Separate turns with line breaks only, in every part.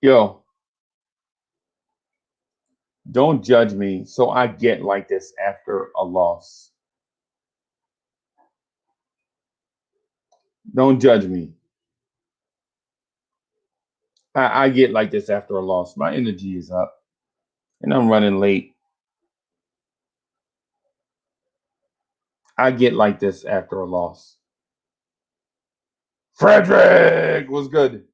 Yo, don't judge me so I get like this after a loss. Don't judge me. I get like this after a loss. My energy is up and I'm running late. I get like this after a loss. Frederick was good.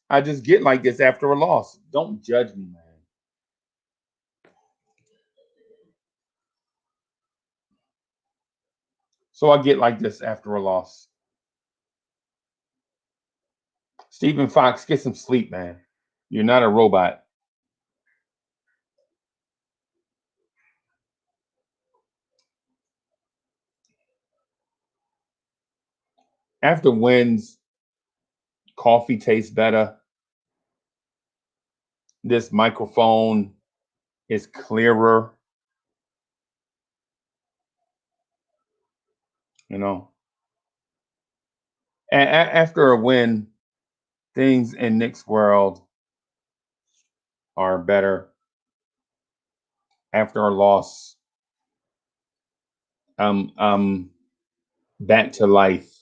I just get like this after a loss. Don't judge me, man. So I get like this after a loss. Stephen Fox, get some sleep, man. You're not a robot. After wins, coffee tastes better. This microphone is clearer. You know, after a win, things in Knicks world are better. After a loss, back to life,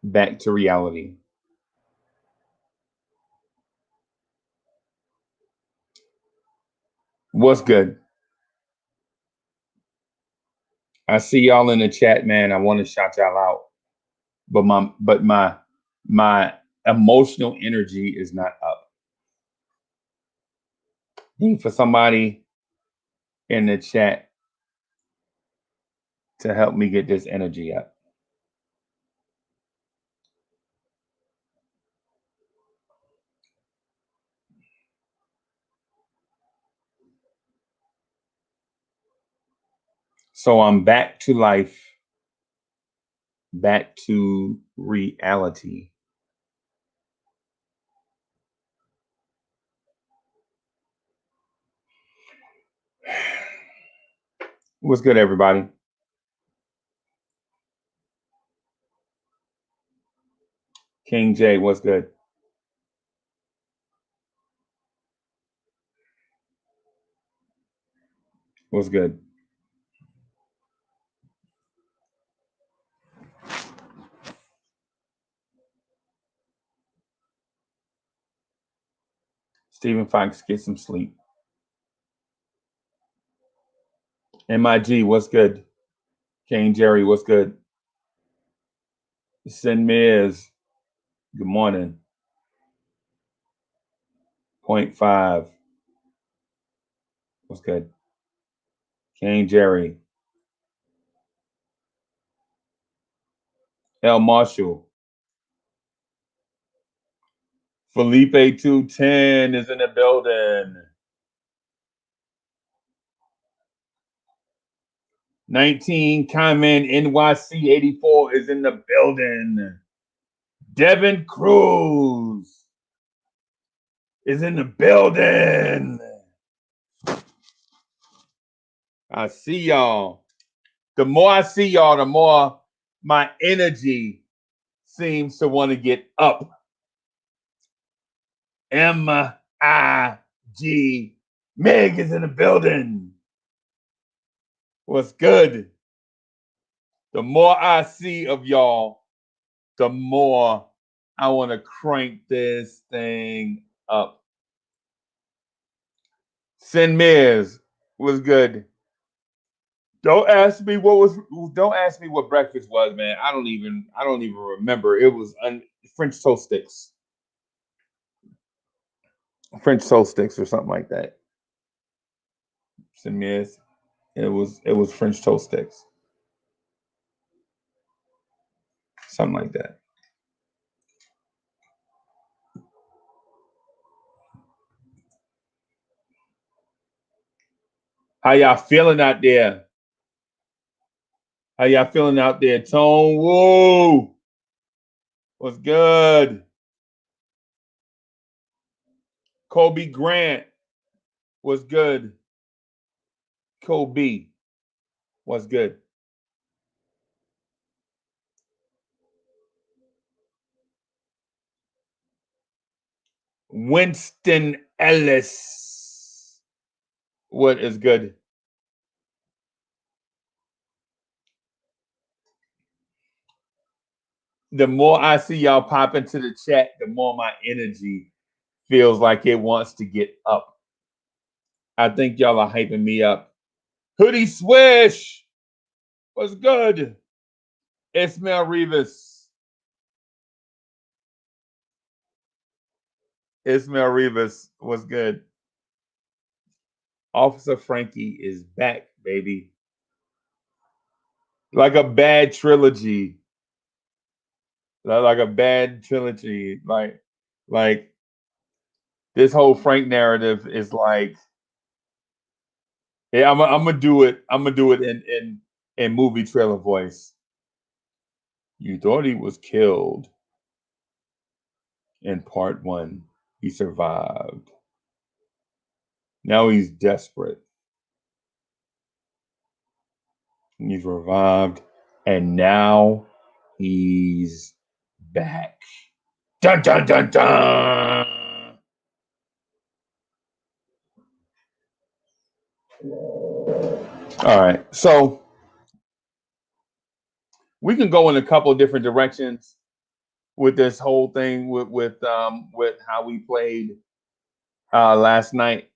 back to reality. What's good? I see y'all in the chat, man. I want to shout y'all out, but my emotional energy is not up. Need for somebody in the chat to help me get this energy up. So I'm back to life, back to reality. What's good, everybody? King J, what's good? What's good? Stephen Fox, get some sleep. MIG, what's good? King Jerry, what's good? Sin Miz, good morning. 0.5, what's good? King Jerry. L Marshall. Felipe 210 is in the building. 19 comment NYC 84 is in the building. Devin Cruz is in the building. I see y'all. The more I see y'all, the more my energy seems to want to get up. MIG. Meg is in the building. What's good? The more I see of y'all, the more I want to crank this thing up. Sin Miz was good. Don't ask me what breakfast was, man. I don't even remember. It was French toast sticks. French toast sticks or something like that. Sin Miz. It was French toast sticks. Something like that. How y'all feeling out there? How y'all feeling out there? Tone Woo. What's good? Kobe Grant. What's good? Kobe. What's good? Winston Ellis. What is good? The more I see y'all pop into the chat, the more my energy feels like it wants to get up. I think y'all are hyping me up. Hoodie Swish. What's good? Ismail Rivas. Ismail Rivas. What's good? Officer Frankie is back, baby. Like a bad trilogy. Like a bad trilogy. Like this whole Frank narrative is like, yeah, I'm gonna do it. I'm gonna do it in movie trailer voice. You thought he was killed in part one. He survived. Now he's desperate. He's revived, and now he's back. Dun dun dun dun. All right, so we can go in a couple of different directions with this whole thing with how we played last night.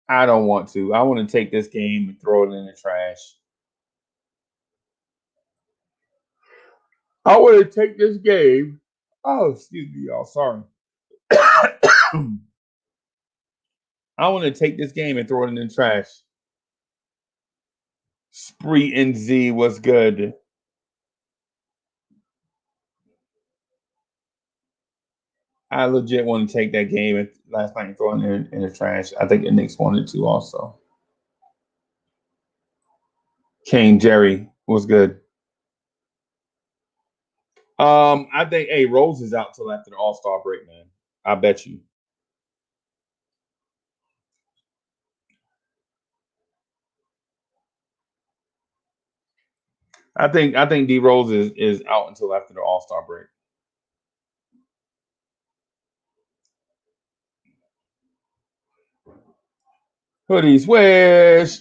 I don't want to. I want to take this game and throw it in the trash. I want to take this game. Oh, excuse me, y'all. Sorry. I want to take this game and throw it in the trash. Spree and Z was good. I legit want to take that game last night and throw it in the trash. I think the Knicks wanted to also. King Jerry was good. I think Rose is out till after the All-Star break, man. I bet you. I think D Rose is out until after the All-Star break. Hoodie Swish.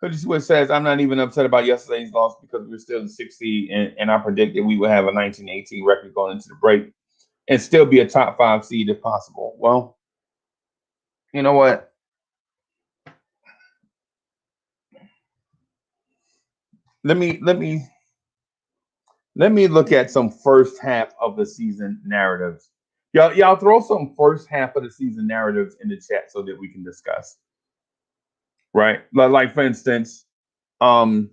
Hoodie Swish says, I'm not even upset about yesterday's loss because we're still in 60, and I predicted we would have a 1918 record going into the break and still be a top 5 seed if possible. Well, you know what? Let me look at some first half of the season narratives. Y'all throw some first half of the season narratives in the chat so that we can discuss. Right? Like for instance, RJ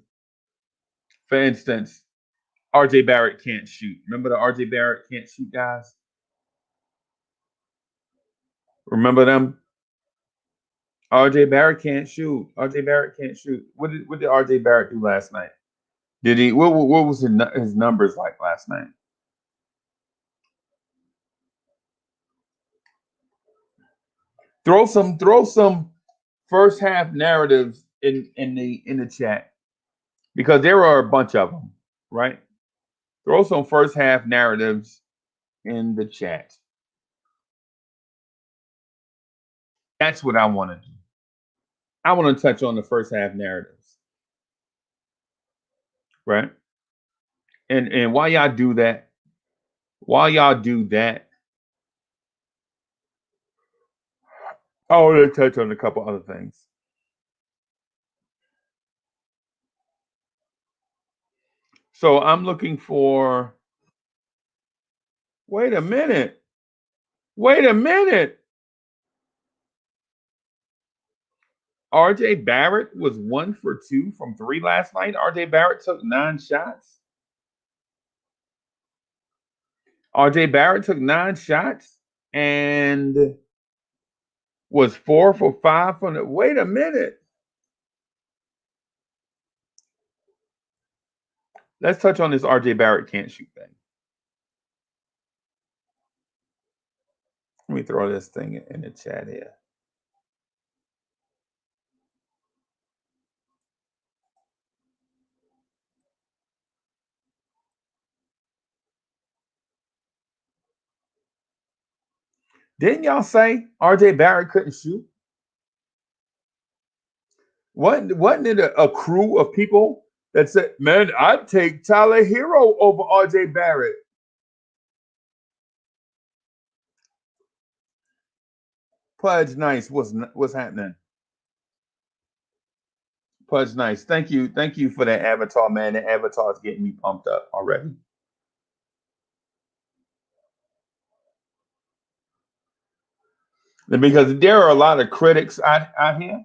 Barrett can't shoot. Remember the RJ Barrett can't shoot guys? Remember them? RJ Barrett can't shoot. RJ Barrett can't shoot. What did RJ Barrett do last night? Did he? What was his numbers like last night? Throw some first half narratives in the chat because there are a bunch of them, right? Throw some first half narratives in the chat. That's what I want to do. I want to touch on the first half narratives, right? And while y'all do that, I want to touch on a couple other things. So I'm looking for. Wait a minute. RJ Barrett was 1 for 2 from 3 last night. RJ Barrett took 9 shots. RJ Barrett took 9 shots and was 4 for 5 from the. Wait a minute. Let's touch on this RJ Barrett can't shoot thing. Let me throw this thing in the chat here. Didn't y'all say RJ Barrett couldn't shoot? Wasn't it a crew of people that said, "Man, I'd take Tyler Hero over RJ Barrett"? Pudge Nice, what's happening? Pudge Nice, thank you for that avatar, man. The avatar is getting me pumped up already. Because there are a lot of critics out here.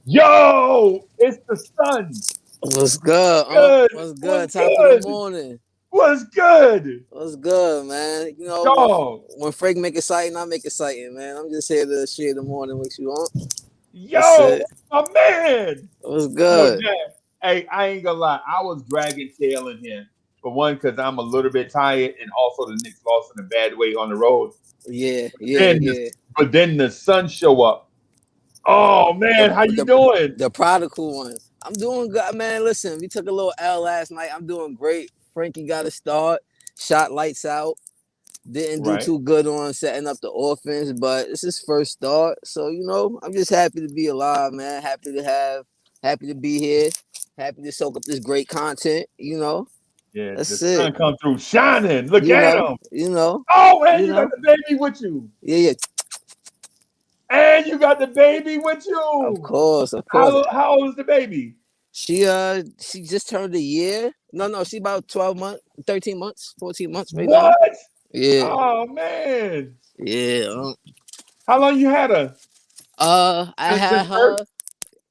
Yo, it's the sun.
What's good?
Good.
What's good?
What's
Top
good?
of the morning.
What's good?
What's good, man? You know,
Dog.
when Frank make exciting, I make exciting, man. I'm just here to share the morning with you on.
Yo, my man.
What's
Look,
good?
man. Hey, I ain't gonna lie. I was dragging tail in here. For one, because I'm a little bit tired, and also the Knicks lost in a bad way on the road.
Yeah.
But then the sun show up. Oh man, how you doing?
The prodigal ones. I'm doing good, man. Listen, we took a little L last night. I'm doing great. Frankie got a start, shot lights out. Didn't do too good on setting up the offense, but it's his first start. So, you know, I'm just happy to be alive, man. Happy to be here. Happy to soak up this great content, you know.
Yeah,
That's
the sun
it.
come through shining. Look
You
at
know,
him.
you know.
Oh, and you got the baby with you.
Yeah.
And you got the baby with you.
Of course.
How old is the baby?
She just turned a year. No, she about 12 months, 13 months, 14 months right now.
What?
Yeah.
Oh man.
Yeah.
How long you had her?
I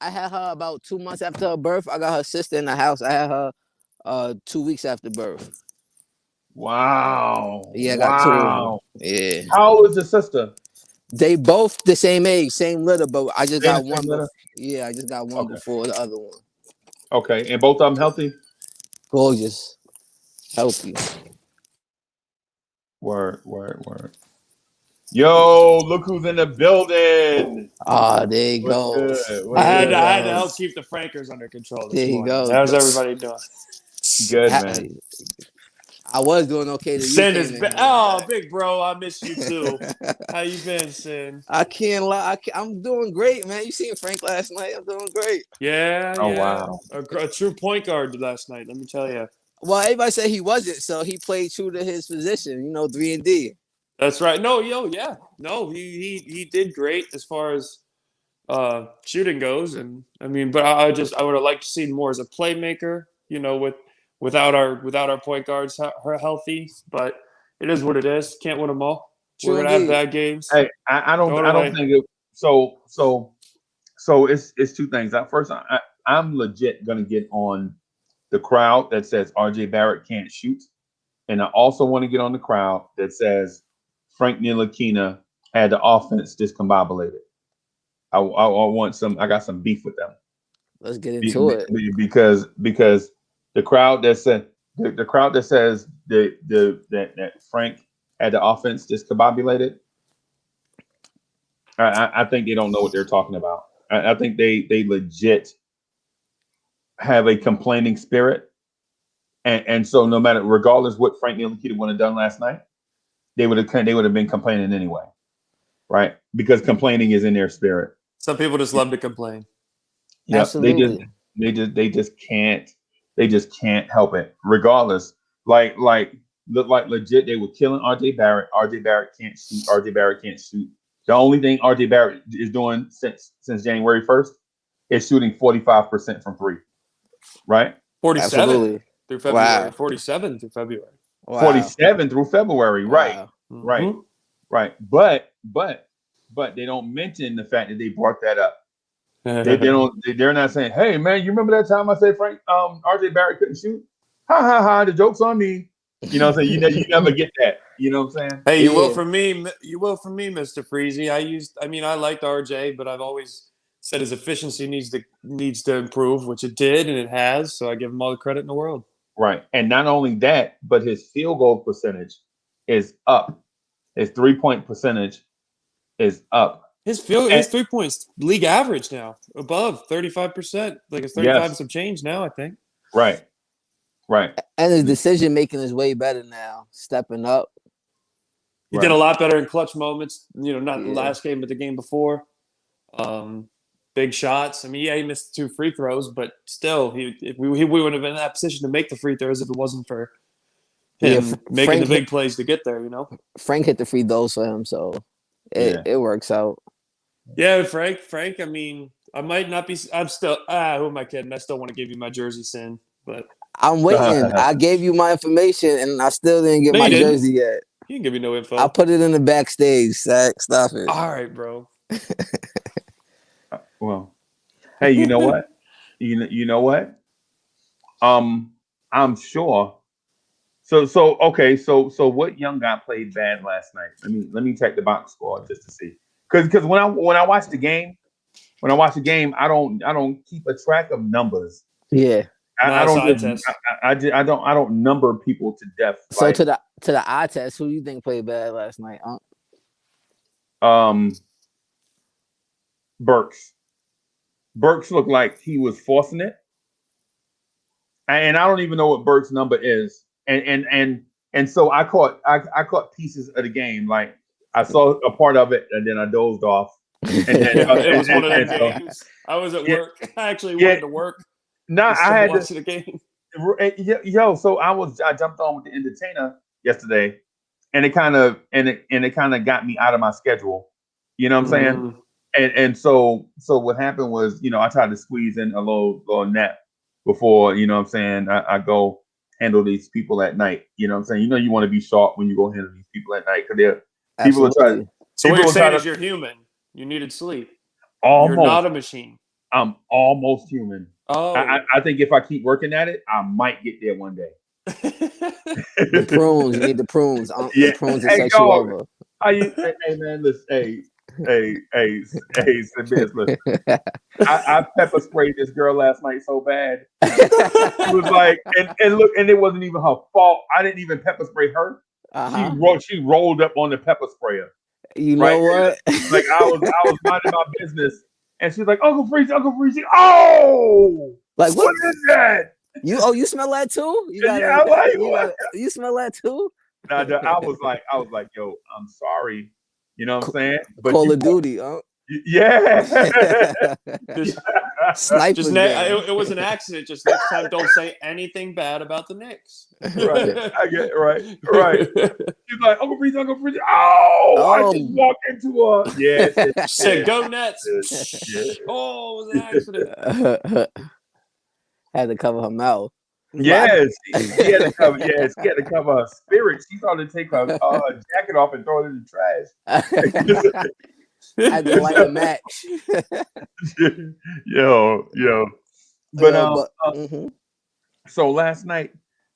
had her about 2 months after her birth. I got her sister in the house. I had her 2 weeks after birth.
Wow.
Yeah, I got two of them. Yeah.
How old is the sister?
They both the same age, same litter, but I just got one.
I
just got one before the other one.
Okay, and both of them healthy?
Gorgeous. Healthy.
Word. Yo, look who's in the building.
There you go.
I had to help keep the Frankers under control this morning.
Go.
How's everybody doing?
Good, man.
I was doing okay.
Sin is big bro. I miss you too. How you been, Sin?
I can't lie. I'm doing great, man. You seen Frank last night? I'm doing great.
Yeah.
Wow.
A true point guard last night. Let me tell you.
Well, everybody said he wasn't, so he played true to his position. You know, 3-and-D.
That's right. No, no. He did great as far as shooting goes, and I mean, but I would have liked to see more as a playmaker. You know, without our point guards healthy, but it is what it is. Can't win them all. We're gonna have bad games.
Hey, I don't think it. So it's two things. First, I'm legit gonna get on the crowd that says RJ Barrett can't shoot, and I also want to get on the crowd that says Frank Ntilikina had the offense discombobulated. I want some. I got some beef with them.
Let's get into it
because the crowd that said that Frank had the offense discombobulated. I think they don't know what they're talking about. I think they legit have a complaining spirit, and so no matter, regardless what Frank Ntilikina would have done last night, they would have been complaining anyway, right? Because complaining is in their spirit.
Some people just love to complain.
Yeah,
absolutely.
They just can't help it. Regardless, like legit, they were killing RJ Barrett. RJ Barrett can't shoot. RJ Barrett can't shoot. The only thing RJ Barrett is doing since January 1st is shooting 45% from three. Right?
47 through February.
Wow.
47 through February.
Wow.
47 through February. Right.
Wow.
Right.
Mm-hmm.
Right. But they don't mention the fact that they brought that up. They're not saying, "Hey man, you remember that time I said RJ Barrett couldn't shoot? Ha ha ha! The joke's on me." You know what I'm saying? You never get that. You know what I'm saying?
Hey, you will from me. You will from me, Mr. Freezy. I liked RJ, but I've always said his efficiency needs to improve, which it did, and it has. So I give him all the credit in the world.
Right, and not only that, but his field goal percentage is up. His 3-point percentage is up.
His 3 points league average now above 35%. Like it's 35 and some change now, I think.
Right. Right.
And his decision making is way better now, stepping up.
He did a lot better in clutch moments. Not the
Yeah.
last game, but the game before. Big shots. I mean, yeah, he missed 2 free throws, but still, we would have been in that position to make the free throws if it wasn't for him making the big plays to get there.
Frank hit the free throws for him, so it works out.
Yeah, Frank. I mean, I might not be. I'm still. Who am I kidding? I still want to give you my jersey, Sin, but
I'm waiting. I gave you my information, and I still didn't get my jersey yet.
He didn't give me no info.
I put it in the backstage. Zach, stop it.
All right, bro.
Well, hey, you know what? You know what? I'm sure. So okay. So what young guy played bad last night? Let me check the box score just to see. Because when I watch the game, I don't keep a track of numbers.
Yeah.
I don't number people to death.
So to the eye test, who do you think played bad last night?
Burks. Burks looked like he was forcing it, and I don't even know what Burks' number is. And so I caught pieces of the game. Like I saw a part of it, and then I dozed off. And then,
it was one of them games. I was at work. I actually went to work.
No, I had
watch the game.
So I jumped on with the entertainer yesterday, and it kind of got me out of my schedule. You know what I'm saying? And so what happened was, I tried to squeeze in a little nap before, what I'm saying, I go handle these people at night. You know what I'm saying? You want to be sharp when you go handle these people at night because people are trying.
So what you're saying is you're human. You needed sleep.
Almost.
You're not a machine.
I'm almost human.
Oh.
I think if I keep working at it, I might get there one day.
The prunes, you need the prunes. The prunes to set you over.
Hey man, listen, hey, listen. I pepper sprayed this girl last night so bad. It was like, and look, and it wasn't even her fault. I didn't even pepper spray her. She rolled up on the pepper sprayer.
You know what?
Like I was minding my business, and she's like, Uncle Freezy. Oh,
like
what is that?
You smell that too? You smell that too?
I was like, yo, I'm sorry. You know what I'm saying?
But Call of Duty, huh?
Yeah.
It was an accident. Just next time, don't say anything bad about the Knicks.
Right. I get it. Right. She's like, Uncle Freezy. Oh, I just walked into a. Yeah.
Said, go Nets. Oh, it was an accident.
Had to cover her mouth.
Yes, she had to cover. Yes, she had to cover her spirit. She thought to take her jacket off and throw it in the trash.
I had to light a match.
yo. But so last night,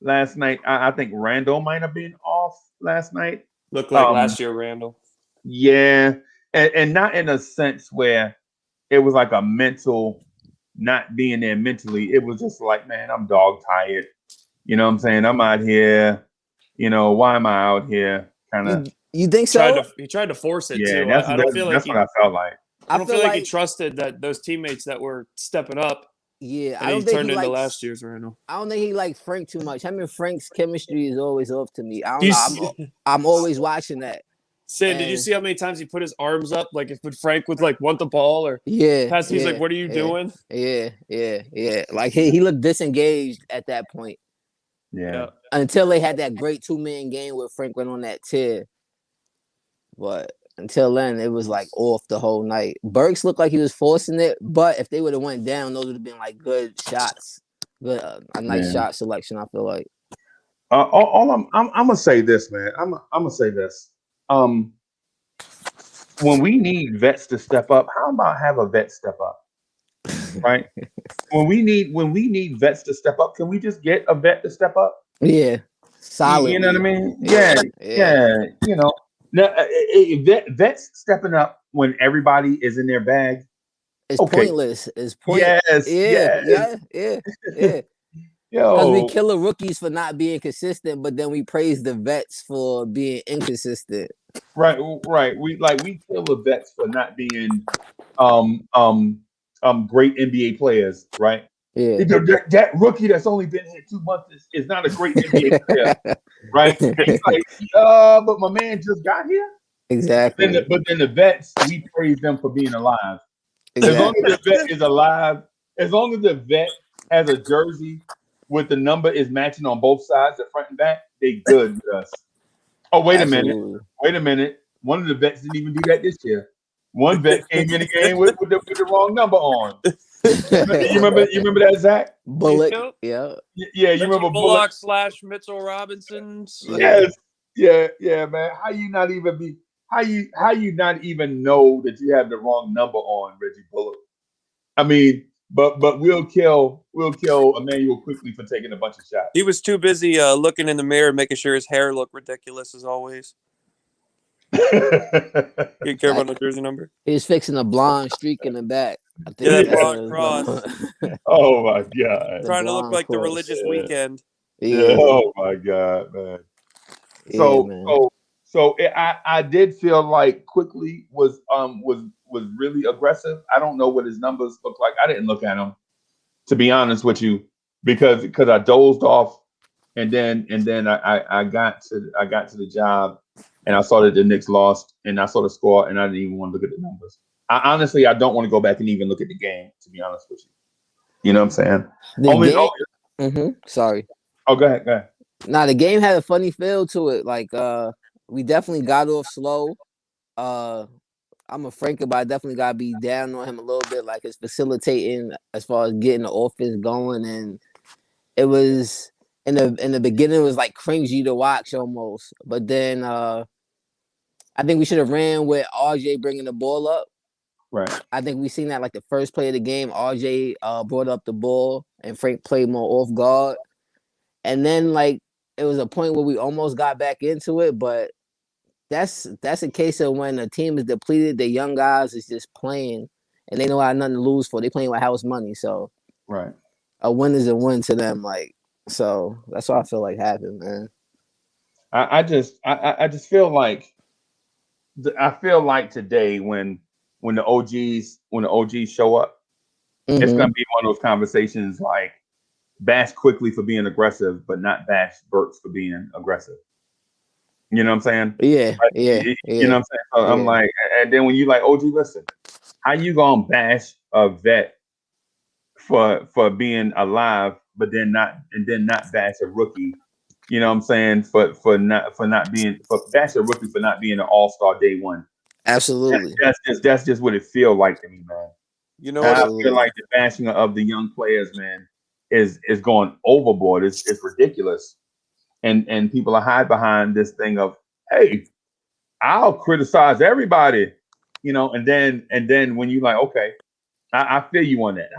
I think Randle might have been off last night.
Looked like last year, Randle.
Yeah, and not in a sense where it was like a mental. Not being there mentally, it was just like, man, I'm dog tired. You know what I'm saying? I'm out here. Why am I out here? Kind of.
You think so?
He tried to force it
too.
I don't feel like
that's what I felt like.
I don't feel like he trusted that those teammates that were stepping up.
Yeah,
I don't think he turned into last year's Randle.
I don't think he liked Frank too much. I mean, Frank's chemistry is always off to me. I don't know. I'm always watching that.
Sam, did you see how many times he put his arms up? Like if Frank would want the ball or pass, he's like, "What are you doing?"
Yeah. Like he looked disengaged at that point.
Yeah.
Until they had that great 2-man game where Frank went on that tear. But until then, it was like off the whole night. Burks looked like he was forcing it, but if they would have went down, those would have been like good shots, good a nice shot selection. I feel like.
I'm gonna say this, man. I'm gonna say this. When we need vets to step up, how about have a vet step up? Right? when we need vets to step up, can we just get a vet to step up?
Yeah. Solid.
You know what I mean? Yeah. Now, vets stepping up when everybody is in their bag.
It's pointless. It's pointless. Yeah. Because we kill the rookies for not being consistent, but then we praise the vets for being inconsistent.
Right. We kill the vets for not being great NBA players, right?
Yeah.
That rookie that's only been here 2 months is not a great NBA player, right? And he's like, but my man just got here.
Exactly.
But then the vets, we praise them for being alive. As long as
Exactly.
the vet is alive, as long as the vet has a jersey with the number is matching on both sides, the front and back, they good with us. Oh, wait a minute.
Absolutely.
Wait a minute. One of the vets didn't even do that this year. One vet came in the game with the wrong number on. You remember that, Zach?
Bullock.
Yep.
Yeah.
Yeah, you
Reggie
remember
Bullock / Mitchell Robinson.
Yeah.
Yes. Yeah, man. How you not even know that you have the wrong number on, Reggie Bullock? I mean, but we'll kill Emmanuel quickly for taking a bunch of shots.
He was too busy looking in the mirror, making sure his hair looked ridiculous as always. He didn't care about no jersey number.
He was fixing a blonde streak in the back. I think
Yeah, that
that's
blonde cross.
Oh my god!
Trying to look like
cross.
the religious weekend.
Yeah. Oh my god, man.
Yeah, man.
I did feel like Quickly was really aggressive. I don't know what his numbers look like. I didn't look at them, to be honest with you, because I dozed off, and then I got to the job, and I saw that the Knicks lost, and I saw the score, and I didn't even want to look at the numbers. I don't want to go back and even look at the game, to be honest with you. You know what I'm saying?
Sorry.
Oh, go ahead.
Nah, the game had a funny feel to it. Like, we definitely got off slow. I'm a Franker, but I definitely gotta be down on him a little bit. Like, his facilitating as far as getting the offense going, and it was in the beginning it was like cringy to watch almost. But then I think we should have ran with RJ bringing the ball up.
Right.
I think we seen that like the first play of the game. RJ brought up the ball, and Frank played more off guard. And then like it was a point where we almost got back into it, but that's a case of when a team is depleted, the young guys is just playing, and they know I have nothing to lose for. They playing with house money, so
Right.
a win is a win to them. Like, so that's what I feel like happened, man.
I just feel like today when the OGs show up, it's gonna be one of those conversations like bash Quickly for being aggressive, but not bash Burks for being aggressive. You know what I'm saying?
Yeah,
like,
yeah.
You know what I'm saying? So I'm like, and then when you like, OG, listen, how you gonna bash a vet for being alive, but then not bash a rookie? You know what I'm saying? For bash a rookie for not being an all-star day one.
Absolutely.
That's just what it feels like to me, man.
You know what?
I feel like the bashing of the young players, man, is going overboard. It's ridiculous. And people are hide behind this thing of, hey, I'll criticize everybody, and then when you like, okay, I feel you on that.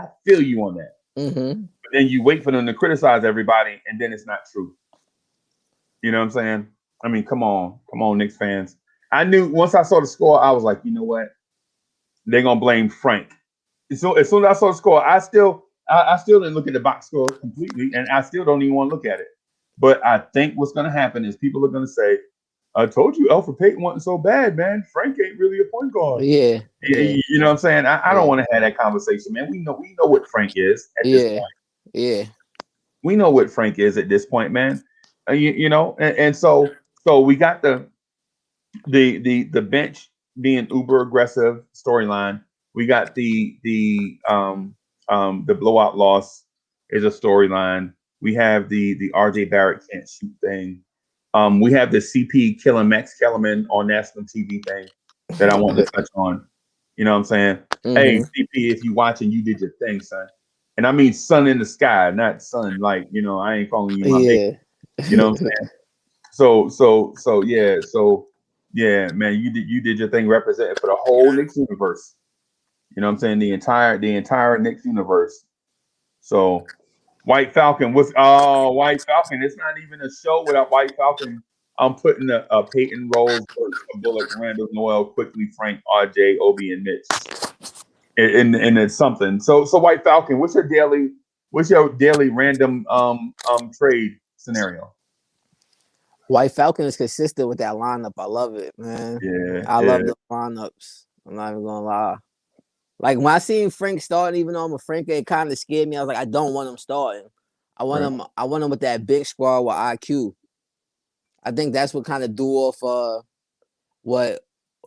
But then you wait for them to criticize everybody, and then it's not true. You know what I'm saying? I mean, come on, Knicks fans. I knew once I saw the score, I was like, you know what? They're gonna blame Frank. So as soon as I saw the score, I still didn't look at the box score completely, and I still don't even want to look at it. But I think what's going to happen is people are going to say, I told you Elfrid Payton wasn't so bad, man. Frank ain't really a point guard.
Yeah.
You know what I'm saying? I don't want to have that conversation, man. We know what Frank is at this point.
Yeah.
We know what Frank is at this point, man. And so we got the bench being uber aggressive storyline. We got the blowout loss is a storyline. We have the RJ Barrett can't shoot thing. We have the CP killing Max Kellerman on national TV thing that I want to touch on. You know what I'm saying? Hey, CP, if you watching, you did your thing, son. And I mean sun in the sky, not sun like, I ain't calling you my baby. You know what I'm saying? So yeah, man, you did your thing representing for the whole Knicks universe. You know what I'm saying? The entire Knicks universe. So White Falcon was White Falcon. It's not even a show without White Falcon. I'm putting a Peyton Rose, Bullock, Randle, Noel, Quickly, Frank, RJ, Obi, and Mitch. And it's something. So White Falcon, what's your daily random trade scenario?
White Falcon is consistent with that lineup. I love it, man.
Yeah,
I love the lineups. I'm not even gonna lie. Like when I seen Frank starting, even though I'm a Frank, it kind of scared me. I was like, I don't want him starting. I want him. I want him with that big squad with IQ. I think that's what kind of threw off what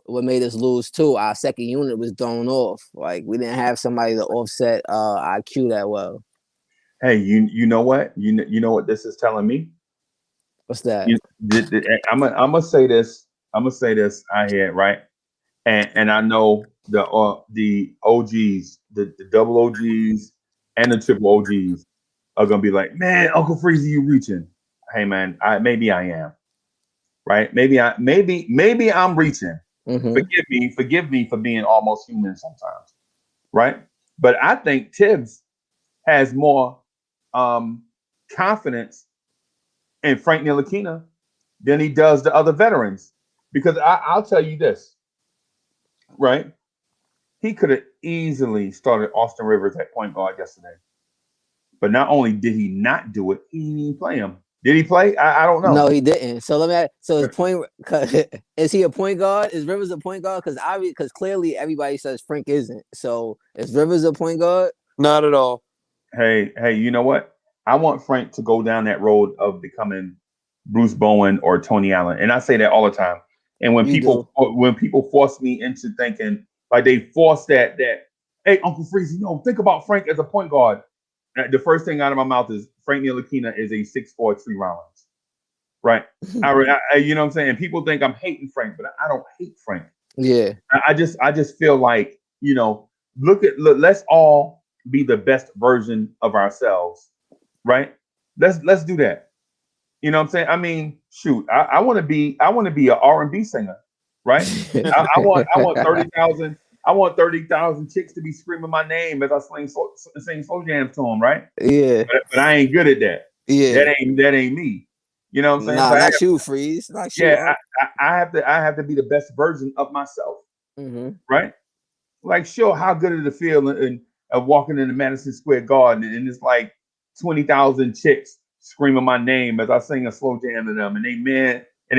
made us lose too. Our second unit was thrown off. Like we didn't have somebody to offset IQ that well.
Hey, you know what? You know what this is telling me?
What's that?
I'm gonna say this. I'm gonna say this I hear right, and I know the OGs, the double OGs and the triple OGs are gonna be like, man, Uncle Freezy, you reaching? Hey, man, maybe I am, right? Maybe I'm reaching.
Mm-hmm.
Forgive me for being almost human sometimes, right? But I think Tibbs has more confidence in Frank Ntilikina than he does the other veterans. Because I'll tell you this, right? He could have easily started Austin Rivers at point guard yesterday. But not only did he not do it, he didn't even play him. Did he play? I don't know.
No, he didn't. So let me ask, so his point is he a point guard? Is Rivers a point guard? Because clearly everybody says Frank isn't. So is Rivers a point guard?
Not at all.
Hey, you know what? I want Frank to go down that road of becoming Bruce Bowen or Tony Allen, and I say that all the time. And when people force me into thinking, like they force that, hey, Uncle Freeze, think about Frank as a point guard. The first thing out of my mouth is Frank Ntilikina is a 6'4" Tree Rollins, right? You know what I'm saying? People think I'm hating Frank, but I don't hate Frank.
Yeah.
I just feel like let's all be the best version of ourselves, right? Let's do that. You know what I'm saying? I mean, shoot, I want to be an R&B singer, right? I want 30,000. I want 30,000 chicks to be screaming my name as I sing slow jams to them, right?
Yeah.
But I ain't good at that.
Yeah.
That ain't me. You know what I'm saying?
Nah, not you, Freeze. Not you.
Yeah, I have to be the best version of myself, right? Like, sure, how good did it feel and walking into Madison Square Garden and it's like 20,000 chicks screaming my name as I sing a slow jam to them, and they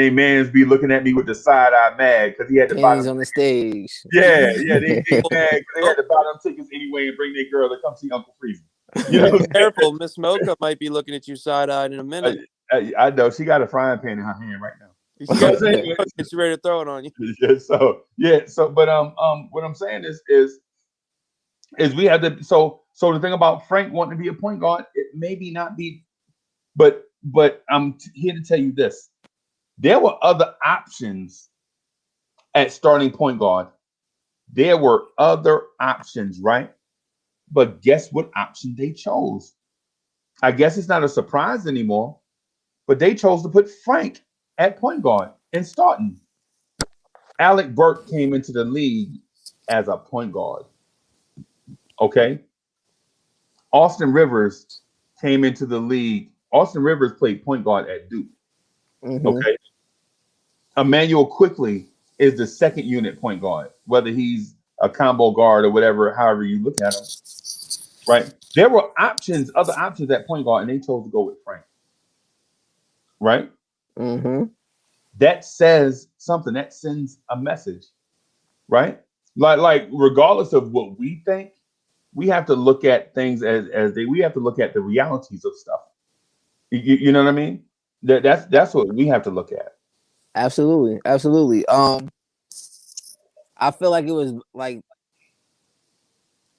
mans be looking at me with the side eye mad because he had to buy them
on the stage.
Yeah, they mad because they had to buy them tickets anyway and bring their girl to come see Uncle Freezy. You know,
careful, Miss Mocha might be looking at you side-eyed in a minute.
I know she got a frying pan in her hand right now.
She's ready to throw it on you.
But what I'm saying is we have to. So the thing about Frank wanting to be a point guard, it maybe not be, but I'm here to tell you this: there were other options at starting point guard. There were other options, right? But guess what option they chose? I guess it's not a surprise anymore, but they chose to put Frank at point guard and starting. Alec Burke came into the league as a point guard. Okay. Austin Rivers came into the league. Austin Rivers played point guard at Duke. Okay. Emmanuel Quickly is the second unit point guard, whether he's a combo guard or whatever, however you look at him. Right. There were other options at point guard, and they chose to go with Frank. Right. That says something. That sends a message. Right. Like regardless of what we think, we have to look at things we have to look at the realities of stuff. You know what I mean? That's what we have to look at.
Absolutely. I feel like it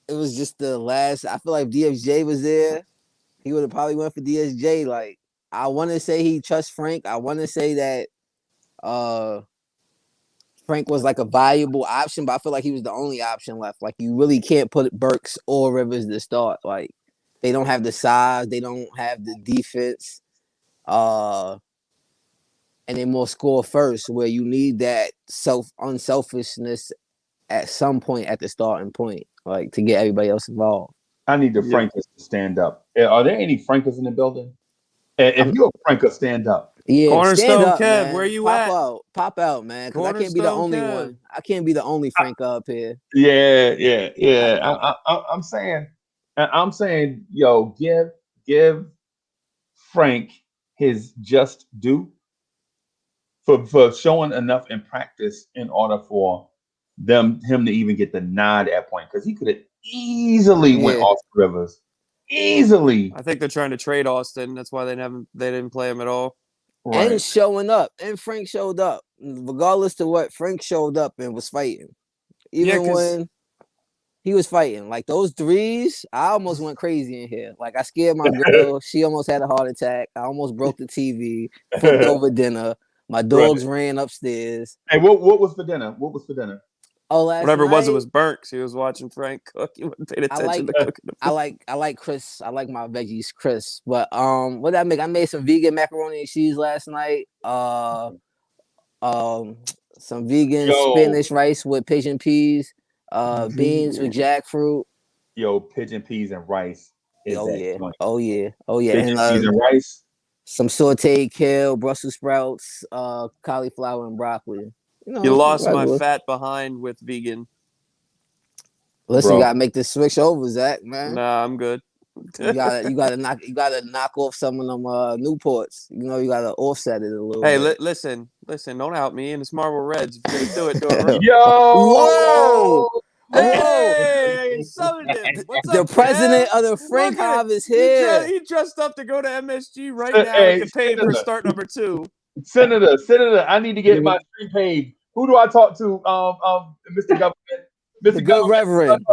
was just the last. I feel like if DSJ was there, he would have probably went for DSJ. Like I want to say he trusts Frank. I want to say that Frank was like a valuable option, but I feel like he was the only option left. Like you really can't put Burks or Rivers to start. Like they don't have the size, they don't have the defense, and they're more score first, where you need that unselfishness at some point at the starting point, like to get everybody else involved.
I need the Frankers to stand up. Are there any Frankers in the building? If you're a Franker, stand up.
Yeah,
Cornerstone
stand up,
Kev,
man.
where you at?
Pop out, man. Because I can't be the only one. I can't be the only Frank up here.
Yeah. I'm saying, yo, give Frank his just due for showing enough in practice in order for him to even get the nod at point because he could have easily went Austin Rivers. Easily.
I think they're trying to trade Austin. That's why they didn't play him at all.
Right. And showing up. And Frank showed up. Regardless to what, Frank showed up and was fighting. Even when he was fighting. Like those threes, I almost went crazy in here. Like I scared my girl. She almost had a heart attack. I almost broke the TV, flipped over dinner. My dogs ran upstairs.
Hey, what was for dinner? What was for dinner?
Oh,
whatever
night,
it was burnt. He was watching Frank cook. He wasn't paying attention to cooking.
I like crisp. I like my veggies crisp. But what did I make? I made some vegan macaroni and cheese last night. Some vegan spinach rice with pigeon peas. Beans with jackfruit.
Yo, pigeon peas and rice.
Oh yeah.
Pigeon
And
peas and rice.
Some sauteed kale, Brussels sprouts, cauliflower, and broccoli.
You lost my fat behind with vegan.
Listen, you gotta make this switch over, Zach, man.
Nah, I'm good.
you gotta knock off some of them Newports. You gotta offset it a little.
Hey, listen, don't out me in the Marble Reds. If you're gonna do it right.
Yo,
whoa.
Hey,
the president of the Frank Hive is here.
He dressed up to go to MSG right now and get paid for start number 2.
Senator, I need to get my stream paid. Who do I talk to? Mr. Government.
The good Reverend.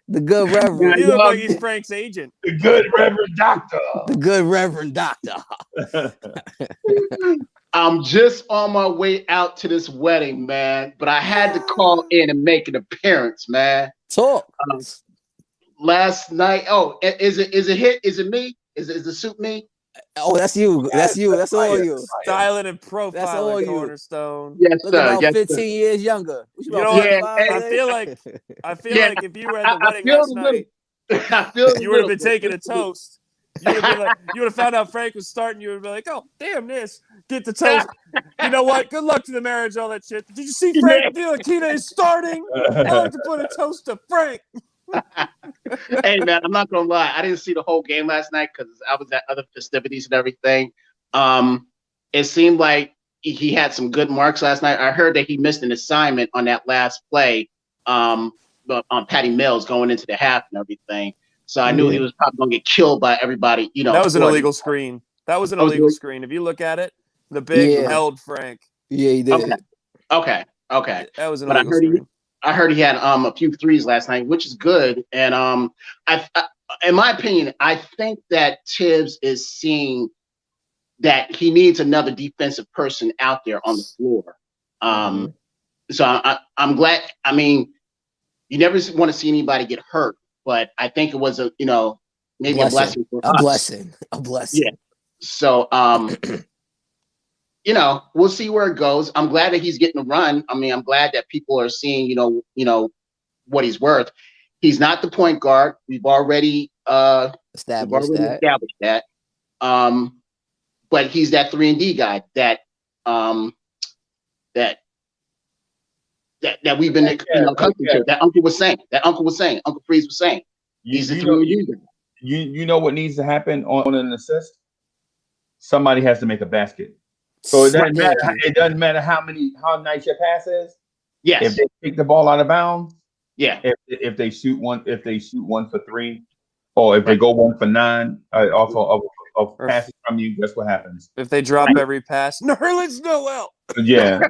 The good Reverend.
You look like he's Frank's agent.
The good Reverend Doctor.
The good Reverend Doctor.
I'm just on my way out to this wedding, man. But I had to call in and make an appearance, man.
Talk.
Last night. Oh, is it hit? Is it me? Is the suit me?
Oh, that's you. That's you. That's all you.
Styling and profiling.
That's all you.
Cornerstone.
Yes,
Look
sir.
about
yes,
15
sir.
years younger.
I feel like if you were at the wedding last night, you would have been taking a toast. You would have found out Frank was starting. You would be like, "Oh, damn this! Get the toast." You know what? Good luck to the marriage, all that shit. Did you see Frank Ntilikina is starting? I like to put a toast to Frank.
Hey man, I'm not gonna lie. I didn't see the whole game last night because I was at other festivities and everything. It seemed like he had some good marks last night. I heard that he missed an assignment on that last play on Patty Mills going into the half and everything. So I knew he was probably gonna get killed by everybody.
That was an illegal screen. That was an illegal screen. If you look at it, the big held Frank.
Yeah, he did.
Okay.
That was an illegal screen.
I heard he had a few threes last night, which is good. And I in my opinion, I think that Tibbs is seeing that he needs another defensive person out there on the floor. So I'm glad. I mean, you never want to see anybody get hurt, but I think it was maybe a blessing for us.
A blessing.
Yeah. So we'll see where it goes. I'm glad that he's getting a run. I mean, I'm glad that people are seeing, what he's worth. He's not the point guard. We've already established that. But he's that 3-and-D guy that we've been accustomed to. That Uncle was saying. Uncle Freeze was saying. He's the 3-and-D guy.
You know what needs to happen on an assist? Somebody has to make a basket. So it doesn't matter how nice your pass is.
Yes.
If they pick the ball out of bounds.
Yeah.
If they shoot one for 3, or if they go 1 for 9 off of passes from you, guess what happens?
If they drop every pass, Nerlens Noel.
Yeah.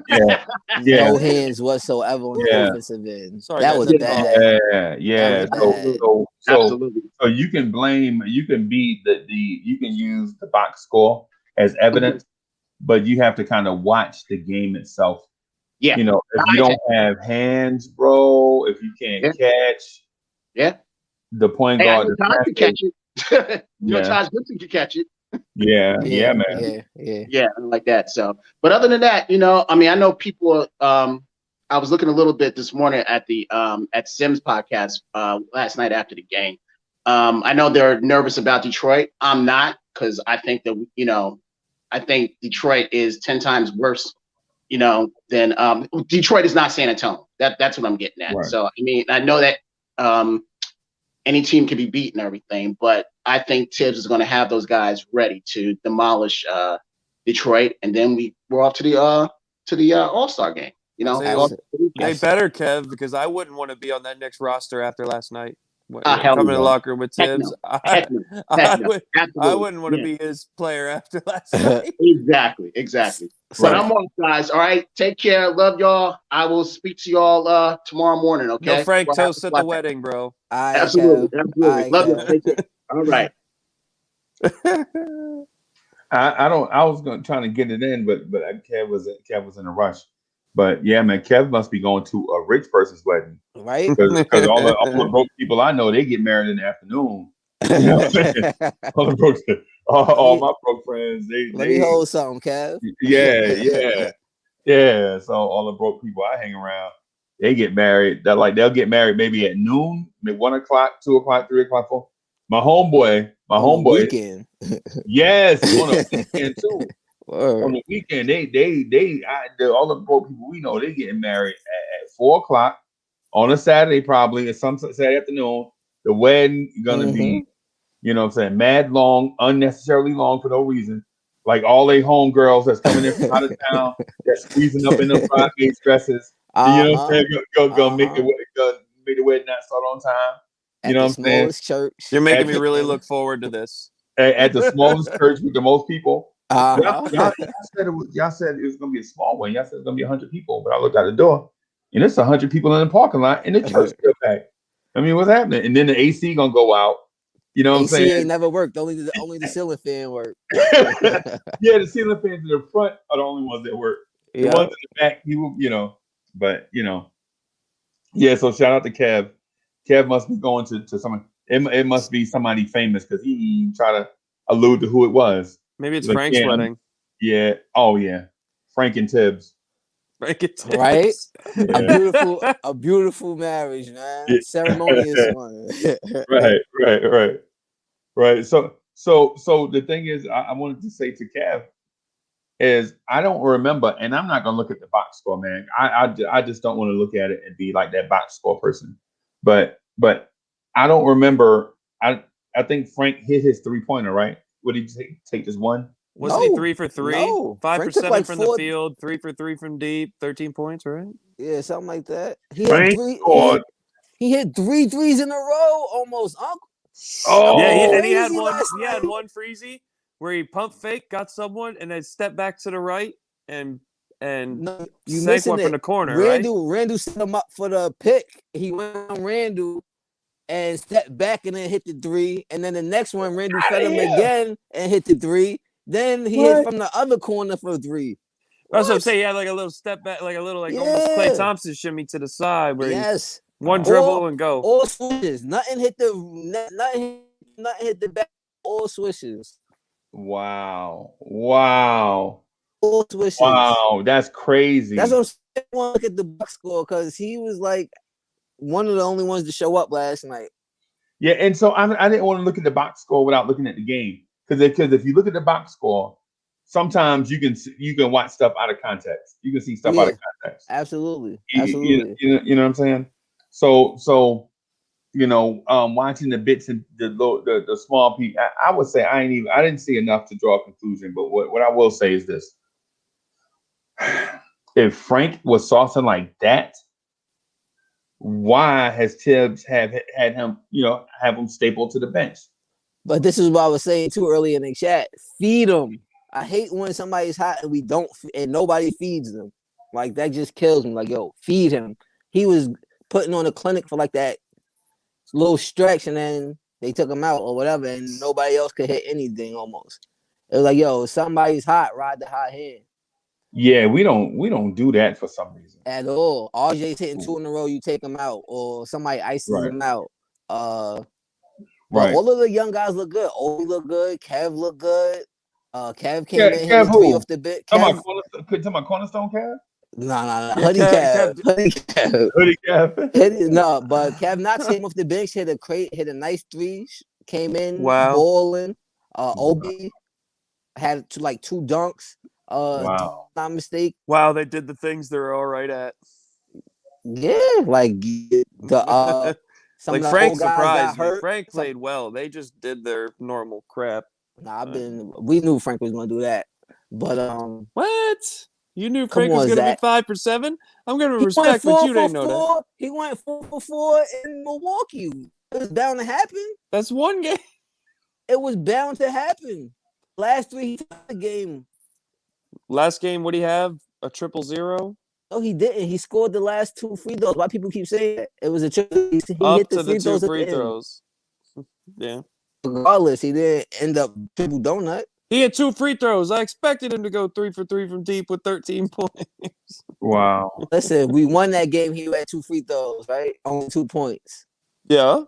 No hands whatsoever on the offensive end.
Sorry,
that was bad.
Yeah. So you can use the box score as evidence, but you have to kind of watch the game itself.
Yeah.
If you don't have hands, bro, if you can't catch, the point guard.
Taj can catch it. Taj Gibson can catch it.
Yeah, man.
Yeah, like that. So, but other than that, I mean, I know people. I was looking a little bit this morning at the at Sims podcast last night after the game. I know they're nervous about Detroit. I'm not, because I think that I think Detroit is 10 times worse, than Detroit is not San Antonio. That's what I'm getting at. Right. So I mean, I know that any team can be beaten and everything, but I think Tibbs is going to have those guys ready to demolish Detroit, and then we're off to the All-Star game.
They better, Kev, because I wouldn't want to be on that Knicks roster after last night.
Hell
Coming to the
no.
locker room with
Heck
Tibbs,
no. Heck no. Heck no.
I
Absolutely.
wouldn't want to
Yeah.
be his player after last night.
Exactly. But I'm off, guys. All right. Take care. Love y'all. I will speak to y'all tomorrow morning. Okay.
No Frank toast at the wedding, bro.
All right,
Absolutely.
Kev.
Absolutely.
All right,
Love
Kev.
you. Take care. All right.
I don't. I was trying to get it in, but Kev was in a rush. But yeah, man, Kev must be going to a rich person's wedding,
Right?
because all the broke people I know, they get married in the afternoon. You know what I'm saying? All my broke friends,
Let me hold something, Kev.
Yeah. So all the broke people I hang around, they get married. They'll get married maybe at noon, maybe 1 o'clock, 2 o'clock, 3 o'clock, 4. My homeboy,
On the weekend.
yes, on a weekend too.
Word.
On the weekend, all the broke people we know, they getting married at 4 o'clock on a Saturday, probably, and some Saturday afternoon. The wedding gonna be, you know what I'm saying, mad long, unnecessarily long for no reason. Like all they homegirls that's coming in from out of town, they're squeezing up in them bridesmaids dresses. You know what I'm saying? Go make the wedding not start on time. You know what I'm saying?
Church.
You're making me really look forward to this.
At the smallest church with the most people.
Uh-huh.
Y'all said it was gonna be a small one. Y'all said it was gonna be 100 people, but I looked out the door and it's 100 people in the parking lot, and the church still packed. I mean, what's happening? And then the AC gonna go out. You know what I'm saying?
AC ain't never worked. Only the ceiling fan worked.
Yeah, the ceiling fans in the front are the only ones that work. The ones in the back, but yeah. So shout out to Kev. Kev must be going to someone. It must be somebody famous, because he tried to allude to who it was.
Maybe it's Frank's wedding.
Yeah. Oh yeah. Frank and Tibbs.
Frank and Tibbs.
Right?
Yeah.
A beautiful marriage, man. Yeah. Ceremonious one.
Right. So the thing is, I wanted to say to Kev is, I don't remember, and I'm not gonna look at the box score, man. I just don't want to look at it and be like that box score person. But I don't remember. I think Frank hit his 3-pointer, right? What did he take just one?
Wasn't he 3 for 3?
No.
5 for 7 from the field, 3 for 3 from deep, 13 points, right?
Yeah, something like that. He hit 3 threes in a row almost, Uncle.
Oh
yeah, he had one freezy where he pump fake, got someone, and then stepped back to the right and
you
sank one from the corner.
Randle set him up for the pick. He went on Randle and stepped back and then hit the 3. And then the next one, Randle fed him again and hit the 3. Then he hit from the other corner for 3.
That's what I'm saying. He had like a little step back, like a little almost Klay Thompson shimmy to the side where he one dribble and go.
All swishes. Nothing hit the back. All swishes.
Wow.
All swishes.
Wow, that's crazy.
That's what I'm saying. I want to look at the box score, because he was like one of the only ones to show up last night.
Yeah, and so I didn't want to look at the box score without looking at the game, because if you look at the box score, sometimes you can watch stuff out of context. You can see stuff out of context.
Absolutely.
You know what I'm saying? So watching the bits and the small piece, I would say I didn't see enough to draw a conclusion. But what I will say is this: if Frank was saucing like that, why has Tibbs had him stapled to the bench?
But this is what I was saying too early in the chat. Feed him. I hate when somebody's hot and nobody feeds them. Like, that just kills me. Like, yo, feed him. He was putting on a clinic for like that little stretch, and then they took him out or whatever, and nobody else could hit anything almost. It was like, yo, somebody's hot, ride the hot hand.
Yeah, we don't do that for some reason.
At all. RJ's hitting 2 in a row, you take him out, or somebody ices him out. But all of the young guys look good. Obi look good. Kev look good. Kev came in hitting 3 off the bit.
Talking about Cornerstone Kev?
Nah. Hoodie Kev. No, but Kev Knox came off the bench, hit a nice 3, came in balling. Obi had 2 dunks. Not mistake.
Wow, they did the things they're all right at.
Yeah, like the
like Frank surprised me. Frank played well. They just did their normal crap.
Nah, we knew Frank was gonna do that. But
what? You knew
Come
Frank was
on,
going to be
Zach.
5 for 7. I'm going to
He
respect,
went
but
4
you
for
didn't know that.
4. He went 4 for 4 in Milwaukee. It was bound to happen.
That's one game.
It was bound to happen. Last 3 he took the game.
Last game, what do you have? A 0-0?
No, he didn't. He scored the last 2 free throws. Why people keep saying that? It was a triple. He
Up
hit the
to the
free
2
throws at
free
the end.
throws. Yeah.
Regardless, he didn't end up triple donut.
He had 2 free throws. I expected him to go 3 for 3 from deep with 13 points.
Wow.
Listen, we won that game. He had 2 free throws, right? Only 2 points.
Yeah.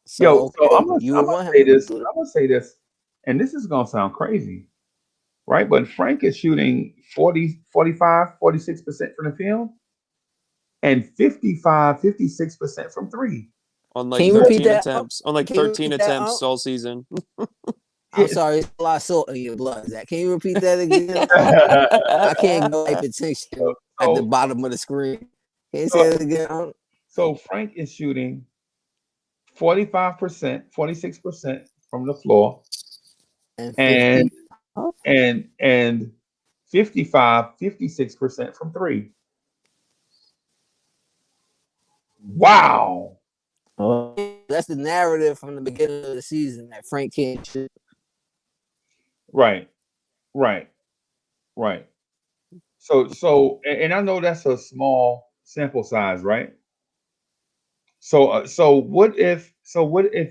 So,
so I'm
you
gonna
would want him
say
to
this.
do it.
I'm gonna say this, and this is gonna sound crazy, right? But Frank is shooting 40, 45, 46% from the field, and 55, 56% from three.
On
Can
like
you repeat
13
that?
attempts. On like
Can you
13
repeat that,
attempts all season.
I'm sorry, it's a lot of salt in your blood, Zach. Can you repeat that again? I can't go hypertension at the bottom of the screen. Can you say that again?
So Frank is shooting 45%, 46% from the floor, and 55, 56% from three. Wow.
That's the narrative from the beginning of the season that Frank can't shoot.
Right. So, and I know that's a small sample size, right? So what if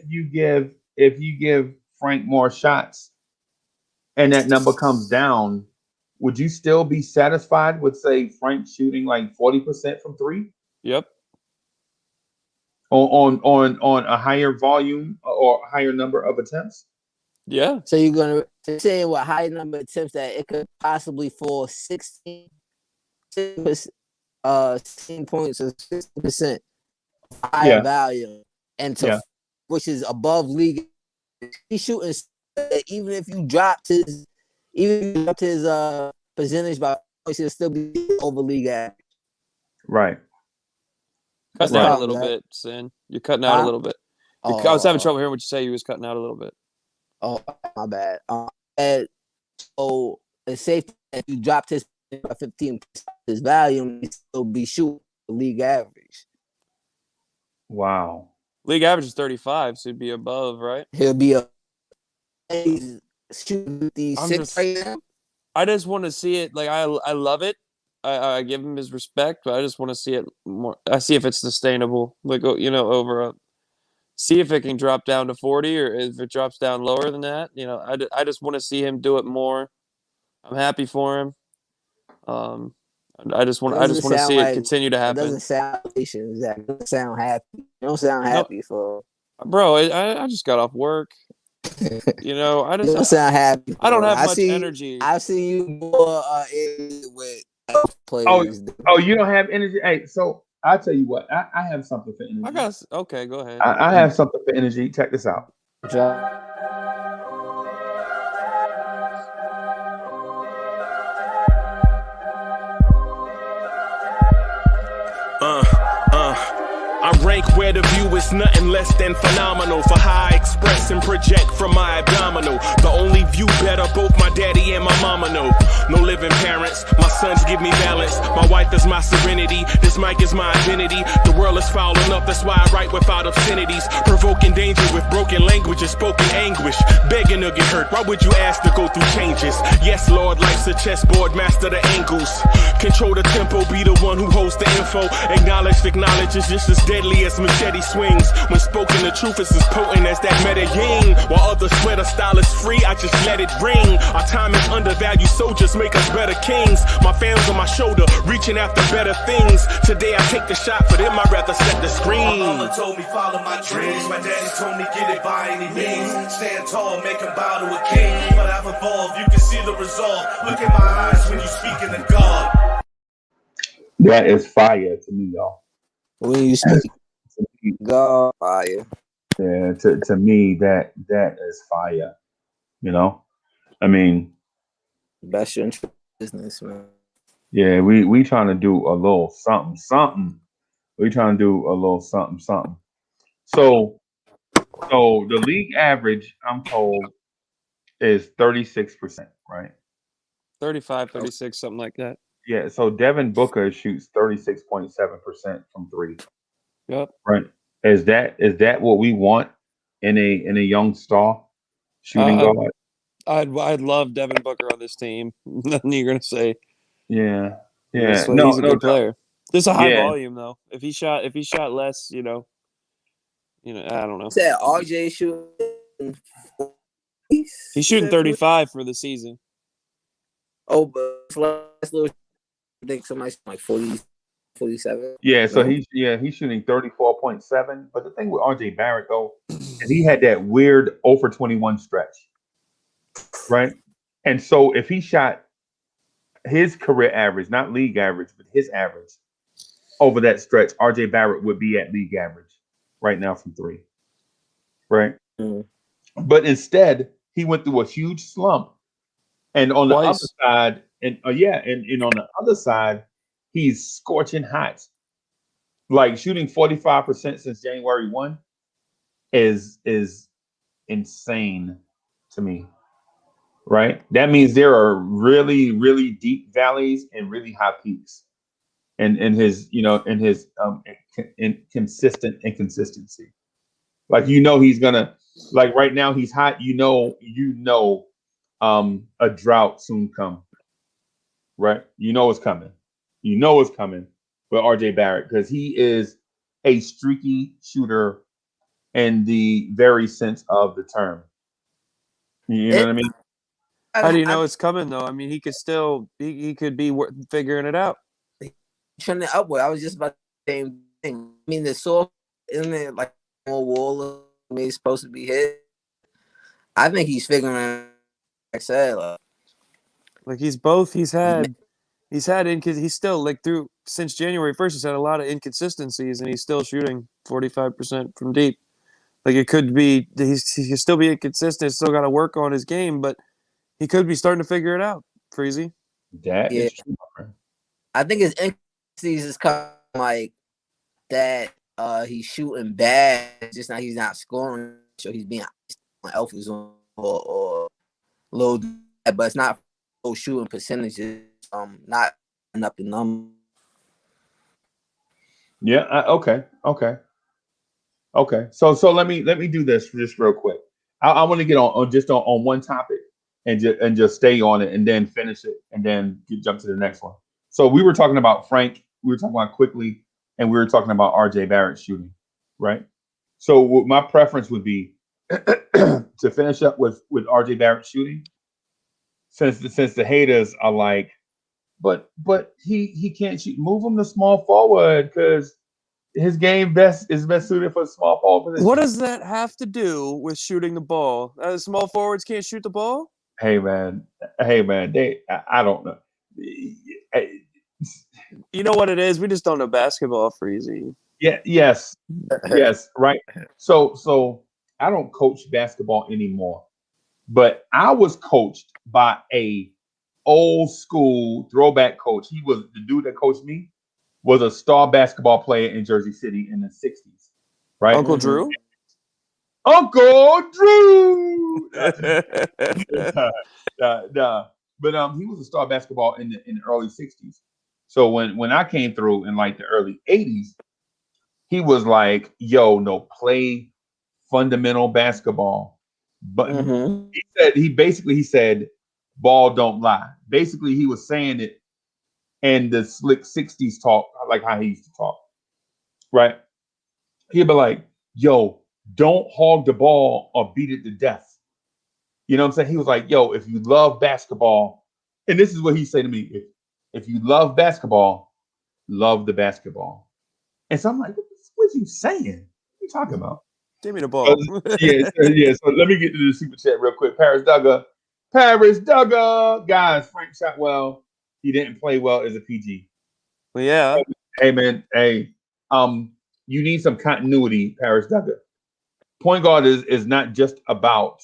you give Frank more shots and that number comes down? Would you still be satisfied with, say, Frank shooting like 40% from three?
Yep.
On a higher volume or higher number of attempts?
Yeah.
So you're gonna say what high number of attempts that it could possibly fall 16 points or 60% higher value, and which is above league. He's shooting even if you dropped his percentage by points, he'll still be over league average.
Right.
Cutting out a little bit, Sin. You're cutting out a little bit. I was having trouble hearing what you say. You was cutting out a little bit.
Oh, my bad. So it's safe if you dropped his by 15%, his value, he'd still be shooting the league average.
Wow.
League average is 35, so he'd be above, right?
He'll be shooting the 6 right now.
I just want to see it. Like I love it. I give him his respect, but I just want to see it more. I see if it's sustainable. Like over a. See if it can drop down to 40, or if it drops down lower than that. I just want to see him do it more. I'm happy for him. I just want to see it continue to happen.
It doesn't sound Zach. It doesn't sound happy. You don't sound happy for.
Bro, I just got off work. I just
you don't sound happy.
I don't have much energy.
I've seen you more with players.
Oh, you don't have energy. Hey, so I'll tell you what. I have something for energy.
Okay, go ahead.
I have something for energy. Check this out.
I rank where the view is nothing less than phenomenal for how I express and project from my abdominal. The only view better, both my daddy and my mama know. No living parents, my sons give me balance. My wife is my serenity, this mic is my identity. The world is foul enough, that's why I write without obscenities. Provoking danger with broken language and spoken anguish. Begging to get hurt, why would you ask to go through changes? Yes, Lord, life's a chessboard, master the angles. Control the tempo, be the one who holds the info. Acknowledge is just as deadly as machete swings. When spoken, the truth is as potent as that Medellin. While others swear the style is free, I just let it ring. Our time is undervalued, soldiers make us better kings. My fans on my shoulder, reaching after better things. Today I take the shot, for them I'd rather set the screen.
My mama told me follow my dreams. My daddy told me get it by any means. Stand tall, make him bow to a king. But I've evolved, you can see the resolve. Look in my eyes when you speaking to God.
That is fire to me, y'all.
When you speak, God, fire.
Yeah, to me, that is fire. I mean,
best interest business, man.
Yeah, we trying to do a little something. We trying to do a little something. So the league average, I'm told, is 36%, right?
35, 36, something like that.
Yeah, so Devin Booker shoots 36.7% from three.
Yep.
Right. Is that what we want in a young star shooting
Uh,
guard?
I'd love Devin Booker on this team. Nothing you're gonna say.
Yeah.
He's
Yeah.
a
No
good
doubt.
player. Just a high
Yeah.
volume though. If he shot less, I don't know.
Said RJ shooting.
He's shooting 35 for the season.
Oh, but last little, I think somebody's like 40, 47.
Yeah, so
No?
he's shooting 34.7. But the thing with RJ Barrett though, is he had that weird 0 for 21 stretch. Right? And so if he shot his career average, not league average, but his average over that stretch, RJ Barrett would be at league average right now from three. Right?
Mm.
But instead, he went through a huge slump. And on the other
Twice.
side, and on the other side, he's scorching hot. Like shooting 45% since January 1 is insane to me. Right? That means there are really, really deep valleys and really high peaks in his, consistent inconsistency. Like he's gonna, like right now he's hot. A drought soon come. Right? You know it's coming. You know it's coming with RJ Barrett because he is a streaky shooter in the very sense of the term. You know what I mean?
How do you know it's coming though? I mean, he could still he could be figuring it out.
Trending upward. I was just about the same thing. I mean, the soft, isn't it like more wall? He's supposed to be hit. I think he's figuring out. Like I said,
Like he's both. He's still like through since January 1st. He's had a lot of inconsistencies, and he's still shooting 45% from deep. Like it could be he could still be inconsistent. Still got to work on his game, but he could be starting to figure it out. Freezy.
That is true.
I think his inconsistencies is kind of like that. He's shooting bad. Just now he's not scoring, so he's being alpha zone or low. But it's not low shooting percentages. Not up the number.
Yeah. Okay. So let me do this just real quick. I want to get on one topic and just stay on it and then finish it and then jump to the next one. So we were talking about Frank. We were talking about quickly, and we were talking about RJ Barrett shooting, right? So my preference would be to finish up with RJ Barrett shooting, since the haters are like, but he can't shoot. Move him to small forward because his game is best suited for small forward position.
What does that have to do with shooting the ball? Small forwards can't shoot the ball?
Hey man, I don't know.
You know what it is? We just don't know basketball, Freezy.
Yeah, yes, right. So I don't coach basketball anymore, but I was coached by a old school throwback coach. He was the dude that coached me. Was a star basketball player in Jersey City in the 60s, right?
Uncle Drew?
Uncle Drew! But he was a star basketball in the early 60s. So when I came through in like the early 80s, he was like, yo, no, play fundamental basketball. But he said, ball don't lie. Basically, he was saying it and the slick 60s talk, like how he used to talk, right? He'd be like, yo, don't hog the ball or beat it to death. You know what I'm saying? He was like, yo, if you love basketball, and this is what he said to me, if you love basketball, love the basketball. And so I'm like, what are you saying? What are you talking about?
Give me the ball.
Yeah. So let me get to the super chat real quick. Paris Duggar. Guys, Frank shot well. He didn't play well as a PG.
Well, yeah.
Hey man, you need some continuity, Paris Duggar. Point guard is not just about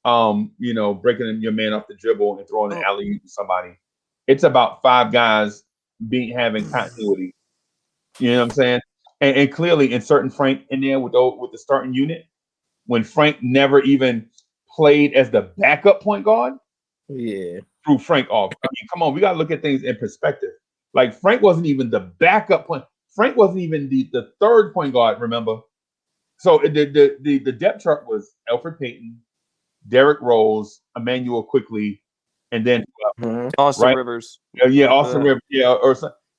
breaking your man off the dribble and throwing an alley to somebody. It's about five guys having continuity. You know what I'm saying? And clearly inserting Frank in there with the starting unit when Frank never even played as the backup point guard.
Yeah.
threw Frank off. I mean, come on, we got to look at things in perspective. Like Frank wasn't even the backup point. Frank wasn't even the third point guard. Remember, so the depth chart was Elfrid Payton, Derrick Rose, Emmanuel Quickly, and then
Austin
right?
Rivers.
Yeah, Austin Rivers. Yeah,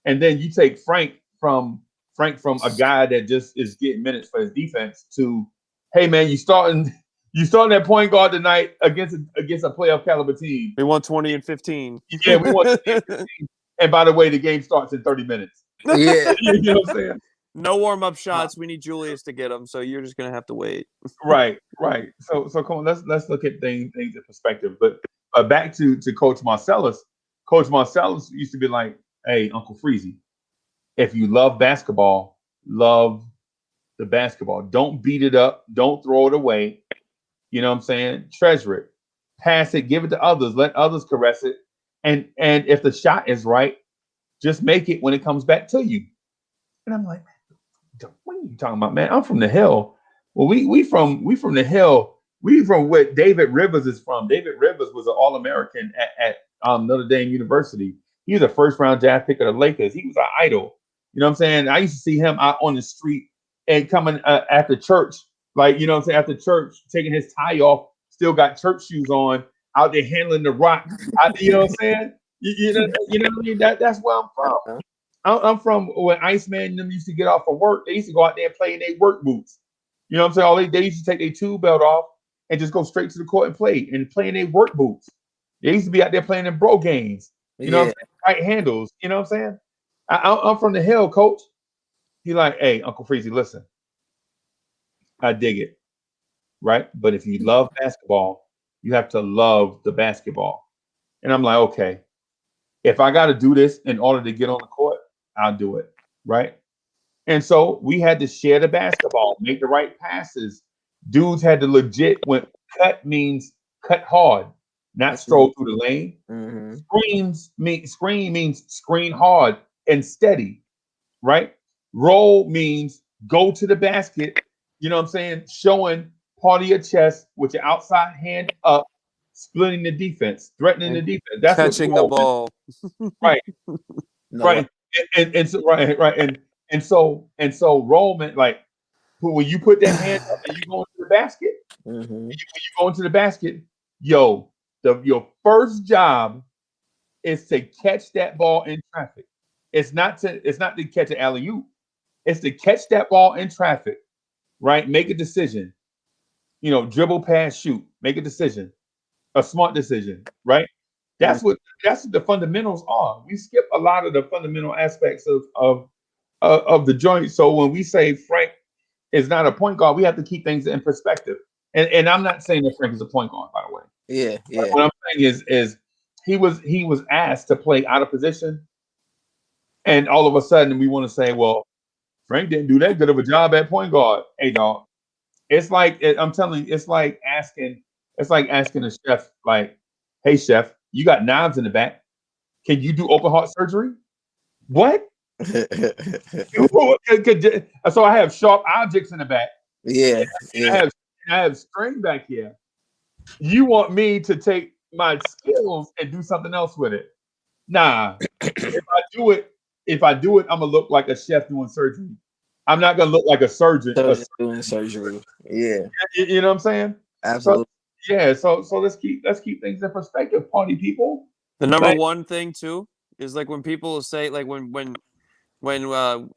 and then you take Frank from a guy that just is getting minutes for his defense to, hey man, you starting that point guard tonight against a playoff caliber team.
We won 20 and 15.
Yeah, we won 20 and 15. And by the way, the game starts in 30 minutes.
Yeah.
You know what I'm saying?
No warm-up shots. We need Julius to get them, so you're just gonna have to wait.
Right. So come on, let's look at things in perspective. But back to Coach Marcellus. Coach Marcellus used to be like, "Hey, Uncle Freezy, if you love basketball, love the basketball. Don't beat it up. Don't throw it away. You know what I'm saying? Treasure it. Pass it. Give it to others. Let others caress it. And if the shot is right, just make it when it comes back to you." And I'm like, what are you talking about, man? I'm from the Hill. Well, we from the Hill. We from where David Rivers is from. David Rivers was an All-American at Notre Dame University. He was a first-round draft pick of the Lakers. He was our idol. You know what I'm saying? I used to see him out on the street and coming after church, like, you know what I'm saying, after church, taking his tie off, still got church shoes on, out there handling the rock. You know what I'm saying? You know what I mean? That's where I'm from. I'm from when Iceman and them used to get off from work. They used to go out there and play in their work boots. You know what I'm saying? All they used to take their tool belt off and just go straight to the court and play in their work boots. They used to be out there playing in bro games. You know what I'm saying? Right handles. You know what I'm saying? I'm from the Hill, coach. He like, hey, Uncle Freezy, listen. I dig it. Right? But if you love basketball, you have to love the basketball. And I'm like, okay, if I got to do this in order to get on the court, I'll do it. Right? And so we had to share the basketball, make the right passes. Dudes had to legit, when cut means cut hard, not stroll through the lane. Mm-hmm. Screen means screen hard and steady, right? Roll means go to the basket, you know what I'm saying? Showing part of your chest with your outside hand up, splitting the defense, threatening the defense. That's
catching the ball.
Right. Right. And so and so roll meant like when you put that hand up and you go into the basket, when you go into the basket, your first job is to catch that ball in traffic. It's not to catch an alley-oop. It's to catch that ball in traffic, right? Make a decision. You know, dribble, pass, shoot. Make a decision, a smart decision, right? That's what the fundamentals are. We skip a lot of the fundamental aspects of the joint. So when we say Frank is not a point guard, we have to keep things in perspective. And I'm not saying that Frank is a point guard, by the way.
Yeah.
What I'm saying is he was asked to play out of position, and all of a sudden we want to say, well, Frank didn't do that good of a job at point guard. Hey, dog, it's like I'm telling you, it's like asking a chef, like, hey, chef, you got knives in the back. Can you do open heart surgery? What? So I have sharp objects in the back.
Yeah.
I have string back here. You want me to take my skills and do something else with it? Nah. If I do it, I'm gonna look like a chef doing surgery. I'm not gonna look like a surgeon
doing surgery. Yeah.
You know what I'm saying?
Absolutely.
So let's keep things in perspective, party people.
The number one thing too is like when people say, like when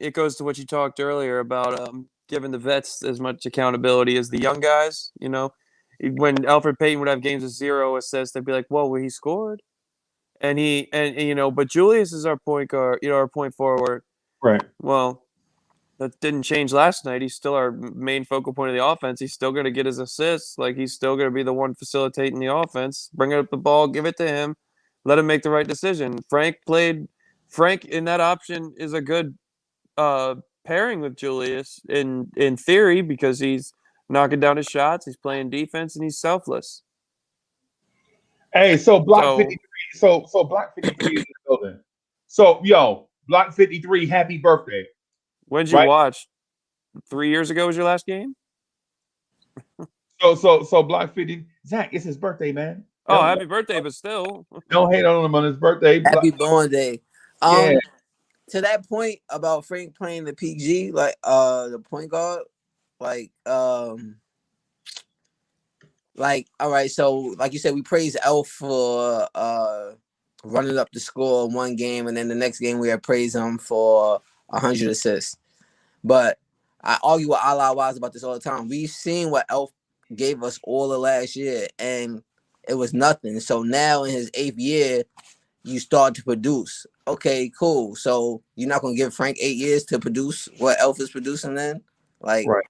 it goes to what you talked earlier about giving the vets as much accountability as the young guys. You know, when Elfrid Payton would have games with 0 assists, they'd be like, "Whoa, well, he scored," and you know, but Julius is our point guard, you know, our point forward.
Right.
Well, that didn't change last night. He's still our main focal point of the offense. He's still going to get his assists. Like, he's still going to be the one facilitating the offense. Bring up the ball, give it to him, let him make the right decision. Frank in that option is a good pairing with Julius in theory, because he's knocking down his shots, he's playing defense, and he's selfless.
Hey, so Block 53. So Block 53 is in the building. So yo, Block 53, happy birthday.
When did you watch? 3 years ago was your last game?
So Block 50. Zach, it's his birthday, man.
Oh, happy birthday, but still.
Don't hate on him on his birthday.
Happy born day.
Yeah.
To that point about Frank playing the PG, like the point guard, like all right, so like you said, we praise Elf for running up the score in one game, and then the next game we had praised him for 100 assists. But I argue with Allah Wise about this all the time. We've seen what Elf gave us all of last year, and it was nothing. So now in his 8th year, you start to produce. Okay, cool. So you're not gonna give Frank 8 years to produce what Elf is producing then? Like,
Right.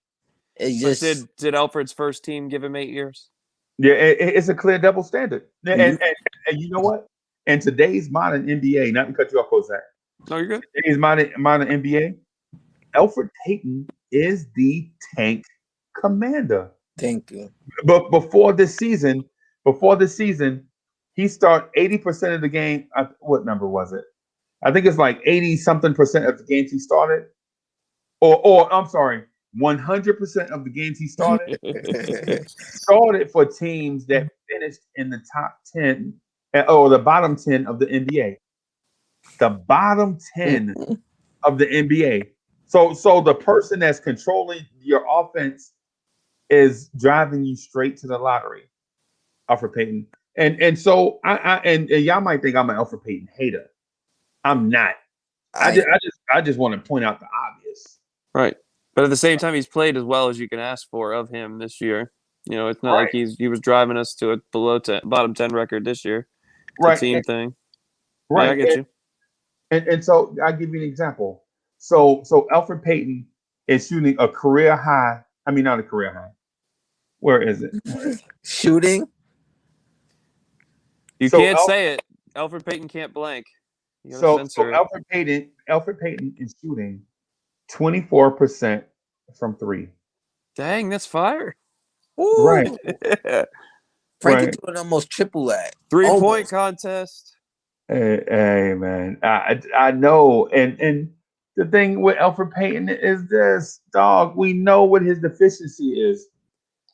It's just
did Alfred's first team give him 8 years?
Yeah, it's a clear double standard.
Mhm.
And you know what? In today's modern NBA, not to cut you off, Jose.
No, you're good.
Today's modern NBA, Alfred Payton is the tank commander.
Thank you.
But before this season, he started 80% of the game. What number was it? I think it's like 80-something% of the games he started. Or I'm sorry, 100% of the games he started for teams that finished in the top 10 or the bottom 10 of the NBA. The bottom 10 of the NBA. So the person that's controlling your offense is driving you straight to the lottery, Alfred Payton. And so and y'all might think I'm an Alfred Payton hater. I'm not. I just want to point out the obvious.
Right. But at the same time, he's played as well as you can ask for of him this year. You know, it's not like he was driving us to a bottom 10 record this year. It's a team thing.
Right.
Yeah, I get you.
And so I'll give you an example. So Alfred Payton is shooting a career high. I mean, not a career high. Where is it?
Shooting?
You can't say it. Alfred Payton can't blank.
So Alfred Payton is shooting 24% from 3.
Dang, that's fire.
Ooh.
Right.
Frankie doing almost triple that.
3-point contest.
Hey man, I know, and the thing with Alfred Payton is this, dog. We know what his deficiency is,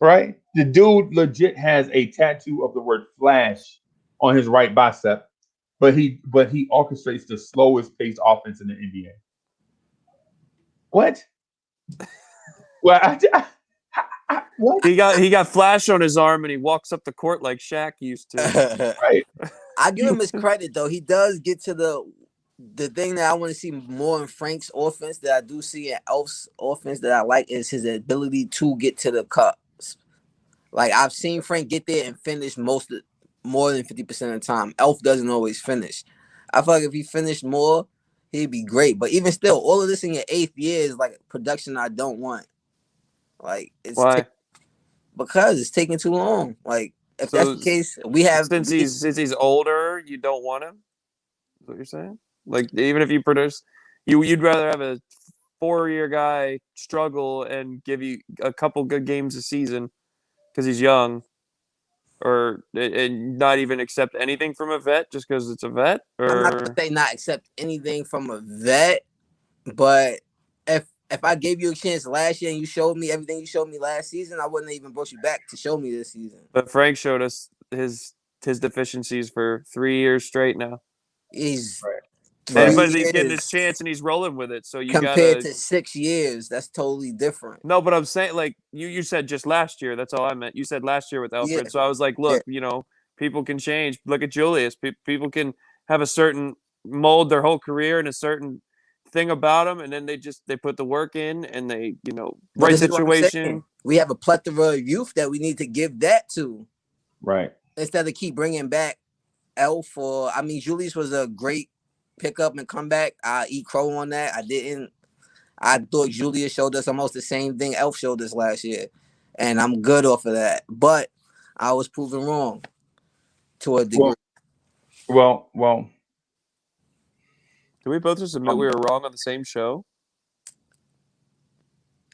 right? The dude legit has a tattoo of the word "flash" on his right bicep, but he orchestrates the slowest paced offense in the NBA. What? Well, what?
He got flash on his arm and he walks up the court like Shaq used to.
Right.
I give him his credit though. He does get to the thing that I want to see more in Frank's offense that I do see in Elf's offense that I like is his ability to get to the cups. Like I've seen Frank get there and finish more than 50% of the time. Elf doesn't always finish. I feel like if he finished more, he'd be great. But even still, all of this in your 8th year is like production I don't want. Like it's
why?
Because it's taking too long. Like if that's the case, we have
since he's older, you don't want him. Is what you're saying? Like even if you produce, you'd rather have a 4-year guy struggle and give you a couple good games a season because he's young, or and not even accept anything from a vet just because it's a vet. Or
I'm not gonna say not accept anything from a vet, but if I gave you a chance last year and you showed me everything you showed me last season, I wouldn't have even brought you back to show me this season.
But Frank showed us his deficiencies for 3 years straight now.
He's
but he's getting his chance and he's rolling with it. So you
compared to 6 years, that's totally different.
No, but I'm saying like you said just last year. That's all I meant. You said last year with Alfred. Yeah. So I was like, look, you know, people can change. Look at Julius. People can have a certain mold their whole career and a certain thing about them, and then they put the work in and they, you know, right situation.
We have a plethora of youth that we need to give that to,
right?
Instead of keep bringing back Elf or Julius was a great pickup and comeback. I eat crow on that. I thought Julius showed us almost the same thing Elf showed us last year, and I'm good off of that. But I was proven wrong to a degree.
Well.
Did we both just admit we were wrong on the same show?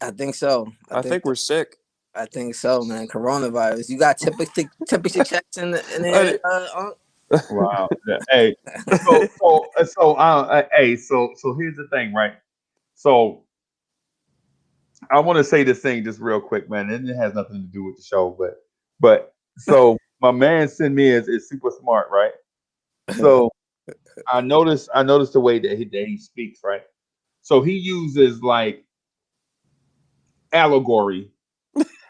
I think so.
I think we're sick.
I think so, man. Coronavirus. You got temperature checks in there.
Wow. Hey. So here's the thing, right? So I want to say this thing just real quick, man, and it has nothing to do with the show, but so my man Sin Me is super smart, right? So I noticed the way that he speaks, right? So he uses like allegory.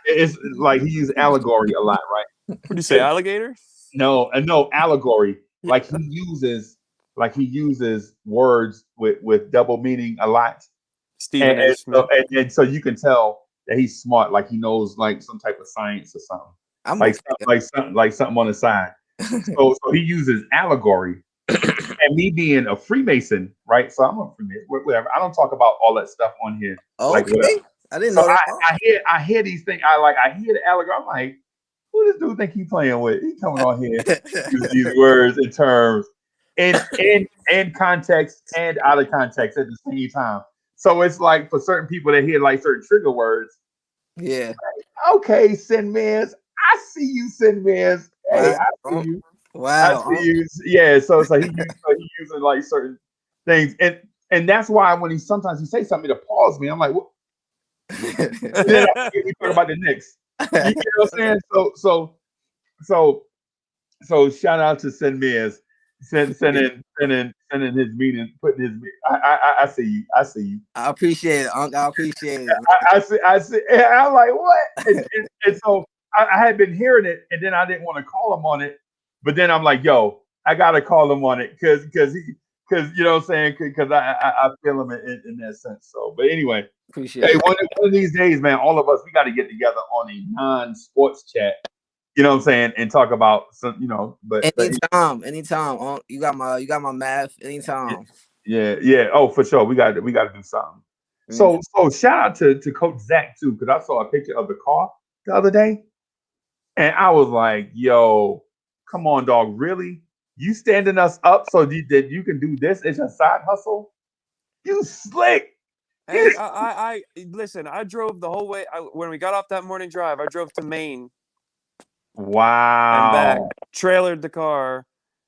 It's like he uses allegory a lot, right?
What do you say, alligator?
No allegory.
Yeah.
Like he uses words with double meaning a lot.
Stephen A. Smith.
And so you can tell that he's smart, like he knows like some type of science or something.
I'm
Like
okay.
something on the side. So he uses allegory. And me being a Freemason, right? So I'm a Freemason, whatever. I don't talk about all that stuff on here. Like
Okay.
whatever.
I didn't
So
know that.
I hear these things. I hear the allegory. I'm like, who does dude think he playing with? He coming on here using these words and terms in context and out of context at the same time. So it's like for certain people that hear like certain trigger words.
Yeah.
Okay, Sin Miz. I see you, Sin Miz. Hey,
Wow.
I see you.
Wow.
I see you. Yeah. So he using like certain things, and that's why when he sometimes he say something to pause me, I'm like, what? And then we talk about the Knicks. You know what I'm saying? So shout out to Sin Miz. Sending his meeting, putting his. I see you. I see you.
I appreciate it, Unc. I appreciate it.
I see. And I'm like, what? And so I had been hearing it, and then I didn't want to call him on it, but then I'm like, yo, I gotta call him on it because you know what I'm saying? Because I feel him in that sense. So, but anyway,
Appreciate
hey,
it.
one of these days, man, all of us we got to get together on a non-sports chat. You know what I'm saying, and talk about some, you know, but
Anytime. You got my math. Anytime.
yeah. Oh, for sure, we got to do something. So shout out to Coach Zach too, because I saw a picture of the car the other day, and I was like, yo, come on, dog, really? You standing us up so that you can do this as your side hustle? You slick.
Hey, I listen. I drove the whole way. When we got off that morning drive, I drove to Maine and back,
Wow.
trailered the car,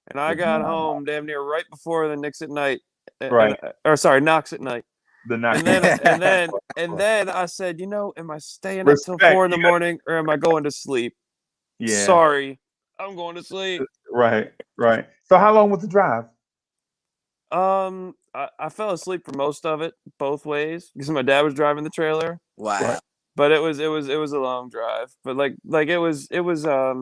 and I got home damn near right before the Knicks at night,
Right.
Knocks at night.
The knock.
And then I said, you know, am I staying up till
Respect.
4 in the morning or am I going to sleep?
Yeah.
Sorry, I'm going to sleep.
Right. So how long was the drive?
I fell asleep for most of it, both ways, because my dad was driving the trailer.
Wow.
Right.
But it was a long drive. But like it was
I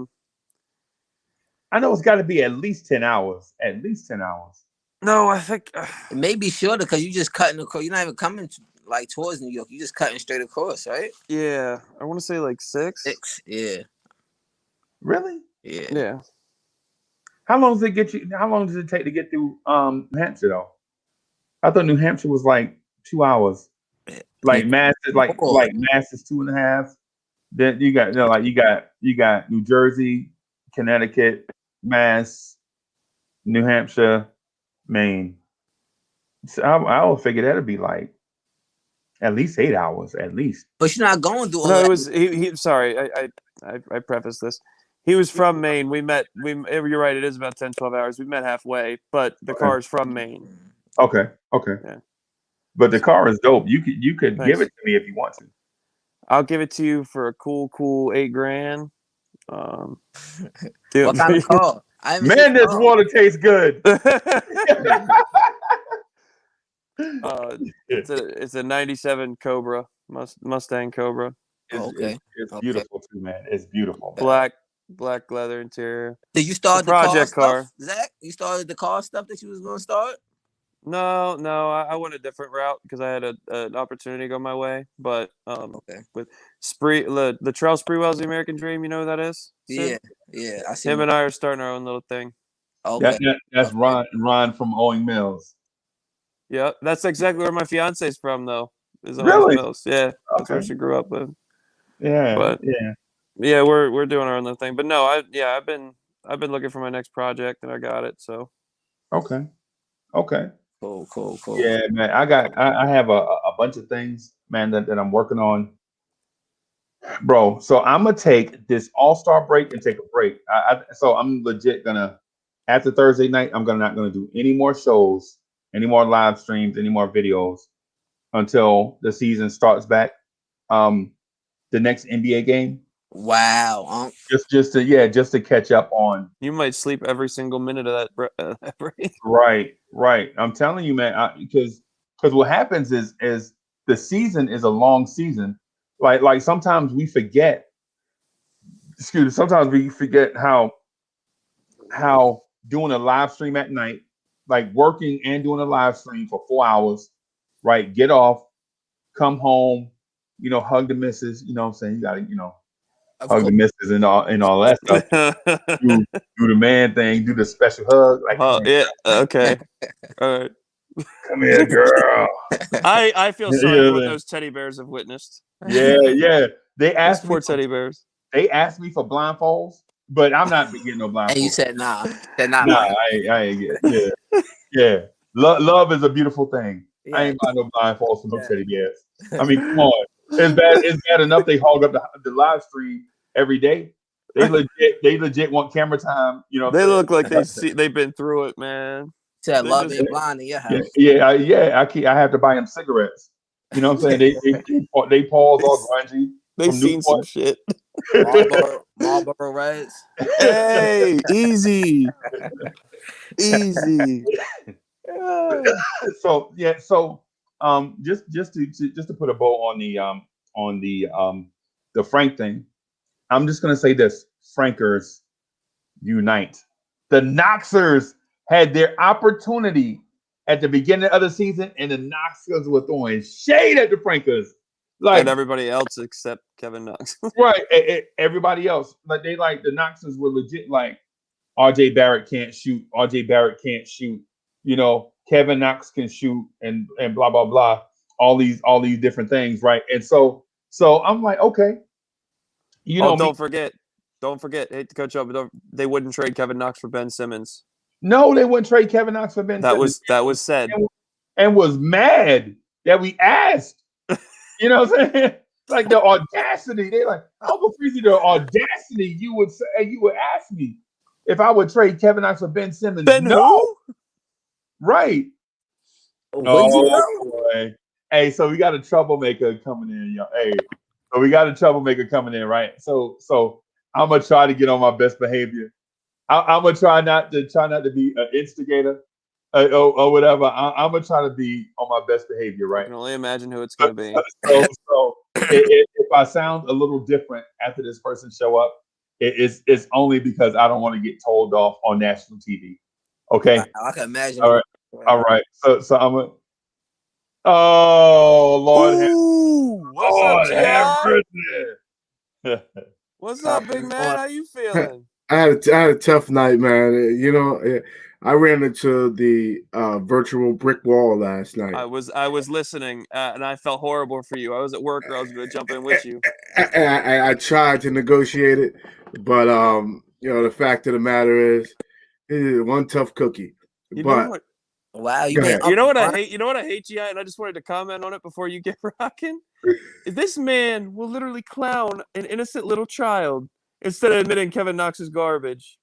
know it's got to be at least 10 hours. At least 10 hours.
No, I think
It may be shorter because you just cutting across. You're not even coming like towards New York. You just cutting straight across, right?
yeah, I want to say like 6.
6. Yeah.
Really?
Yeah.
Yeah.
How long does it get you? How long does it take to get through New Hampshire though? I thought New Hampshire was like 2 hours. Like Mass is like Mass is 2.5. Then you got you got New Jersey, Connecticut, Mass, New Hampshire, Maine. So I would figure that'd be like at least 8 hours, at least.
But you're not going through all
No,
that.
it was he sorry, I prefaced this. He was from Maine. You're right, it is about 10, 12 hours. We met halfway, but the car is from Maine.
Okay.
Yeah.
But the car is dope. You could
Thanks.
give it to me if you want to.
I'll give it to you for a cool $8,000.
What kind of car?
Man, this water tastes good.
It's a 97 Cobra, Mustang Cobra.
It's beautiful too, man. It's beautiful.
Black leather interior.
Did you start the
project
car stuff, Zach? You started the car stuff that you was going to start?
No, I went a different route because I had an opportunity go my way. But with Spree, the Trail Spreewell's the American Dream, you know who that is?
Yeah, I see.
Him and I are starting our own little thing.
Okay.
That's Ron from Owing Mills.
Yeah, that's exactly where my fiance's from, though. Is
really?
Mills. Yeah, that's where she grew up with.
Yeah,
but yeah, we're doing our own little thing. But no, I've been looking for my next project and I got it. So
okay.
Cool.
Yeah, man. I have a bunch of things, man, that I'm working on, bro. So I'm gonna take this all-star break and take a break. So I'm legit gonna, after Thursday night, I'm not gonna do any more shows, any more live streams, any more videos until the season starts back. The next NBA game
Wow.
just to catch up on.
You might sleep every single minute of that break.
Right. I'm telling you, man, because what happens is the season is a long season. Like sometimes we forget. Sometimes we forget how doing a live stream at night, like working and doing a live stream for 4 hours, right? Get off, come home, hug the missus. You know what I'm saying? You got to, hug the missus and all that stuff. do the man thing, do the special hug. Like,
yeah, okay. All right.
Come here, girl.
I feel sorry for what those teddy bears have witnessed.
Yeah. They asked
poor teddy bears.
They asked me for blindfolds, but I'm not getting no blindfolds.
And you said nah. Nah,
I ain't getting. Yeah. Love is a beautiful thing.
Yeah.
I ain't buying no blindfolds for no teddy bears. I mean, come on. It's bad enough they hog up the live stream every day. They legit want camera time.
They look like they've been through it, man.
Said love ain't blind in your house.
Yeah. I have to buy them cigarettes. You know what I'm saying? They paws all grungy.
They've seen some shit.
Marlboro Reds.
Hey, easy.
So just to put a bow on the Frank thing, I'm just gonna say this: Frankers unite. The Knoxers had their opportunity at the beginning of the season, and the Knoxers were throwing shade at the Frankers.
And everybody else except Kevin Knox.
Right. Everybody else. Like the Knoxers were legit like RJ Barrett can't shoot. Kevin Knox can shoot and blah blah blah. All these different things, right? And so I'm like, okay.
Don't forget. Hate to cut you off, but they wouldn't trade Kevin Knox for Ben Simmons.
No, they wouldn't trade Kevin Knox for Ben Simmons.
That was said.
And was mad that we asked. You know what I'm saying? Like the audacity. They like, Uncle Freezy, the audacity you would ask me if I would trade Kevin Knox for Ben Simmons.
Ben who?
Right. Boy. Hey, so we got a troublemaker coming in, y'all. Hey, so we got a troublemaker coming in, right? So I'm gonna try to get on my best behavior. I'm gonna try not to be an instigator. Or whatever. I'm gonna try to be on my best behavior, right?
I can only imagine who it's gonna be.
So if I sound a little different after this person show up, it's only because I don't want to get told off on national TV. Okay.
I can imagine.
All right. So I'm a. Oh Lord,
what's up, What's up, big man? How you feeling?
I had a tough night, man. I ran into the virtual brick wall last night.
I was listening, and I felt horrible for you. I was at work, or I was going to jump in with you.
I tried to negotiate it, but the fact of the matter is, it is one tough cookie.
Wow,
you know what I hate? You know what I hate, Gi? And I just wanted to comment on it before you get rocking. This man will literally clown an innocent little child instead of admitting Kevin Knox is garbage.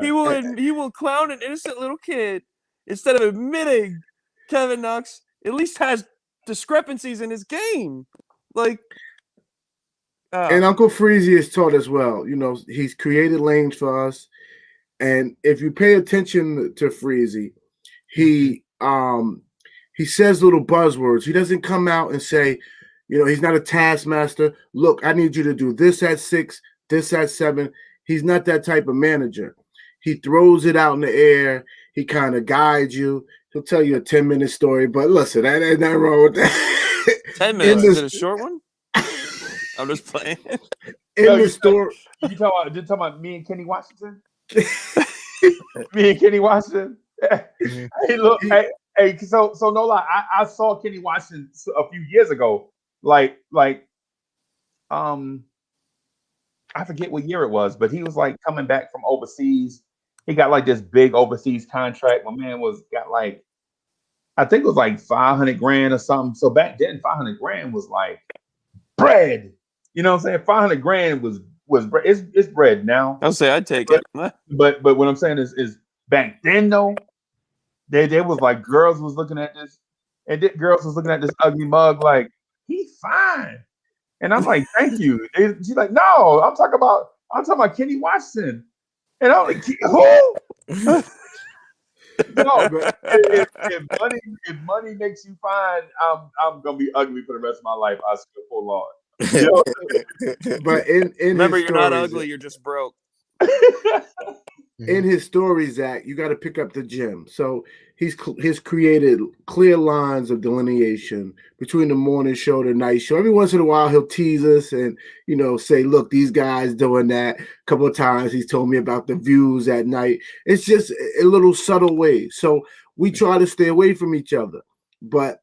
He will clown an innocent little kid instead of admitting Kevin Knox at least has discrepancies in his game.
And Uncle Freezy has taught us well. He's created lanes for us. And if you pay attention to Freezy, he says little buzzwords. He doesn't come out and say, he's not a taskmaster. Look, I need you to do this at 6, this at 7. He's not that type of manager. He throws it out in the air. He kind of guides you. He'll tell you a 10-minute story, but listen, that ain't nothing wrong with that.
10 minutes? Is it a short one? I'm just playing.
The story.
You talking about me and Kenny Washington? Me and Kenny Washington? Hey, look, hey, so no lie, I saw Kenny Washington a few years ago. I forget what year it was, but he was like coming back from overseas. He got like this big overseas contract. My man got like, I think it was like $500,000 or something. So back then, $500,000 was like bread. You know what I'm saying? $500,000 was bread. It's bread now.
I'll say I'd take it.
But what I'm saying is back then though, they was like girls was looking at this, and girls was looking at this ugly mug like he's fine. And I'm like, thank you. And she's like, no, I'm talking about Kenny Washington. And I'm like, who? No, but if money makes you fine, I'm gonna be ugly for the rest of my life. I swear, oh Lord. You know?
But in
Remember,
his
you're not
stories,
ugly. You're just broke.
in his stories, Zach, you got to pick up the gym. So he's created clear lines of delineation between the morning show, the night show. Every once in a while, he'll tease us and say, "Look, these guys doing that." A couple of times, he's told me about the views at night. It's just a little subtle way. So we try to stay away from each other. But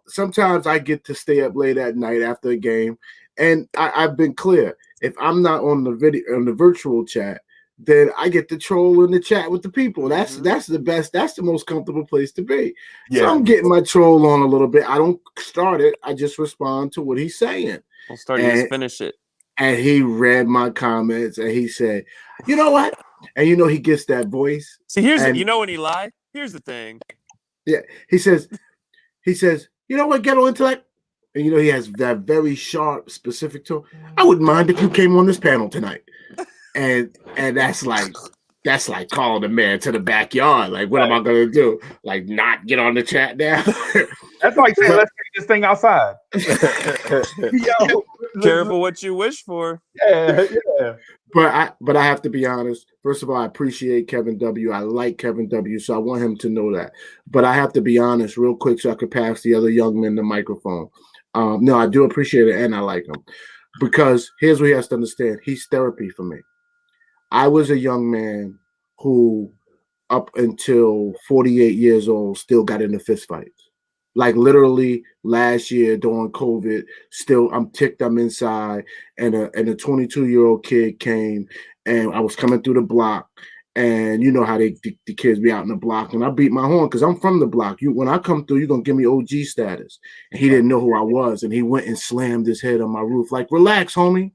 sometimes I get to stay up late at night after a game, and I've been clear. If I'm not on the virtual chat, then I get to troll in the chat with the people. That's the best. That's the most comfortable place to be. Yeah. So I'm getting my troll on a little bit. I don't start it. I just respond to what he's saying.
I'll start and just finish it.
And he read my comments and he said, "You know what?" And he gets that voice.
See, when he lied. Here's the thing.
Yeah, he says, "You know what, ghetto intellect?" And he has that very sharp, specific tone. "I wouldn't mind if you came on this panel tonight." And that's like calling the man to the backyard. Like, what am I gonna do? Like, not get on the chat now?
That's like saying, let's take this thing outside.
Careful what you wish for.
Yeah.
But I have to be honest. First of all, I appreciate Kevin W. I like Kevin W. So I want him to know that. But I have to be honest, real quick, so I could pass the other young men the microphone. No, I do appreciate it, and I like him because here's what he has to understand: he's therapy for me. I was a young man who, up until 48 years old, still got into fistfights. Like literally last year during COVID, still I'm ticked, I'm inside, and a 22-year-old kid came, and I was coming through the block, and you know how the kids be out in the block, and I beat my horn because I'm from the block. When I come through, you're gonna give me OG status. And he didn't know who I was, and he went and slammed his head on my roof, like, "Relax, homie."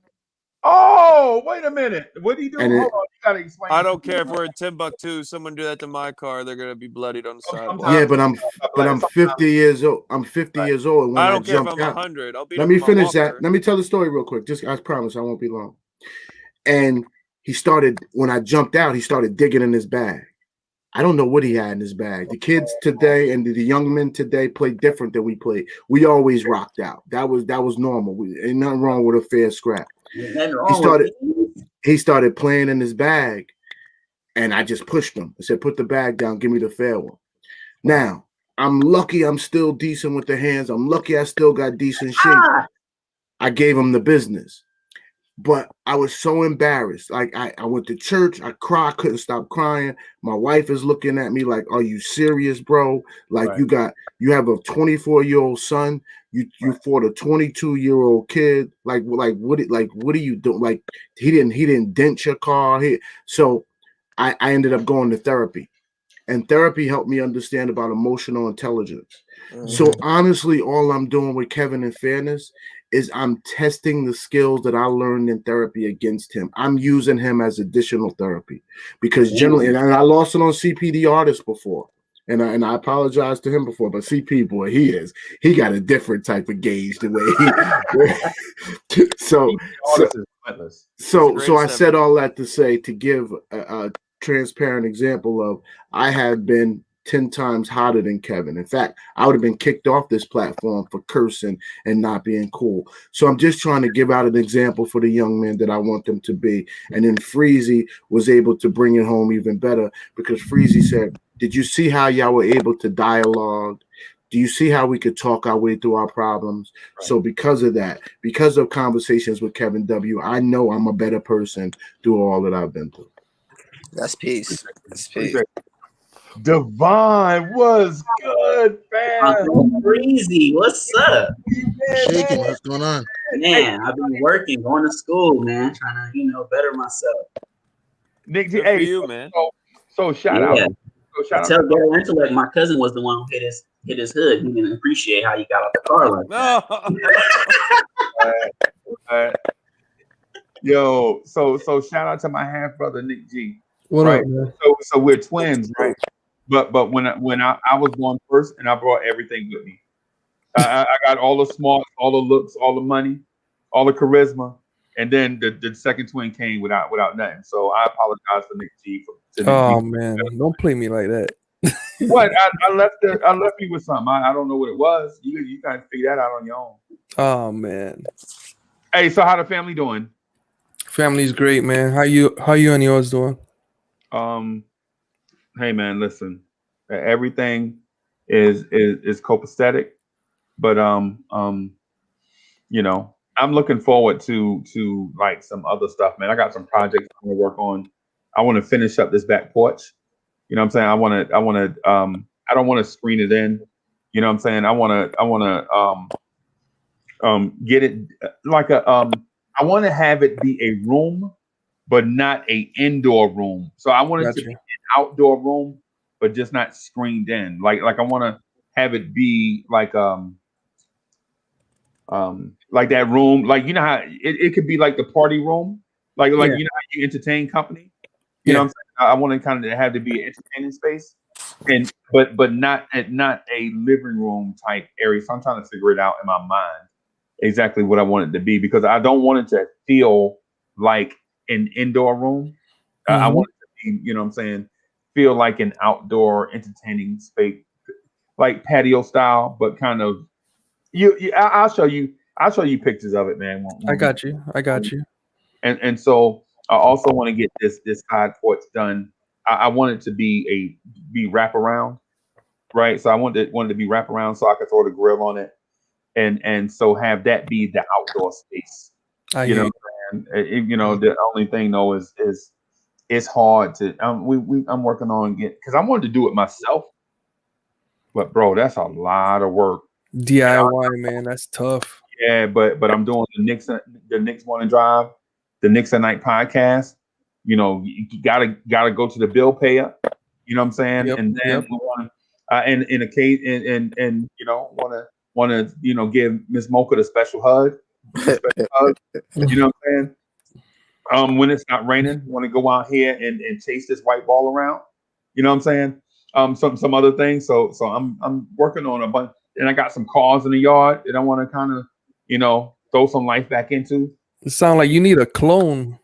Oh, wait a minute. What do you do? Hold on, you gotta explain.
I don't care if we're in Timbuktu. Someone do that to my car, they're gonna be bloodied on the sidewalk.
Yeah, but I'm 50 years old. I'm 50 years old. And when
I don't care if I'm
out,
100. I'll be.
Let me finish that. Let me tell the story real quick. I promise I won't be long. And when I jumped out, he started digging in his bag. I don't know what he had in his bag. The kids today and the young men today play different than we played. We always rocked out. That was normal. Ain't nothing wrong with a fair scrap. He started playing in his bag, and I just pushed him. I said, "Put the bag down. Give me the fair one." Now, I'm lucky I'm still decent with the hands. I'm lucky I still got decent shape. I gave him the business. But I was so embarrassed. Like I went to church. I cried. Couldn't stop crying. My wife is looking at me like, "Are you serious, bro? Like right. you have a 24-year-old son. You fought a 22-year-old kid. Like what are you doing? Like he didn't dent your car." So I ended up going to therapy, and therapy helped me understand about emotional intelligence. Mm-hmm. So honestly, all I'm doing with Kevin in fairness is I'm testing the skills that I learned in therapy against him. I'm using him as additional therapy because generally, and I lost it on CP the artist before, and I apologize to him before, but CP boy, he got a different type of gauge the way he. So I said all that to say to give a transparent example of I have been 10 times hotter than Kevin. In fact, I would have been kicked off this platform for cursing and not being cool. So I'm just trying to give out an example for the young men that I want them to be. And then Freezy was able to bring it home even better because Freezy said, "Did you see how y'all were able to dialogue? Do you see how we could talk our way through our problems?" Right. So because of that, because of conversations with Kevin W., I know I'm a better person through all that I've been through.
That's peace. That's peace.
Divine was good, man.
Breezy, what's up?
Shaking, what's going on?
Man, I've been working, going to school, man, trying to, better myself.
Nick,
good for you, man.
So shout out.
So shout out. Tell Ghetto Intellect, my cousin was the one who hit his hood. He didn't appreciate how you got out the car like
that. Yo, so shout out to my half brother Nick G.
What
right?
up, man?
So we're twins, right? But when I was born first, and I brought everything with me. I got all the smarts, all the looks, all the money, all the charisma, and then the second twin came without nothing. So I apologize for Nick G.
Man, don't play me like that.
What I left you with something. I don't know what it was. You gotta figure that out on your own.
Oh man.
Hey, so how the family doing?
Family's great, man. How you and yours doing?
Hey man, listen. Everything is copacetic, but you know, I'm looking forward to like some other stuff, man. I got some projects I want to work on. I want to finish up this back porch. You know what I'm saying? I don't want to screen it in. You know what I'm saying? I want to get it like I want to have it be a room, but not a indoor room. So I want it to be an outdoor room, but just not screened in. Like I want to have it be like that room, like you know how it could be like the party room, like you know how you entertain company. You know what I'm saying? I want to kind of have to be an entertaining space, and but not a living room type area. So I'm trying to figure it out in my mind exactly what I want it to be, because I don't want it to feel like an indoor room. I want it to be, you know what I'm saying, feel like an outdoor entertaining space, like patio style, but kind of I'll show you pictures of it, man.
I got you.
And so I also want to get this side porch done. I want it to be wraparound, right? So I want it to be wraparound so I can throw the grill on it, and so have that be the outdoor space. You know, the only thing though is it's hard to I'm working on because I wanted to do it myself, but bro, that's a lot of work.
DIY, man, that's tough.
Yeah, but I'm doing the Knicks Morning Drive, the Knicks at Night podcast. You know, you gotta go to the bill payer. You know what I'm saying? And then we want and in a case and you know want to give Miss Mocha the special hug. You know what I'm saying? When it's not raining, want to go out here and chase this white ball around. You know what I'm saying? Some other things. So I'm working on a bunch, and I got some cars in the yard that I want to kind of throw some life back into.
It sounds like you need a clone.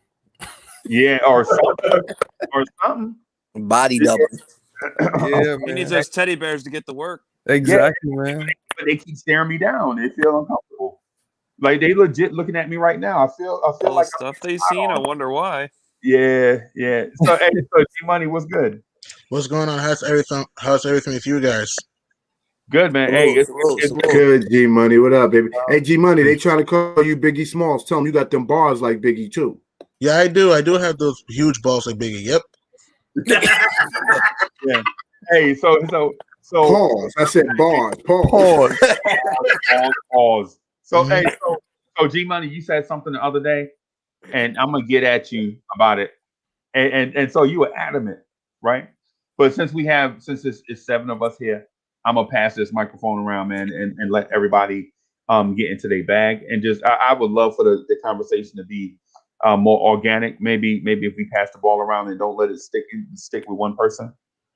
Yeah, or something.
Body double.
Yeah, man.
He needs those teddy bears to get to work.
Exactly, man.
But they keep staring me down. They feel uncomfortable. Like they legit looking at me right now. I feel
All
like
stuff they've seen. I wonder why.
Yeah. So hey, G Money, what's good?
What's going on? How's everything with you guys?
Good, man. Hey, it's
good, G Money. What up, baby? Hey, G Money, they trying to call you Biggie Smalls. Tell them you got them bars like Biggie too.
Yeah, I do. I do have those huge balls like Biggie. Yep.
Yeah. Hey, so
pause. I said bars. Pause.
Pause. So hey, so G Money, you said something the other day, and I'm gonna get at you about it. And so you were adamant, right? But since it's 7 of us here, I'm gonna pass this microphone around, man, and let everybody get into their bag. And just I would love for the conversation to be more organic. Maybe if we pass the ball around and don't let it stick with one person.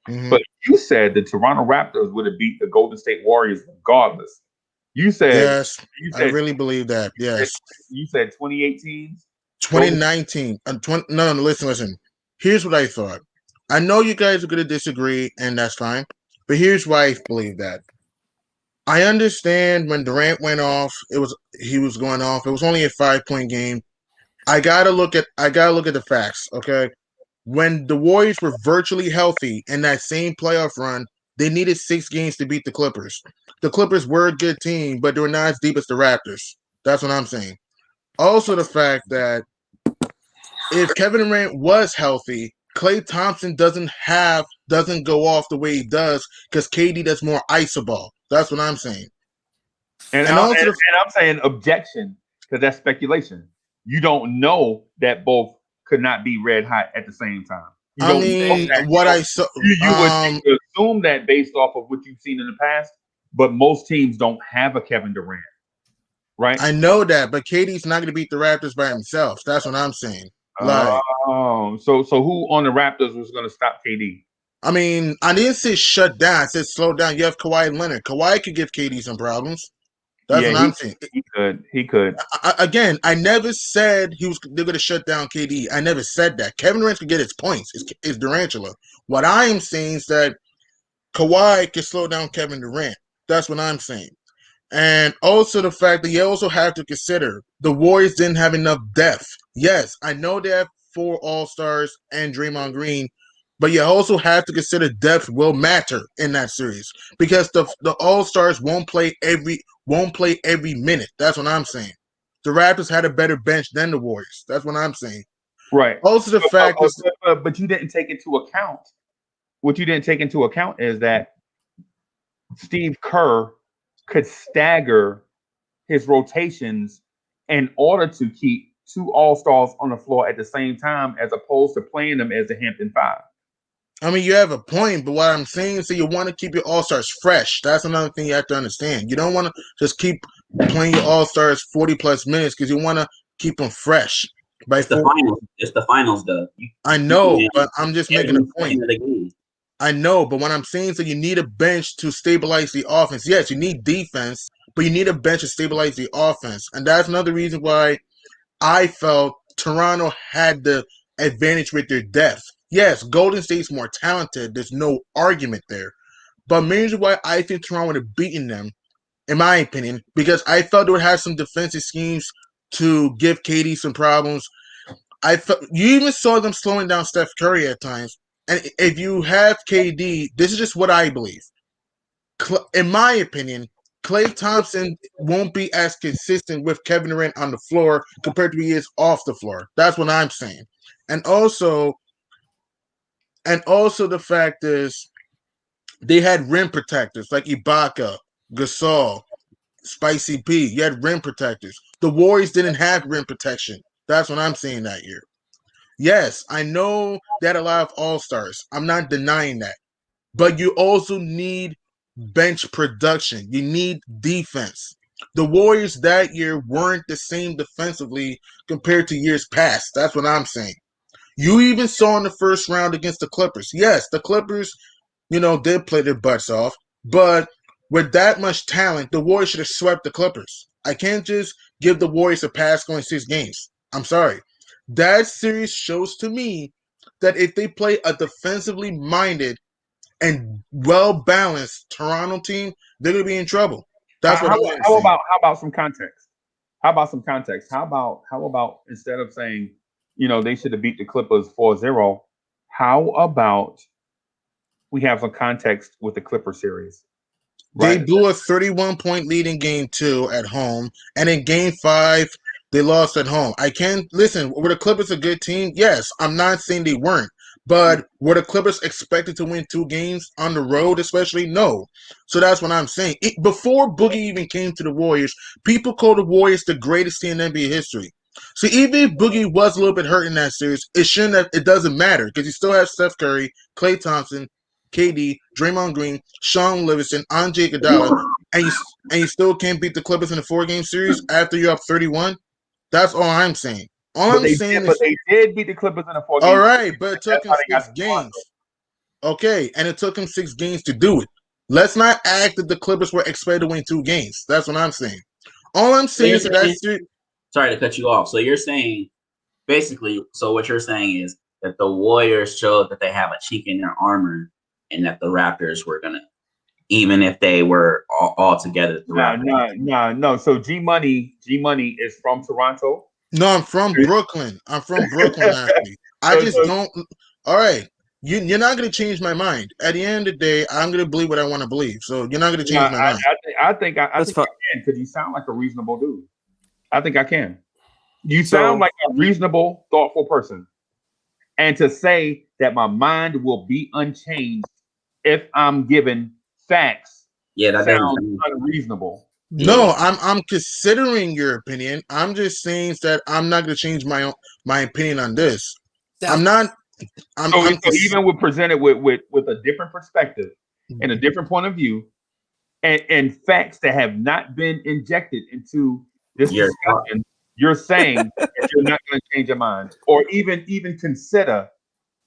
Mm-hmm. But you said the Toronto Raptors would have beat the Golden State Warriors regardless. You said
yes. I really believe that. Yes.
You said 2018,
2019. No, listen. Here's what I thought. I know you guys are going to disagree, and that's fine. But here's why I believe that. I understand when Durant went off, he was going off. It was only a 5-point game. I gotta look at the facts, okay? When the Warriors were virtually healthy in that same playoff run, they needed 6 games to beat the Clippers. The Clippers were a good team, but they were not as deep as the Raptors. That's what I'm saying. Also, the fact that if Kevin Durant was healthy, Klay Thompson doesn't go off the way he does because KD does more iso ball. That's what I'm saying.
And I'm saying objection because that's speculation. You don't know that both could not be red hot at the same time. You would assume that based off of what you've seen in the past, but most teams don't have a Kevin Durant, right?
I know that, but KD's not going to beat the Raptors by himself. That's what I'm saying.
So who on the Raptors was going to stop KD?
I mean, I didn't say shut down. I said slow down. You have Kawhi Leonard. Kawhi could give KD some problems. That's what I'm saying.
He could.
Again, I never said they're going to shut down KD. I never said that. Kevin Durant could get his points. It's Durantula. What I am saying is that Kawhi can slow down Kevin Durant. That's what I'm saying. And also the fact that you also have to consider the Warriors didn't have enough depth. Yes, I know they have 4 All-Stars and Draymond Green, but you also have to consider depth will matter in that series because the All-Stars won't play every minute. That's what I'm saying. The Raptors had a better bench than the Warriors. That's what I'm saying.
Right.
Also the fact is,
but you didn't take into account. What you didn't take into account is that Steve Kerr could stagger his rotations in order to keep 2 All-Stars on the floor at the same time, as opposed to playing them as the Hampton 5.
I mean, you have a point, but what I'm saying is that you want to keep your All-Stars fresh. That's another thing you have to understand. You don't want to just keep playing your All-Stars 40-plus minutes because you want to keep them fresh.
It's the finals. It's the finals, though.
I know, but I'm just making a point. I know, but what I'm saying is that you need a bench to stabilize the offense. Yes, you need defense, but you need a bench to stabilize the offense. And that's another reason why I felt Toronto had the advantage with their depth. Yes, Golden State's more talented. There's no argument there. But main reason why I think Toronto would have beaten them, in my opinion, because I felt they would have some defensive schemes to give KD some problems. I felt you even saw them slowing down Steph Curry at times. And if you have KD, this is just what I believe. In my opinion, Klay Thompson won't be as consistent with Kevin Durant on the floor compared to he is off the floor. That's what I'm saying. And also the fact is they had rim protectors like Ibaka, Gasol, Spicy P. You had rim protectors. The Warriors didn't have rim protection. That's what I'm saying that year. Yes, I know they had a lot of All-Stars. I'm not denying that. But you also need bench production. You need defense. The Warriors that year weren't the same defensively compared to years past. That's what I'm saying. You even saw in the first round against the Clippers. Yes, the Clippers, did play their butts off. But with that much talent, the Warriors should have swept the Clippers. I can't just give the Warriors a pass going 6 games. I'm sorry. That series shows to me that if they play a defensively minded and well-balanced Toronto team, they're going to be in trouble. That's what I'm saying.
How about some context? How about instead of saying, they should have beat the Clippers 4-0, how about we have some context with the Clipper series?
Right? They blew a 31-point lead in Game 2 at home, and in Game 5, they lost at home. I can't listen. Were the Clippers a good team? Yes. I'm not saying they weren't. But were the Clippers expected to win 2 games on the road, especially? No. So that's what I'm saying. Before Boogie even came to the Warriors, people called the Warriors the greatest team in NBA history. So even if Boogie was a little bit hurt in that series, it doesn't matter because you still have Steph Curry, Klay Thompson, KD, Draymond Green, Sean Livingston, Andre Iguodala, and you still can't beat the Clippers in a 4-game series after you're up 31. That's all I'm saying.
They did beat the Clippers in a 4-game.
All right, but it took them 6 games. Okay, and it took them 6 games to do it. Let's not act that the Clippers were expected to win 2 games. That's what I'm saying. All I'm saying is that
sorry to cut you off. So you're saying, basically, what you're saying is that the Warriors showed that they have a chink in their armor and that the Raptors were going to, even if they were all together.
No. So G Money is from Toronto.
No, I'm from Brooklyn. Actually. I just don't. All right. You're not going to change my mind. At the end of the day, I'm going to believe what I want to believe. So you're not going to change my mind.
I think I can because you sound like a reasonable dude. I think I can. You sound like a reasonable, thoughtful person. And to say that my mind will be unchanged if I'm given facts, that sounds unreasonable.
No, I'm considering your opinion. I'm just saying that I'm not going to change my opinion on this. I'm not.
Even we're presented with a different perspective and a different point of view, and facts that have not been injected into this discussion, you're saying that you're not going to change your mind, or even consider,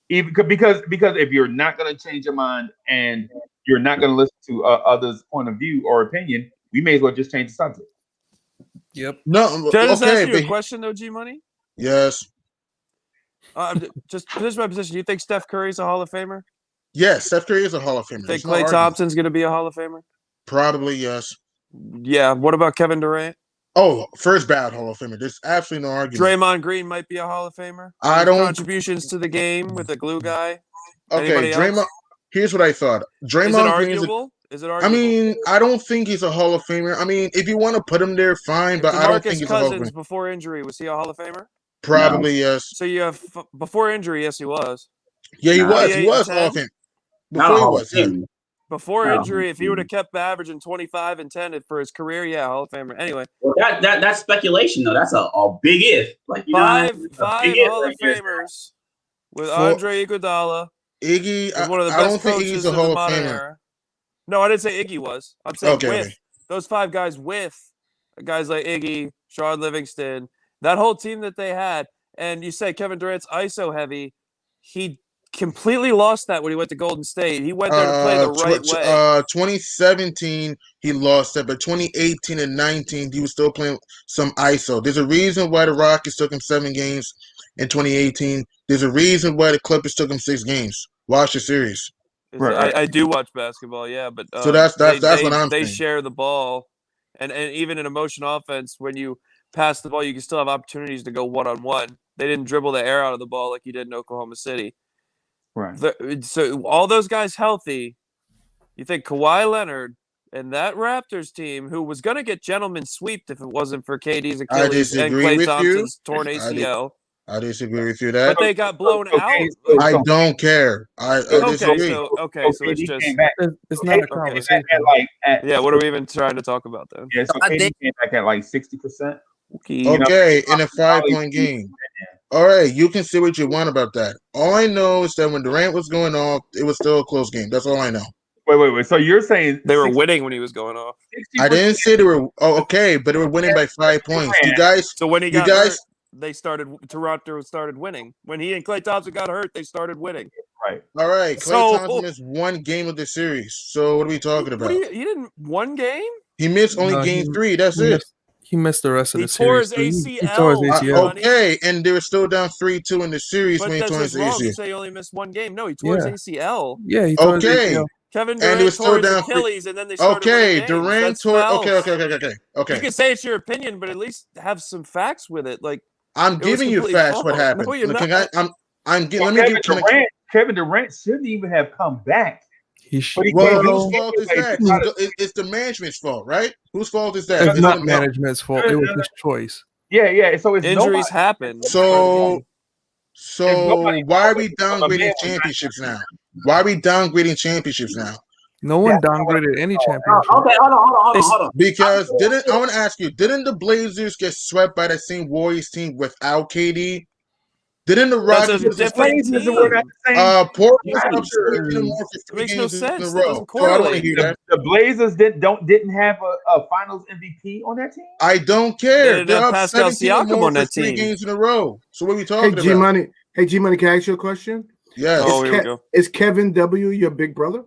because if you're not going to change your mind and you're not going to listen to others' point of view or opinion, we may as well just change the subject.
Yep.
No,
Can I just ask you a
but
question though, G Money?
yes,
Just my position. Do you think Steph Curry's a Hall of Famer?
yes, Steph Curry is a Hall of Famer.
Think
There's no
Klay
argument.
Thompson's going to be a Hall of Famer?
Probably yes.
Yeah. What about Kevin Durant?
Oh, first ballot Hall of Famer. There's absolutely no argument.
Draymond Green might be a Hall of Famer.
I
His
don't.
contributions to the game with the glue guy.
Okay,
Anybody
Draymond.
else?
Here's what I thought.
Is it
Draymond Green
arguable? Is it
I
arguable?
mean, I don't think he's a Hall of Famer. I mean, if you want to put him there, fine, but I don't think
DeMarcus
he's a Hall of
Cousins
Famer.
before injury, was he a Hall of Famer?
Probably yes.
So you have before injury, yes, he was.
Yeah, he was.
28
He was
and
Hall of
10?
Fame. Before he was. Yeah.
Before
No.
injury, if he would have kept averaging 25 and 10 for his career, yeah, Hall of Famer. Anyway,
Well, that's speculation though. That's a big if. Like you know,
five
big if
Hall of
right there.
Famers with
For-
Andre Iguodala.
Iggy,
Was one of the
I
best
don't think
coaches
he's a
of the
Hall of
modern
Famer.
era. No, I didn't say Iggy was. I'm saying
Okay,
with
okay.
those 5 guys with guys like Iggy, Sean Livingston, that whole team that they had. And you say Kevin Durant's ISO heavy. He completely lost that when he went to Golden State. He went there to play the right way.
2017, he lost that, but 2018 and 19, he was still playing some ISO. There's a reason why the Rockets took him 7 games in 2018. There's a reason why the Clippers took him 6 games. Watch the series.
I do watch basketball, yeah, but
So that's what I'm
they
saying.
share the ball, and even in a motion offense, when you pass the ball, you can still have opportunities to go one-on-one. They didn't dribble the air out of the ball like you did in Oklahoma City.
Right.
So all those guys healthy, you think Kawhi Leonard and that Raptors team, who was going to get gentlemen swept if it wasn't for KD's Achilles and Klay Thompson's torn ACL.
I disagree with you that.
But they got blown out.
I don't care. I disagree.
So it's just
it's not a conversation.
Yeah, what are we even trying to talk about then?
Yeah, so KD came back at like 60%.
Okay, in a 5-point game. All right, you can say what you want about that. All I know is that when Durant was going off, it was still a close game. That's all I know.
Wait. So you're saying
they were winning when he was going off?
I didn't say they were. Oh, okay, but they were winning by 5 points. You guys.
So when he got hurt, Toronto started winning. When he and Klay Thompson got hurt, they started winning.
Right.
All right. Klay Thompson missed 1 game of the series. So what are we talking about?
He didn't 1 game.
He missed only game 3. That's it.
He missed the rest of the
series.
He tore his ACL.
Okay, and they were still down 3-2 in the series
but
when he tore his
wrong.
ACL.
You say he only missed 1 game. No, he tore his ACL.
Yeah, he tore his ACL.
Kevin Durant tore his Achilles, and then they started winning games.
Durant tore. Okay.
You can say it's your opinion, but at least have some facts with it. Like
I'm giving you facts. What happened?
No, you're not.
Kevin Durant shouldn't even have come back.
Whose fault is that? It's the management's fault, right? Whose fault is that?
It's not management's fault. It was his choice.
Yeah. So it's
injuries happen.
So why are we downgrading championships now?
No one downgraded any championship.
Okay, hold on.
Because I want to ask you, didn't the Blazers get swept by the same Warriors team without KD? Didn't the Rockets
makes no sense.
The Blazers didn't have a Finals MVP on that team.
I don't care.
They're up Pascal Siakam on that team
3 games in a row. So what are we talking about?
Hey, G-Money, can I ask you a question?
Yes.
Here we go.
Is Kevin W. your big brother?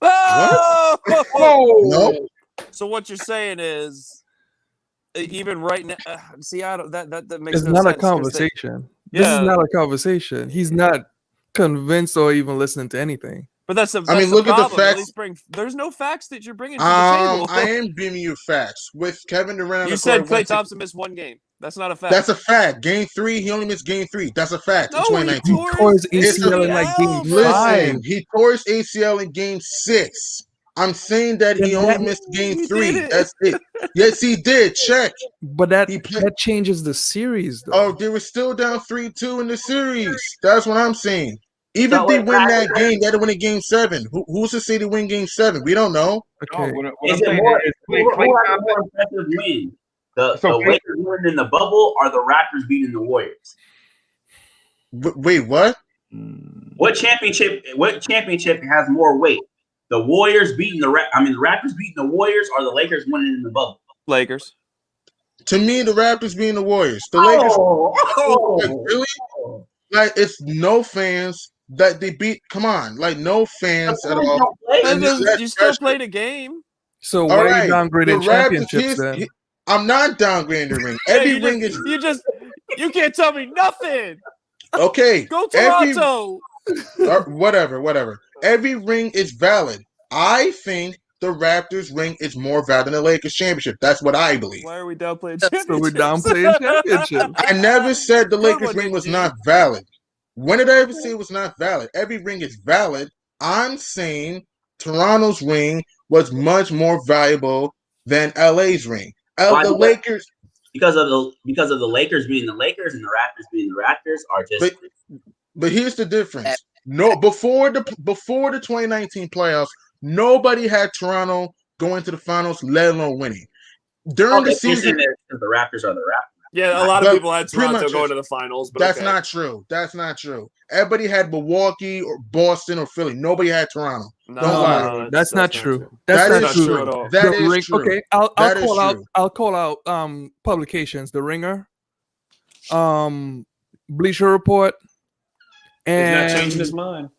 Oh!
No.
So what you're saying is, even right now, see, I don't. That makes
it's
no
not
sense.
a conversation. This is not a conversation. He's not convinced or even listening to anything.
But that's
look at the facts.
There's no facts that you're bringing to the table.
I am giving you facts. With Kevin Durant,
you said Klay Thompson missed 1 game. That's not a fact.
That's a fact. Game 3, he only missed game 3. That's a fact.
No,
in 2019.
He tore his ACL in like game 5.
Listen, he tore his ACL in game 6. I'm saying that he only missed game 3. That's it. Yes, he did. Check.
But that changes the series, though.
Oh, they were still down 3-2 in the series. That's what I'm saying. Even if they win that game, they had to win in game 7. Who's to say they win game 7? We don't know.
Okay.
Is it more impressive win? The Lakers winning in the bubble or the Raptors beating the Warriors?
Wait, what?
What championship has more weight? The Warriors beating the Raptors beating the Warriors or the Lakers winning in the bubble?
Lakers.
To me, the Raptors beating the Warriors. The Lakers. Like, really? Like, it's no fans that they beat. Come on. Like, no fans at all.
You still played a game.
So why are you downgrading championships then?
I'm not downgrading the ring. Every ring is
you can't tell me nothing.
okay.
Go Toronto.
Whatever. Every ring is valid. I think the Raptors ring is more valid than the Lakers championship. That's what I believe.
Why are we downplaying championships?
So we're downplaying championships.
I never said the Lakers
one,
ring was
G.
not valid. When did I ever say it was not valid? Every ring is valid. I'm saying Toronto's ring was much more valuable than LA's ring. The Lakers,
because of the Lakers being the Lakers and the Raptors being the Raptors are just.
But here's the difference. No, before the 2019 playoffs, nobody had Toronto going to the finals, let alone winning. During the season,
the Raptors are the Raptors.
Yeah, a lot of people had Toronto going to the finals, but
that's not true. That's not true. Everybody had Milwaukee or Boston or Philly. Nobody had Toronto.
No,
don't lie.
That's not true.
That's
not
true at all. That is true.
Okay, I'll call out publications. The Ringer, Bleacher Report, and
he's not changing his mind.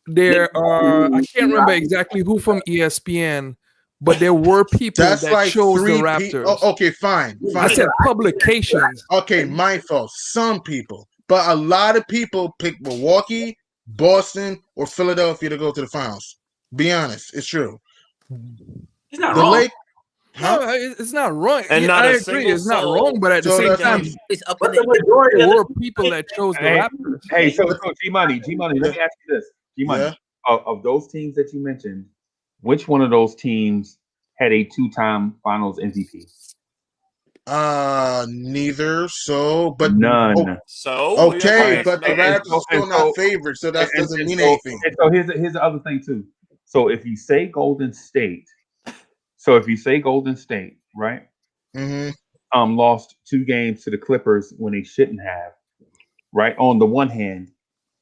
There are I can't remember exactly who from ESPN, but there were people that chose the Raptors.
Okay, fine.
I said publications.
Okay, my fault. Some people, but a lot of people picked Milwaukee, Boston, or Philadelphia to go to the finals. Be honest, it's true.
It's not wrong.
No, it's not wrong.
And not
I
a
agree,
single
it's not
soul.
wrong, but at the same time,
It's up
But
in the
there were people that chose the Raptors.
Hey, so G-Money, let me ask you this. G-Money,
Yeah.
of those teams that you mentioned, which one of those teams had a two-time Finals MVP?
Neither. So, but
none.
So
okay, but the Raptors are still not favored, so that doesn't mean anything.
And so here's the other thing too. So if you say Golden State, right?
Mm-hmm.
Lost 2 games to the Clippers when they shouldn't have. Right. On the one hand,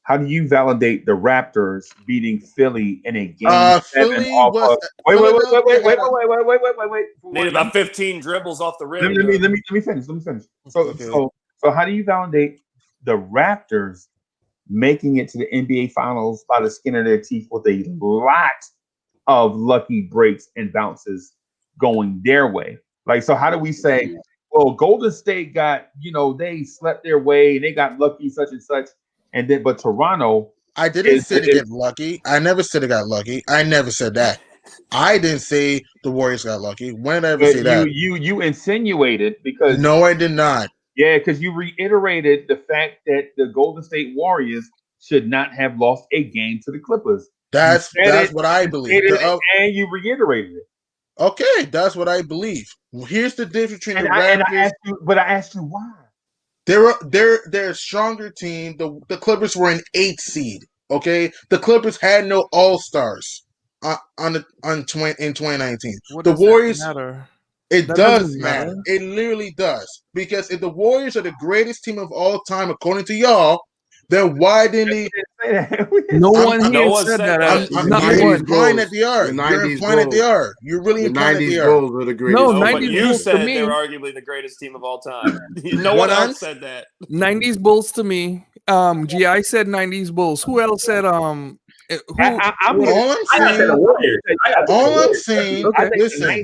how do you validate the Raptors beating Philly in a game 7
Philly
off
was
wait.
Need about 15 dribbles off the rim.
Let me finish. So how do you validate the Raptors making it to the NBA Finals by the skin of their teeth with a lot of lucky breaks and bounces going their way? Like, so how do we say, well, Golden State got, they slept their way, they got lucky, such and such, and then, but Toronto.
I didn't say they get lucky. I never said they got lucky. I never said that. I didn't say the Warriors got lucky. When did I ever say that?
You insinuated because.
No, I did not.
Yeah, because you reiterated the fact that the Golden State Warriors should not have lost a game to the Clippers.
That's what I believe.
And you reiterated it.
Okay, that's what I believe. Here's the difference between the Raptors.
I asked you why.
They're a stronger team. The Clippers were an 8th seed. Okay, the Clippers had no All-Stars in 2019. The Warriors. It does matter. It literally does. Because if the Warriors are the greatest team of all time, according to y'all, then why didn't they?
No one said that.
You're implying that they are. You're implying that they are. You're really implying that they are.
Bulls are the greatest.
No,
but
90s
you
Bulls
said
to me.
they're arguably the greatest team of all time. No one else said that.
90s Bulls to me. I said 90s Bulls. Who else said
I'm
saying, listen,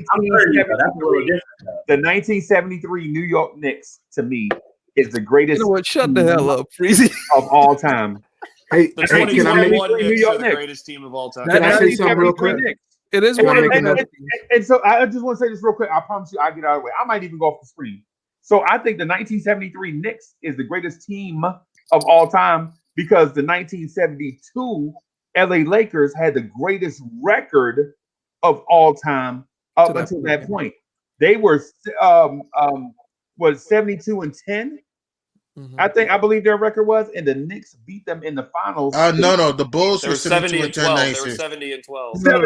the 1973 New York Knicks to me is the greatest.
You know what? Shut the hell up, Freezy.
Of all time.
The 2021 Knicks are the
Knicks.
greatest team of all time.
Can I say something real quick?
It is one of the
and so I just want to say this real quick. I promise you, I'll get out of the way. I might even go off the screen. So I think the 1973 Knicks is the greatest team of all time because the 1972 LA Lakers had the greatest record of all time up until that point. They were 72-10. I believe their record was, and the Knicks beat them in the finals.
No, the Bulls were
70 and 12. They were 70 and 12.
No,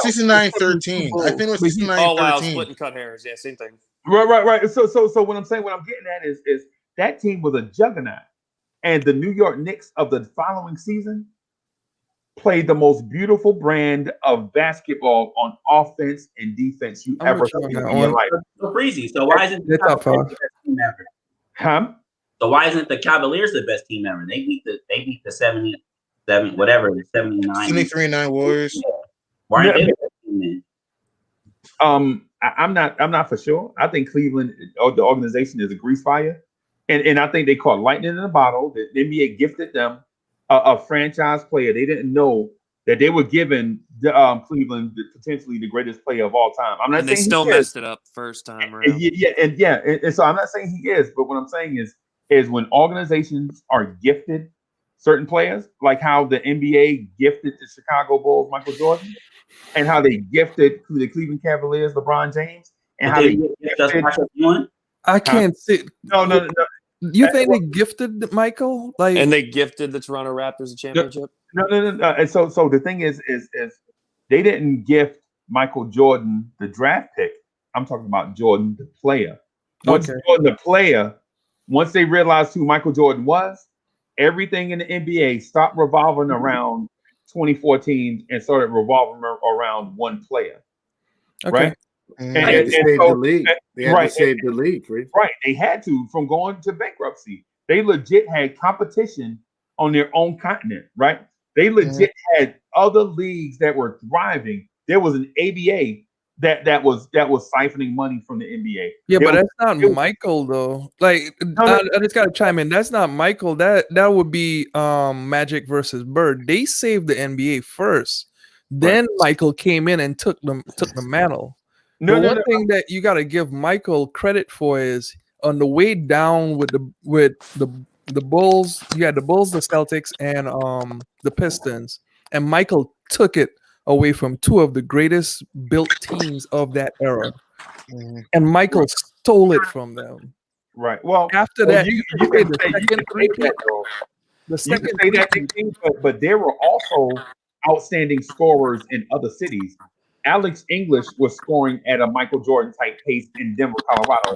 69-13. I think it was 69-13.
Oh wow, split and cut hairs. Yeah, same thing.
Right. So what I'm getting at is that team was a juggernaut, and the New York Knicks of the following season played the most beautiful brand of basketball on offense and defense you ever seen in your life.
So Freezy. So why isn't the Cavaliers the best team ever?
Huh?
So why isn't the Cavaliers the best team ever? They beat the 77, whatever, the 79.
73-9 Warriors.
Yeah. Why aren't they the best team then?
I'm not for sure. I think Cleveland, or the organization, is a grease fire, and I think they caught lightning in a bottle. The NBA gifted them a franchise player. They didn't know that they were giving Cleveland potentially the greatest player of all time. I'm not
And they
saying
still
he is.
messed it up first time around.
And so I'm not saying he is, but what I'm saying is when organizations are gifted certain players, like how the NBA gifted the Chicago Bulls Michael Jordan, and how they gifted the Cleveland Cavaliers LeBron James, and how they gifted.
I can't see.
No.
You think they gifted Michael? Like,
and they gifted the Toronto Raptors a championship?
No. And so the thing is they didn't gift Michael Jordan the draft pick. I'm talking about Jordan the player. Once Jordan the player, once they realized who Michael Jordan was, everything in the NBA stopped revolving around 2014 and started revolving around one player.
Okay.
Right?
And they had to save the league. They had to save the league,
right? They had to, from going to bankruptcy. They legit had competition on their own continent, right? They legit had other leagues that were thriving. There was an ABA that was siphoning money from the NBA.
Yeah, but that's not Michael though. Like, I just gotta chime in. That's not Michael. That would be Magic versus Bird. They saved the NBA first. Then Michael came in and took the mantle. One thing that you gotta give Michael credit for is on the way down with the Bulls. You had the Bulls, the Celtics, and the Pistons, and Michael took it away from two of the greatest built teams of that era. And Michael stole it from them.
Right. Well,
after that,
you can say that, but there were also outstanding scorers in other cities. Alex English was scoring at a Michael Jordan type pace in Denver, Colorado.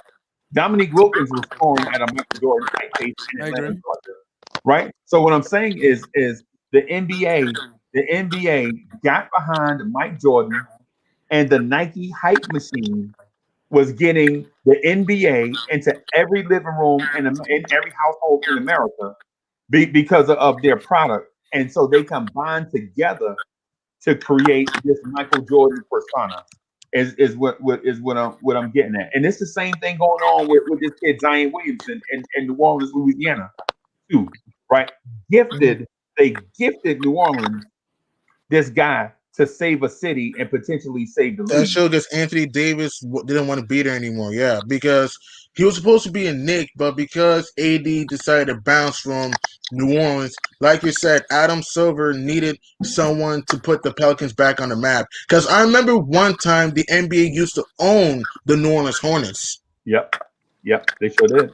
Dominique Wilkins was scoring at a Michael Jordan type pace in Atlanta, Georgia. Right. So what I'm saying is the NBA got behind Mike Jordan, and the Nike hype machine was getting the NBA into every living room in every household in America because of their product. And so they combined together to create this Michael Jordan persona. Is what I'm getting at. And it's the same thing going on with this kid Zion Williamson in New Orleans, Louisiana, too. Right? They gifted New Orleans this guy to save a city and potentially save the league.
That showed because Anthony Davis didn't want to be there anymore. Yeah, because he was supposed to be a Knick, but because AD decided to bounce from New Orleans, like you said, Adam Silver needed someone to put the Pelicans back on the map. Because I remember one time the NBA used to own the New Orleans Hornets.
Yep, they sure did.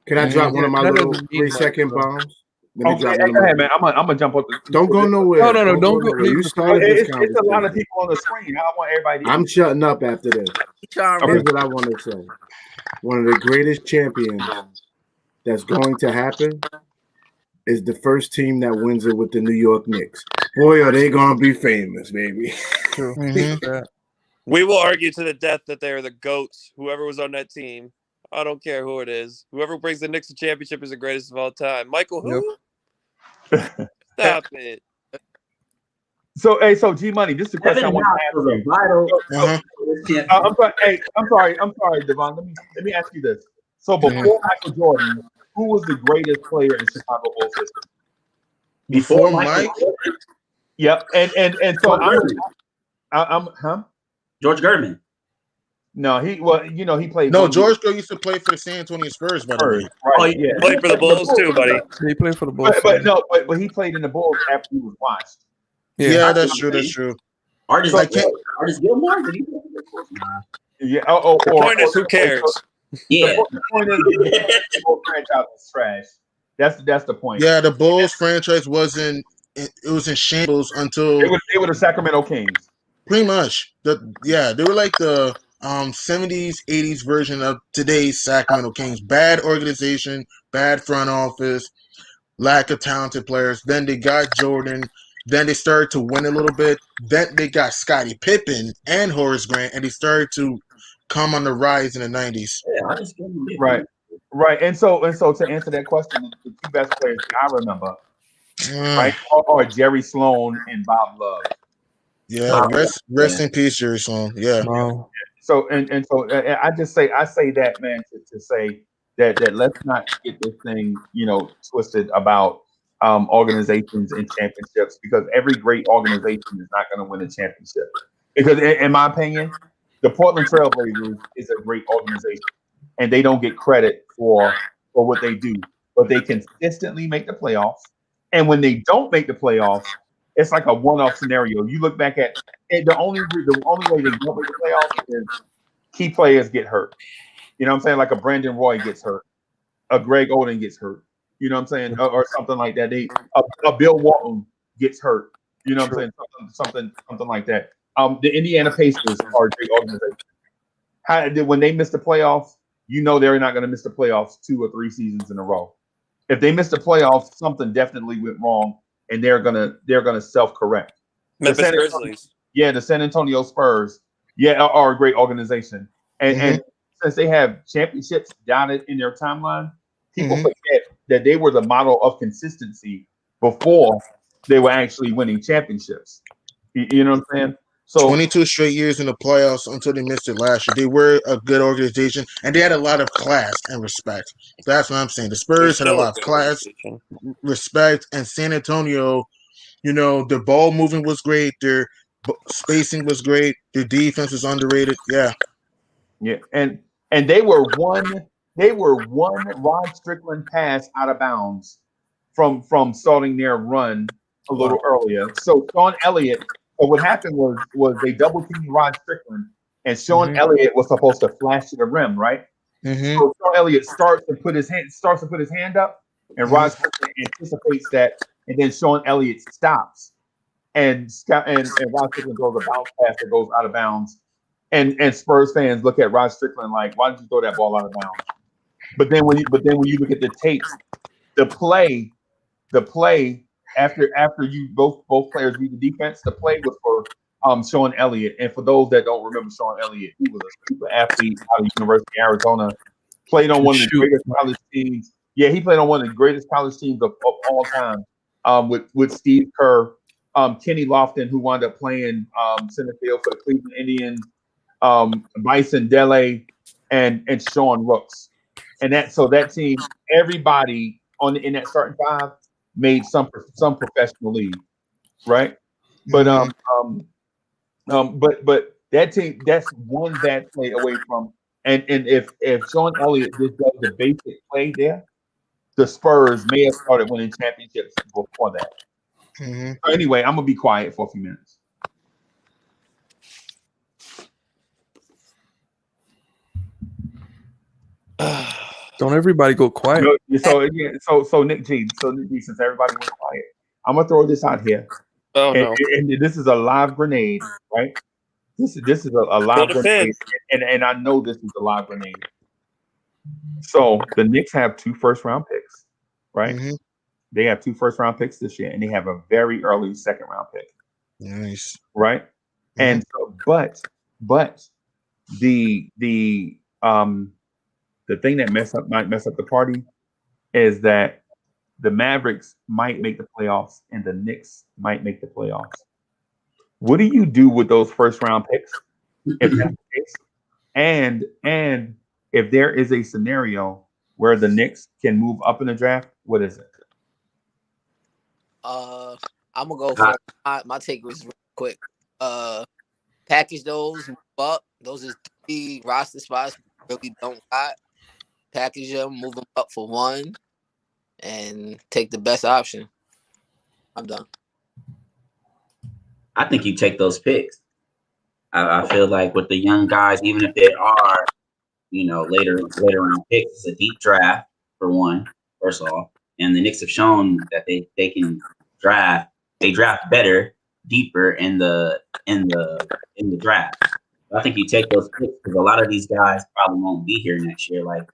Can I drop one of my little 3-second bombs?
Okay, go ahead, man. I'm gonna jump up.
Don't go nowhere.
No, don't go.
You started this conversation.
It's a lot of people on the screen. I want everybody.
I'm shutting up after this. Here's what I want to say. One of the greatest champions that's going to happen is the first team that wins it with the New York Knicks. Boy, are they gonna be famous, baby.
We will argue to the death that they're the GOATs. Whoever was on that team. I don't care who it is. Whoever brings the Knicks to championship is the greatest of all time. Michael, who? Yep. Stop it.
So G Money, this is the question I want to ask you. I'm sorry, Devon. Let me ask you this. So before Michael Jordan, who was the greatest player in Chicago Bulls history?
Before Mike?
Yep. And so I'm
George Gervin.
No, he played.
No, George Gervin used to play for the San Antonio Spurs, by the way.
Right.
Oh, he played for the Bulls too, buddy.
He played for the Bulls.
But he played in the Bulls after he was washed.
Yeah, that's true.
Artist Gilmore? Did he play for the Bulls?
Yeah.
The point is, who cares?
Yeah.
The point is, the Bulls franchise is trash. That's the point.
Yeah, the Bulls franchise was in shambles until
they were the Sacramento Kings.
Pretty much. They were like the 70s, 80s version of today's Sacramento Kings. Bad organization, bad front office, lack of talented players. Then they got Jordan. Then they started to win a little bit. Then they got Scottie Pippen and Horace Grant, and they started to come on the rise in the 90s.
Yeah, right. And so to answer that question, the two best players I remember, right, are Jerry Sloan and Bob Love.
Yeah, rest in peace, Jerry Sloan. Yeah.
Wow. So I say that, man, to say that let's not get this thing, twisted about organizations and championships, because every great organization is not going to win a championship. Because in my opinion, the Portland Trailblazers is a great organization, and they don't get credit for what they do, but they consistently make the playoffs. And when they don't make the playoffs, it's like a one-off scenario. You look back at the only way they don't make the playoffs is key players get hurt. You know what I'm saying? Like a Brandon Roy gets hurt, a Greg Oden gets hurt. You know what I'm saying? Or something like that. A Bill Walton gets hurt. You know what I'm saying? Something like that. The Indiana Pacers are a great organization. When they miss the playoffs, they're not going to miss the playoffs 2 or 3 seasons in a row. If they miss the playoffs, something definitely went wrong, and they're gonna self-correct.
Memphis Grizzlies.
Yeah, the San Antonio Spurs, are a great organization, and since they have championships dotted in their timeline, people forget that they were the model of consistency before they were actually winning championships. You know what I'm saying? So
22 straight years in the playoffs until they missed it last year. They were a good organization, and they had a lot of class and respect. That's what I'm saying. The Spurs had a lot of class, respect, and San Antonio, their ball moving was great. Their spacing was great. Their defense was underrated. Yeah.
Yeah, and they were one Rod Strickland pass out of bounds from starting their run a little earlier. So Sean Elliott. But what happened was they double teamed Rod Strickland, and Sean Elliott was supposed to flash to the rim, right? So Sean Elliott starts to put his hand up, and Rod Strickland anticipates that, and then Sean Elliott stops, and Rod Strickland throws a bounce pass that goes out of bounds, and Spurs fans look at Rod Strickland like, why did you throw that ball out of bounds? But then when you look at the tapes, the play. After you both players beat the defense, the play was for Sean Elliott. And for those that don't remember Sean Elliott, he was a super athlete out of University of Arizona. Played on one of the greatest college teams. Yeah, he played on one of the greatest college teams of all time with Steve Kerr, Kenny Lofton, who wound up playing center field for the Cleveland Indians, Bison Dele, and Sean Rooks. And that team, everybody in that starting five made some professional league, right? But but that team, that's one bad play away from. And if Sean Elliott just does the basic play there, the Spurs may have started winning championships before that. So anyway, I'm gonna be quiet for a few minutes.
Don't everybody go quiet.
So Nick G, since everybody went quiet, I'm gonna throw this out here.
Oh no!
And this is a live grenade, right? This is a live grenade, and I know this is a live grenade. So the Knicks have 2 first-round picks, right? They have 2 first-round picks this year, and they have a very early second-round pick.
Nice,
right? And so, but the thing that might mess up the party is that the Mavericks might make the playoffs and the Knicks might make the playoffs. What do you do with those first-round picks if that's the case? And if there is a scenario where the Knicks can move up in the draft, what is it?
I'm gonna go for my take was real quick. Package those, move up. Those is 3 roster spots really don't got. Package them, move them up for 1, and take the best option. I'm done.
I think you take those picks. I feel like with the young guys, even if they are, later round picks, it's a deep draft for one, first of all. And the Knicks have shown that they can draft. They draft better, deeper in the draft. I think you take those picks because a lot of these guys probably won't be here next year, like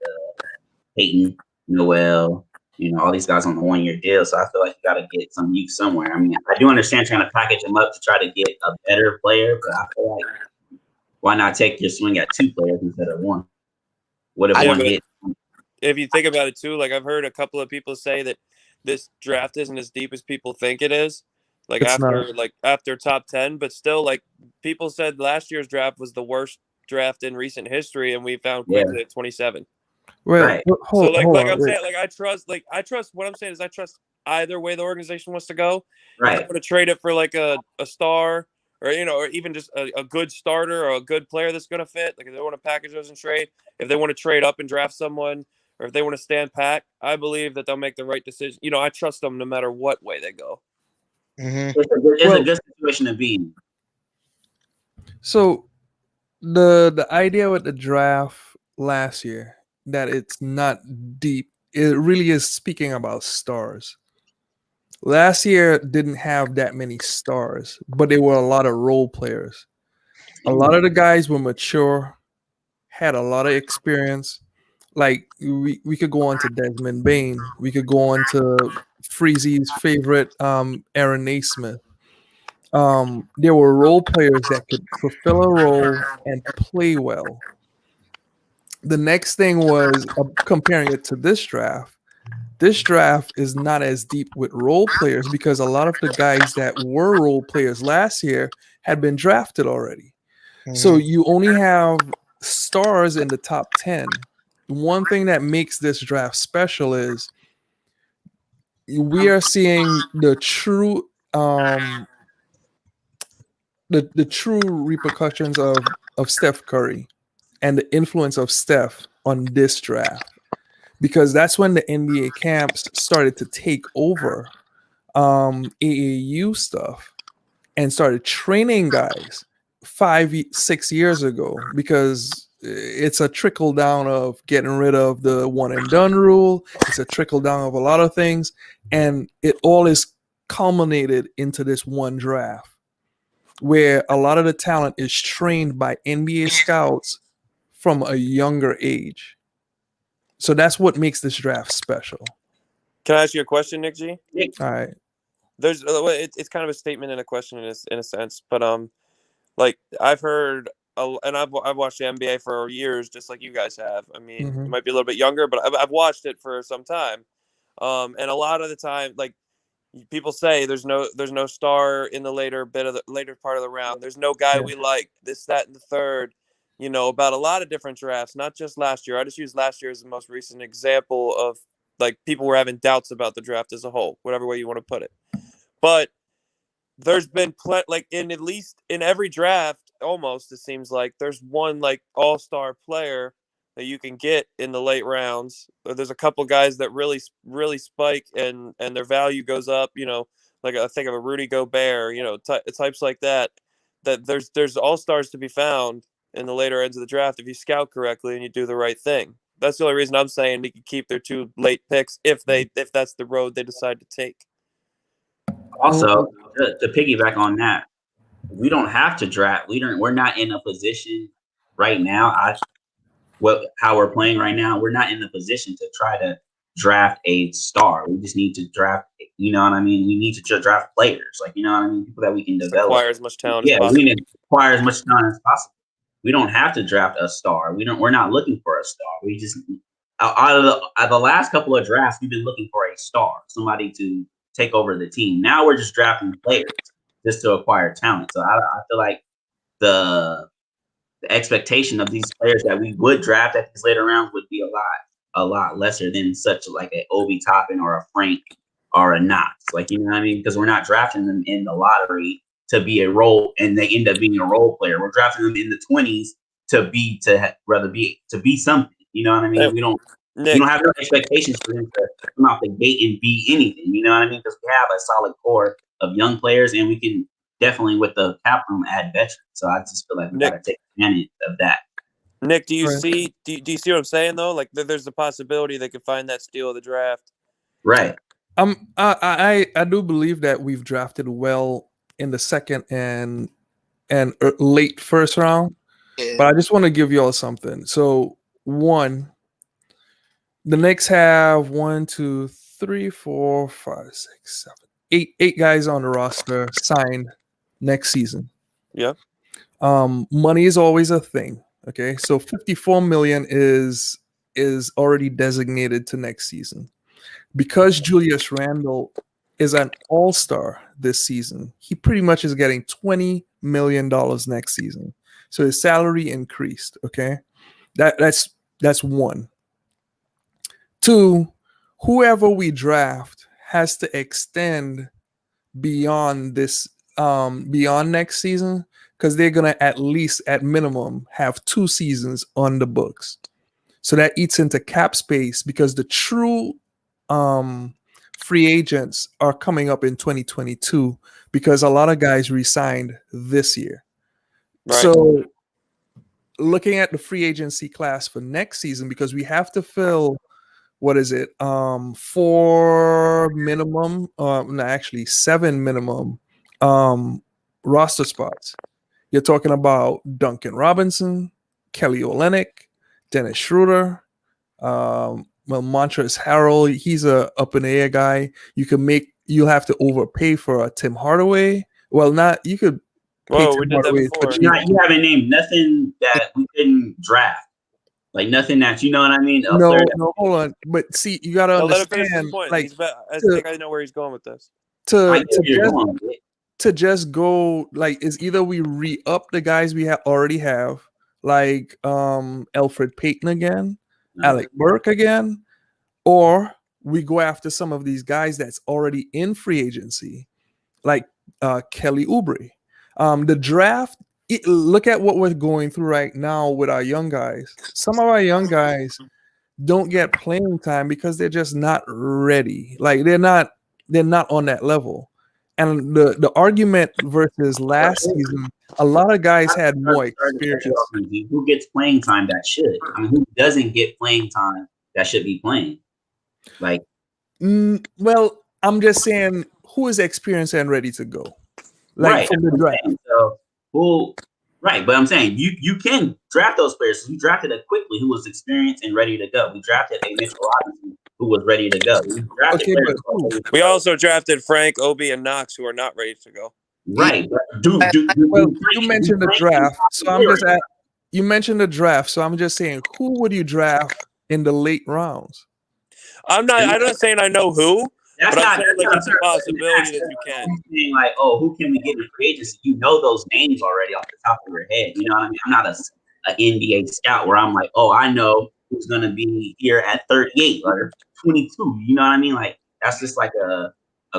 Peyton, Noel, all these guys on the 1-year deal. So I feel like you got to get some youth somewhere. I mean, I do understand trying to package them up to try to get a better player, but I feel like why not take your swing at 2 players instead of 1? What if one hit?
If you think about it too, like I've heard a couple of people say that this draft isn't as deep as people think it is. Like after top 10, but still, like people said last year's draft was the worst draft in recent history, and we found quickly at 27.
Well,
Right.
hold on,
saying, I trust. What I'm saying is, I trust either way the organization wants to go.
Right.
If they want to trade it for like a star, or or even just a good starter or a good player that's going to fit. Like if they want to package those and trade, if they want to trade up and draft someone, or if they want to stand pat, I believe that they'll make the right decision. I trust them no matter what way they go.
Mm-hmm.
It's a good situation to be in.
So the idea with the draft last year that it's not deep, it really is speaking about stars. Last year didn't have that many stars, but there were a lot of role players. A lot of the guys were mature, had a lot of experience. Like we could go on to Desmond Bain. We could go on to Freezy's favorite, Aaron Naismith. There were role players that could fulfill a role and play well. The next thing was comparing it to this draft. This draft is not as deep with role players because a lot of the guys that were role players last year had been drafted already. Mm-hmm. So you only have stars in the top 10. One thing that makes this draft special is we are seeing the true the true repercussions of Steph Curry and the influence of Steph on this draft, because that's when the NBA camps started to take over AAU stuff and started training guys 5-6 years ago, because it's a trickle down of getting rid of the one and done rule. It's a trickle down of a lot of things, and it all is culminated into this one draft where a lot of the talent is trained by NBA scouts from a younger age. So that's what makes this draft special.
Can I ask you a question, Nick G?
All right.
It's kind of a statement and a question in a sense, but like I've heard, and I've watched the NBA for years, just like you guys have. I mean, you might be a little bit younger, but I've watched it for some time, and a lot of the time, like people say, there's no star in the later part of the round. There's no guy we like. This, that, and the third. About a lot of different drafts, not just last year. I just use last year as the most recent example of like people were having doubts about the draft as a whole, whatever way you want to put it. But there's been like at least in every draft, almost it seems like there's one like all-star player that you can get in the late rounds. There's a couple guys that really spike and their value goes up. Like I think of a Rudy Gobert. Types like that. That there's all-stars to be found in the later ends of the draft if you scout correctly and you do the right thing. That's the only reason I'm saying they could keep their 2 late picks if that's the road they decide to take.
Also, to piggyback on that, we don't have to draft. We're not in a position right now. How we're playing right now, we're not in the position to try to draft a star. We just need to draft. You know what I mean? We need to draft players, like what I mean, people that we can develop.
Acquire as much talent as possible.
We need to acquire as much talent as possible. We don't have to draft a star. We're not looking for a star. We just out of the last couple of drafts, we've been looking for a star, somebody to take over the team. Now we're just drafting players just to acquire talent. So I feel like the expectation of these players that we would draft at these later rounds would be a lot lesser than such like an Obi Toppin or a Frank or a Knox. Like, you know what I mean? Because we're not drafting them in the lottery to be a role, and they end up being a role player. We're drafting them in the 20s to be something. You know what I mean? We don't have no expectations for them to come out the gate and be anything. You know what I mean? Because we have a solid core of young players, and we can definitely, with the cap room, add veterans. So I just feel like we got to take advantage of that.
Nick, do you see what I'm saying though? Like there's the possibility they could find that steal of the draft.
Right.
I do believe that we've drafted well in the second and late first round. Yeah. But I just want to give y'all something. So the Knicks have 1, 2, 3, 4, 5, 6, 7, 8 guys on the roster signed next season.
Yeah.
Money is always a thing. Okay. So $54 million is already designated to next season. Because Julius Randle is an all-star this season, he pretty much is getting $20 million next season. so his salary increased. Okay, that's one. Two, whoever we draft has to extend beyond this, beyond next season, because they're gonna at least, at minimum, have 2 seasons on the books. So that eats into cap space, because the true free agents are coming up in 2022, because a lot of guys re-signed this year.
Right.
So looking at the free agency class for next season, because we have to fill, what is it, 4 minimum, no, actually 7 minimum roster spots. You're talking about Duncan Robinson, Kelly Olynyk, Dennis Schroeder, Montrezl Harrell. He's a up in the air guy. You'll have to overpay for a Tim Hardaway. Well, not you could.
Whoa, we did that before.
You haven't named nothing that we didn't draft. Like nothing that, you know what I mean?
No, hold on. But see, you gotta understand. Like,
I think I know where he's going with this.
To just go, like, is either we re-up the guys we already have, like Elfrid Payton again, Alec Burke again, or we go after some of these guys that's already in free agency, like Kelly Oubre. The draft, look at what we're going through right now with our young guys. Some of our young guys don't get playing time because they're just not ready. Like they're not on that level. And the argument versus last season, a lot of guys had more experience.
Who gets playing time that should? I mean, who doesn't get playing time that should be playing? Like,
well, I'm just saying, who is experienced and ready to go? Like from the draft.
So, right, but I'm saying you can draft those players. We drafted a Quickly who was experienced and ready to go. We drafted a Mitchell Robinson who was ready to go.
We also drafted Frank, Obi, and Knox, who are not ready to go.
Right.
You mentioned the draft, so I'm just you mentioned the draft, so I'm just saying, who would you draft in the late rounds?
I'm not saying I know who. But I'm saying, like, it's a possibility that you can.
I'm saying, like, oh, who can we get in free agency? You know those names already off the top of your head. You know what I mean? I'm not an NBA scout where I'm like, oh, I know who's going to be here at 38 or 22. You know what I mean? Like, that's just like a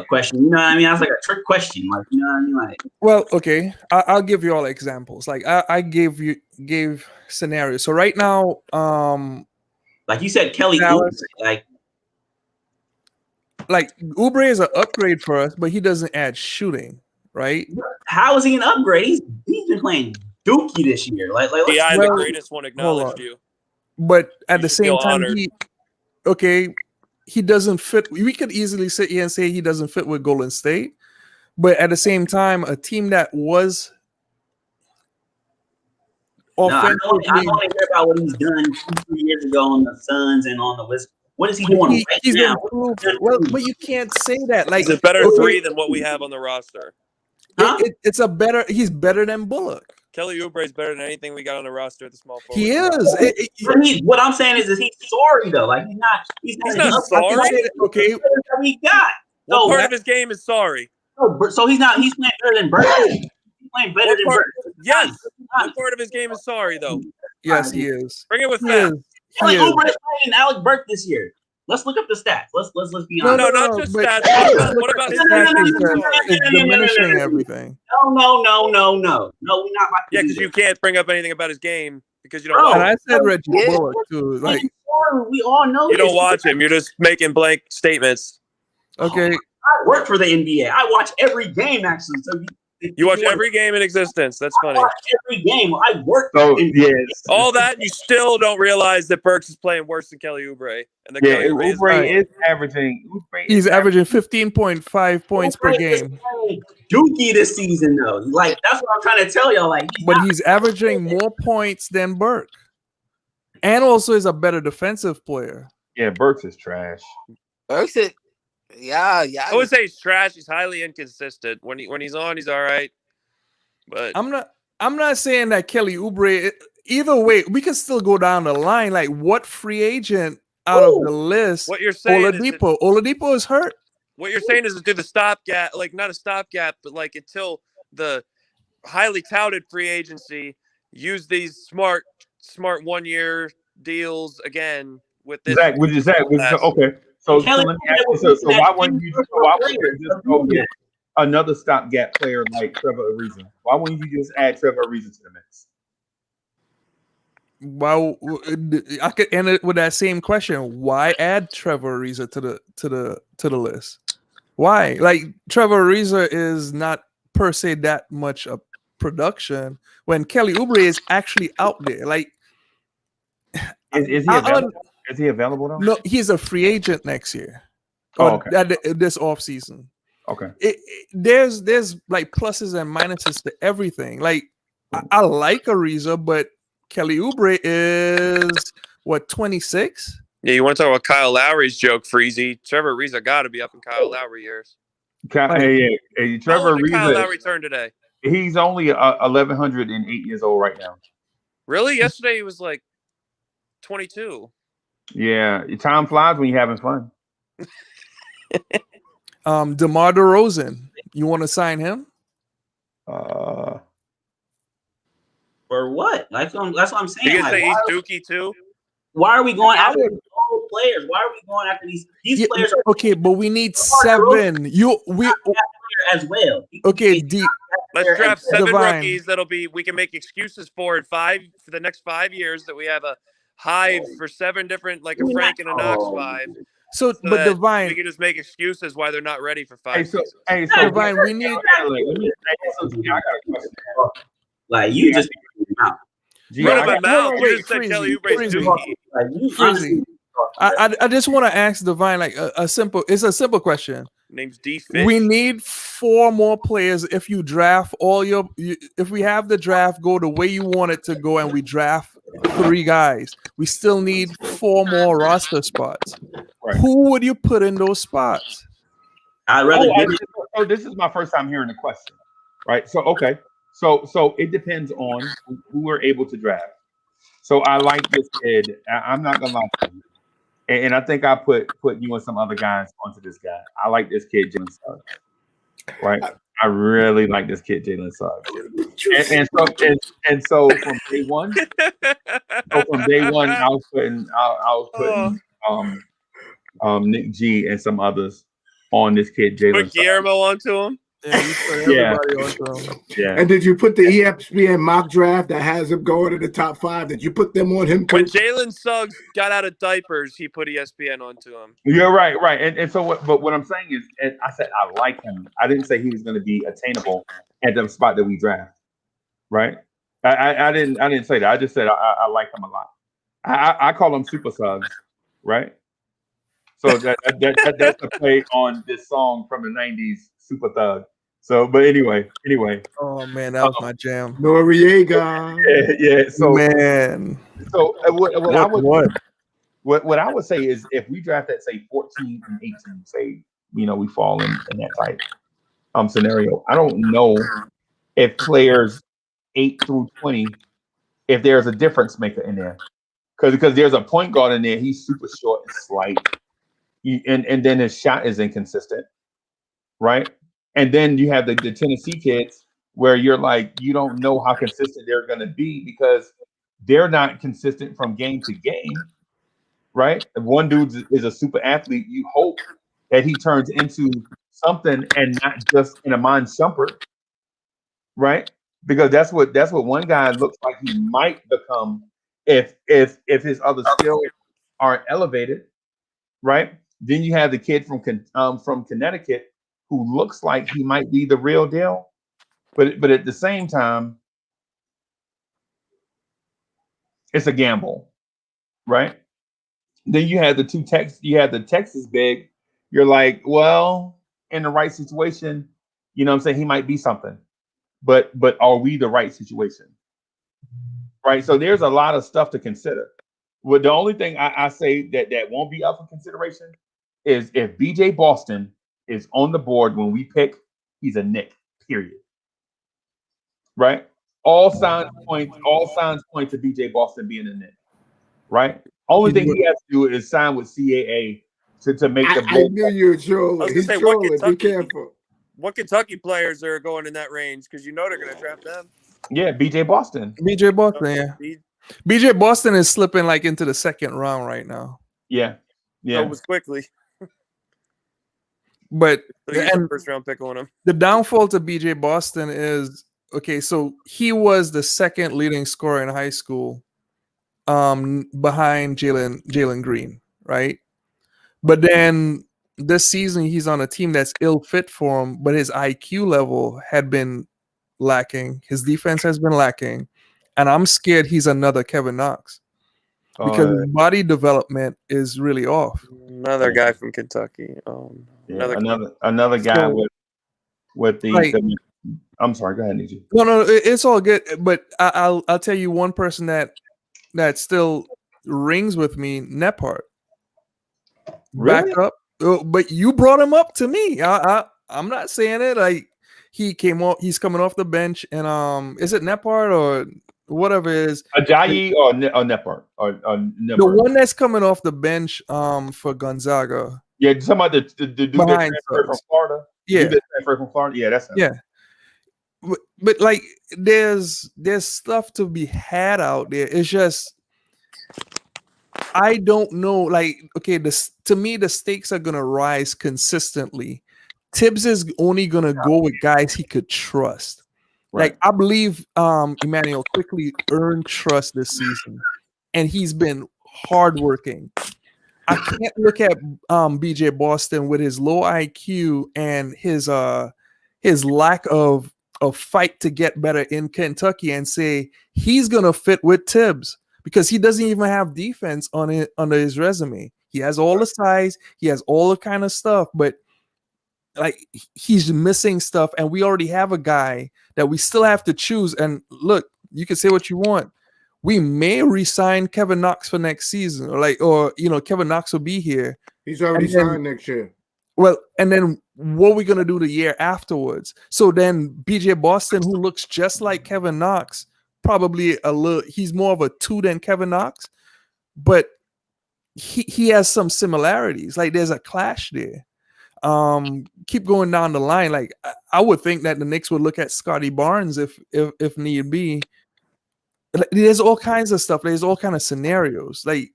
question. You know what I mean? That's like a trick question. Like, you know what I mean? Like,
well, okay, I'll give you all examples. Like, I gave scenarios. So right now,
like you said, Kelly Oubre,
like Oubre is an upgrade for us, but he doesn't add shooting, right?
How is he an upgrade? He's been playing dookie this year.
The greatest one acknowledged you.
But at the same time, he doesn't fit. We could easily sit here and say he doesn't fit with Golden State, but at the same time, a team that was offensively,
I want to hear about what he's done 2-3 years ago on the Suns and on the Wizards. What is he doing right now?
Well, but you can't say that. Like,
he's a better 3 than what we have on the roster.
It's a better. He's better than Bullock.
Kelly Oubre is better than anything we got on the roster at the small forward.
He is.
What I'm saying is he's sorry though. Like he's not
sorry.
Okay,
we got.
What part of his game is sorry?
So he's not. He's playing better than Burke. He's playing better than Burke.
Yes. What part of his game is sorry though?
Yes, he is.
Bring it with that.
Like Oubre is playing Alec Burke this year. Let's look up the stats. Let's be honest.
No, not just stats. What about his
It's diminishing everything.
No. We're not.
Yeah, because you can't bring up anything about his game because you don't.
And I said Reggie Bullock too. Like,
we all know.
You don't watch him. You're just making blank statements.
Okay.
I work for the NBA. I watch every game actually. So
you watch every game in existence. That's funny.
I watch every game. I work.
All that, you still don't realize that Burks is playing worse than Kelly Oubre. And
Oubre is averaging.
He's averaging 15.5 points per game.
Dookie this season, though. Like that's what I'm trying to tell y'all. Like,
he's averaging more points than Burke, and also is a better defensive player.
Yeah, Burks is trash.
Burks is. Yeah.
I would say he's trash. He's highly inconsistent. When he's on, he's all right. But
I'm not saying that Kelly Oubre. Either way, we can still go down the line. Like, what free agent out of the list?
What you're saying
Oladipo is hurt.
What you're saying is to do the stopgap, like not a stopgap, but like until the highly touted free agency use these smart 1-year deals again with this.
Zach, okay. So let me ask you. So why wouldn't you just go get another stopgap player like Trevor Ariza? Why wouldn't you just add Trevor Ariza to the mix?
Well, I could end it with that same question. Why add Trevor Ariza to the list? Why? Like Trevor Ariza is not per se that much of production when Kelly Oubre is actually out there. Like,
is he available? Is he available though?
No, he's a free agent next year. Or this offseason.
Okay.
There's like pluses and minuses to everything. Like I like Ariza, but Kelly Oubre is what 26?
Yeah, you want to talk about Kyle Lowry's joke, Freezy? Trevor Ariza got to be up in Kyle Lowry years.
Trevor Ariza.
Kyle Lowry turned today.
He's only 1,108 years old right now.
Really? Yesterday he was like 22.
Yeah, time flies when you're having fun.
DeMar DeRozan, you want to sign him?
For what? That's what I'm saying.
You can say he's Dookie too.
Why are we going after old players? Why are we going after these players? Are
okay, but we need 7. We
as well.
Okay,
let's draft 7 rookies. We can make excuses for the next 5 years that we have a hive for 7 different, like a Frank and a Knox 5.
So but Divine,
we can just make excuses why they're not ready for 5.
So
Divine, we need.
Like you just
I just want to ask Divine like a simple question.
Name's D Fish.
We need 4 more players. If you draft if we have the draft go the way you want it to go, and we draft 3 guys, we still need 4 more roster spots. Right. Who would you put in those spots?
I'd rather.
So this is my first time hearing the question, right? So okay. So it depends on who we're able to draft. So I like this kid. I'm not gonna lie to you, and I think I put you and some other guys onto this guy. I like this kid, Jalen Suggs. Right, I really like this kid, Jalen Suggs. And so from day one, I was putting Nick G and some others on this kid, Jalen.
Put Guillermo onto him.
Yeah.
And did you put the ESPN mock draft that has him going to the top 5? Did you put them on him too?
When Jalen Suggs got out of diapers, he put ESPN onto him.
You're right. And so what I'm saying is, and I said I like him. I didn't say he was going to be attainable at the spot that we draft. Right? I didn't say that. I just said I like him a lot. I call him Super Suggs. Right? So that's the play on this song from the 90s, Super Thug. So, but anyway.
Oh man, that was my jam.
Noriega.
Yeah. So
man.
So what I would say is, if we draft at say 14 and 18, say we fall in that type scenario. I don't know if players 8 through 20, if there's a difference maker in there, because there's a point guard in there. He's super short and slight, and then his shot is inconsistent, right? And then you have the Tennessee kids where you're like, you don't know how consistent they're going to be because they're not consistent from game to game, right? If one dude is a super athlete, you hope that he turns into something and not just in a mind jumper, right? Because that's what one guy looks like he might become if his other skills aren't elevated, right? Then you have the kid from Connecticut who looks like he might be the real deal, but at the same time, it's a gamble, right? Then you have the Texas big. You're like, well, in the right situation, what I'm saying, he might be something, but are we the right situation, right? So there's a lot of stuff to consider. Well, the only thing I say that won't be up for consideration is if BJ Boston is on the board when we pick, he's a Knick, period. Right? All signs point to BJ Boston being a Knick. Right? Only thing he has to do is sign with CAA to make the board.
I knew you were trolling. He's trolling. Be careful.
What Kentucky players are going in that range? Because they're going to draft them.
Yeah, BJ Boston.
BJ Boston, yeah. BJ Boston is slipping like into the second round right now.
Yeah.
Yeah. It was quickly.
But
so he's a first round pick on him.
The downfall to BJ Boston is okay, so he was the second leading scorer in high school, behind Jalen Green, right? But then this season he's on a team that's ill fit for him, but his IQ level had been lacking. His defense has been lacking, and I'm scared he's another Kevin Knox because his body development is really off.
Another guy from Kentucky.
Another guy with the. I'm sorry. Go ahead, Niji.
No, it's all good. But I'll tell you one person that still rings with me, Nepart.
Really?
Back up, but you brought him up to me. I'm not saying it. Like he's coming off the bench, and is it Nepart or whatever it is?
Ajayi or Nepart or Nepart?
The one that's coming off the bench for Gonzaga.
Yeah, talking about the dude that transferred from Florida.
Yeah,
transferred from Florida. Yeah, that's him.
Yeah. But like there's stuff to be had out there. It's just I don't know. Like, okay, to me the stakes are gonna rise consistently. Tibbs is only gonna go with guys he could trust. Right. Like I believe Emmanuel quickly earned trust this season, and he's been hardworking. I can't look at BJ Boston with his low IQ and his lack of fight to get better in Kentucky and say he's gonna fit with Tibbs because he doesn't even have defense on it under his resume. He has all the size, he has all the kind of stuff, but like he's missing stuff, and we already have a guy that we still have to choose. And look, you can say what you want. We may resign Kevin Knox for next season, or Kevin Knox will be here.
He's already signed next year.
Well, and then what are we gonna do the year afterwards? So then BJ Boston, who looks just like Kevin Knox, probably he's more of a 2 than Kevin Knox, but he has some similarities. Like there's a clash there. Keep going down the line. Like I would think that the Knicks would look at Scotty Barnes if need be. There's all kinds of stuff. There's all kinds of scenarios. Like,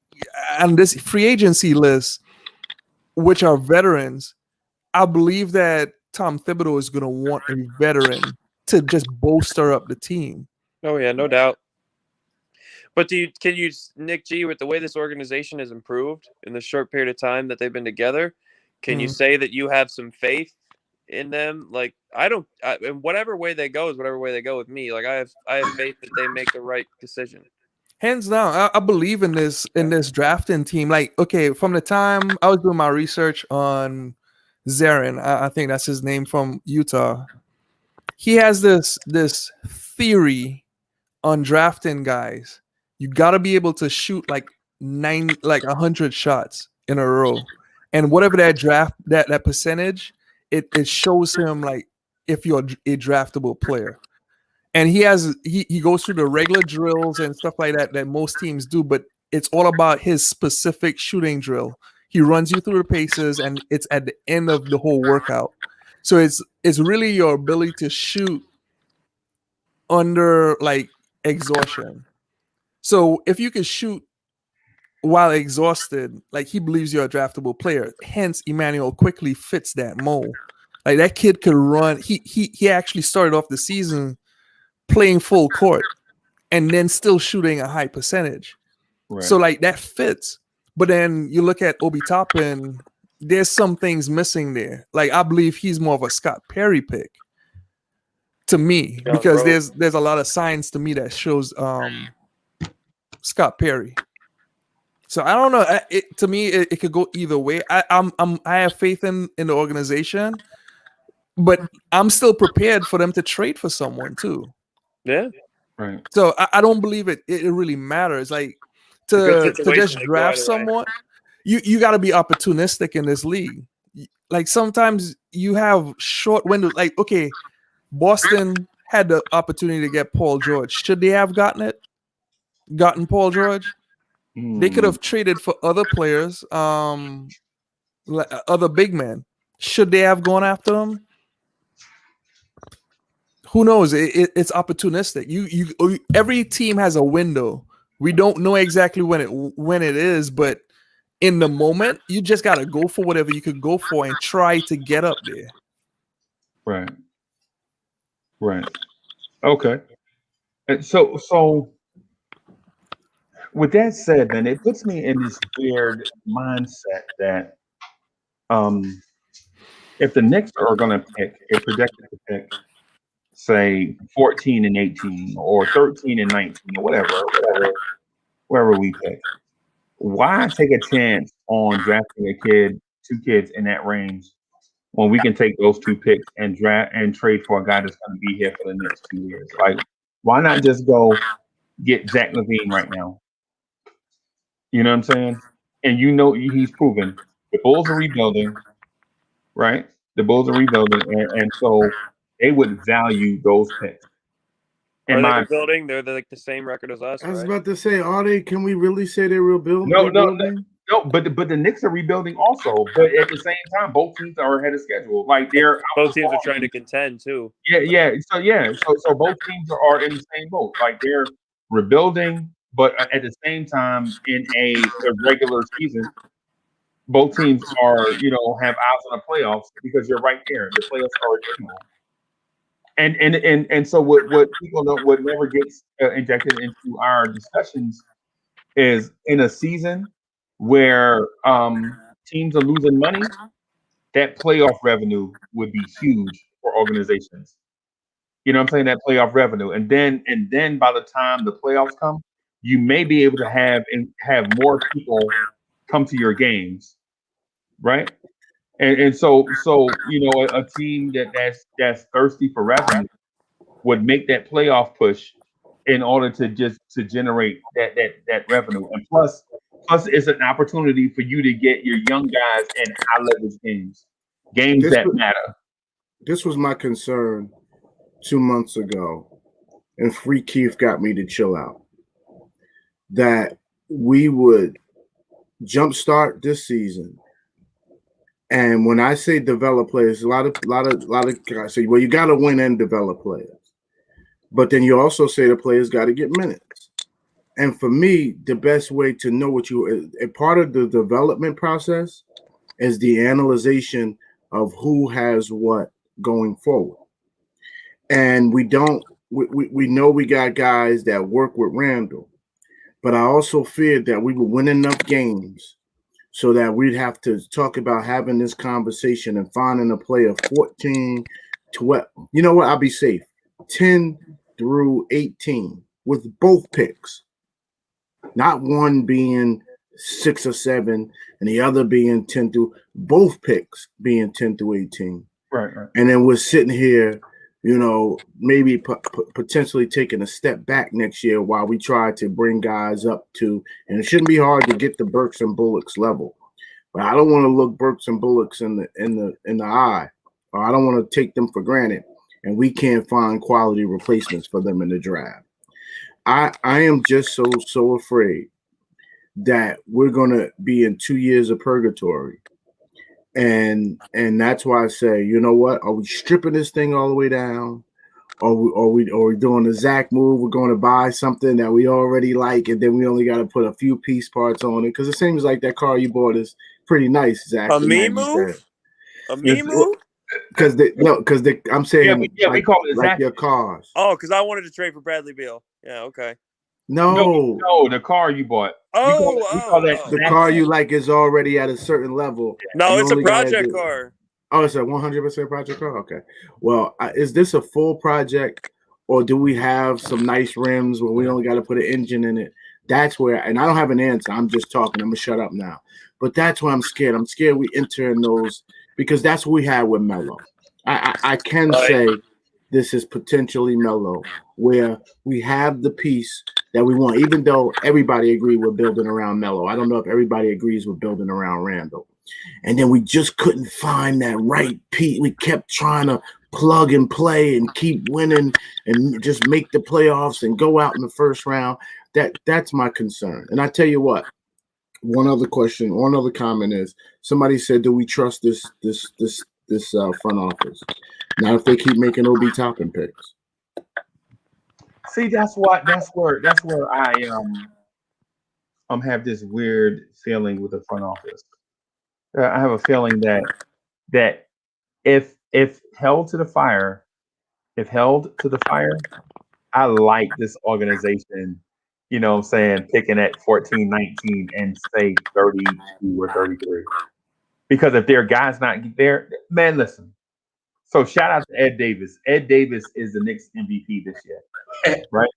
and this free agency list, which are veterans, I believe that Tom Thibodeau is going to want a veteran to just bolster up the team.
Oh yeah, no doubt. But can you, Nick G, with the way this organization has improved in the short period of time that they've been together, can you say that you have some faith in them? Like in whatever way they go is whatever way they go with me. Like I have faith that they make the right decision.
Hands down, I believe in this drafting team. Like, okay, from the time I was doing my research on Zarin, I think that's his name, from Utah. He has this theory on drafting guys. You got to be able to shoot like 100 shots in a row, and whatever that percentage, it shows him like if you're a draftable player. And he goes through the regular drills and stuff like that most teams do, but it's all about his specific shooting drill. He runs you through the paces, and it's at the end of the whole workout. So it's really your ability to shoot under like exhaustion. So if you can shoot while exhausted, like he believes you're a draftable player. Hence, Emmanuel quickly fits that mold. Like that kid could run. He actually started off the season playing full court and then still shooting a high percentage. Right. So like that fits. But then you look at Obi Toppin, there's some things missing there. Like I believe he's more of a Scott Perry pick to me, because there's a lot of signs to me that shows Scott Perry. So I don't know. To me, it could go either way. I have faith in the organization, but I'm still prepared for them to trade for someone too.
Yeah.
Right. So I don't believe it really matters. Like to just draft someone, you got to be opportunistic in this league. Like sometimes you have short windows. Like, okay, Boston had the opportunity to get Paul George. Should they have gotten Paul George? They could have traded for other players, other big men. Should they have gone after them? who knows? It's opportunistic. You every team has a window. We don't know exactly when it is, but in the moment, you just gotta go for whatever you could go for and try to get up there.
Right. Okay. And so with that said, man, it puts me in this weird mindset that if the Knicks are going to pick, they're projected to pick, say, 14 and 18 or 13 and 19 or wherever we pick, why take a chance on drafting two kids in that range when we can take those two picks and draft and trade for a guy that's going to be here for the next 2 years? Like, why not just go get Zach LaVine right now? You know what I'm saying? And he's proven the Bulls are rebuilding, right? The Bulls are rebuilding, and so they would value those picks.
Are they rebuilding? They're like the same record as us.
I was
right?
about to say, are they? Can we really say they're rebuilding?
No. But the Knicks are rebuilding also. But at the same time, both teams are ahead of schedule. Like
both teams are trying to contend too.
Yeah. So both teams are in the same boat. Like they're rebuilding, but at the same time, in a regular season, both teams are have eyes on the playoffs because you're right there. The playoffs are achievable. And so what people what never gets injected into our discussions is in a season where teams are losing money, that playoff revenue would be huge for organizations. You know what I'm saying? That playoff revenue. And then by the time the playoffs come, you may be able to have more people come to your games. Right? And so a team that's thirsty for revenue would make that playoff push in order to generate that revenue. And plus it's an opportunity for you to get your young guys in high leverage games that matter.
This was my concern 2 months ago, and Free Keith got me to chill out. That we would jumpstart this season. And when I say develop players, a lot of guys say, well, you got to win and develop players. But then you also say the players got to get minutes. And for me, the best way to know a part of the development process is the analyzation of who has what going forward. And we know we got guys that work with Randle, but I also feared that we would win enough games so that we'd have to talk about having this conversation and finding a player 14, 12. You know what? I'll be safe. 10 through 18 with both picks. Not one being 6 or 7 and the other being 10 through, both picks being 10 through 18.
Right.
And then we're sitting here, maybe potentially taking a step back next year while we try to bring guys up to, and it shouldn't be hard to get the Burks and Bullocks level, but I don't want to look Burks and Bullocks in the eye, or I don't want to take them for granted, and we can't find quality replacements for them in the draft. I am just so afraid that we're gonna be in 2 years of purgatory. And that's why I say, you know what? Are we stripping this thing all the way down? Or we doing the Zach move? We're going to buy something that we already like, and then we only got to put a few piece parts on it because it seems like that car you bought is pretty nice, Zach.
A me move? A me move?
Because I'm saying
we call it
like
Zach.
your cars.
Oh, because I wanted to trade for Bradley Beal. Yeah, okay.
No,
the car you bought.
The car you like is already at a certain level.
No, it's a project car.
Oh, it's a 100% project car? Okay. Well, is this a full project, or do we have some nice rims where we only got to put an engine in it? That's where, and I don't have an answer. I'm just talking. I'm going to shut up now. But that's why I'm scared. I'm scared we enter in those, because that's what we had with Melo. I can say this is potentially Melo, where we have the piece that we want, even though everybody agreed we're building around Melo. I don't know if everybody agrees we're building around Randle. And then we just couldn't find that right piece. We kept trying to plug and play and keep winning and just make the playoffs and go out in the first round. That's my concern. And I tell you what, one other comment is, somebody said, do we trust this front office? Not if they keep making OB Toppin picks.
See, that's where I have this weird feeling with the front office. I have a feeling that if held to the fire, I like this organization, what I'm saying, picking at 14-19 and say 32 or 33. Because if their guy's not there, man, listen. So shout out to Ed Davis. Ed Davis is the Knicks MVP this year, right?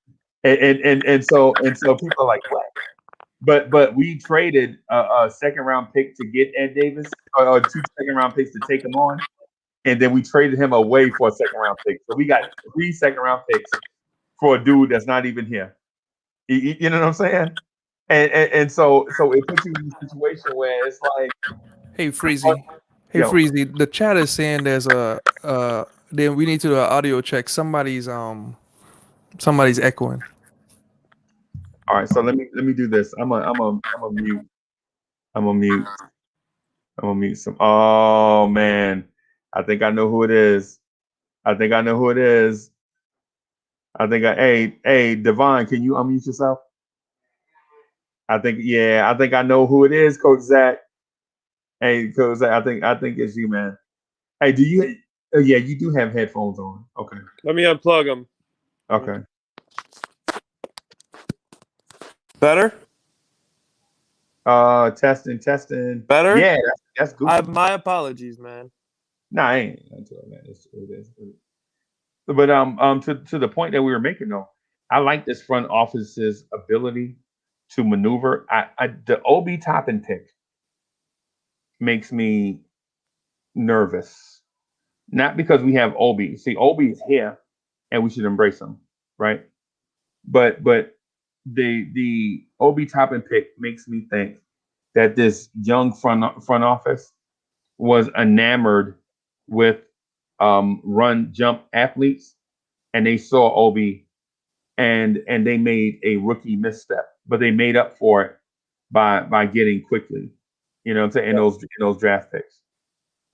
And so people are like, what? But we traded a second round pick to get Ed Davis, or 2 second round picks to take him on, and then we traded him away for a second round pick. So we got 3 second round picks for a dude that's not even here. You know what I'm saying? And so it puts you in a situation where it's like,
Hey Freezy,
yo,
Freezy. The chat is saying there's a then we need to do an audio check. Somebody's echoing.
all right. So let me do this. I'm a mute. I'm a mute. I'm gonna mute some. Oh man, I think I know who it is. I think hey Devon, can you unmute yourself? I think I know who it is, Coach Zach. Hey, Coach Zach, I think it's you, man. Hey, do you? Yeah, you do have headphones on. Okay.
Let me unplug them.
Okay.
Better?
Testing.
Better?
Yeah, that's good.
My apologies, man.
Nah, I ain't until that. But to the point that we were making though, I like this front office's ability to maneuver. The Obi Toppin pick makes me nervous. Not because we have Obi. See, Obi is here, and we should embrace him, right? But the Obi Toppin pick makes me think that this young front office was enamored with run jump athletes, and they saw Obi, and they made a rookie misstep, but they made up for it by getting quickly, you know what I'm saying, in those draft picks.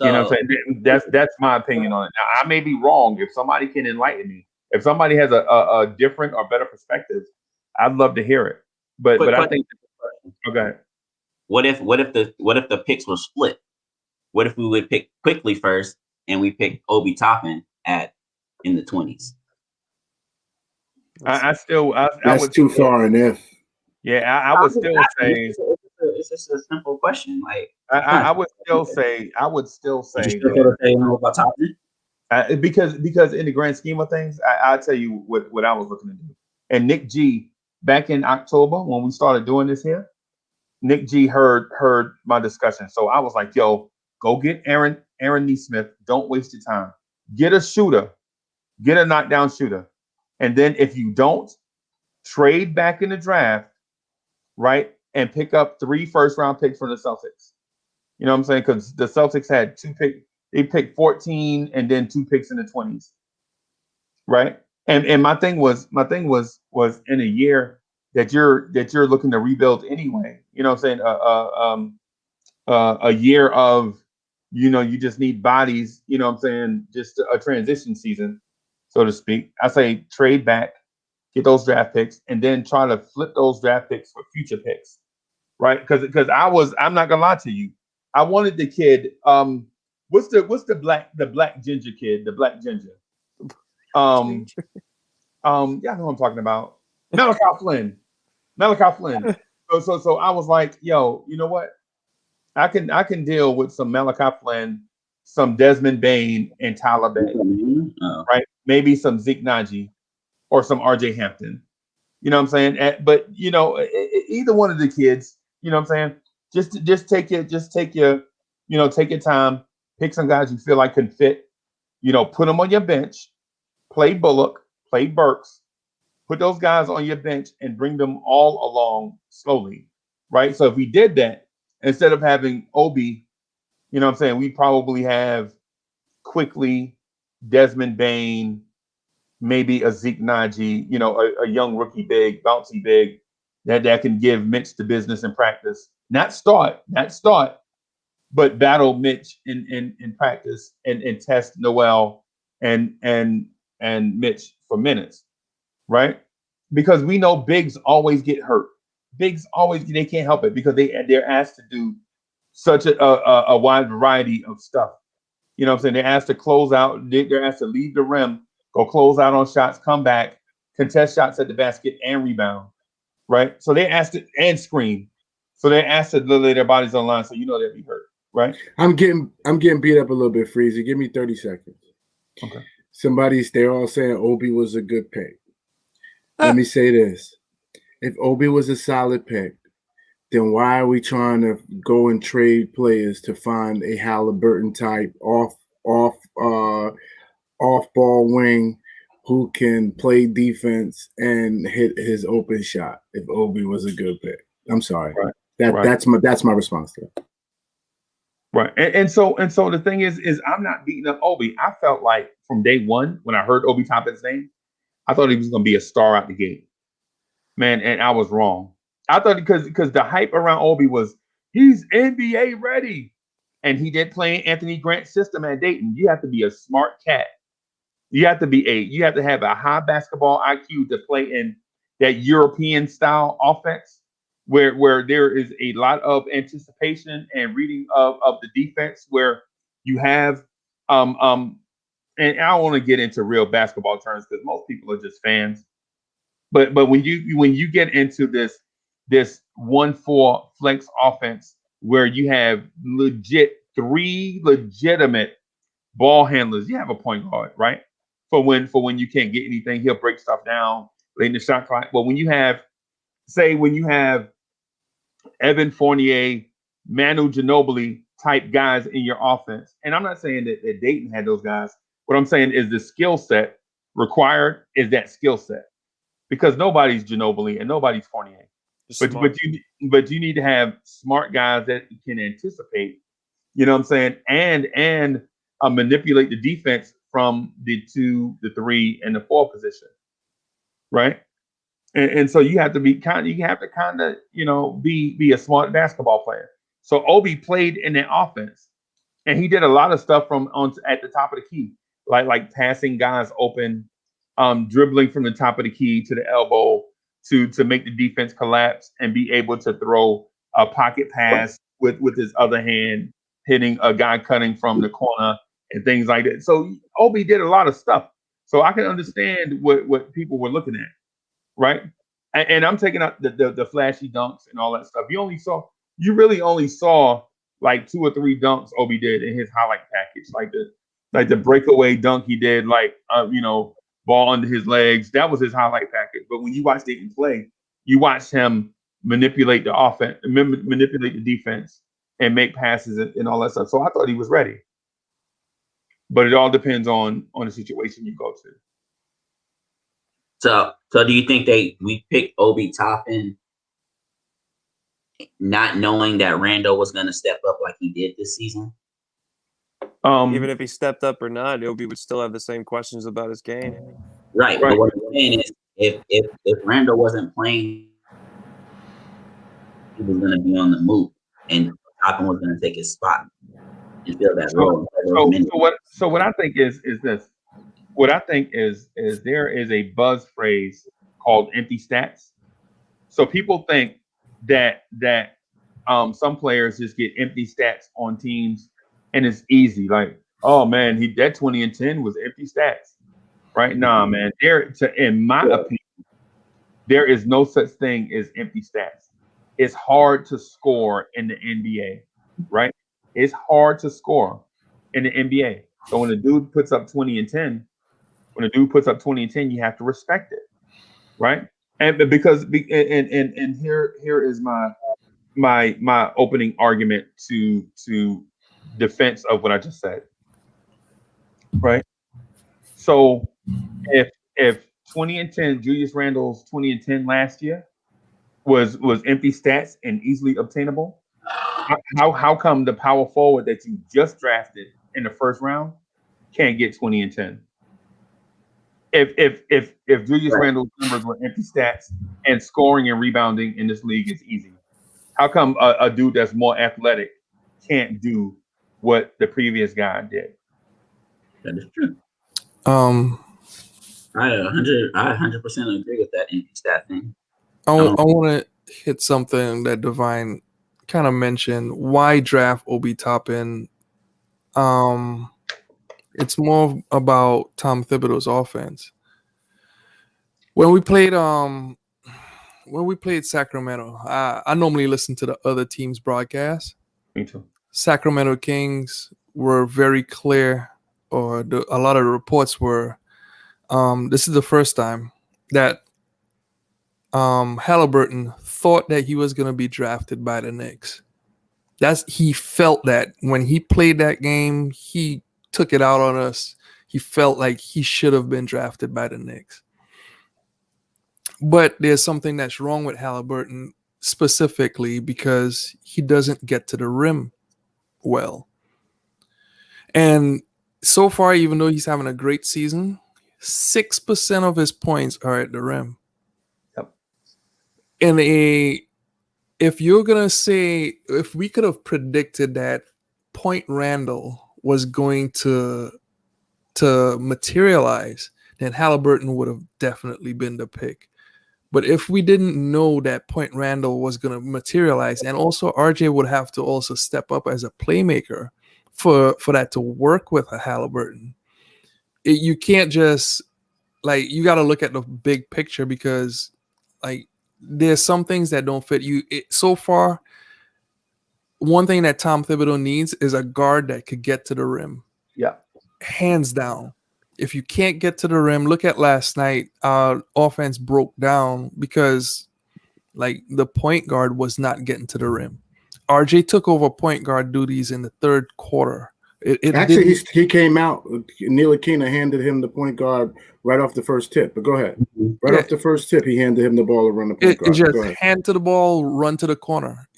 You know what I'm saying? That's my opinion on it. Now, I may be wrong. If somebody can enlighten me, if somebody has a different or better perspective, I'd love to hear it. But I think okay.
What if the picks were split? What if we would pick quickly first and we pick Obi Toppin in the 20s?
I
would too far in if.
Yeah, I would still say
it's just a simple question. Like
I would still say
about Toppin?
Because in the grand scheme of things, I'll tell you what I was looking to do. And Nick G, back in October when we started doing this here, Nick G heard my discussion. So I was like, yo, go get Aaron Neesmith. Don't waste your time. Get a shooter. Get a knockdown shooter. And then if you don't, trade back in the draft, right? And pick up 3 first-round picks from the Celtics. You know what I'm saying? Because the Celtics had 2 picks. They picked 14 and then 2 picks in the 20s. Right? And my thing was in a year that you're looking to rebuild anyway. You know what I'm saying? A year of, you just need bodies, you know what I'm saying? Just a transition season, so to speak. I say trade back, get those draft picks, and then try to flip those draft picks for future picks. Right? Because I'm not gonna lie to you. I wanted the kid, what's the black ginger kid, the black ginger? Y'all know what I'm talking about. Malachi Flynn. So I was like, yo, you know what? I can deal with some Malachi Flynn, some Desmond Bain, and Tyler Bay, right? Maybe some Zeke Naji or some RJ Hampton. You know what I'm saying? But either one of the kids, you know what I'm saying? Just take your time, pick some guys you feel like can fit, put them on your bench, play Bullock, play Burks, put those guys on your bench and bring them all along slowly, right? So if we did that, instead of having Obi, you know what I'm saying, we probably have quickly Desmond Bain, maybe a Zeke Naji, a young rookie big, bouncy big that can give Mitch the business in practice. Not start, but battle Mitch in practice and test Noel and Mitch for minutes, right? because we know bigs always get hurt. Bigs always they can't help it because they're asked to do such a wide variety of stuff. You know what I'm saying? They're asked to close out. They're asked to leave the rim, go close out on shots, come back, contest shots at the basket, and rebound. Right? So they're asked to and screen. So they're asked to lay their bodies on line, so you know they'll be hurt. Right?
I'm getting beat up a little bit, Freezy. Give me 30 seconds.
Okay.
They're all saying Obi was a good pick. Let me say this. If Obi was a solid pick, then why are we trying to go and trade players to find a Halliburton type off ball wing who can play defense and hit his open shot if Obi was a good pick? I'm sorry.
Right.
That's my response to that.
Right. And so the thing is I'm not beating up Obi. I felt like from day one when I heard Obi Toppin's name, I thought he was going to be a star out the gate. Man, and I was wrong. I thought because the hype around Obi was he's NBA ready. And he did play in Anthony Grant's system at Dayton. You have to be a smart cat. You have to have a high basketball IQ to play in that European style offense where there is a lot of anticipation and reading of the defense, where you have and I don't want to get into real basketball terms because most people are just fans. But when you get into this 1-4 flex offense where you have three legitimate ball handlers, you have a point guard, right? For when you can't get anything, he'll break stuff down late in the shot clock. But when you have Evan Fournier, Manu Ginobili type guys in your offense, and I'm not saying that Dayton had those guys. What I'm saying is the skill set required is that skill set. Because nobody's Ginobili and nobody's Fournier, but you need to have smart guys that can anticipate, you know what I'm saying, and manipulate the defense from the 2, the 3, and the 4 position, right? And so you have to be kind of be a smart basketball player. So Obi played in that offense, and he did a lot of stuff at the top of the key, like passing guys open. Dribbling from the top of the key to the elbow to make the defense collapse and be able to throw a pocket pass with his other hand, hitting a guy cutting from the corner and things like that. So Obi did a lot of stuff. So I can understand what people were looking at, right? And I'm taking out the flashy dunks and all that stuff. You really only saw like 2 or 3 dunks Obi did in his highlight package, like the breakaway dunk he did, ball under his legs. That was his highlight package. But when you watch Dayton play, you watch him manipulate the offense, manipulate the defense, and make passes and all that stuff. So I thought he was ready. But it all depends on the situation you go to.
So do you think we picked Obi Toppin not knowing that Randle was going to step up like he did this season?
Even if he stepped up or not, Obi would still have the same questions about his game.
Right. But what I'm saying is, if Randle wasn't playing, he was going to be on the move, and Toppin was going to take his spot and fill that role.
So what I think is this. What I think is there is a buzz phrase called empty stats. So people think that some players just get empty stats on teams. And it's easy, like, oh man, that 20 and 10 was empty stats, right? Nah, man. In my opinion, there is no such thing as empty stats. It's hard to score in the NBA, right? It's hard to score in the NBA. So when a dude puts up 20 and 10, you have to respect it, right? And because here is my opening argument to defense of what I just said, right? So if 20 and 10, Julius Randle's 20 and 10 last year was empty stats and easily obtainable, how come the power forward that you just drafted in the first round can't get 20 and 10? If Julius Randle's numbers were empty stats and scoring and rebounding in this league is easy, how come a dude that's more athletic can't do what the previous guy did?
That is true. I 100% agree with that empty stat thing.
I want to hit something that Divine kind of mentioned. Why draft Obi Toppin? It's more about Tom Thibodeau's offense. When we played Sacramento, I normally listen to the other team's broadcast.
Me too.
Sacramento Kings were very clear, or a lot of the reports were, this is the first time that Halliburton thought that he was going to be drafted by the Knicks. He felt that when he played that game, he took it out on us. He felt like he should have been drafted by the Knicks. But there's something that's wrong with Halliburton specifically because he doesn't get to the rim well. And so far, even though he's having a great season, 6% of his points are at the rim.
Yep.
And if you're going to say, if we could have predicted that Point Randle was going to materialize, then Halliburton would have definitely been the pick. But if we didn't know that Point Randle was going to materialize, and also RJ would have to also step up as a playmaker for that to work with a Halliburton, you can't just, like, you got to look at the big picture because, like, there's some things that don't fit you. So far, one thing that Tom Thibodeau needs is a guard that could get to the rim.
Yeah.
Hands down. If you can't get to the rim, look at last night. Our offense broke down because, like, the point guard was not getting to the rim. RJ took over point guard duties in the third quarter.
Actually, he came out. Ntilikina handed him the point guard right off the first tip. But go ahead. Off the first tip, he handed him the ball to run the point guard.
It's just hand to the ball, run to the corner.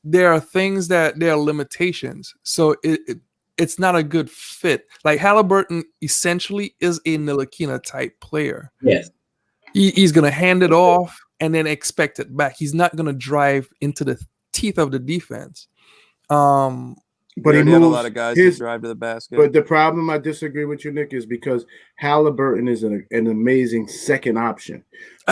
There are things that there are limitations. So it's not a good fit. Like, Halliburton essentially is a Ntilikina type player.
Yes.
He's going to hand it off and then expect it back. He's not going to drive into the teeth of the defense.
But he moves a lot of guys to drive to the basket.
But the problem, I disagree with you, Nick, is because Halliburton is an amazing second option.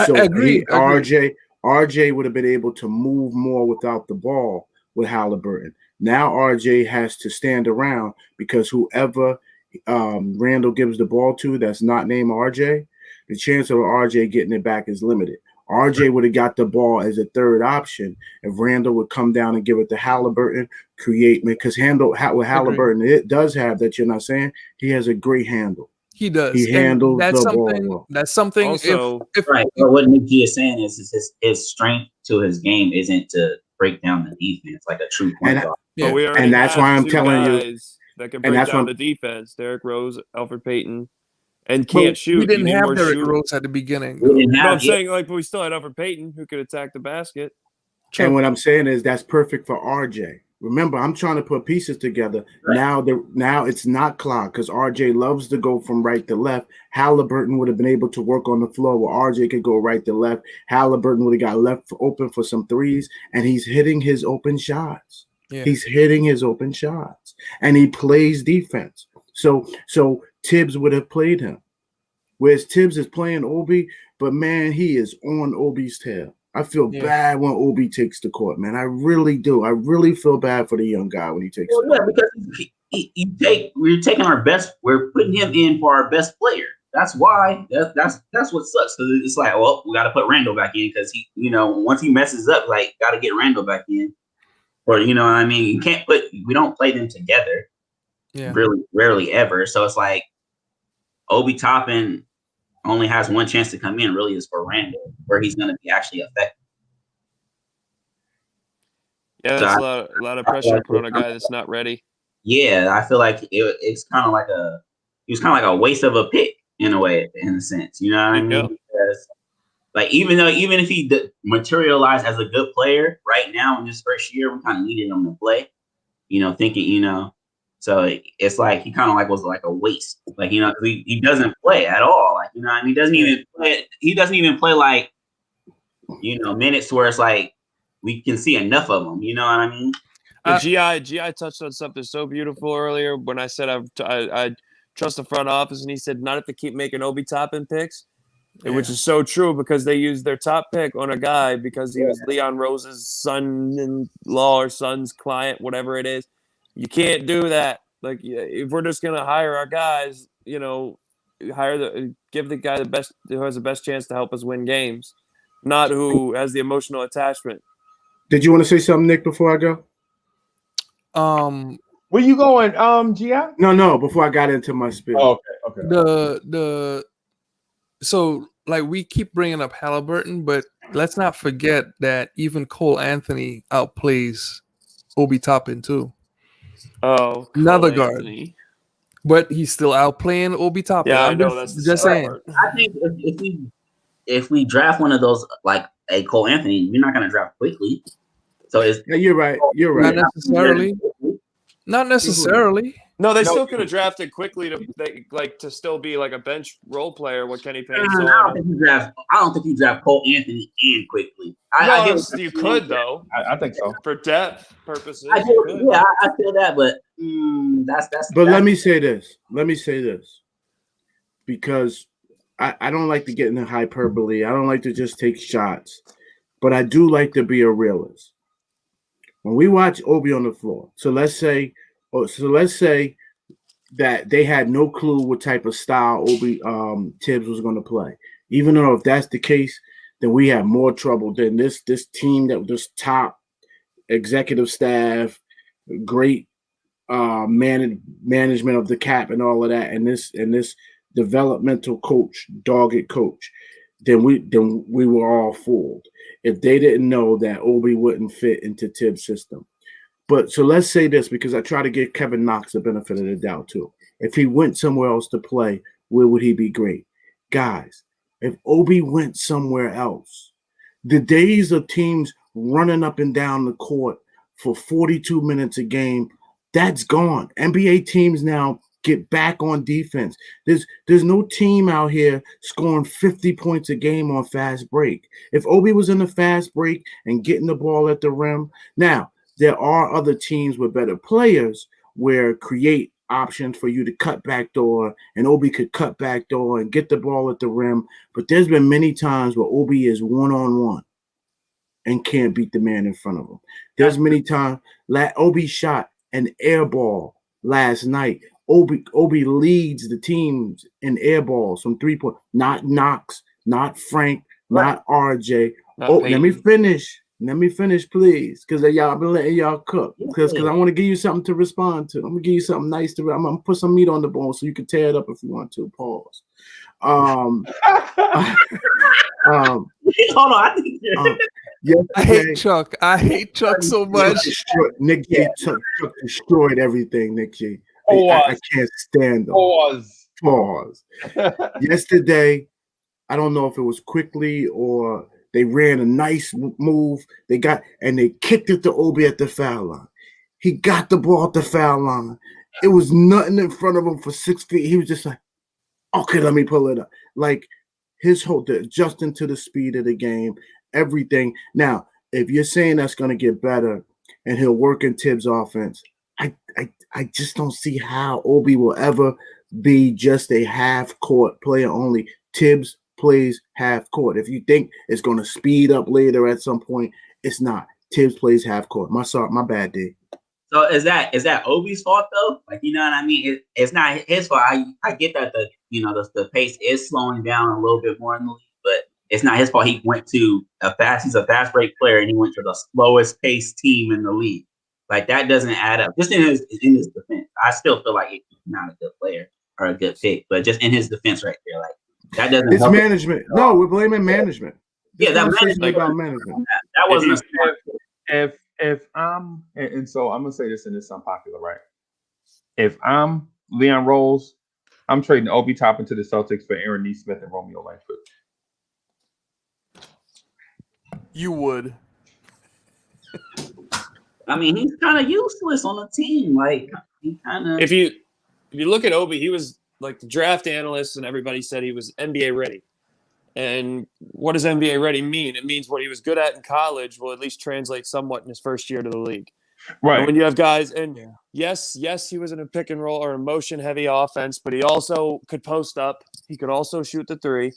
So
I agree.
RJ would have been able to move more without the ball with Halliburton. Now RJ has to stand around because whoever Randle gives the ball to that's not named RJ, the chance of RJ getting it back is limited. RJ would have got the ball as a third option if Randle would come down and give it to Halliburton, create, because with Halliburton, it does have that you're not saying. He has a great handle.
He does.
He handles the ball well.
That's something.
Also,
right. But what Nick G is saying is his strength to his game isn't to break down the defense like a true point guard.
But we already
and that's why I'm telling you
that can break down the defense. Derrick Rose, Alfred Payton, and can't shoot.
We didn't have Derrick Rose at the beginning.
I'm saying, like, but we still had Alfred Payton who could attack the basket.
And what I'm saying is that's perfect for RJ. Remember, I'm trying to put pieces together. Right. Now it's not clock because RJ loves to go from right to left. Halliburton would have been able to work on the floor where RJ could go right to left. Halliburton would have got left open for some threes, and he's hitting his open shots. Yeah. He's hitting his open shots, and he plays defense. So Tibbs would have played him, whereas Tibbs is playing Obi, but man, he is on Obi's tail. I feel bad when Obi takes the court, man. I really do. I really feel bad for the young guy when he takes the court.
Because we're taking our best. We're putting him in for our best player. That's why. That's what sucks. Because it's like, well, we got to put Randle back in because he, once he messes up, like, got to get Randle back in. Or you know what I mean? You can't we don't play them together. Yeah. Really, rarely ever. So it's like Obi Toppin only has one chance to come in, really, is for Randle, where he's going to be actually effective.
Yeah, that's a lot of pressure to put on a guy that's not ready.
Yeah, I feel like it's kind of like he was kind of like a waste of a pick in a way, in a sense. You know what I mean? Because, like, even if he materialized as a good player right now in his first year, we kind of needed him to play. Thinking, so it's like he kind of like was like a waste, like he doesn't play at all, like I mean, he doesn't even play like minutes where it's like we can see enough of him. You know what I mean?
GI touched on something so beautiful earlier when I said I trust the front office, and he said not if they keep making Obi Toppin picks, which is so true because they used their top pick on a guy because he was Leon Rose's son-in-law or son's client, whatever it is. You can't do that. Like, if we're just gonna hire our guys, give the guy the best who has the best chance to help us win games, not who has the emotional attachment.
Did you want to say something, Nick, before I go?
Where you going, Gia?
No, before I got into my spiel.
Oh, okay.
So like we keep bringing up Halliburton, but let's not forget that even Cole Anthony outplays Obi Toppin too.
Oh,
another
Cole
guard.
Anthony.
But he's still outplaying Obi Toppin.
Yeah,
I'm
I know that's
just saying.
I think if we draft one of those like a Cole Anthony, we're not going to draft quickly. So
you're right. You're right.
Not necessarily. Not necessarily.
No, they still could have drafted quickly to still be like a bench role player. What Kenny Payne saw.
I don't think you draft Cole Anthony in quickly.
You could though.
I think so
for depth purposes.
I feel that, but that's.
But let me say this. Because I don't like to get into hyperbole. I don't like to just take shots, but I do like to be a realist. When we watch Obi on the floor, so let's say that they had no clue what type of style Obi Tibbs was going to play. Even though if that's the case, then we have more trouble than this team that was top executive staff, great management of the cap and all of that, and this developmental coach, dogged coach. Then we were all fooled if they didn't know that Obi wouldn't fit into Tibbs' system. But so let's say this, because I try to give Kevin Knox the benefit of the doubt too. If he went somewhere else to play, where would he be great? Guys, if Obi went somewhere else, the days of teams running up and down the court for 42 minutes a game, that's gone. NBA teams now get back on defense. There's no team out here scoring 50 points a game on fast break. If Obi was in the fast break and getting the ball at the rim, now there are other teams with better players where create options for you to cut back door, and Obi could cut back door and get the ball at the rim. But there's been many times where Obi is one-on-one and can't beat the man in front of him. There's many times Obi shot an air ball last night. Obi leads the teams in air balls from 3-point. Not Knox, not Frank, not RJ. Let me finish. Let me finish, please, because y'all been letting y'all cook. Because I want to give you something to respond to. I'm gonna give you something nice to. I'm gonna put some meat on the bone so you can tear it up if you want to. Pause.
Hold on.
I hate Chuck. I hate Chuck so much.
Nick J. Chuck destroyed everything. Nick J. I can't stand them. Pause. Yesterday, I don't know if it was quickly or they ran a nice move. They kicked it to Obi at the foul line. He got the ball at the foul line. It was nothing in front of him for 6 feet. He was just like, okay, let me pull it up. Like his whole adjusting to the speed of the game, everything. Now, if you're saying that's going to get better and he'll work in Tibbs' offense, I just don't see how Obi will ever be just a half-court player only. Tibbs plays half-court. If you think it's going to speed up later at some point, it's not. Tibbs plays half-court. My bad, D.
So is that Obi's fault though? Like, you know what I mean? It's not his fault. I get that the pace is slowing down a little bit more in the league, but it's not his fault. He went to he's a fast break player, and he went to the slowest pace team in the league. Like, that doesn't add up. Just in his defense, I still feel like he's not a good player or a good pick, but just in his defense right there, like that doesn't.
It's management. No, we're blaming management.
Yeah, that management.
About management.
That wasn't.
If I'm and so I'm gonna say this, and it's unpopular, right? If I'm Leon Rose, I'm trading Obi Toppin to the Celtics for Aaron Nesmith and Romeo Langford.
You would.
I mean, he's kind of useless on the team. Like, he kind of.
If you look at Obi, he was like the draft analyst, and everybody said he was NBA ready. And what does NBA ready mean? It means what he was good at in college will at least translate somewhat in his first year to the league.
Right.
And when you have guys, and yes, he was in a pick and roll or a motion heavy offense, but he also could post up. He could also shoot the three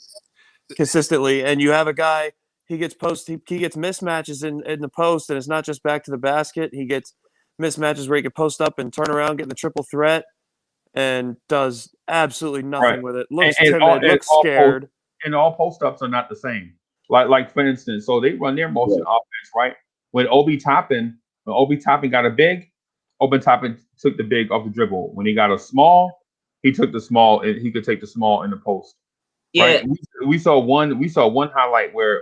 consistently. And you have a guy, he gets mismatches in the post, and it's not just back to the basket. He gets mismatches where he can post up and turn around, get in the triple threat, and does absolutely nothing with it. Looks timid, looks scared.
And all post ups are not the same. Like for instance, so they run their motion offense, right? When Obi Toppin got a big, Obi Toppin took the big off the dribble. When he got a small, he took the small, and he could take the small in the post.
Yeah.
Right? We saw one highlight where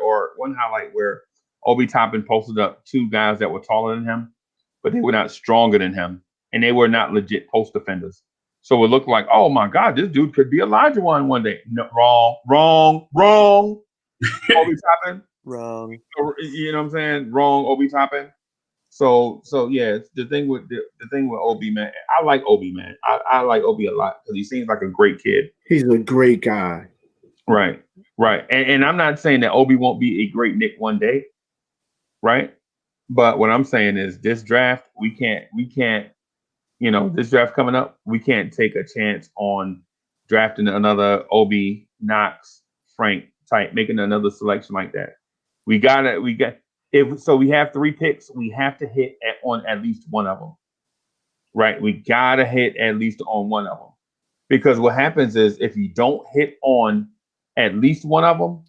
Obi Toppin posted up two guys that were taller than him, but they were not stronger than him, and they were not legit post defenders. So it looked like, oh my God, this dude could be Elijah one day. No, wrong. Obi Toppin,
wrong.
You know what I'm saying? Wrong, Obi Toppin. So yeah, the thing with Obi, man. I like Obi, man. I like Obi a lot because he seems like a great kid.
He's a great guy.
Right. And I'm not saying that Obi won't be a great Knick one day, right? But what I'm saying is this draft, we can't, this draft coming up, we can't take a chance on drafting another Obi, Knox, Frank type, making another selection like that. We have 3 picks, we have to hit on at least one of them, right? We gotta hit at least on one of them, because what happens is if you don't hit on at least one of them,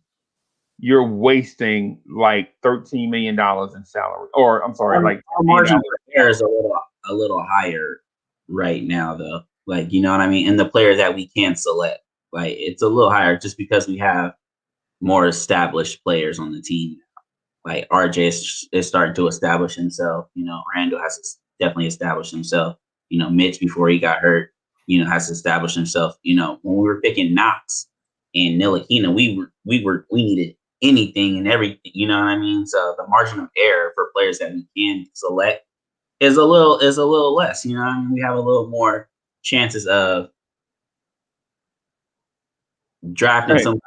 you're wasting like $13 million in salary. Or I'm sorry,
our margin for error is a little higher right now, though. Like, you know what I mean? And the players that we can select, like, it's a little higher just because we have more established players on the team. Like RJ is starting to establish himself. Randle has definitely established himself. Mitch, before he got hurt, has established himself. When we were picking Knox and Ntilikina, we needed anything and everything. You know what I mean? So the margin of error for players that we can select is a little less. You know what I mean? We have a little more chances of drafting somebody,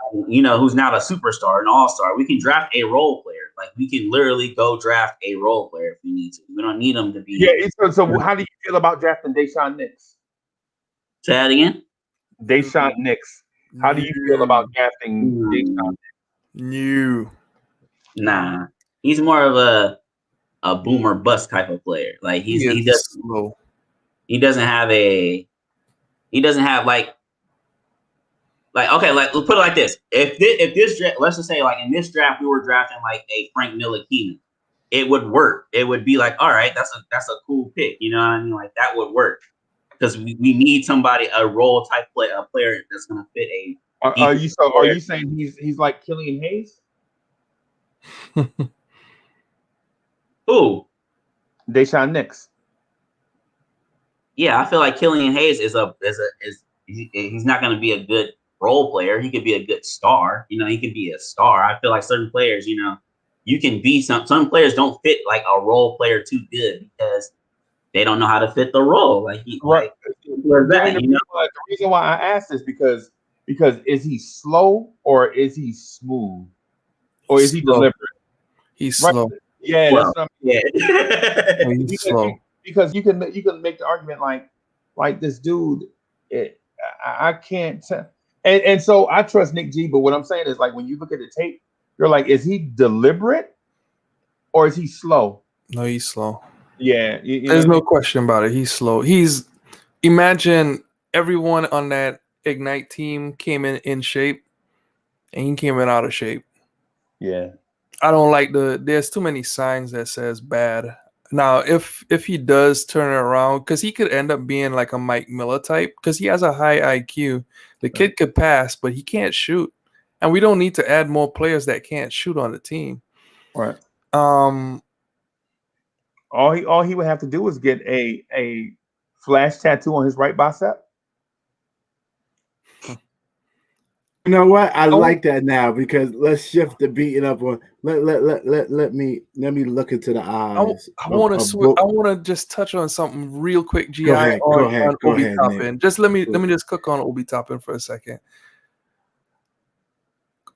who's not a superstar, an all-star. We can draft a role player. Like, we can literally go draft a role player if we need to. We don't need them to be.
Yeah. So how do you feel about drafting Deshaun Nix?
Say that again.
Deshaun Nix. How do you feel about drafting Deshaun Nix?
Nah, he's more of a boomer bust type of player. Like he doesn't have okay, like let's put it like this. If this draft, let's just say like in this draft we were drafting like a Frank Ntilikina, it would work. It would be like, all right, that's a cool pick. You know what I mean? Like that would work because we need somebody, a role type a player that's gonna fit a.
Are you saying he's like Killian Hayes?
Who?
Deshaun Nix.
Yeah, I feel like Killian Hayes he's not going to be a good role player. He could be a good star. He could be a star. I feel like certain players, you can be some players don't fit like a role player too good because they don't know how to fit the role. Like
the reason why I asked is because is he slow or is he smooth or is he deliberate?
He's slow.
Yeah,
well,
that's what I'm
he's slow.
Because you can make the argument like this dude. I can't tell. And so I trust Nick G, but what I'm saying is like when you look at the tape, you're like, is he deliberate or is he slow?
No, he's slow.
Yeah,
there's no question about it. He's slow. Imagine everyone on that Ignite team came in shape, and he came in out of shape.
Yeah.
I don't like there's too many signs that says bad. Now, if he does turn it around, because he could end up being like a Mike Miller type, because he has a high IQ. The kid could pass, but he can't shoot. And we don't need to add more players that can't shoot on the team.
Right. All he would have to do is get a flash tattoo on his right bicep.
You know what? I like that now because let's shift the beating up on. Let me look into the eyes.
I want to just touch on something real quick. Go ahead, Obi Toppin. Just let me just cook on Obi Toppin for a second.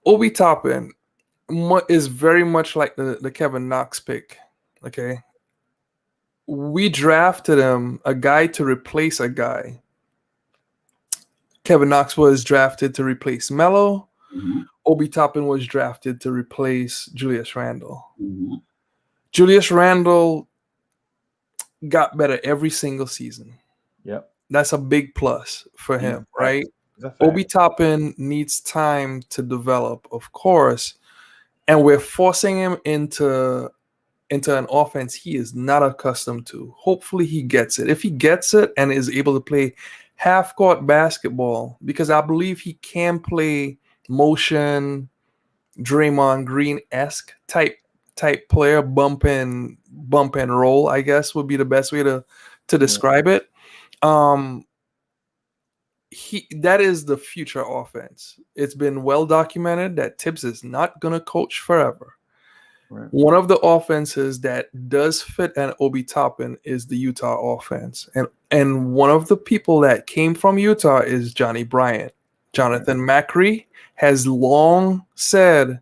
Obi Toppin is very much like the Kevin Knox pick. Okay, we drafted him, a guy to replace a guy. Kevin Knox was drafted to replace Melo.
Mhm.
Obi Toppin was drafted to replace Julius Randle.
Mhm.
Julius Randle got better every single season.
Yep.
That's a big plus for him, right?
That's a fact.
Obi Toppin needs time to develop, of course, and we're forcing him into an offense he is not accustomed to. Hopefully he gets it. If he gets it and is able to play half-court basketball, because I believe he can play motion, Draymond Green-esque type player, bump and roll, I guess would be the best way to describe it. That is the future offense. It's been well documented that Tibbs is not going to coach forever.
Right.
One of the offenses that does fit an Obi Toppin is the Utah offense. And one of the people that came from Utah is Johnny Bryant. Jonathan Macri has long said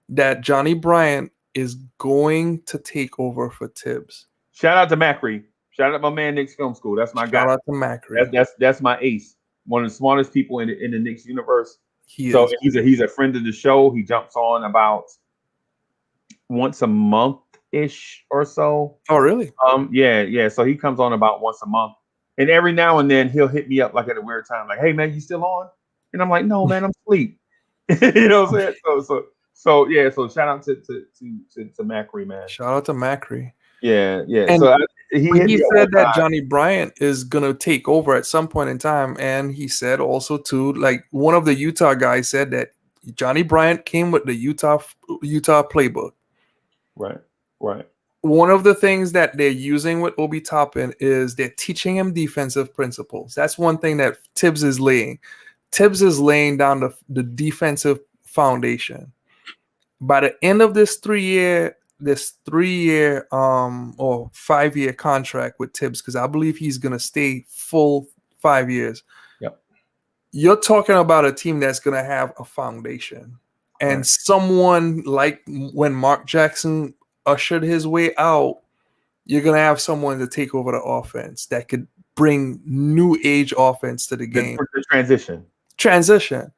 that Johnny Bryant is going to take over for Tibbs.
Shout out to Macri. Shout out to my man Knicks Film School. That's my guy.
Shout out to Macri.
That's my ace. One of the smartest people in the Knicks universe. He's a friend of the show. He jumps on about once a month ish or so.
Oh, really?
Yeah. So he comes on about once a month, and every now and then he'll hit me up like at a weird time, like, "Hey man, you still on?" And I'm like, "No man, I'm asleep." You know what I'm saying? So yeah. So shout out to Macri, man.
Shout out to Macri.
Yeah.
And
so
he said that Johnny Bryant is gonna take over at some point in time, and he said also too, like one of the Utah guys said that Johnny Bryant came with the Utah playbook.
Right.
One of the things that they're using with Obi Toppin is they're teaching him defensive principles. That's one thing that Tibbs is laying. Tibbs is laying down the defensive foundation. By the end of this 3-year or 5-year contract with Tibbs, because I believe he's gonna stay full 5 years.
Yep.
You're talking about a team that's gonna have a foundation. And someone like when Mark Jackson ushered his way out, you're going to have someone to take over the offense that could bring new age offense to the game.
The transition.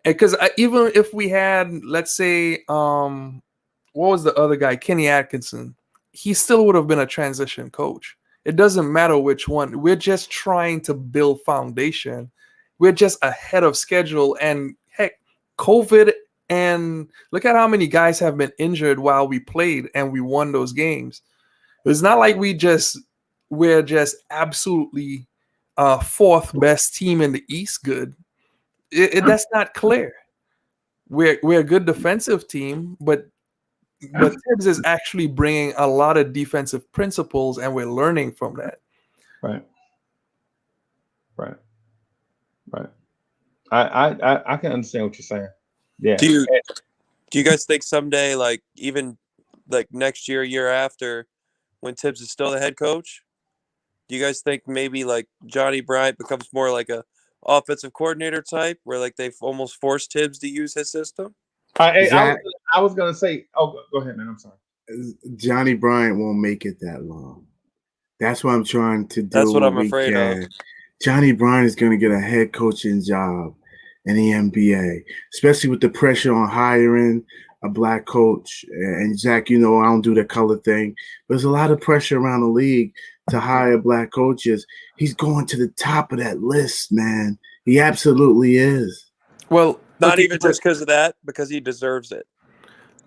And because even if we had, let's say, what was the other guy? Kenny Atkinson. He still would have been a transition coach. It doesn't matter which one. We're just trying to build foundation. We're just ahead of schedule. And heck, COVID. And look at how many guys have been injured while we played and we won those games. It's not like we're just absolutely fourth best team in the East. Good. That's not clear. We're a good defensive team, but Tibbs is actually bringing a lot of defensive principles, and we're learning from that.
Right. I can understand what you're saying. Yeah.
Do you guys think someday, like even like next year after, when Tibbs is still the head coach, do you guys think maybe like Johnny Bryant becomes more like a offensive coordinator type, where like they've almost forced Tibbs to use his system?
I was gonna say, go ahead, man. I'm sorry.
Johnny Bryant won't make it that long. That's what I'm trying to do.
That's what I'm afraid of.
Johnny Bryant is going to get a head coaching job in the NBA, especially with the pressure on hiring a black coach. And Zach, I don't do the color thing, but there's a lot of pressure around the league to hire black coaches. He's going to the top of that list, man. He absolutely is.
Well,
not even just because of that, because he deserves it.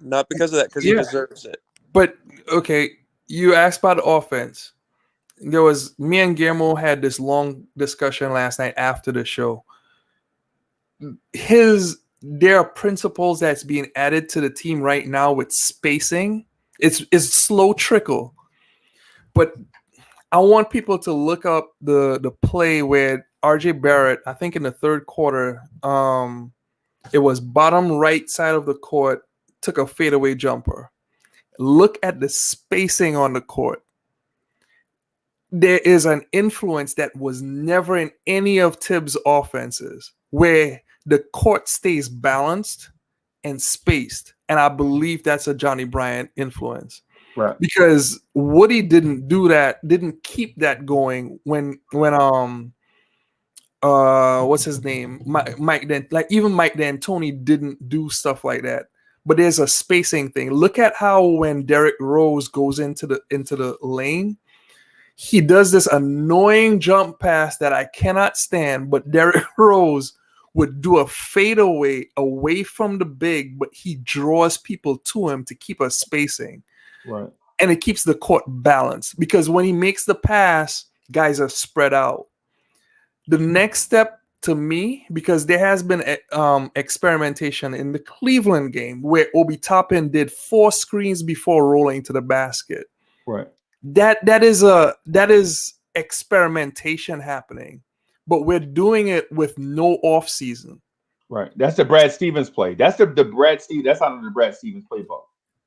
Not because of that, because he deserves it.
But okay, you asked about the offense. Me and Guillermo had this long discussion last night after the show. There are principles that's being added to the team right now with spacing. It's slow trickle, but I want people to look up the play where RJ Barrett, I think in the third quarter, it was bottom right side of the court, took a fadeaway jumper. Look at the spacing on the court. There is an influence that was never in any of Tibbs' offenses, where the court stays balanced and spaced. And I believe that's a Johnny Bryant influence.
Right.
Because Woody didn't do that, didn't keep that going when what's his name? Mike even Mike D'Antoni didn't do stuff like that. But there's a spacing thing. Look at how when Derrick Rose goes into the lane, he does this annoying jump pass that I cannot stand, but Derrick Rose would do a fadeaway away from the big, but he draws people to him to keep us spacing.
Right.
And it keeps the court balanced because when he makes the pass, guys are spread out. The next step to me, because there has been experimentation in the Cleveland game where Obi Toppin did 4 screens before rolling to the basket.
Right.
That is experimentation happening, but we're doing it with no off season.
Right. That's the Brad Stevens play. That's the Brad Stevens. That's out of the Brad Stevens playbook.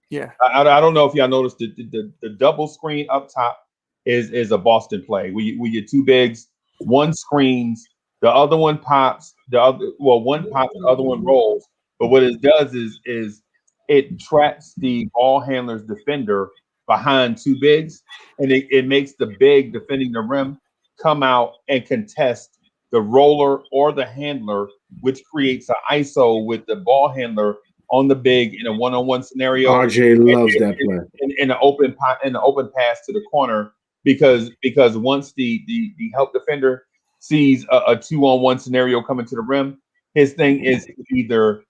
Yeah.
I don't know if y'all noticed the double screen up top is a Boston play. We get 2 bigs, one screens, the other one pops, one pops, the other one rolls. But what it does is it traps the ball handler's defender behind 2 bigs, and it makes the big defending the rim come out and contest the roller or the handler, which creates an ISO with the ball handler on the big in a one-on-one scenario.
RJ loves that play.
In an open pass to the corner, because once the help defender sees a 2-on-1 scenario coming to the rim, his thing is either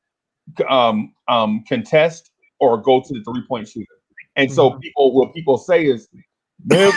contest or go to the 3-point shooter. And so what people say is, man,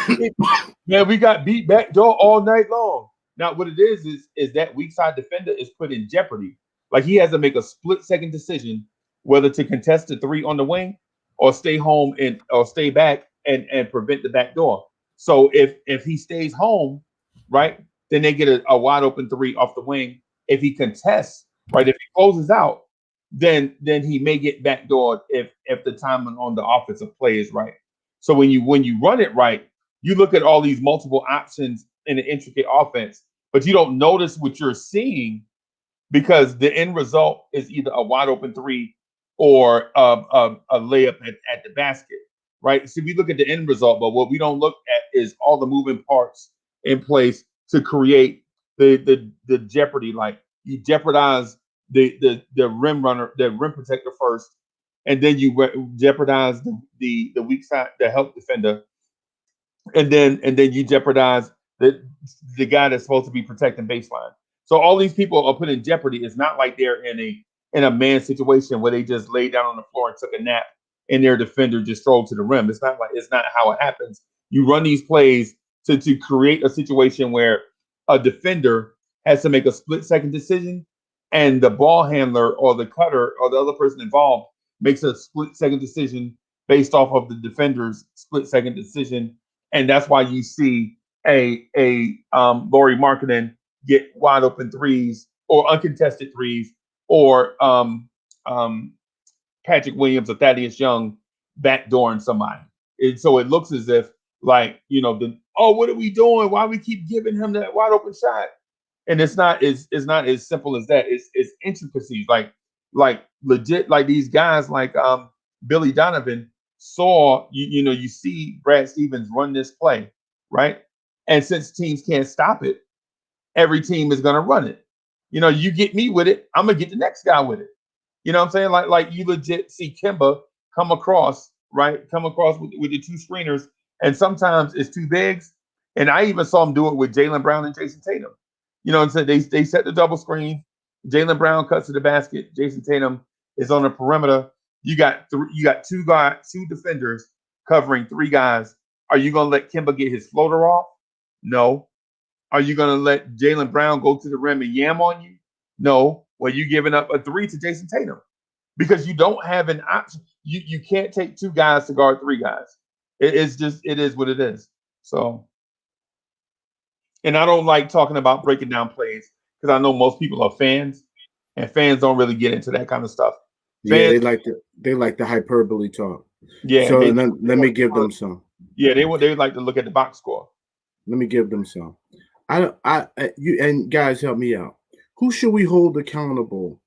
we got beat back door all night long. Now what it is that weak side defender is put in jeopardy. Like he has to make a split-second decision whether to contest the 3 on the wing or stay home or stay back and prevent the back door. So if he stays home, right, then they get a wide open 3 off the wing. If he contests, right, if he closes out, then he may get backdoored if the timing on the offensive play is right. So when you run it right, you look at all these multiple options in an intricate offense, but you don't notice what you're seeing because the end result is either a wide open 3 or a layup at the basket, right? So we look at the end result, but what we don't look at is all the moving parts in place to create the jeopardy. Like you jeopardize the rim runner, the rim protector first, and then you jeopardize the weak side, the help defender, and then you jeopardize the guy that's supposed to be protecting baseline. So all these people are put in jeopardy. It's not like they're in a man situation where they just lay down on the floor and took a nap and their defender just strolled to the rim. It's not how it happens. You run these plays to create a situation where a defender has to make a split-second decision and the ball handler or the cutter or the other person involved makes a split-second decision based off of the defender's split-second decision. And that's why you see a Lauri Markkanen get wide open 3s or uncontested 3s, or Patrick Williams or Thaddeus Young backdooring somebody. And so it looks as if what are we doing? Why we keep giving him that wide open shot? And it's not as simple as that. It's intricacies, like legit, like these guys like Billy Donovan saw, you see Brad Stevens run this play, right? And since teams can't stop it, every team is going to run it. You get me with it, I'm going to get the next guy with it. You know what I'm saying? Like you legit see Kemba come across with the 2 screeners, and sometimes it's 2 bigs. And I even saw him do it with Jaylen Brown and Jason Tatum. You know what I'm saying? They set the double screen. Jaylen Brown cuts to the basket. Jason Tatum is on the perimeter. You got 2 defenders covering 3 guys. Are you going to let Kemba get his floater off? No. Are you going to let Jaylen Brown go to the rim and yam on you? No. Well, you're giving up a 3 to Jason Tatum because you don't have an option. You can't take 2 guys to guard 3 guys. It is what it is. So, and I don't like talking about breaking down plays because I know most people are fans, and fans don't really get into that kind of stuff. Fans,
they like the hyperbole talk.
Yeah.
So let me give them some.
Yeah, they would like to look at the box score.
Let me give them some. You and guys, help me out. Who should we hold accountable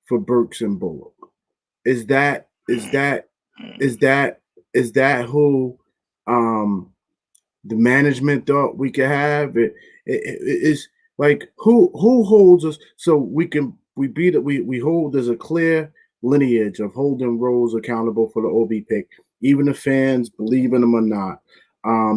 for Burks and Bullock? Is that is that who the management thought we could have? It's like who holds us so we hold there's a clear lineage of holding Rose accountable for the OB pick, even the fans believe in him or not.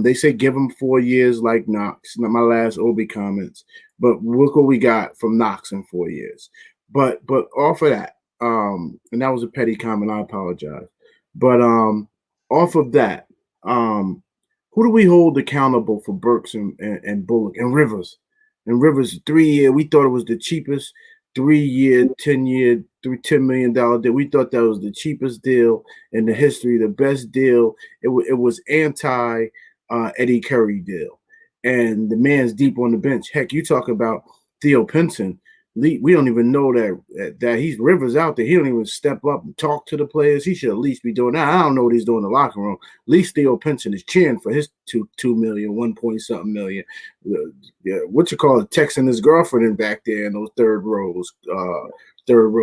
They say give him 4 years like Knox. Not my last OB comments, but look what we got from Knox in 4 years. But off of that, and that was a petty comment. I apologize. But off of that, who do we hold accountable for Burks and Bullock and Rivers? And Rivers 3 year, we thought it was the cheapest 3 year, 10-year, $10 million deal. We thought that was the cheapest deal in the history, the best deal. It was anti Eddie Curry deal, and the man's deep on the bench. Heck, you talk about Theo Pinson. We don't even know that he's Rivers out there. He don't even step up and talk to the players. He should at least be doing that. I don't know what he's doing in the locker room. At least Theo Pinson is cheering for his $2 million, 1 point something million. What you call it, texting his girlfriend in back there in those third row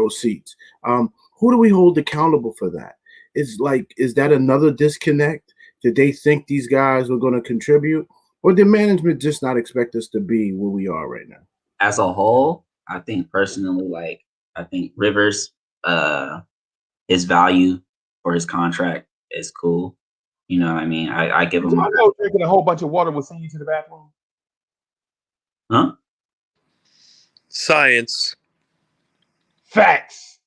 seats. Who do we hold accountable for that? Is that another disconnect? Did they think these guys were going to contribute, or did management just not expect us to be where we are right now?
As a whole, I think personally, I think Rivers, his value for his contract is cool. You know what I mean? I give him.
Drinking a whole bunch of water will send you to the bathroom.
Huh?
Science.
Facts.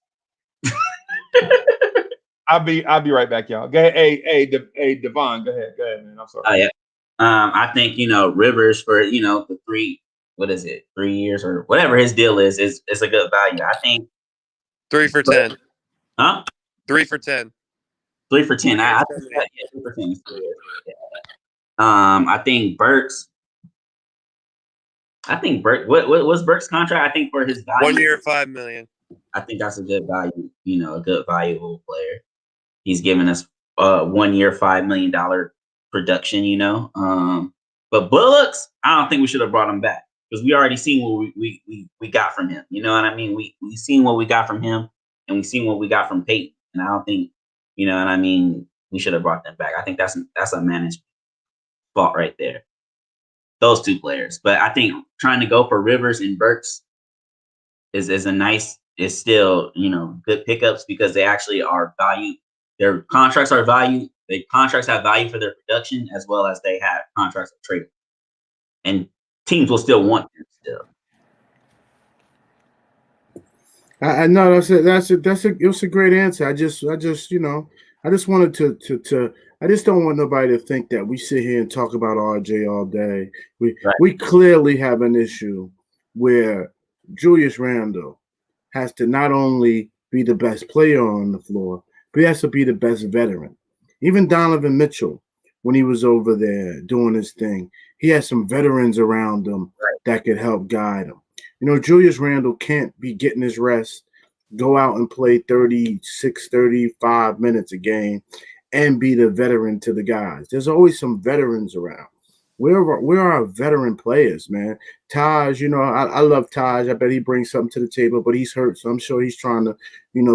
I'll be right back, y'all. Go ahead. Hey, Devon, go ahead, man. I'm sorry.
Oh yeah. I think Rivers for the 3 years or whatever his deal is a good value. I think
3 for 10.
Huh?
3 for 10.
3 for 10. I think 3 for 10 is good. Yeah. I think Burks. What was Burks' contract? I think for his value,
1 year, $5 million. I
think that's a good value. A good valuable player. He's giving us 1 year, $5 million production. But Bullocks, I don't think we should have brought him back because we already seen what we got from him. You know what I mean? We seen what we got from him, and we seen what we got from Peyton. And I don't think, we should have brought them back. I think that's a management fault right there. Those two players. But I think trying to go for Rivers and Burks is still, good pickups because they actually are valued. Their contracts are valued. The contracts have value for their production as well as they have contracts of trade. And teams will still want them still.
I know it was a great answer. I just wanted to I just don't want nobody to think that we sit here and talk about RJ all day. We clearly have an issue where Julius Randle has to not only be the best player on the floor, but he has to be the best veteran. Even Donovan Mitchell, when he was over there doing his thing, he had some veterans around him that could help guide him. Julius Randle can't be getting his rest, go out and play 36, 35 minutes a game, and be the veteran to the guys. There's always some veterans around. Where are our veteran players, man? Taj, I love Taj. I bet he brings something to the table, but he's hurt, so I'm sure he's trying to,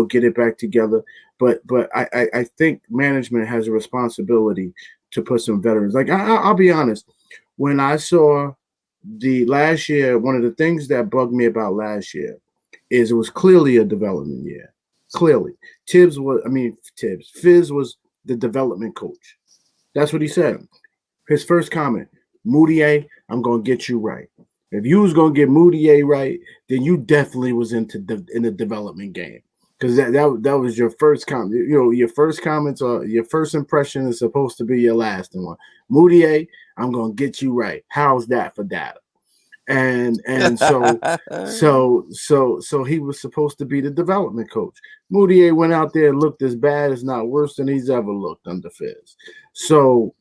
get it back together. But I think management has a responsibility to put some veterans. Like I'll be honest, when I saw the last year, one of the things that bugged me about last year is it was clearly a development year. Clearly, Fizz was the development coach. That's what he said. His first comment, Moutier, I'm gonna get you right. If you was gonna get Moutier right, then you definitely was in the development game. Because that was your first comment. Your first comments or your first impression is supposed to be your last one. Moutier, I'm gonna get you right. How's that for data? And so he was supposed to be the development coach. Moutier went out there and looked as bad as not worse than he's ever looked under Fizz. I'll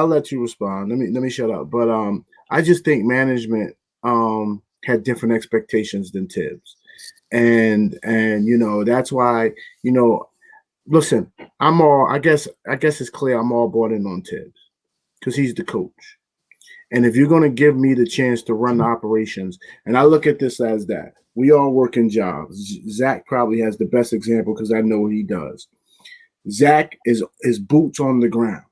let you respond. Let me shut up. But I just think management had different expectations than Tibbs. And that's why, listen, I guess it's clear I'm all bought in on Tibbs because he's the coach. And if you're going to give me the chance to run the operations, and I look at this as that, we all work in jobs. Zach probably has the best example because I know what he does. Zach is his boots on the ground.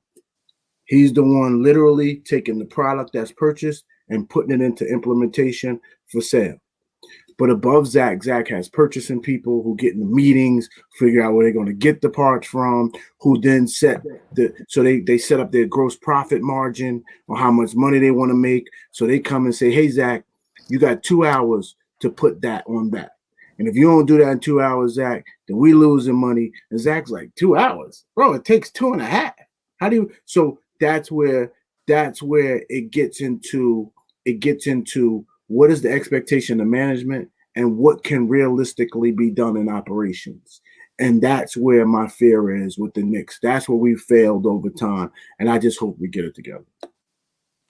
He's the one literally taking the product that's purchased and putting it into implementation for sale. But above Zach has purchasing people who get in the meetings, figure out where they're going to get the parts from, who then set they set up their gross profit margin or how much money they want to make. So they come and say, hey, Zach, you got 2 hours to put that on that. And if you don't do that in 2 hours, Zach, then we losing money. And Zach's like, 2 hours? Bro, it takes 2.5. How do you? So that's where it gets into what is the expectation of management and what can realistically be done in operations. And that's where my fear is with the Knicks. That's where we failed over time. And I just hope we get it together.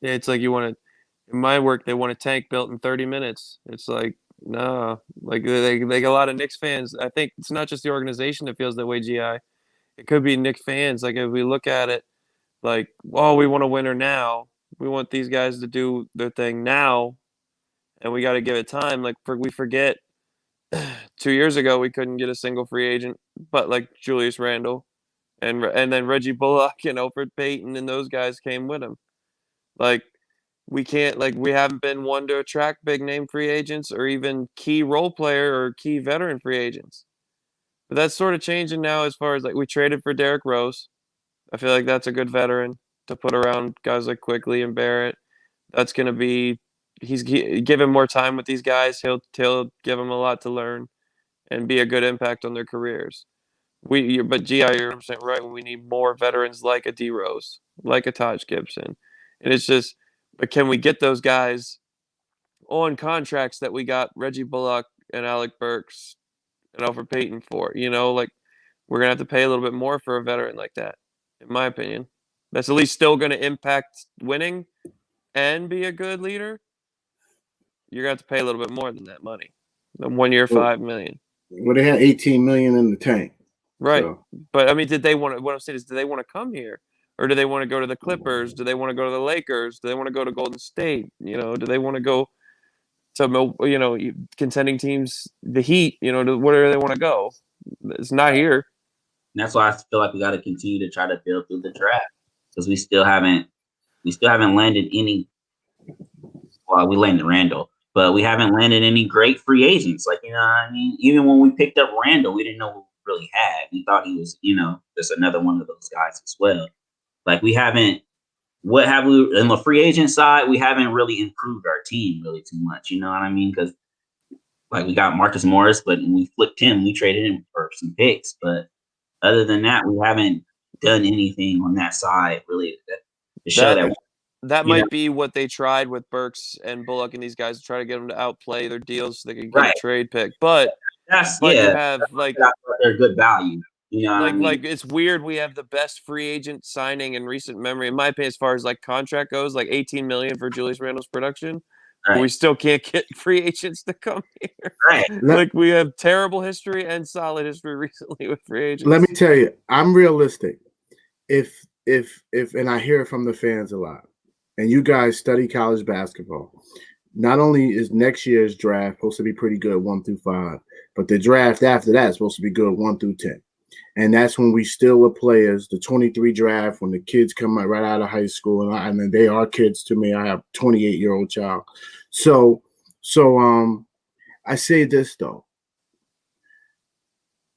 Yeah, it's like you want to, in my work, they want a tank built in 30 minutes. It's like, no, like they get a lot of Knicks fans. I think it's not just the organization that feels that way, GI. It could be Knicks fans. Like if we look at it, like, oh, we want a winner now. We want these guys to do their thing now. And we got to give it time. Like we forget 2 years ago we couldn't get a single free agent, but like Julius Randle, and then Reggie Bullock and Alfred Payton and those guys came with him. Like we haven't been one to attract big name free agents or even key role player or key veteran free agents. But that's sort of changing now as far as like we traded for Derrick Rose. I feel like that's a good veteran to put around guys like Quigley and Barrett. That's going to be. He's given more time with these guys. He'll give them a lot to learn and be a good impact on their careers. But GI, you're 100% right. We need more veterans like a D Rose, like a Taj Gibson, and it's just. But can we get those guys on contracts that we got Reggie Bullock and Alec Burks and Alfred Payton for? You know, like we're gonna have to pay a little bit more for a veteran like that, in my opinion. That's at least still going to impact winning and be a good leader. You're going to have to pay a little bit more than that money. The 1 year, $5 million.
Well, they had $18 million in the tank.
Right.
So.
But I mean, did they want to, what I'm saying is, do they want to come here? Or do they want to go to the Clippers? Do they want to go to the Lakers? Do they want to go to Golden State? You know, do they want to go to, you know, contending teams, the Heat, you know, where do they want to go? It's not here.
And that's why I feel like we got to continue to try to build through the draft, because we still haven't landed any. Well, we landed Randle, but we haven't landed any great free agents. Like, you know what I mean? Even when we picked up Randle, we didn't know what we really had. We thought he was, you know, just another one of those guys as well. Like, we haven't. What have we on the free agent side? We haven't really improved our team really too much. You know what I mean? Because like we got Marcus Morris, but when we flipped him, we traded him for some picks. But other than that, we haven't done anything on that side really to show that.
That might be what they tried with Burks and Bullock and these guys to try to get them to outplay their deals so they could get a trade pick. But you have like
they're good value. You know,
like it's weird. We have the best free agent signing in recent memory, in my opinion, as far as like contract goes, like $18 million for Julius Randle's production. Right. But we still can't get free agents to come here.
Right.
Like we have terrible history and solid history recently with free agents.
Let me tell you, I'm realistic. If and I hear it from the fans a lot, and you guys study college basketball, not only is next year's draft supposed to be pretty good 1 through 5, but the draft after that is supposed to be good 1 through 10. And that's when we still are players, the 23 draft, when the kids come right out of high school. And then they are kids to me. I have a 28-year-old child. So I say this, though.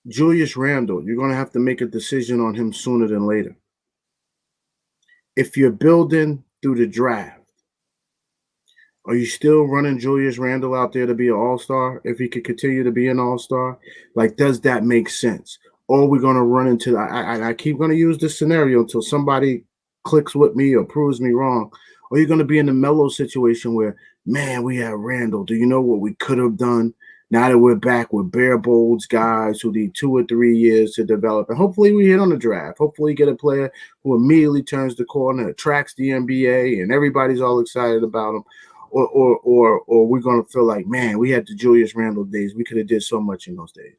Julius Randle, you're going to have to make a decision on him sooner than later. If you're building through the draft, are you still running Julius Randle out there to be an all-star if he could continue to be an all-star? Like, does that make sense? Or we're going to run into, I keep going to use this scenario until somebody clicks with me or proves me wrong. Or you're going to be in the Melo situation where, man, we have Randle. Do you know what we could have done? Now that we're back with bare bolds guys who need 2 or 3 years to develop. And hopefully we hit on the draft. Hopefully you get a player who immediately turns the corner, attracts the NBA, and everybody's all excited about him. Or we're going to feel like, man, we had the Julius Randle days. We could have did so much in those days.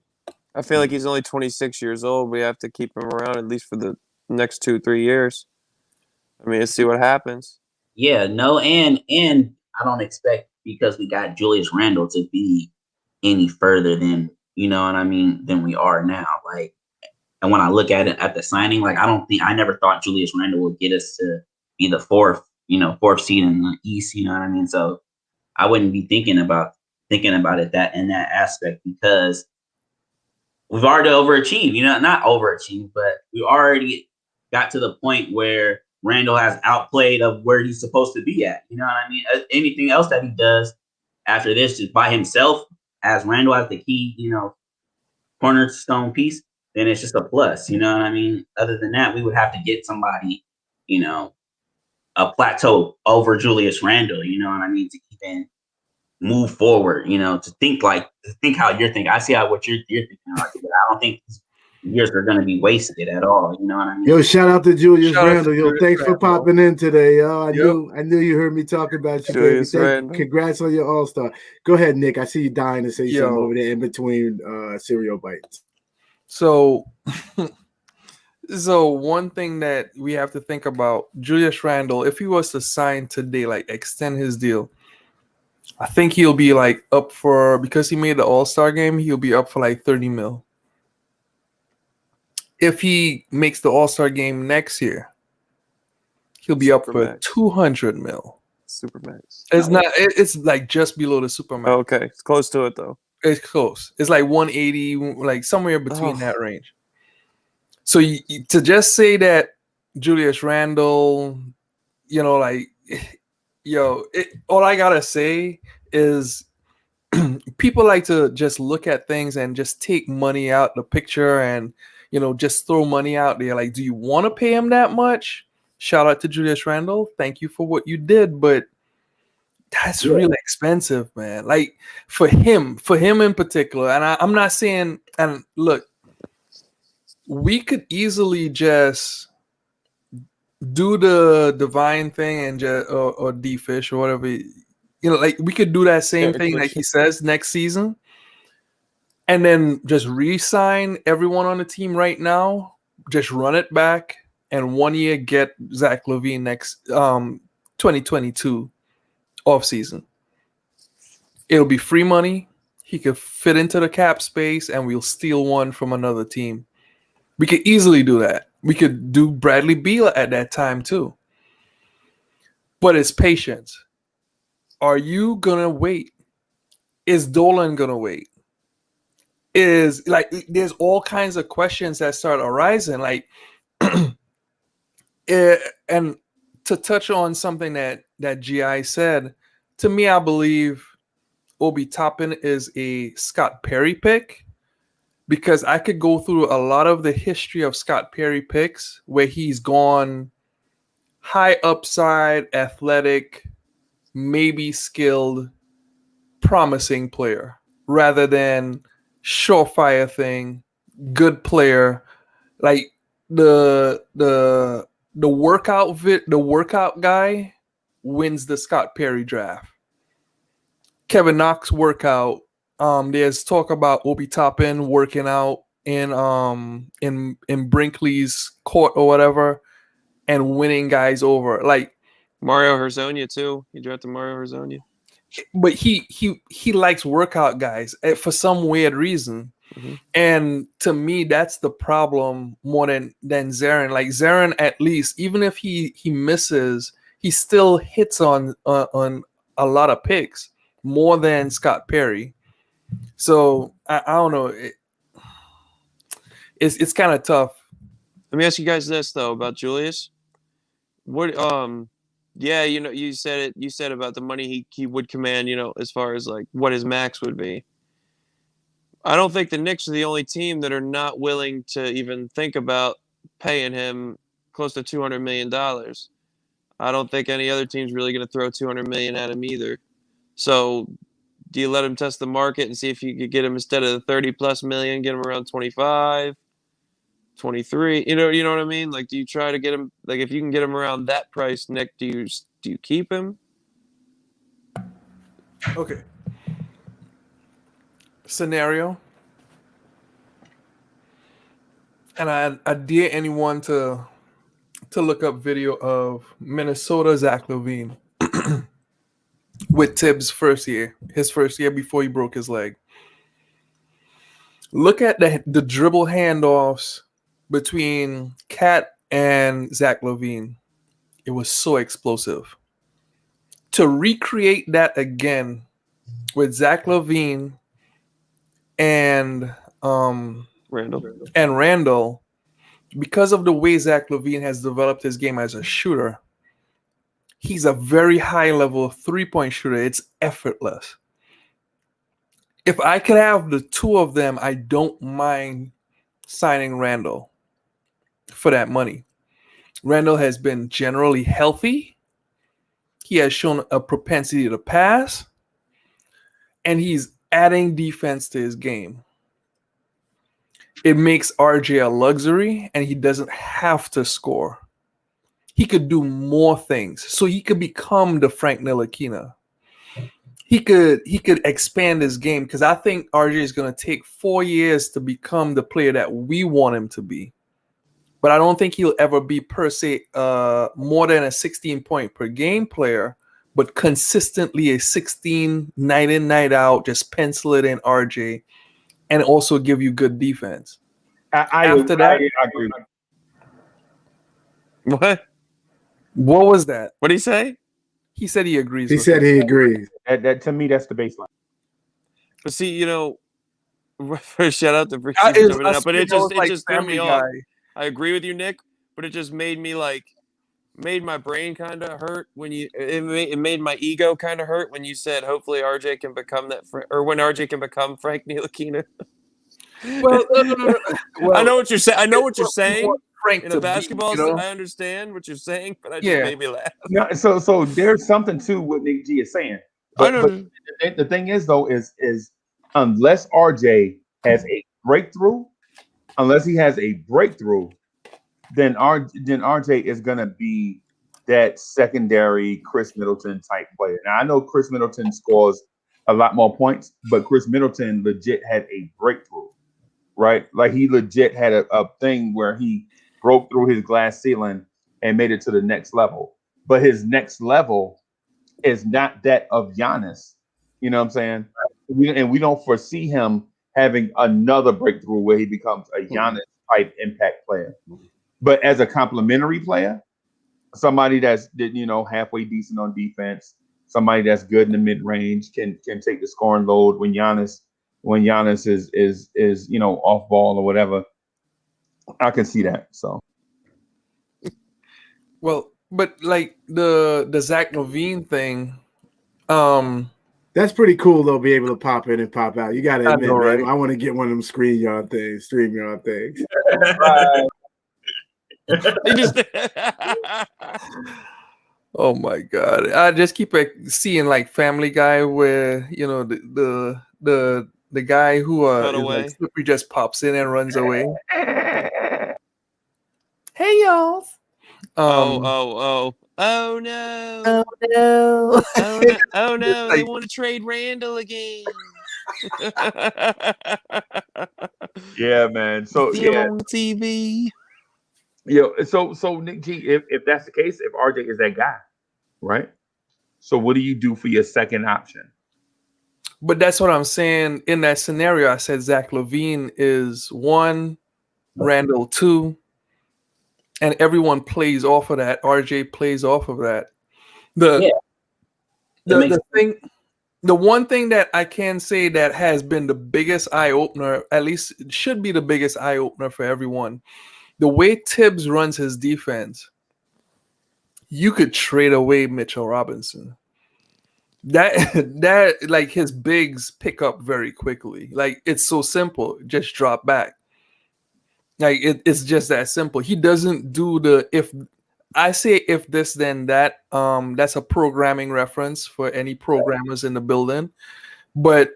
I feel like he's only 26 years old. We have to keep him around at least for the next 2-3 years. I mean, let's see what happens.
Yeah, no, and I don't expect, because we got Julius Randle, to be any further than, you know what I mean, than we are now. Like, And when I look at it at the signing, like I never thought Julius Randle would get us to be the fourth seed in the East. You know what I mean? So I wouldn't be thinking about it that in that aspect, because we've already overachieved. You know, not overachieved, but we already got to the point where Randle has outplayed of where he's supposed to be at. You know what I mean? Anything else that he does after this, just by himself, as Randle as the key, cornerstone piece, then it's just a plus. You know what I mean? Other than that, we would have to get somebody, a plateau over Julius Randle. You know what I mean? To even move forward. To think how you're thinking. I see what you're thinking, but I don't think years are going to be wasted at all. You know what I mean?
Yo, shout out to Julius Randle. Yo, thanks for popping in today, yo. I knew you heard me talk about you,
Julius
baby.
Randle.
Congrats on your All-Star. Go ahead, Nick. I see you dying to say something over there in between cereal bites.
So one thing that we have to think about, Julius Randle, if he was to sign today, like extend his deal, I think he'll be like up for, because he made the All-Star game, he'll be up for like 30 mil. If he makes the All-Star game next year, he'll be up for 200 mil.
Supermax.
It's like just below the Supermax.
Oh, okay. It's close to it though.
It's close. It's like 180, like somewhere between that range. So to just say that Julius Randle, all I gotta say is people like to just look at things and just take money out the picture and just throw money out there. Like, do you want to pay him that much? Shout out to Julius Randle. Thank you for what you did, but that's really expensive, man. Like for him in particular. And I'm not saying, and look, we could easily just do the divine thing and just or D-Fish or whatever. Like we could do that same thing like he says next season. And then just re-sign everyone on the team right now. Just run it back, and 1 year get Zach LaVine next 2022 offseason. It'll be free money. He could fit into the cap space, and we'll steal one from another team. We could easily do that. We could do Bradley Beal at that time too. But it's patience. Are you gonna wait? Is Dolan gonna wait? Is like there's all kinds of questions that start arising, like and to touch on something that GI said, to me, I believe Obi Toppin is a Scott Perry pick, because I could go through a lot of the history of Scott Perry picks where he's gone high upside, athletic, maybe skilled, promising player, rather than surefire thing, good player. Like the workout guy wins the Scott Perry draft. Kevin Knox workout. There's talk about Obi Toppin working out in Brinkley's court or whatever and winning guys over. Like
Mario Hezonja too. He drafted Mario Hezonja.
But he likes workout guys for some weird reason. Mm-hmm. And to me, that's the problem more than Zarin. Like Zarin, at least, even if he misses, he still hits on a lot of picks more than Scott Perry. So I don't know. It's kind of tough.
Let me ask you guys this though about Julius. What yeah, you said about the money he would command, as far as like what his max would be. I don't think the Knicks are the only team that are not willing to even think about paying him close to $200 million. I don't think any other team's really going to throw $200 million at him either. So do you let him test the market and see if you could get him, instead of the 30+ million, get him around 25, 23? You know what I mean? Like, do you try to get him, like, if you can get him around that price, Nick, do you keep him?
Okay. Scenario. And I dare anyone to look up video of Minnesota Zach LaVine with Tibbs' his first year before he broke his leg. Look at the dribble handoffs between Cat and Zach LaVine, it was so explosive. To recreate that again with Zach LaVine and Randle, because of the way Zach LaVine has developed his game as a shooter, he's a very high level 3-point shooter. It's effortless. If I could have the two of them, I don't mind signing Randle for that money. Randle has been generally healthy. He has shown a propensity to pass, and he's adding defense to his game. It makes RJ a luxury, and he doesn't have to score. He could do more things, so he could become the Frank Ntilikina. He could expand his game, because I think RJ is going to take 4 years to become the player that we want him to be. But I don't think he'll ever be per se more than a 16-point per game player, but consistently a 16 night in, night out, just pencil it in RJ, and also give you good defense.
I agree.
What
was that?
What did he say?
He said he agrees.
He said he agrees.
That to me, that's the baseline.
But see, you know, shout out to Freaky, but it just threw me off. I agree with you, Nick, but it just made me made my brain kind of hurt when it made my ego kind of hurt when you said hopefully RJ can become that, or when RJ can become Frank Ntilikina.
Well, no.
Well, I know what you're saying. I know what you're saying.
Frank
in a basketball, I understand what you're saying, but I just made me laugh.
No, so there's something to what Nick G is saying. But the thing is, though, is unless RJ has a breakthrough, then RJ is gonna be that secondary Chris Middleton type player. Now I know Chris Middleton scores a lot more points, but Chris Middleton legit had a breakthrough, right? Like he legit had a thing where he broke through his glass ceiling and made it to the next level. But his next level is not that of Giannis. You know what I'm saying? We don't foresee him having another breakthrough where he becomes a Giannis type impact player. But as a complementary player, somebody that's halfway decent on defense, somebody that's good in the mid range, can take the scoring load when Giannis is off ball or whatever. I can see that. So,
well, but like the Zach LaVine thing,
that's pretty cool though. Be able to pop in and pop out. You got to admit,
right?
I want to get one of them StreamYard things.
Right.
Oh my god! I just keep seeing like Family Guy where the guy who is like slippery just pops in and runs away. Hey y'all!
Oh no! Oh no! They want to trade Randle again.
Yeah, man. So
on TV.
So Nick G, if that's the case, if RJ is that guy, right? So what do you do for your second option?
But that's what I'm saying. In that scenario, I said Zach LaVine is 1, Randle 2, and everyone plays off of that. RJ plays off of that. The one thing that I can say that has been the biggest eye opener, at least it should be the biggest eye opener for everyone. The way Tibbs runs his defense, you could trade away Mitchell Robinson. That like his bigs pick up very quickly. Like it's so simple, just drop back. Like it's just that simple. He doesn't do the if I say if this then that. That's a programming reference for any programmers in the building. But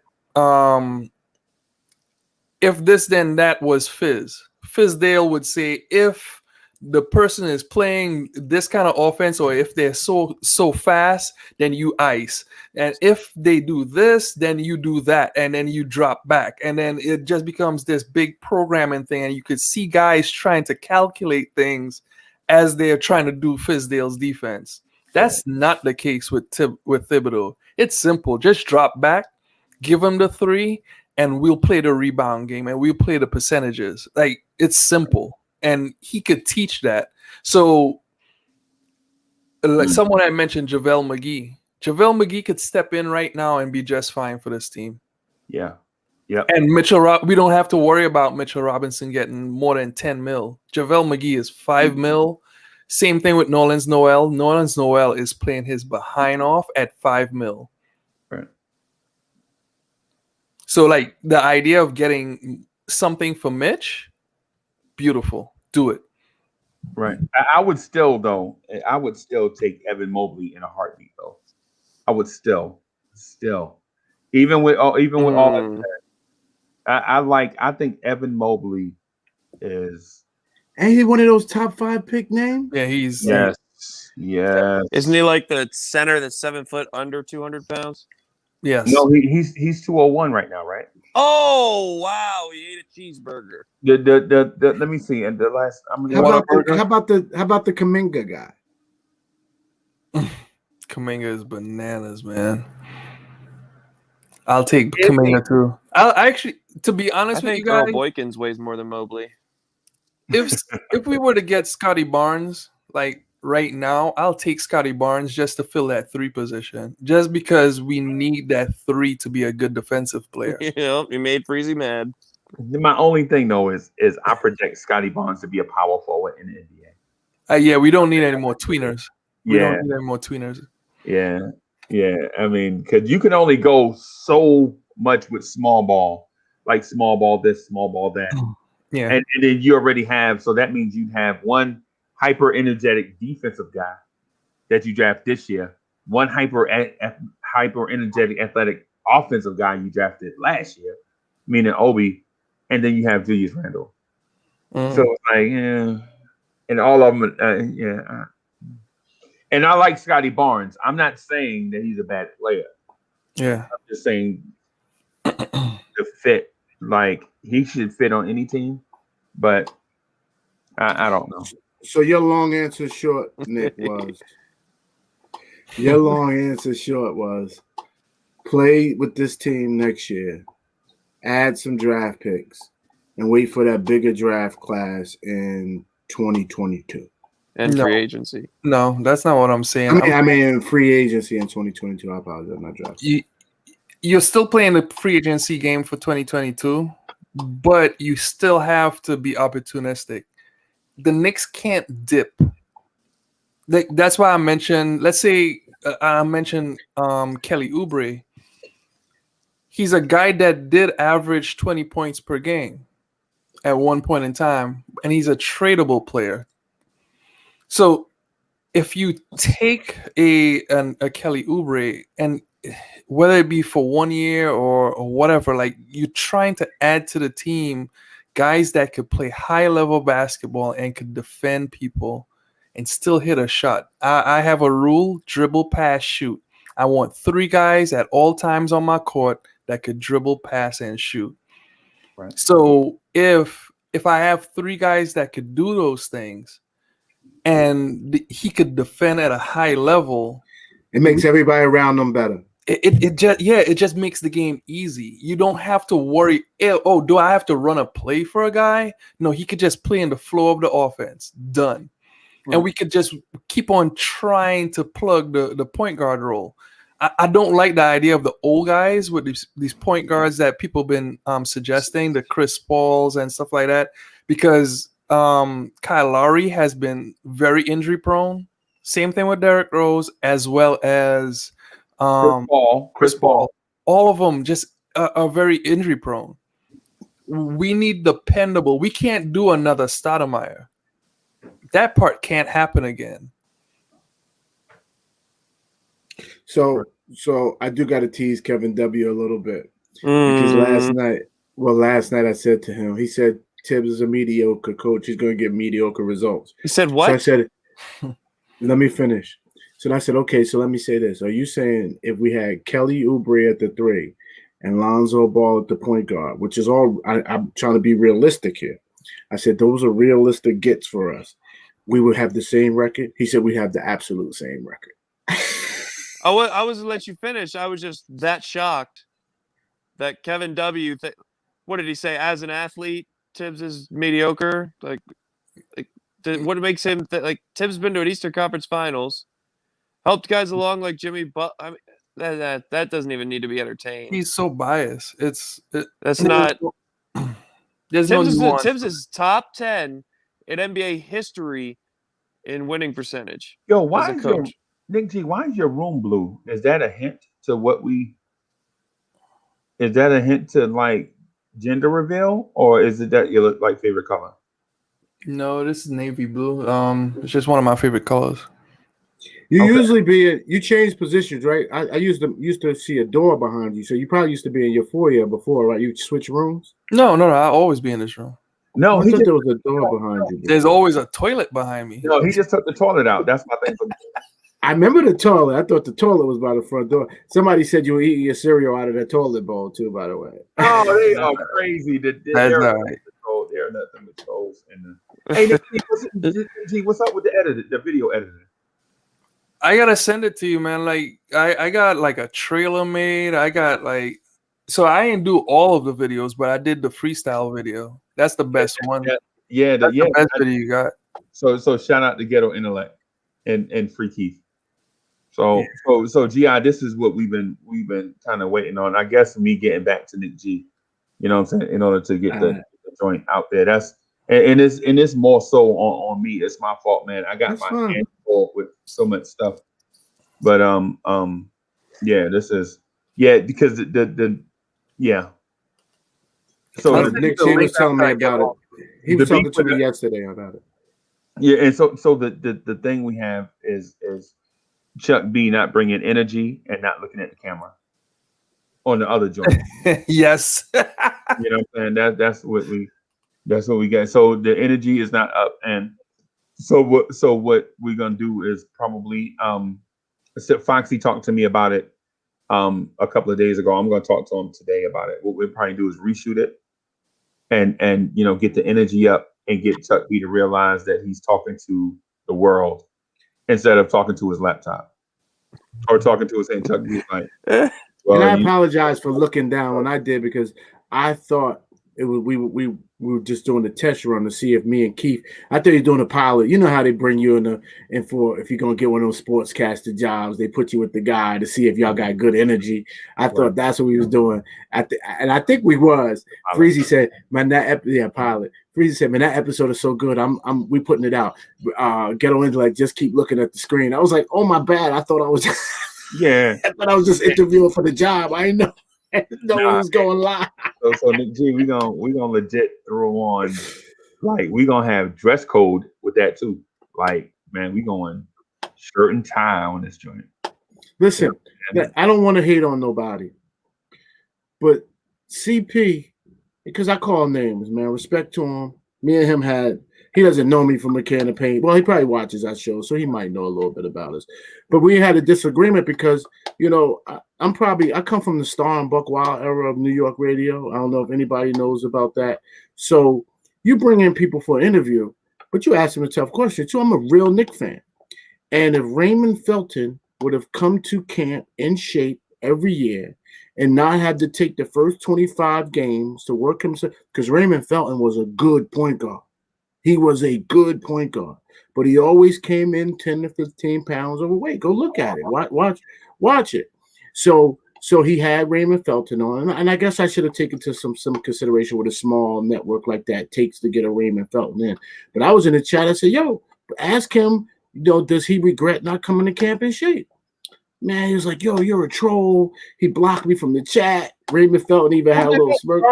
if this then that was Fizdale would say if the person is playing this kind of offense or if they're so fast, then you ice. And if they do this, then you do that. And then you drop back. And then it just becomes this big programming thing. And you could see guys trying to calculate things as they're trying to do Fizdale's defense. That's not the case with Thibodeau. It's simple. Just drop back, give him the 3, and we'll play the rebound game and we'll play the percentages. Like it's simple. and he could teach that. So, like someone had mentioned JaVale McGee. JaVale McGee could step in right now and be just fine for this team.
Yeah. Yep.
And we don't have to worry about Mitchell Robinson getting more than 10 mil. JaVale McGee is 5 mil. Same thing with Nerlens Noel. Nerlens Noel is playing his behind off at 5 mil.
Right.
So, like, the idea of getting something for Mitch, beautiful. Do it.
Right. I would still take Evan Mobley in a heartbeat, though. I would still, even with all that. I think Evan Mobley is.
Ain't he one of those top 5 pick names?
Yeah, he's.
Yes. Yes.
Isn't he like the center that's 7 foot under 200 pounds?
Yes.
No, he's 201 right now, right?
Oh wow, he ate a cheeseburger.
The let me see. And the last
how about the Kuminga guy?
Kuminga is bananas, man. I'll take Kuminga too. I'll actually, to be honest with you guys,
Earl Boykins weighs more than Mobley.
If we were to get Scotty Barnes, like right now, I'll take Scotty Barnes just to fill that 3 position, just because we need that 3 to be a good defensive player.
You made Freezy mad.
My only thing though is I project Scotty Barnes to be a power forward in the NBA.
Yeah, we don't need any more tweeners. We don't need any more tweeners.
Yeah. I mean, because you can only go so much with small ball, like small ball this, small ball that.
Yeah.
And then you already have, so that means you have one hyper energetic defensive guy that you draft this year, one hyper energetic athletic offensive guy you drafted last year, meaning Obi, and then you have Julius Randle. So it's like, and all of them, and I like Scotty Barnes. I'm not saying that he's a bad player.
Yeah.
I'm just saying the fit, like he should fit on any team, but I don't know.
So your long answer short, Nick, was play with this team next year, add some draft picks, and wait for that bigger draft class in 2022.
And free agency.
No, that's not what I'm saying.
I mean free agency in 2022. I apologize, not draft.
You're still playing the free agency game for 2022, but you still have to be opportunistic. The Knicks can't dip. That's why I mentioned, let's say I mentioned Kelly Oubre. He's a guy that did average 20 points per game at one point in time, and he's a tradable player. So if you take a Kelly Oubre, and whether it be for 1 year or whatever, like you're trying to add to the team guys that could play high level basketball and could defend people and still hit a shot. I have a rule: dribble, pass, shoot. I want 3 guys at all times on my court that could dribble, pass, and shoot.
Right.
So if I have 3 guys that could do those things, and he could defend at a high level,
it makes everybody around them better.
It just makes the game easy. You don't have to worry. Oh, do I have to run a play for a guy? No, he could just play in the flow of the offense. Done. Right. And we could just keep on trying to plug the point guard role. I don't like the idea of the old guys with these point guards that people have been suggesting, the Chris Pauls and stuff like that, because Kyle Lowry has been very injury prone. Same thing with Derrick Rose, as well as Chris Paul. All of them just are very injury prone. We need dependable. We can't do another Stoudemire. That part can't happen again.
So I do got to tease Kevin W a little bit because last night I said to him, he said Tibbs is a mediocre coach. He's going to get mediocre results.
He said what?
So I said, let me finish. So I said, okay, so let me say this. Are you saying if we had Kelly Oubre at the 3 and Lonzo Ball at the point guard, which is all, I'm trying to be realistic here. I said, those are realistic gets for us. We would have the same record. He said we have the absolute same record.
I was to let you finish. I was just that shocked that Kevin W. What did he say? As an athlete, Tibbs is mediocre. Like, what makes him like Tim's been to an Eastern Conference Finals, helped guys along like Jimmy But I mean, that doesn't even need to be entertained.
He's so biased.
That's not.
There's no nuance.
Tim's is top 10 in NBA history in winning percentage.
Yo, why is your Nick G? Why is your room blue? Is that a hint to what we? Is that a hint to like gender reveal, or is it that you look like favorite color?
No, this is navy blue. It's just one of my favorite colors.
You usually you change positions, right? I used to see a door behind you, so you probably used to be in your foyer before, right? You switch rooms.
No, I always be in this room.
No, I thought there was a door behind you.
There's always a toilet behind me.
No, he just took the toilet out. That's my thing.
I remember the toilet. I thought the toilet was by the front door. Somebody said you were eating your cereal out of that toilet bowl too, by the way.
Oh, they are crazy. They're nothing but trolls. Hey, Nick, what's up with the editor, the video editor?
I gotta send it to you, man. Like I got like a trailer made. I got so I didn't do all of the videos, but I did the freestyle video. That's the best one.
Yeah,
that's the best video you got.
So shout out to Ghetto Intellect and Free Keith. So GI, this is what we've been kind of waiting on. I guess me getting back to Nick G, you know what I'm saying, in order to get the joint out there. That's and it's more so on me. It's my fault, man. I got my hands full with so much stuff. But this is because the So
Nick G was telling me about it. He was talking to me yesterday about it.
Yeah, and so the thing we have is Chuck B not bringing energy and not looking at the camera on the other joint.
Yes.
You know what I'm saying? That's what we got. So the energy is not up, and so what we're gonna do is probably Foxy talked to me about it a couple of days ago. I'm gonna talk to him today about it. What we'll probably do is reshoot it and get the energy up and get Chuck B to realize that he's talking to the world instead of talking to his laptop or talking to his and Chuck B's like.
Well, and I apologize for looking down when I did because I thought it was we were just doing the test run to see if me and Keith. I thought you're doing a pilot. You know how they bring you in for if you're gonna get one of those sportscaster jobs, they put you with the guy to see if y'all got good energy. I thought that's what we was doing. And I think we was. Freezy said, "Man, pilot." Freezy said, "Man, that episode is so good. We putting it out." Ghetto Intellect just keep looking at the screen. I was like, "Oh my bad. I thought I was."
Yeah,
I thought I was just interviewing for the job. I didn't know. It was going live.
So Nick G, we gonna legit throw on, like we gonna have dress code with that too. Like, man, we going shirt and tie on this joint.
Listen, I don't want to hate on nobody, but CP, because I call names, man. Respect to him. Me and him he doesn't know me from a can of paint. Well, he probably watches our show, so he might know a little bit about us. But we had a disagreement because, I come from the Star and Buck Wild era of New York radio. I don't know if anybody knows about that. So you bring in people for an interview, but you ask them a tough question too. I'm a real Knicks fan. And if Raymond Felton would have come to camp in shape every year and not had to take the first 25 games to work himself, because Raymond Felton was a good point guard. He was a good point guard, but he always came in 10 to 15 pounds overweight. Go look at it. Watch it. So he had Raymond Felton on, and I guess I should have taken to some consideration what a small network like that takes to get a Raymond Felton in. But I was in the chat. I said, "Yo, ask him. Does he regret not coming to camp in shape?" Man, he was like, "Yo, you're a troll." He blocked me from the chat. Raymond Felton even had a little smirk.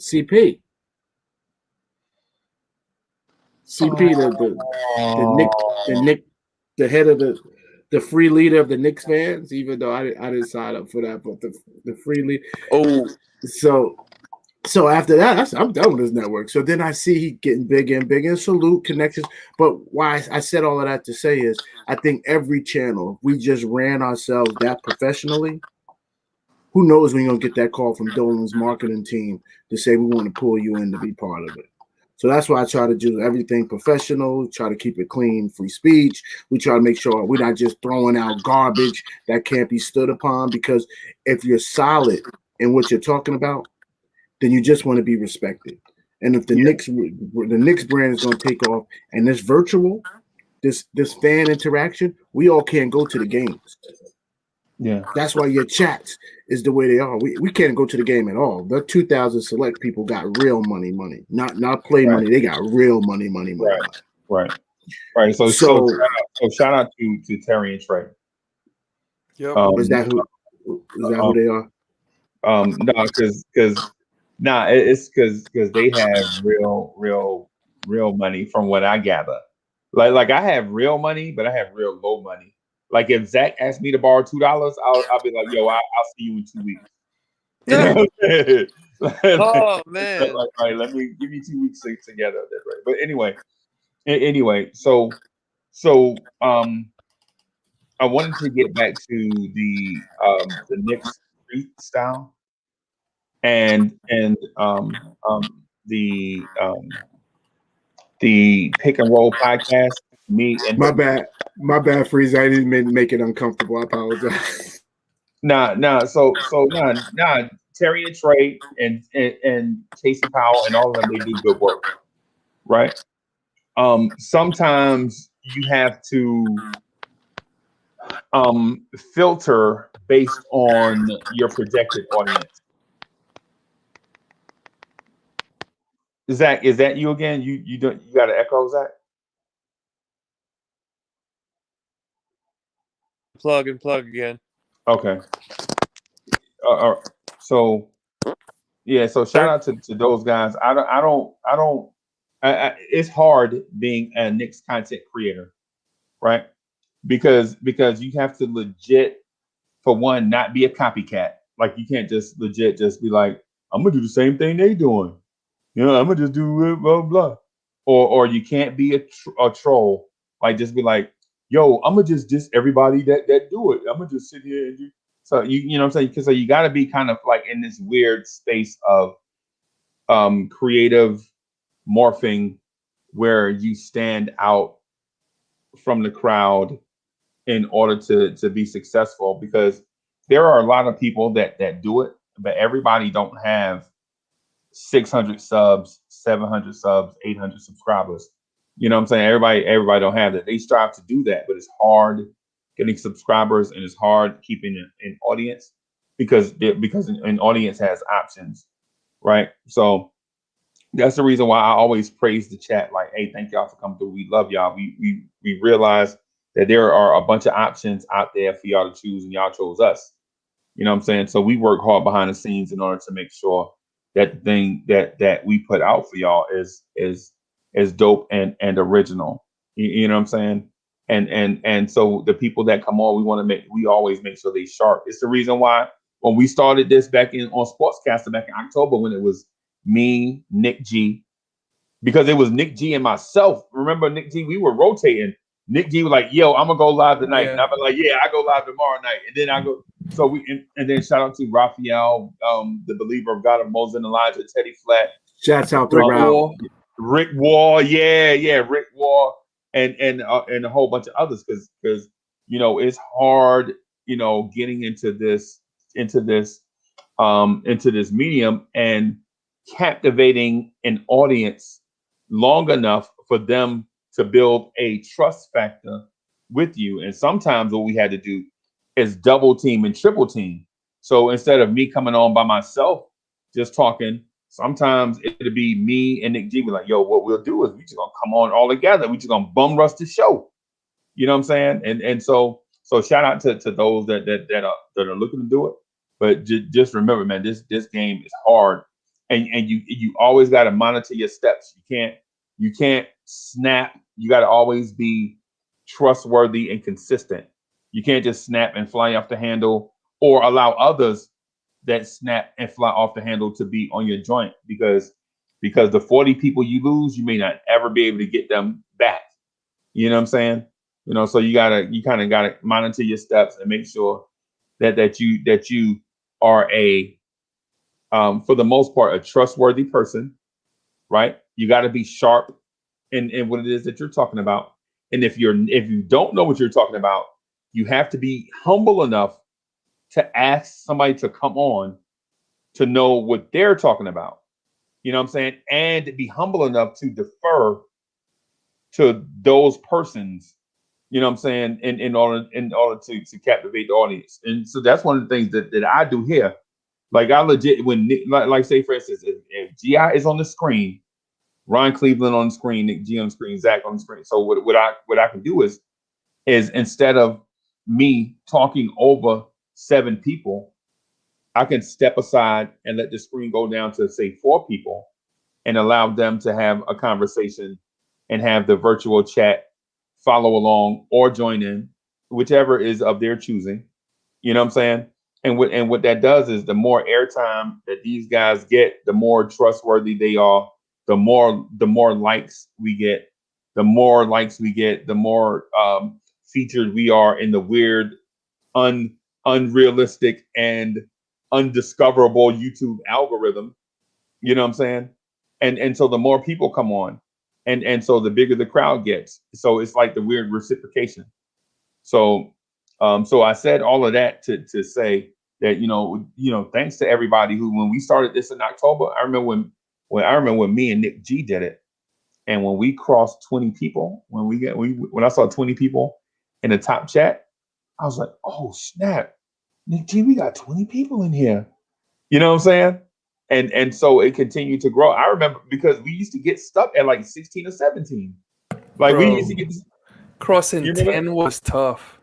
CP. CP, the head of the free leader of the Knicks fans, even though I didn't sign up for that, but the free leader. Oh, so after that, I'm done with this network. So then I see he getting bigger and bigger. Salute connections. But why I said all of that to say is, I think every channel, we just ran ourselves that professionally. Who knows when you're gonna get that call from Dolan's marketing team to say we want to pull you in to be part of it. So that's why I try to do everything professional, try to keep it clean, free speech. We try to make sure we're not just throwing out garbage that can't be stood upon, because if you're solid in what you're talking about, then you just want to be respected. And if the Knicks brand is going to take off, and this virtual, this fan interaction, we all can't go to the games.
Yeah,
that's why your chats is the way they are. We can't go to the game at all. The 2,000 select people got real money, not play money. They got real money.
Right. So shout out to Terry and Trey.
Yep.
Is that who they are?
No, because it's because they have real money from what I gather. Like I have real money, but I have real low money. Like if Zach asked me to borrow $2, I'll be like, yo, I'll see you in 2 weeks. You know what I'm saying?
Oh man!
Like, all right, let me give you 2 weeks together. That's right. But anyway, so I wanted to get back to the Knicks street style and the pick and roll podcast. Me and
my bad, Freeze. I didn't make it uncomfortable. I apologize.
Nah. So Terry and Trey and Casey Powell and all of them, they do good work, right? Sometimes you have to filter based on your projected audience. Zach, is that you again? You got an echo, Zach?
Plug again.
Okay. So shout out to those guys. It's hard being a Knicks content creator, right? Because you have to legit, for one, not be a copycat. Like you can't just legit just be like, I'm gonna do the same thing they doing. I'm gonna just do blah blah. Or you can't be a troll. Like just be like, yo, I'm gonna just diss everybody that do it. I'm gonna just sit here and do. So you know what I'm saying? Because so you got to be kind of like in this weird space of creative morphing where you stand out from the crowd in order to be successful, because there are a lot of people that do it, but everybody don't have 600 subs, 700 subs, 800 subscribers. You know what I'm saying? Everybody don't have that. They strive to do that, but it's hard getting subscribers and it's hard keeping an audience because an audience has options, right? So that's the reason why I always praise the chat. Like, hey, thank y'all for coming through. We love y'all. We realize that there are a bunch of options out there for y'all to choose, and y'all chose us. You know what I'm saying? So we work hard behind the scenes in order to make sure that the thing that we put out for y'all is dope and original. You know what I'm saying? And so the people that come on, we always make sure they sharp. It's the reason why when we started this back on Sportscaster back in October, when it was me, Nick G, because it was Nick G and myself. Remember Nick G? We were rotating. Nick G was like, yo, I'm gonna go live tonight. Yeah. And I've been like, yeah, I go live tomorrow night. And then I go. So and then shout out to Raphael, the believer of God of Moses and Elijah, Teddy Flat.
Shouts out to
Rick Wall, yeah, Rick Wall, and a whole bunch of others, because it's hard, getting into this medium and captivating an audience long enough for them to build a trust factor with you. And sometimes what we had to do is double team and triple team. So instead of me coming on by myself just talking, sometimes it'll be me and Nick G. Be like, yo, what we'll do is we just gonna come on all together. We just gonna bum rush the show. You know what I'm saying? And so shout out to those that are looking to do it. But just remember, man, this game is hard, and you always got to monitor your steps. You can't snap. You got to always be trustworthy and consistent. You can't just snap and fly off the handle, or allow others that snap and fly off the handle to be on your joint, because the 40 people you lose, you may not ever be able to get them back. You know what I'm saying? So you kind of gotta monitor your steps and make sure that you are for the most part, a trustworthy person, right? You got to be sharp in what it is that you're talking about. And if you don't know what you're talking about, you have to be humble enough to ask somebody to come on to know what they're talking about. You know what I'm saying? And be humble enough to defer to those persons, you know what I'm saying, in order to captivate the audience. And so that's one of the things that I do here. Like I legit when Nick, like say for instance, if GI is on the screen, Ron Cleveland on the screen, Nick G on the screen, Zach on the screen. So what I can do is instead of me talking over 7 people, I can step aside and let the screen go down to say 4 people and allow them to have a conversation and have the virtual chat follow along or join in, whichever is of their choosing. You know what I'm saying? And what that does is the more airtime that these guys get, the more trustworthy they are, the more likes we get, the more featured we are in the weird, unrealistic and undiscoverable YouTube algorithm. You know what I'm saying? And so the more people come on, and so the bigger the crowd gets. So it's like the weird reciprocation. So so I said all of that to say that, you know, thanks to everybody who, when we started this in October, I remember when me and Nick G did it, and when we crossed 20 people, when I saw 20 people in the top chat, I was like, oh snap, Nick G, we got 20 people in here. You know what I'm saying? And so it continued to grow. I remember because we used to get stuck at like 16 or 17. Like
Bro,
we used to get
crossing 10 was tough.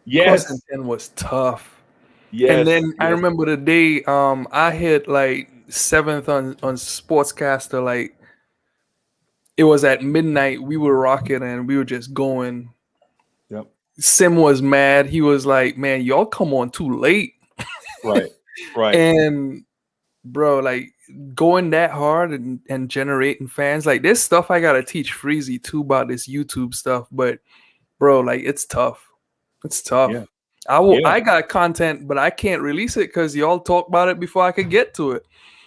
Yes.
Crossing 10 was tough.
Yes.
And then I remember the day I hit like 7th on Sportscaster. Like it was at midnight. We were rocking and we were just going.
Yep.
Sim was mad. He was like, man, y'all come on too late.
Right.
And bro, like going that hard and generating fans, like there's stuff I gotta teach Freezy too about this YouTube stuff. But bro, like it's tough. It's tough.
Yeah.
I got content, but I can't release it because y'all talk about it before I could get to it.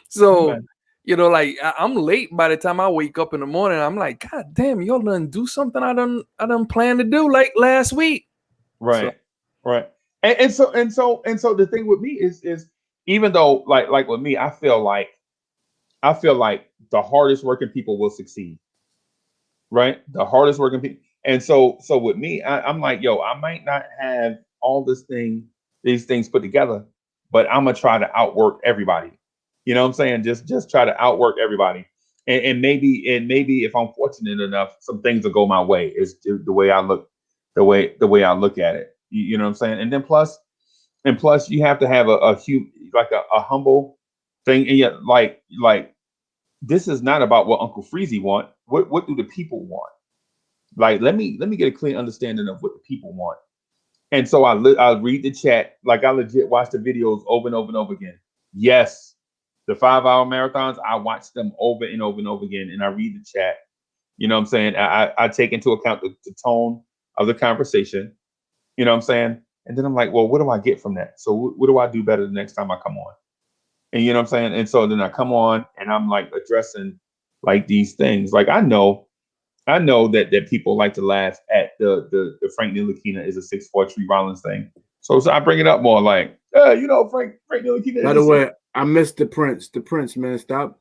So, you know, like I'm late by the time I wake up in the morning. I'm like, God damn, y'all done do something I done plan to do like last week.
Right. So. Right. And so the thing with me is even though like with me, I feel like the hardest working people will succeed. Right? The hardest working people. And so with me, I'm like, yo, I might not have all these things put together, but I'm gonna try to outwork everybody. You know what I'm saying? Just try to outwork everybody. And maybe if I'm fortunate enough, some things will go my way. Is the way I look, the way I look at it. You know what I'm saying? And then plus you have to have a humble thing. And yet, like this is not about what Uncle Freezy want. What do the people want? Like, let me get a clear understanding of what the people want. And so I read the chat. Like I legit watch the videos over and over and over again. Yes, the 5-hour marathons, I watch them over and over and over again. And I read the chat. You know what I'm saying? I take into account the tone of the conversation. You know what I'm saying? And then I'm like, well, what do I get from that? So what do I do better the next time I come on? And you know what I'm saying? And so then I come on and I'm like addressing like these things. Like I know that people like to laugh at the Frank Ntilikina is a 6'4" Tree Rollins thing. So I bring it up more like, you know, Frank Ntilikina.
By the way, I missed the Prince. The Prince, man. Stop.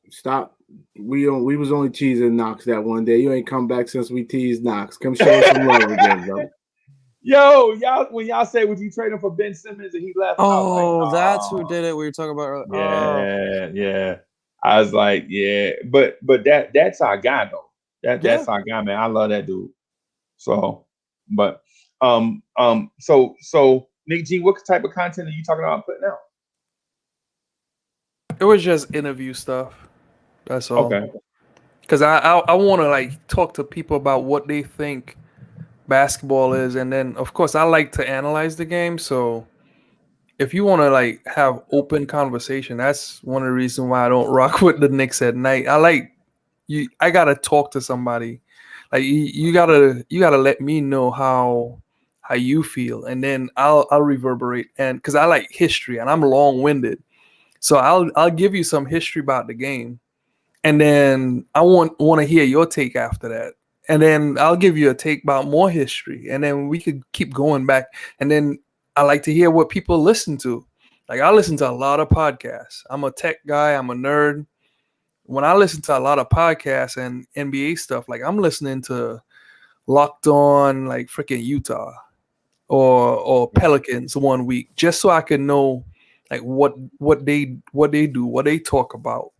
We was only teasing Knox that one day. You ain't come back since we teased Knox. Come show us some love again, bro.
Yo, when y'all say, would you trade him for Ben Simmons and he left?
Oh, that's who did it. We were talking about
earlier. Yeah. I was like, yeah, but that's our guy though. That's our guy, man. I love that dude. So, but so Nick G, what type of content are you talking about putting out?
It was just interview stuff. That's all.
Okay.
Because I want to like talk to people about what they think basketball is, and then of course I like to analyze the game. So if you want to like have open conversation, that's one of the reasons why I don't rock with the Knicks at night. I gotta talk to somebody. Like you gotta let me know how you feel, and then I'll reverberate. And because I like history and I'm long-winded, so I'll give you some history about the game, and then I want to hear your take after that. And then I'll give you a take about more history. And then we could keep going back. And then I like to hear what people listen to. Like I listen to a lot of podcasts. I'm a tech guy. I'm a nerd. when I listen to a lot of podcasts and NBA stuff, like I'm listening to Locked On, like freaking Utah or Pelicans one week, just so I can know like what they do, what they talk about.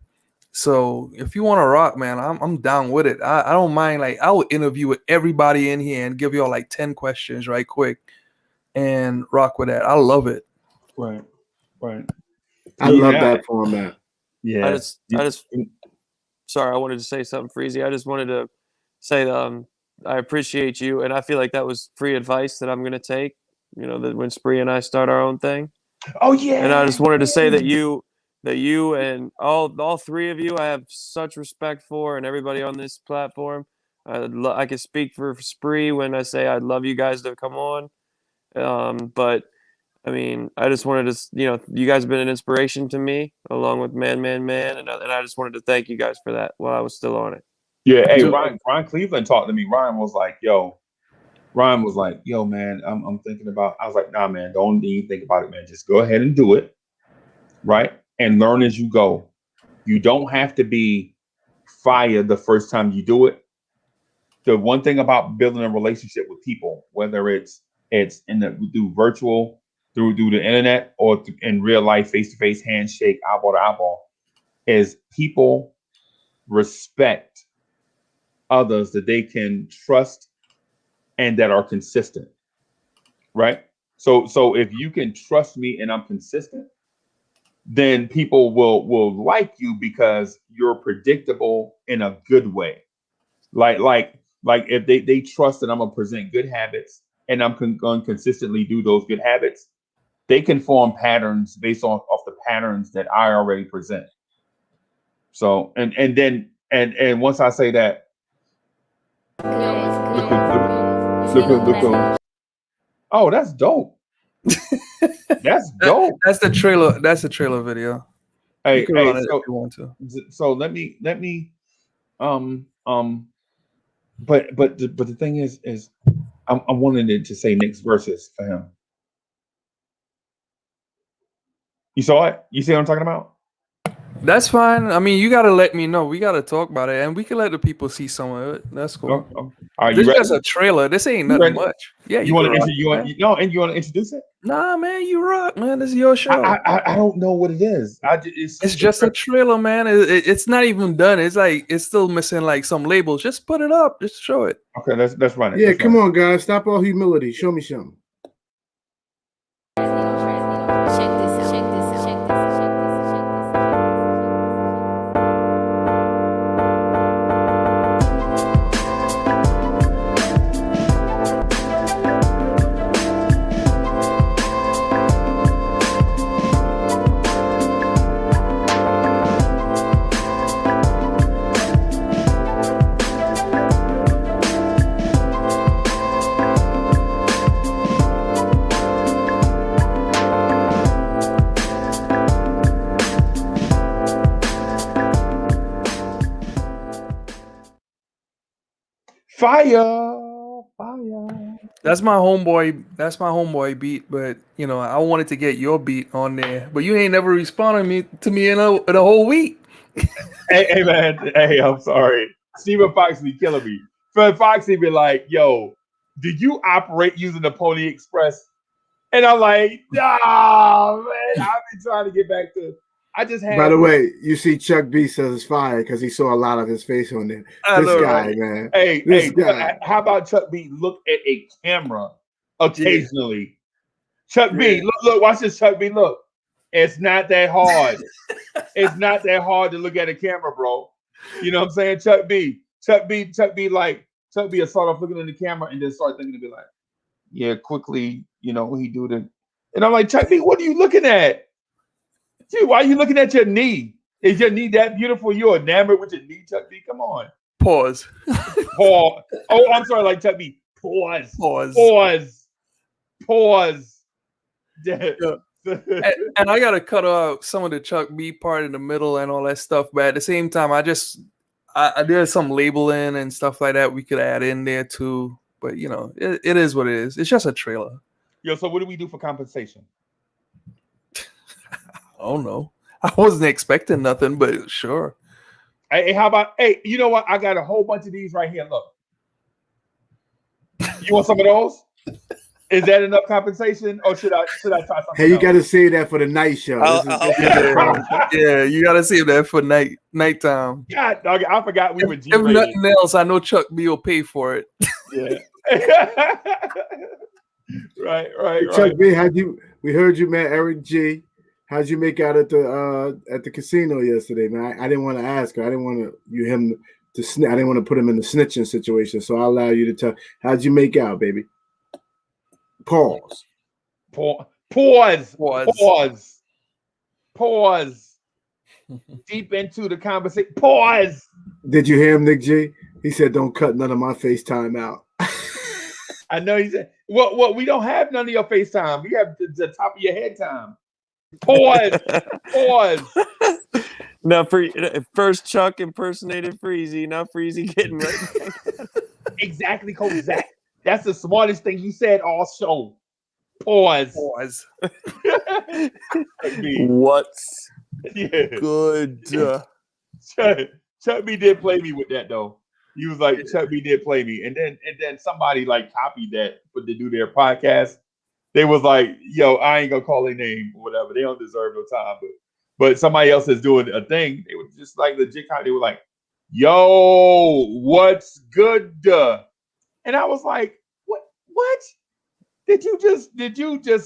So if you want to rock, man, I'm down with it. I don't mind. Like I would interview with everybody in here and give y'all like 10 questions right quick and rock with that. I love it.
Right.
I love that format.
Yeah.
I just sorry, I wanted to say something, Freezy. I just wanted to say I appreciate you, and I feel like that was free advice that I'm going to take. You know, that when Spree and I start our own thing.
Oh yeah.
And I just wanted to say that you and all three of you I have such respect for, and everybody on this platform. I can speak for Spree when I say I'd love you guys to come on. But I mean, I just wanted to, you guys have been an inspiration to me, along with Man, and I just wanted to thank you guys for that while I was still on it.
Yeah, hey, Ryan Cleveland talked to me. Ryan was like, yo, man, I'm thinking about, I was like, nah, man, don't even think about it, man. Just go ahead and do it, right? And learn as you go. You don't have to be fired the first time you do it. The one thing about building a relationship with people, whether it's through virtual, through the internet, or in real life, face-to-face, handshake, eyeball to eyeball, is people respect others that they can trust and that are consistent, right? So if you can trust me and I'm consistent, then people will like you because you're predictable in a good way. Like if they trust that I'm gonna present good habits and I'm going to consistently do those good habits, they can form patterns based off the patterns that I already present. So and then once I say that, look. Oh, that's dope. That's dope.
That's the trailer. That's the trailer video.
Hey,
you can run it
so,
if you want to.
So let me but the thing is I'm wanting to say Knicks versus for him. You saw it? You see what I'm talking about?
That's fine. I mean, you got to let me know. We got to talk about it, and we can let the people see some of it. That's cool.
All right,
this is just a trailer. This ain't nothing much. Yeah,
you want to introduce it?
Nah, man, you rock, man. This is your show.
I don't know what it is.
It's just a trailer, man. It's not even done. It's like it's still missing like some labels. Just put it up. Just show it.
Okay, let's run it.
Yeah, come on, guys. Stop all humility. Show me something.
Fire.
That's my homeboy beat, but I wanted to get your beat on there, but you ain't never responded to me in a whole week.
hey man, hey, I'm sorry. Stephen Fox be killing me. Fred Foxy be like, yo, did you operate using the Pony Express? And I'm like, nah, man, I've been trying to get back to. I just had.
By the way, you see Chuck B says it's fire because he saw a lot of his face on there. Man.
Hey, guy. How about Chuck B look at a camera occasionally? Yeah. Chuck B, look, watch this, Chuck B, look. It's not that hard. It's not that hard to look at a camera, bro. You know what I'm saying? Chuck B will start off looking at the camera and then start thinking to be like, yeah, quickly, he do the. And I'm like, Chuck B, what are you looking at? Gee, why are you looking at your knee? Is your knee that beautiful? You're enamored with your knee, Chuck B? Come on.
Pause.
Oh, I'm sorry, like Chuck B. Pause.
Yeah. and I gotta cut out some of the Chuck B part in the middle and all that stuff, but at the same time, there's some labeling and stuff like that we could add in there too. But it is what it is. It's just a trailer.
Yo, so what do we do for compensation?
I don't know. I wasn't expecting nothing, but sure.
Hey, how about? Hey, you know what? I got a whole bunch of these right here. Look, you want some of those? Is that enough compensation, or should I try something
Hey, you
else?
got to say that for the night show.
Yeah, you gotta save that for nighttime.
God, dog, I forgot we were
If
G-rated.
nothing else, I know Chuck B will pay for it.
Yeah. right.
Chuck B, we heard you, man. Eric G, how'd you make out at the casino yesterday, man? I didn't want to ask her. I didn't want him to I didn't want to put him in the snitching situation. So I'll allow you to tell. How'd you make out, baby? Pause.
Deep into the conversation. Pause.
Did you hear him, Nick G? He said, "Don't cut none of my FaceTime out."
I know he said, "Well, we don't have none of your FaceTime. We have the top of your head time." Pause.
Now, first Chuck impersonated Freezy. Now Freezy getting right back.
Exactly, Coach Zach. That's the smartest thing he said all show. Pause.
What's
good? Chuck B did play me with that though. He was like, Chuck B did play me, and then somebody like copied that for to do their podcast. They was like, yo, I ain't gonna call their name or whatever. They don't deserve no time, but somebody else is doing a thing. They were just like legit. They were like, yo, what's good? And I was like, what? Did you just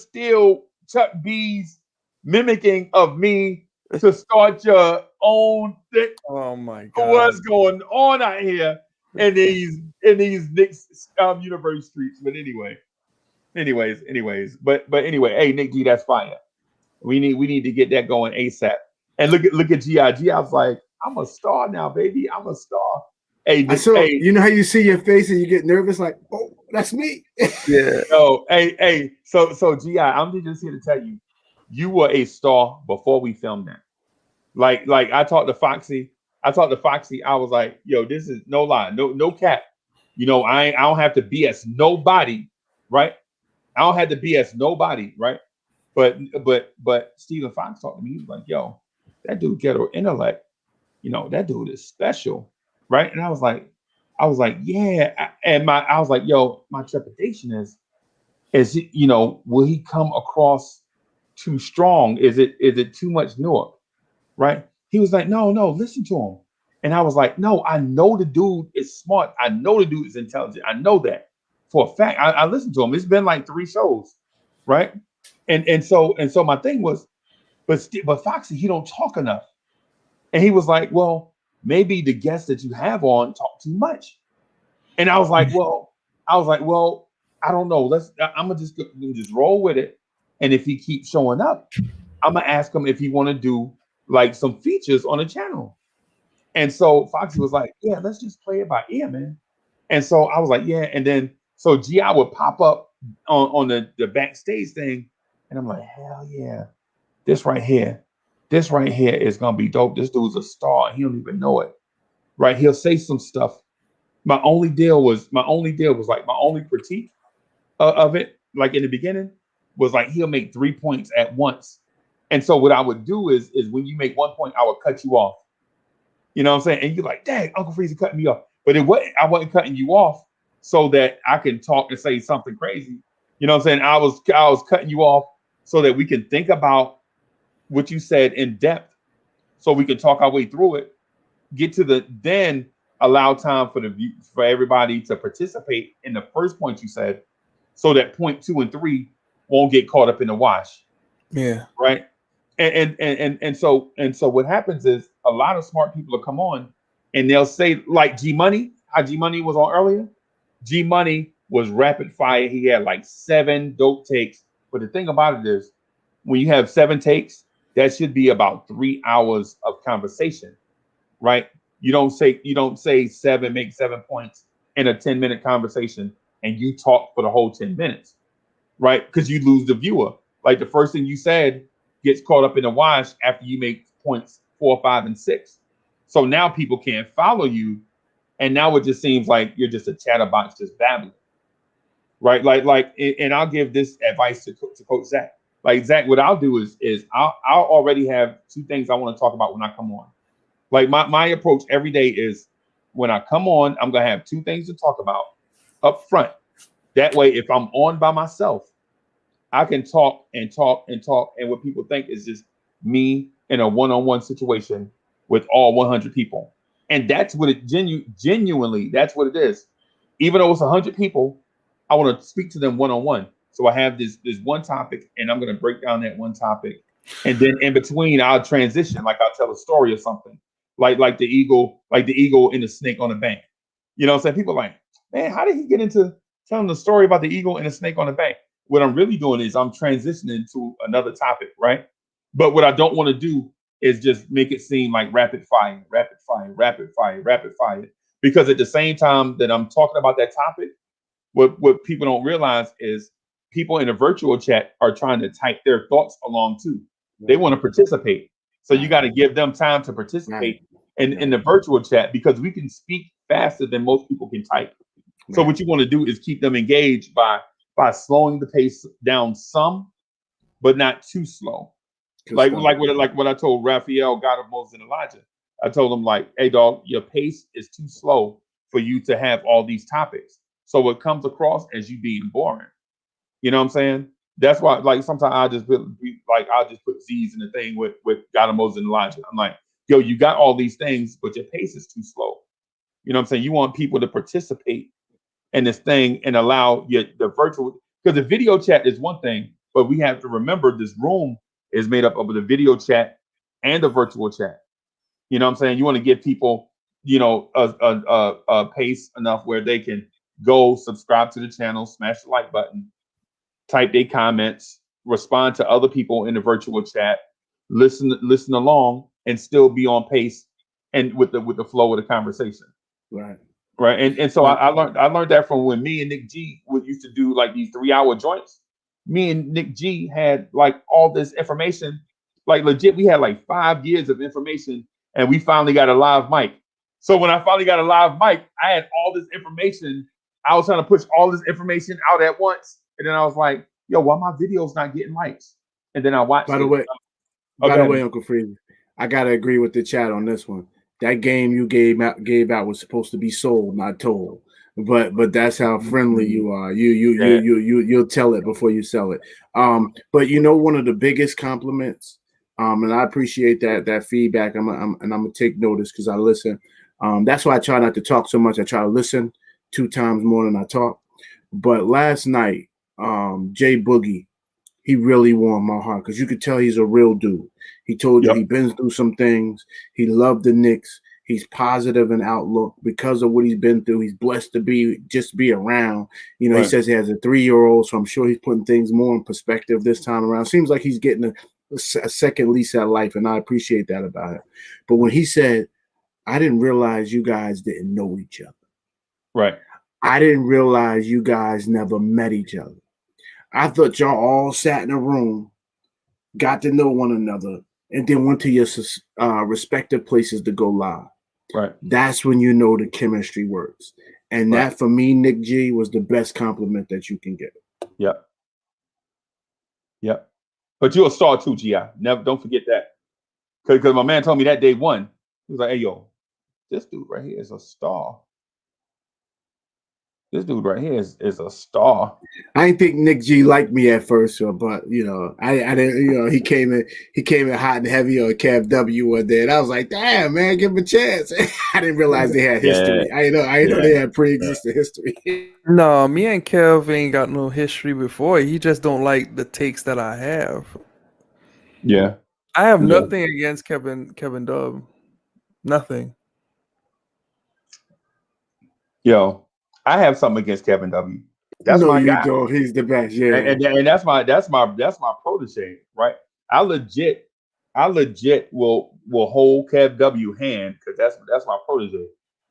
steal Chuck B's mimicking of me to start your own thing?
Oh my God.
What's going on out here in these Knicks University streets? But anyways. But anyway, hey Nick G, that's fire. We need to get that going ASAP. And look at G.I. G.I. was like, I'm a star now, baby. I'm a star. Hey,
you know how you see your face and you get nervous, like, oh, that's me.
Yeah.
Oh, hey. So G.I., I'm just here to tell you, you were a star before we filmed that. Like I talked to Foxy. I was like, yo, this is no lie, no cap. You know, I don't have to BS nobody, right? I don't have to BS nobody, right? But Stephen Fox talked to me. He was like, yo, that dude ghetto intellect. You know, that dude is special, right? And I was like, yeah. And I was like, yo, my trepidation is you know, will he come across too strong? Is it too much Newark? Right? He was like, no, listen to him. And I was like, no, I know the dude is smart. I know the dude is intelligent. I know that for a fact. I listened to him. It's been like 3 shows, right? And so my thing was, but Foxy, he don't talk enough. And he was like, well, maybe the guests that you have on talk too much. And I was like, well, I don't know. I'm gonna just roll with it. And if he keeps showing up, I'm gonna ask him if he want to do like some features on the channel. And so Foxy was like, yeah, let's just play it by ear, man. And so I was like, yeah. And then so G.I. would pop up on the backstage thing. And I'm like, hell yeah, this right here is gonna be dope. This dude's a star. He don't even know it. Right? He'll say some stuff. My only deal was like my only critique of it, like in the beginning, was like he'll make 3 points at once. And so what I would do is when you make 1 point, I would cut you off. You know what I'm saying? And you're like, dang, Uncle Freezy cutting me off. But I wasn't cutting you off so that I can talk and say something crazy. You know what I'm saying? I was cutting you off so that we can think about what you said in depth, so we can talk our way through it, get to then allow time for everybody to participate in the first point you said, so that point 2 and 3 won't get caught up in the wash.
Yeah.
Right. And so what happens is a lot of smart people will come on and they'll say, like G Money, how G Money was on earlier. G Money was rapid fire. He had like 7 dope takes. But the thing about it is, when you have 7 takes, that should be about 3 hours of conversation, right? You don't say 7, make 7 points in a 10-minute conversation and you talk for the whole 10 minutes, right? Because you lose the viewer. Like the first thing you said gets caught up in the wash after you make points 4, 5, and 6. So now people can't follow you, and now it just seems like you're just a chatterbox just babbling, right? Like, and I'll give this advice to Coach Zach. Like Zach, what I'll do is I'll already have 2 things I want to talk about when I come on. Like my approach every day is when I come on, I'm gonna have two things to talk about up front. That way, if I'm on by myself, I can talk and talk and talk, and what people think is just me in a one-on-one situation with all 100 people. And that's what it genuinely, that's what it is. Even though it's 100 people, I want to speak to them one-on-one. So I have this one topic, and I'm going to break down that one topic. And then in between, I'll transition, like I'll tell a story or something, like the eagle and the snake on the bank. You know what I'm saying? People are like, man, how did he get into telling the story about the eagle and the snake on the bank? What I'm really doing is I'm transitioning to another topic, right? But what I don't want to do is just make it seem like rapid fire. Because at the same time that I'm talking about that topic, what people don't realize is people in a virtual chat are trying to type their thoughts along too. They want to participate. So you got to give them time to participate in the virtual chat, because we can speak faster than most people can type. So what you want to do is keep them engaged by slowing the pace down some, but not too slow. Like what I told Raphael, God of Moses and Elijah. I told him, like, hey dog, your pace is too slow for you to have all these topics. So it comes across as you being boring. You know what I'm saying? That's why, like, sometimes I'll just put Z's in the thing with God of Moses and Elijah. I'm like, yo, you got all these things, but your pace is too slow. You know what I'm saying? You want people to participate in this thing and allow the virtual, because the video chat is one thing, but we have to remember this room is made up of the video chat and the virtual chat. You know what I'm saying? You want to give people, you know, a pace enough where they can go subscribe to the channel, smash the like button, type their comments, respond to other people in the virtual chat, listen along, and still be on pace and with the flow of the conversation. Right. And so I learned that from when me and Nick G used to do like these 3-hour joints. Me and Nick G had like all this information, like legit. We had like 5 years of information, and we finally got a live mic. So when I finally got a live mic, I had all this information. I was trying to push all this information out at once, and then I was like, "Yo, why my video's not getting likes?" And then I watched.
By the way, Uncle Freezy, I gotta agree with the chat on this one. That game you gave out was supposed to be sold, not told. But that's how friendly you are. You'll tell it before you sell it. But you know, one of the biggest compliments, and I appreciate that feedback. I'm gonna take notice because I listen. That's why I try not to talk so much. I try to listen 2 times more than I talk. But last night, Jay Boogie, he really warmed my heart because you could tell he's a real dude. He told you he's been through some things. He loved the Knicks. He's positive in outlook because of what he's been through. He's blessed to be around. You know, He says he has a 3-year-old, so I'm sure he's putting things more in perspective this time around. Seems like he's getting a second lease at life, and I appreciate that about him. But when he said, I didn't realize you guys didn't know each other.
Right.
I didn't realize you guys never met each other. I thought y'all all sat in a room, got to know one another, and then went to your respective places to go live.
Right.
That's when you know the chemistry works. And that, for me, Nick G, was the best compliment that you can get.
Yep. But you're a star too, G.I. Don't forget that. Because my man told me that day one. He was like, hey, yo, this dude right here is a star. This dude right here is a star.
I didn't think Nick G liked me at first, but you know, I didn't. You know, he came in hot and heavy on Kev W one day, and I was like, "Damn, man, give him a chance." I didn't realize they had history. I know they had pre-existing history.
No, me and Kev ain't got no history before. He just don't like the takes that I have.
Yeah,
I have nothing against Kevin Dub. Nothing.
Yo, I have something against Kevin W. That's my guy.
Don't. He's the best. Yeah,
and that's my protege, right? I legit will hold Kev W hand because that's my protege.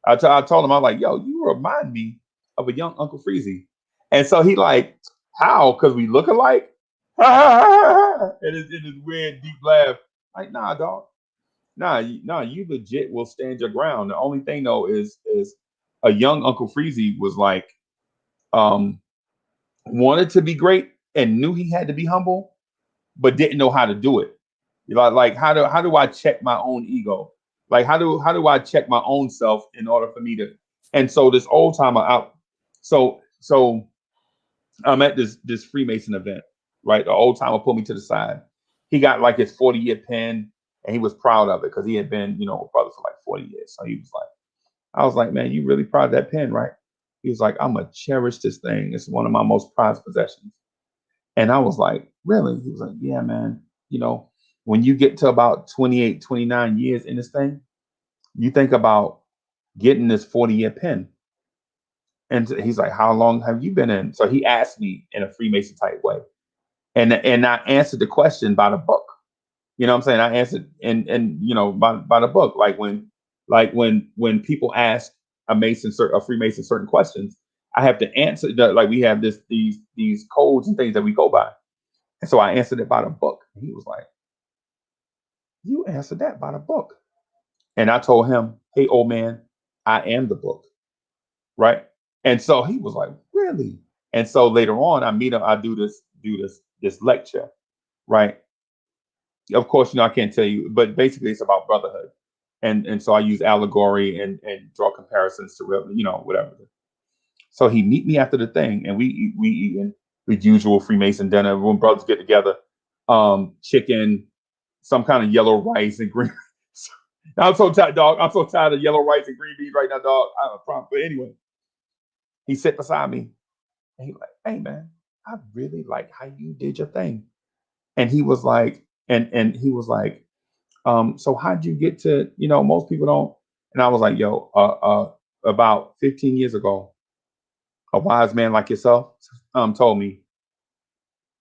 I told him, I'm like, yo, you remind me of a young Uncle Freezy, and so he like, how? Because we look alike. And it's weird deep laugh. Like, nah, dog. Nah, you legit will stand your ground. The only thing though is a young Uncle Freezy was like, wanted to be great and knew he had to be humble, but didn't know how to do it. You know, like how do I check my own ego? Like how do I check my own self in order for me to? And so this old timer out. So I'm at this Freemason event, right? The old timer pulled me to the side. He got like his 40-year pin, and he was proud of it because he had been, with brothers for like 40 years. So he was like, I was like, man, you really proud of that pin, right? He was like, I'm gonna cherish this thing. It's one of my most prized possessions. And I was like, really? He was like, yeah, man. When you get to about 28, 29 years in this thing, you think about getting this 40-year pin. And he's like, how long have you been in? So he asked me in a Freemason type way. And I answered the question by the book. You know what I'm saying? I answered by the book. Like when people ask a Freemason certain questions, I have to answer like we have these codes and things that we go by. And so I answered it by the book. And he was like, you answered that by the book. And I told him, hey, old man, I am the book. Right. And so he was like, really? And so later on, I meet him. I do this lecture. Right. Of course, I can't tell you, but basically it's about brotherhood. And so I use allegory and draw comparisons to whatever. So he meet me after the thing, and we eat in the usual Freemason dinner when brothers get together. Chicken, some kind of yellow rice and green. I'm so tired, dog. I'm so tired of yellow rice and green beans right now, dog. I have a problem. But anyway, he sat beside me, and he was like, hey man, I really like how you did your thing. And he was like, and he was like, so how'd you get to, most people don't. And I was like, yo, about 15 years ago, a wise man like yourself told me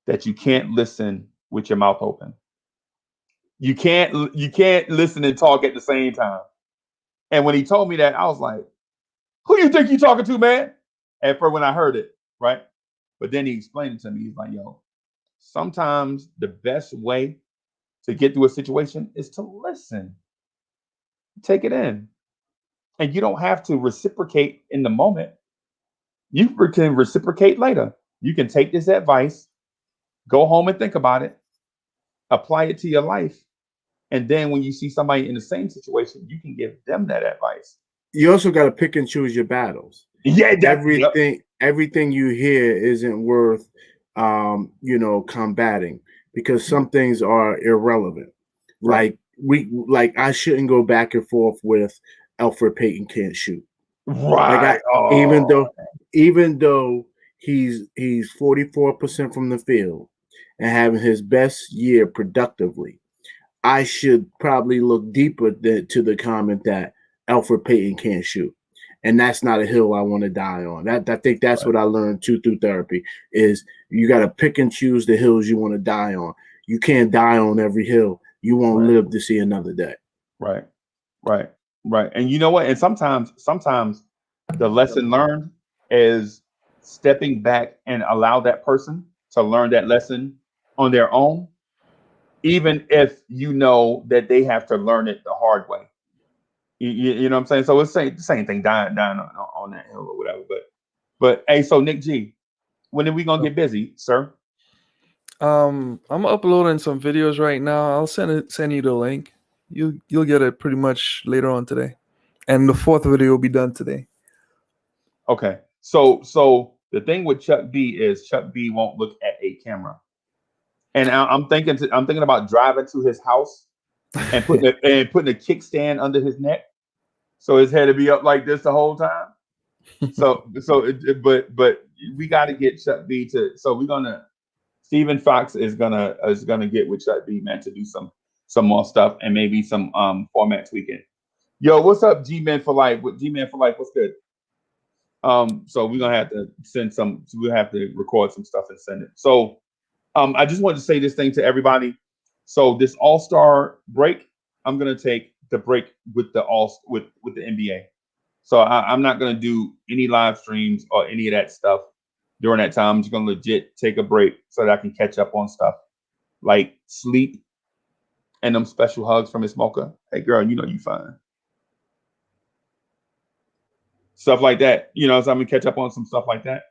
that you can't listen with your mouth open. You can't listen and talk at the same time. And when he told me that, I was like, who you think you talking to, man? At first when I heard it, right? But then he explained it to me. He's like, yo, sometimes the best way to get through a situation is to listen. Take it in. And you don't have to reciprocate in the moment. You can reciprocate later. You can take this advice, go home and think about it, apply it to your life. And then when you see somebody in the same situation, you can give them that advice.
You also got to pick and choose your battles.
Yeah,
everything you hear isn't worth combating, because some things are irrelevant. Right. I shouldn't go back and forth with Elfrid Payton can't shoot.
Right.
Even though he's 44% from the field and having his best year productively, I should probably look deeper to the comment that Elfrid Payton can't shoot. And that's not a hill I want to die on. I think that's what I learned through therapy is you got to pick and choose the hills you want to die on. You can't die on every hill. You won't live to see another day.
Right. And you know what? And sometimes the lesson learned is stepping back and allow that person to learn that lesson on their own, even if you know that they have to learn it the hard way. You know what I'm saying? So it's the same thing, dying on that hill or whatever. But hey, so Nick G, when are we gonna get busy, sir?
I'm uploading some videos right now. I'll send you the link. You'll get it pretty much later on today, and the fourth video will be done today.
Okay. So the thing with Chuck B is Chuck B won't look at a camera, and I'm thinking about driving to his house and putting a kickstand under his neck, so his head to be up like this the whole time. But we got to get Chuck B to. So we're gonna. Stephen Fox is gonna get with Chuck B, man, to do some more stuff and maybe some format tweaking. Yo, what's up, G-Man for Life? With G-Man for Life, what's good? So we're gonna have to we'll have to record some stuff and send it. So I just wanted to say this thing to everybody. So this All-Star break, I'm gonna take the break with the NBA. So I'm not gonna do any live streams or any of that stuff during that time. I'm just gonna legit take a break so that I can catch up on stuff like sleep and them special hugs from Miss Mocha. Hey girl, you know you fine. Stuff like that. So I'm gonna catch up on some stuff like that.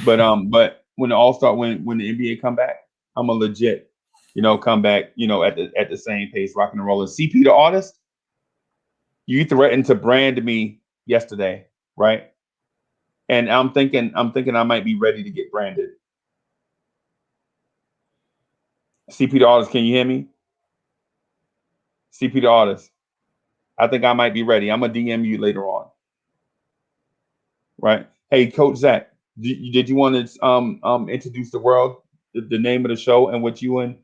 But when the All-Star, when the NBA come back, I'm gonna legit, come back, at the same pace, rocking and rolling. CP the artist, You threatened to brand me yesterday, right? And I'm thinking I might be ready to get branded. CP the artist, can you hear me? CP the artist. I think I might be ready. I'm gonna DM you later on. Right. Hey, Coach Zach, did you want to introduce the world, the name of the show, and what you and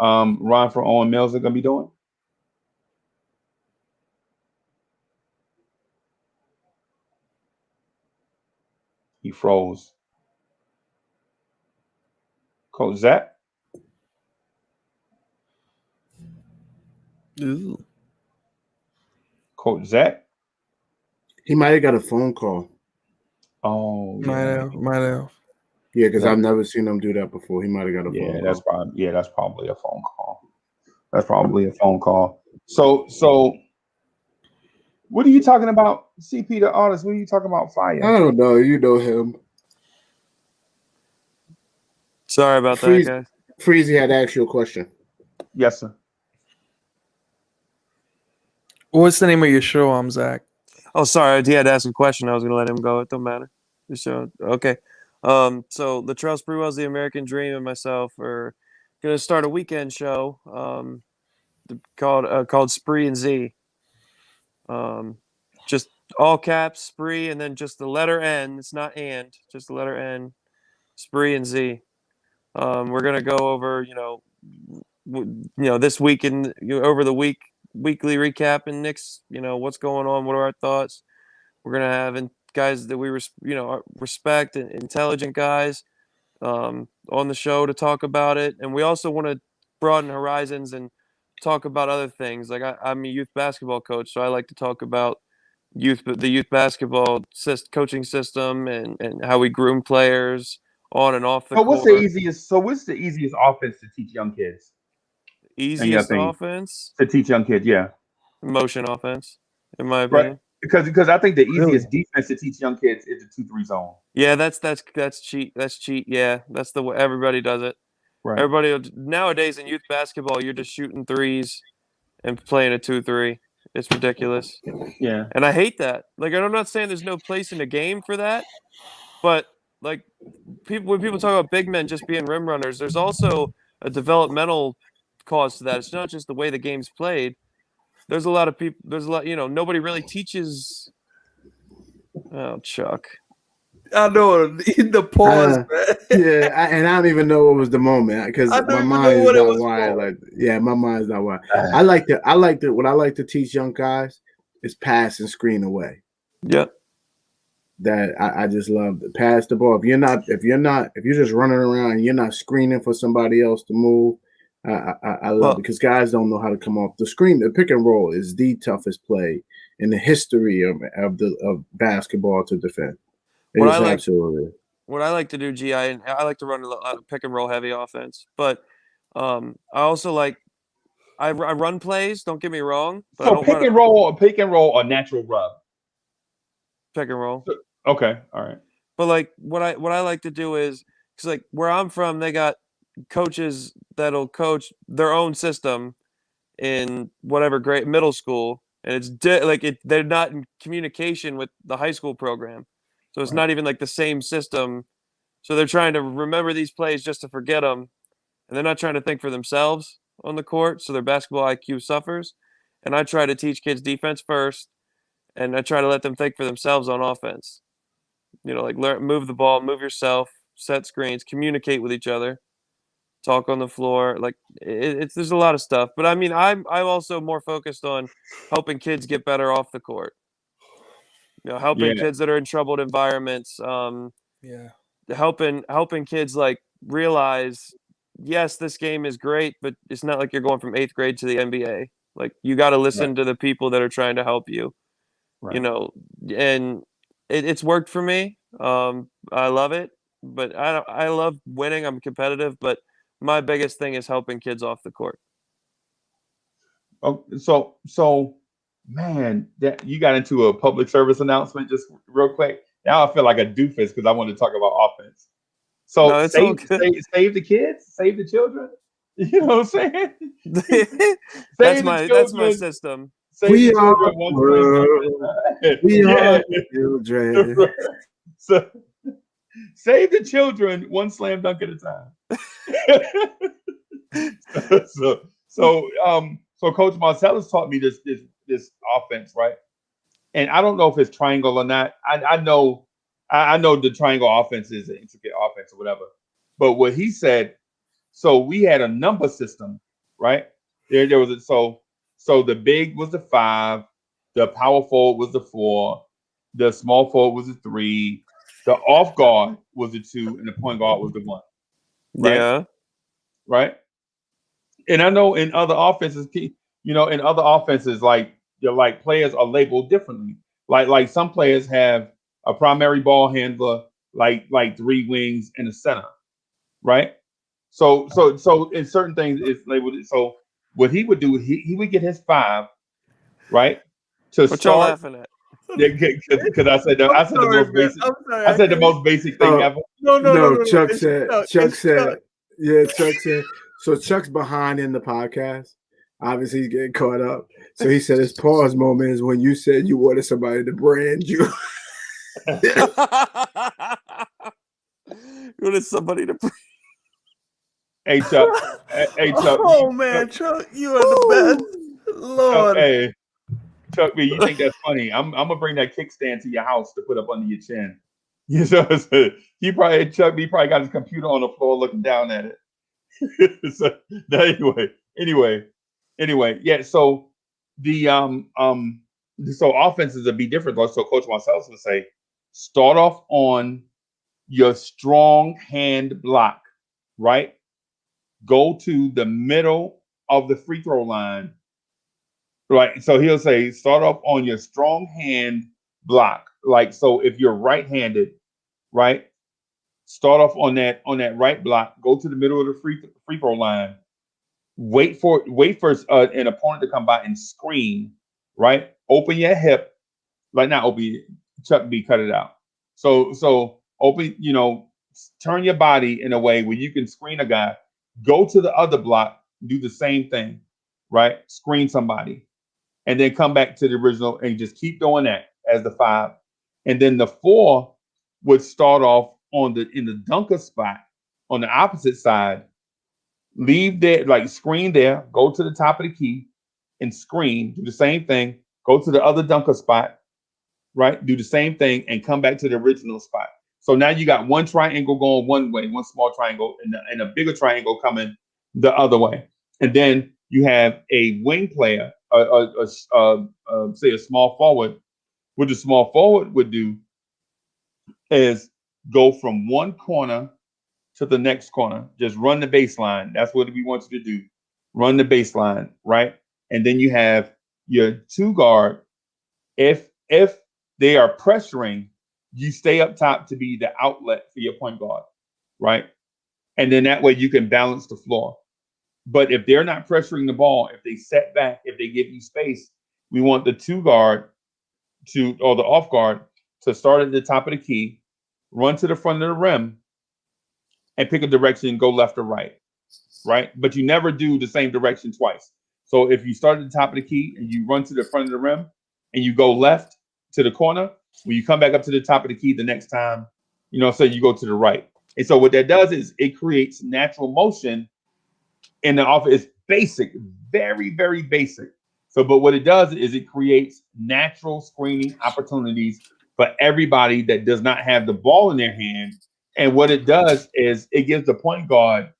Ron from Owen Mills are gonna be doing? He froze. Coach Zach.
Ooh.
Coach Zach.
He might have got a phone call.
Oh,
might have.
Yeah, because I've never seen him do that before. He might have got a phone call.
That's probably a phone call. That's probably a phone call. So what are you talking about, CP the artist? What are you talking about, fire?
I don't know. You know him.
Sorry about that, guys.
Freezy had asked you a question.
Yes, sir.
What's the name of your show, Zach?
Oh, sorry. He had to ask a question. I was going to let him go. It don't matter. The show. Okay. So Latrell Sprewell's The American Dream and myself are going to start a weekend show called Spree and Z. Just all caps, Spree, and then just the letter N. It's not and, just the letter N. Spree and Z. We're going to go over, this week and over the weekly recap and Knicks, what's going on, what are our thoughts. We're going to have guys that we respect, and intelligent guys on the show to talk about it. And we also want to broaden horizons and talk about other things. Like I'm a youth basketball coach, so I like to talk about the youth basketball coaching system and how we groom players on and off the court.
What's the easiest offense to teach young kids?
Easiest offense
to teach young kids, yeah.
Motion offense, in my opinion.
Right. Because I think the easiest defense to teach young kids is the 2-3 zone.
Yeah, that's cheat. That's cheat. Yeah, that's the way everybody does it.
Right.
Everybody nowadays in youth basketball, you're just shooting threes and playing a 2-3. It's ridiculous.
Yeah.
And I hate that. Like, I'm not saying there's no place in the game for that, but like when people talk about big men just being rim runners, there's also a developmental cause to that. It's not just the way the game's played. There's a lot of people. There's a lot. Nobody really teaches. Oh, Chuck.
I know the pause, man.
Yeah, and I don't even know what was the moment because my mind is not wired. My mind's not wired. I like to. What I like to teach young guys is pass and screen away.
Yep.
That I just love to pass the ball. If you're just running around and you're not screening for somebody else to move, I love it because guys don't know how to come off the screen. The pick and roll is the toughest play in the history of basketball to defend. What
I like to do, GI, and I like to run a lot of pick and roll heavy offense, but I also I run plays. Don't get me wrong. But
so pick and roll, or natural rub.
Pick and roll.
Okay, all right.
But what I like to do is because where I'm from, they got coaches that'll coach their own system in whatever grade middle school, and it's they're not in communication with the high school program. So it's not even the same system. So they're trying to remember these plays just to forget them. And they're not trying to think for themselves on the court. So their basketball IQ suffers. And I try to teach kids defense first. And I try to let them think for themselves on offense. Learn, move the ball, move yourself, set screens, communicate with each other, talk on the floor. There's a lot of stuff. But I mean, I'm also more focused on helping kids get better off the court. Helping kids that are in troubled environments. Helping kids realize, yes, this game is great, but it's not like you're going from 8th grade to the NBA. You got to listen to the people that are trying to help you. Right. And it's worked for me. I love it, but I love winning. I'm competitive, but my biggest thing is helping kids off the court.
Oh, so. Man, that you got into a public service announcement just real quick. Now I feel like a doofus because I want to talk about offense. So
no,
save the kids, save the children. You know what I'm saying?
That's my system.
Save
We
the
are
children one slam dunk at a time.
We
Yeah.
are the children.
So, save the children one slam dunk at a time. So Coach Marcellus taught me this offense, right? And I don't know if it's triangle or not. I know the triangle offense is an intricate offense or whatever. But what he said, so we had a number system, right? There was so the big was the 5, the power forward was the 4, the small forward was the 3, the off guard was the 2, and the point guard was the 1. Right?
Yeah.
Right. And I know in other offenses, like players are labeled differently. Like some players have a primary ball handler, like 3 wings and a center, right? So in certain things it's labeled. So what he would do, he would get his 5, right? To
What y'all
start.
laughing at?
Because I said the most basic. I said the most basic thing ever.
No. Chuck said. Yeah, Chuck said. So Chuck's behind in the podcast. Obviously, he's getting caught up. So he said his pause moment is when you said you wanted somebody to brand you.
You wanted somebody to.
Hey Chuck. Hey Chuck.
Oh man, Chuck, you are the best. Lord.
Hey, Chuck B, you think that's funny? I'm gonna bring that kickstand to your house to put up under your chin. You know, Chuck B probably got his computer on the floor looking down at it. So anyway, yeah. So the so offenses would be different. So Coach Marcellus would say, start off on your strong hand block, right? Go to the middle of the free throw line, right? So he'll say, start off on your strong hand block. Like, so if you're right-handed, right? Start off on that right block. Go to the middle of the free throw line. Wait for an opponent to come by and screen. Right. Open your hip. Like not open. Chuck B, cut it out. So open. Turn your body in a way where you can screen a guy. Go to the other block. Do the same thing. Right. Screen somebody, and then come back to the original and just keep doing that as the 5, and then the 4 would start off in the dunker spot on the opposite side, leave there, like screen there, go to the top of the key and screen, do the same thing, go to the other dunker spot, right? Do the same thing and come back to the original spot. So now you got one triangle going one way, one small triangle, and a bigger triangle coming the other way. And then you have a wing player, say a small forward. What the small forward would do is go from one corner to the next corner. Just run the baseline. That's what we want you to do. Run the baseline, right? And then you have your 2 guard. If they are pressuring, you stay up top to be the outlet for your point guard, right? And then that way you can balance the floor. But if they're not pressuring the ball, if they set back, if they give you space, we want the 2 guard or the off guard to start at the top of the key, run to the front of the rim, and pick a direction, go left or right, right? But you never do the same direction twice. So if you start at the top of the key and you run to the front of the rim and you go left to the corner, when you come back up to the top of the key the next time, so you go to the right. And so what that does is it creates natural motion in the offense. It's basic, very, very basic. So, but what it does is it creates natural screening opportunities for everybody that does not have the ball in their hand. And what it does is it gives the point guard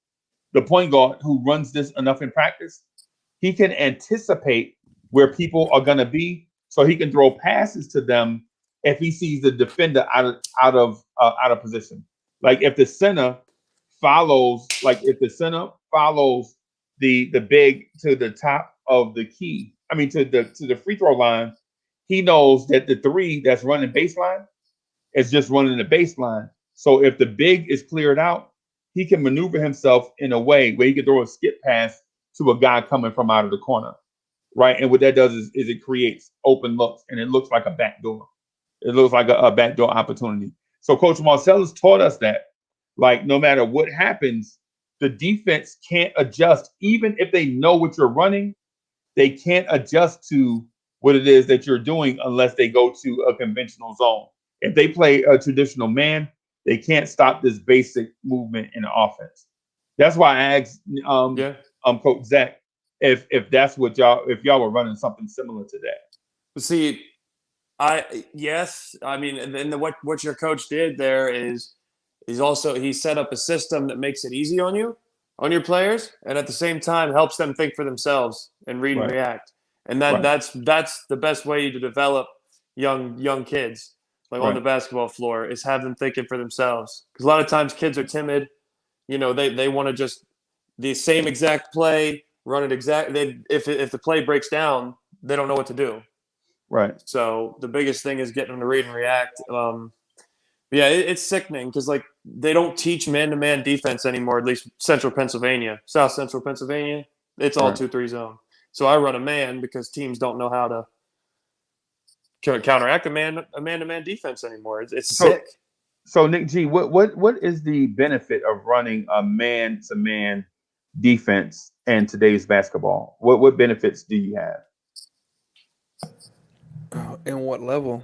who runs this enough in practice, he can anticipate where people are going to be, so he can throw passes to them if he sees the defender out of position. Like if the center follows the big to the top of the key, to the free throw line, he knows that the 3 that's running baseline is just running the baseline. So if the big is cleared out, he can maneuver himself in a way where he can throw a skip pass to a guy coming from out of the corner, right? And what that does is it creates open looks, and it looks like a backdoor. It looks like a backdoor opportunity. So Coach Marcellus taught us that, like, no matter what happens, the defense can't adjust. Even if they know what you're running, they can't adjust to what it is that you're doing unless they go to a conventional zone. If they play a traditional man, they can't stop this basic movement in the offense. That's why I asked Coach Zach if that's what if y'all were running something similar to that.
See, yes, I mean, and then what your coach did there is he set up a system that makes it easy on your players, and at the same time helps them think for themselves and read and react. And that's the best way to develop young kids on the basketball floor, is have them thinking for themselves. Because a lot of times kids are timid. They want to just the same exact play, run it exact. If the play breaks down, they don't know what to do.
Right.
So the biggest thing is getting them to read and react. It's sickening because they don't teach man-to-man defense anymore. At least South Central Pennsylvania, it's all 2-3 zone. So I run a man because teams don't know how to counteract a man-to-man defense anymore. It's sick.
So Nick G, what is the benefit of running a man-to-man defense in today's basketball? What benefits do you have?
In what level?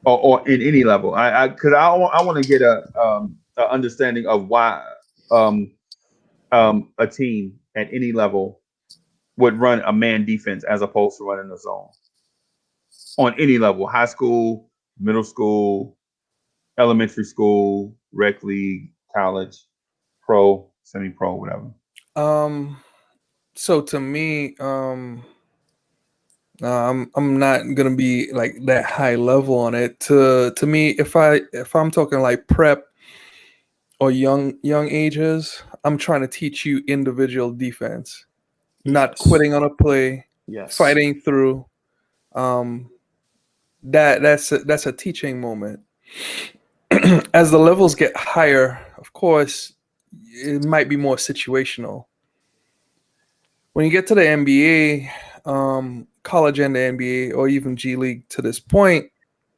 Or in any level? Because I want to get a understanding of why a team at any level would run a man defense as opposed to running a zone on any level: high school, middle school, elementary school, rec league, college, pro, semi-pro, whatever.
So to me, I'm not gonna be like that high level on it. To me, if I'm talking like prep or young ages, I'm trying to teach you individual defense, not quitting on a play, fighting through. That's a teaching moment. As the levels get higher, of course, it might be more situational. When you get to the NBA, college and the NBA, or even G League to this point,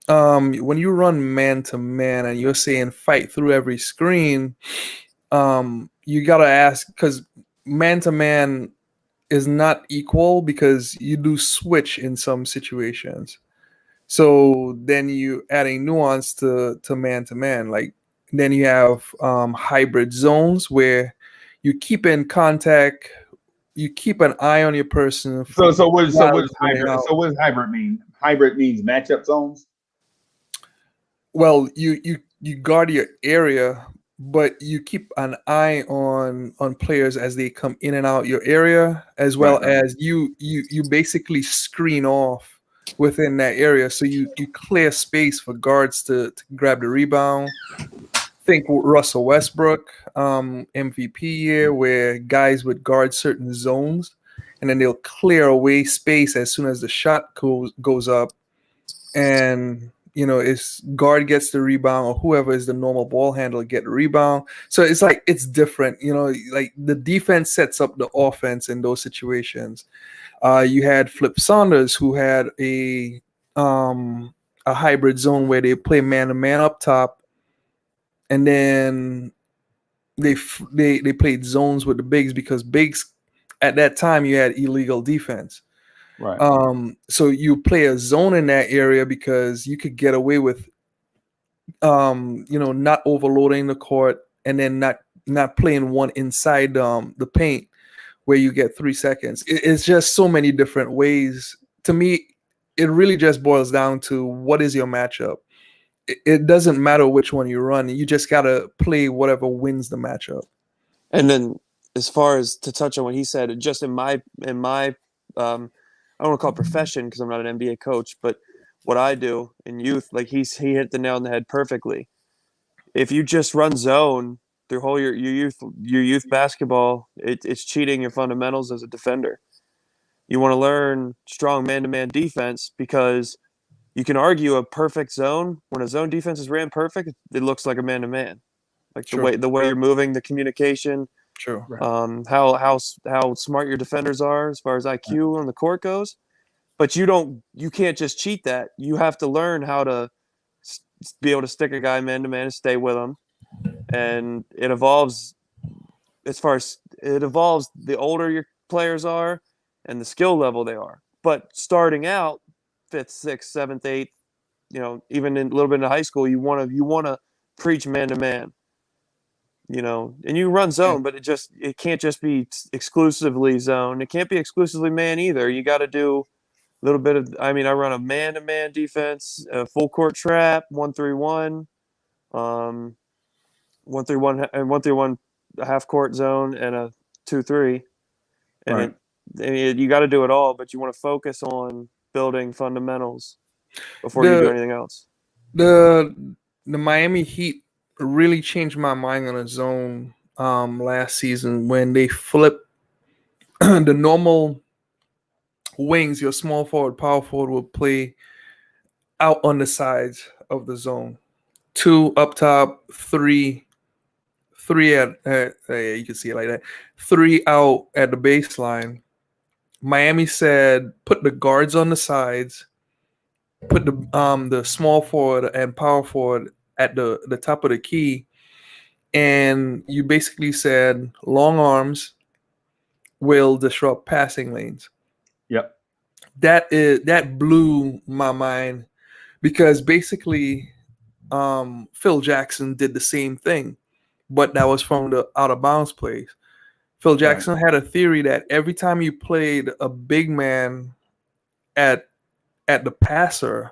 when you run man to man and you're saying fight through every screen, you gotta ask, because man to man is not equal, because you do switch in some situations. So then you adding nuance to man to man. Like then you have hybrid zones where you keep in contact. You keep an eye on your person.
So what does hybrid? So what does hybrid mean? Hybrid means matchup zones.
Well, you guard your area, but you keep an eye on players as they come in and out your area, as well as you basically screen off within that area, so you clear space for guards to grab the rebound. Think Russell Westbrook, MVP year, where guys would guard certain zones, and then they'll clear away space as soon as the shot goes up, and it's guard gets the rebound, or whoever is the normal ball handler get the rebound. So it's different. Like the defense sets up the offense in those situations. You had Flip Saunders, who had a hybrid zone where they play man to man up top. And then they played zones with the bigs, because bigs at that time you had illegal defense.
Right.
So you play a zone in that area because you could get away with, not overloading the court, and then not playing one inside the paint where you get 3 seconds. It's just so many different ways. To me, it really just boils down to what is your matchup. It doesn't matter which one you run. You just got to play whatever wins the matchup.
And then as far as to touch on what he said, just in my I don't want to call it profession because I'm not an NBA coach, but what I do in youth, like he hit the nail on the head perfectly. If you just run zone through your youth basketball, it's cheating your fundamentals as a defender. You want to learn strong man-to-man defense, because you can argue a perfect zone. When a zone defense is ran perfect, it looks like a man-to-man. Like the way you're moving, the communication, how smart your defenders are as far as IQ on the court goes. But you can't just cheat that. You have to learn how to be able to stick a guy man-to-man and stay with him. And it evolves the older your players are and the skill level they are. But starting out, 5th, 6th, 7th, 8th, even in a little bit in high school, you want to preach man to man, and you run zone, but it can't just be exclusively zone. It can't be exclusively man either. You got to do a little bit of, I run a man to man defense, a full court trap, 1-3-1, 1-3-1 and 1-3-1 half court zone, and a 2-3. And you got to do it all, but you want to focus on building fundamentals before you do anything else.
The Miami Heat really changed my mind on a zone last season when they flipped the normal wings. Your small forward, power forward will play out on the sides of the zone. 2 up top, 3 at you can see it like that. 3 out at the baseline. Miami said put the guards on the sides, put the small forward and power forward at the top of the key, and you basically said long arms will disrupt passing lanes.
Yep.
That blew my mind, because basically Phil Jackson did the same thing, but that was from the out of bounds plays. Phil Jackson had a theory that every time you played a big man at the passer,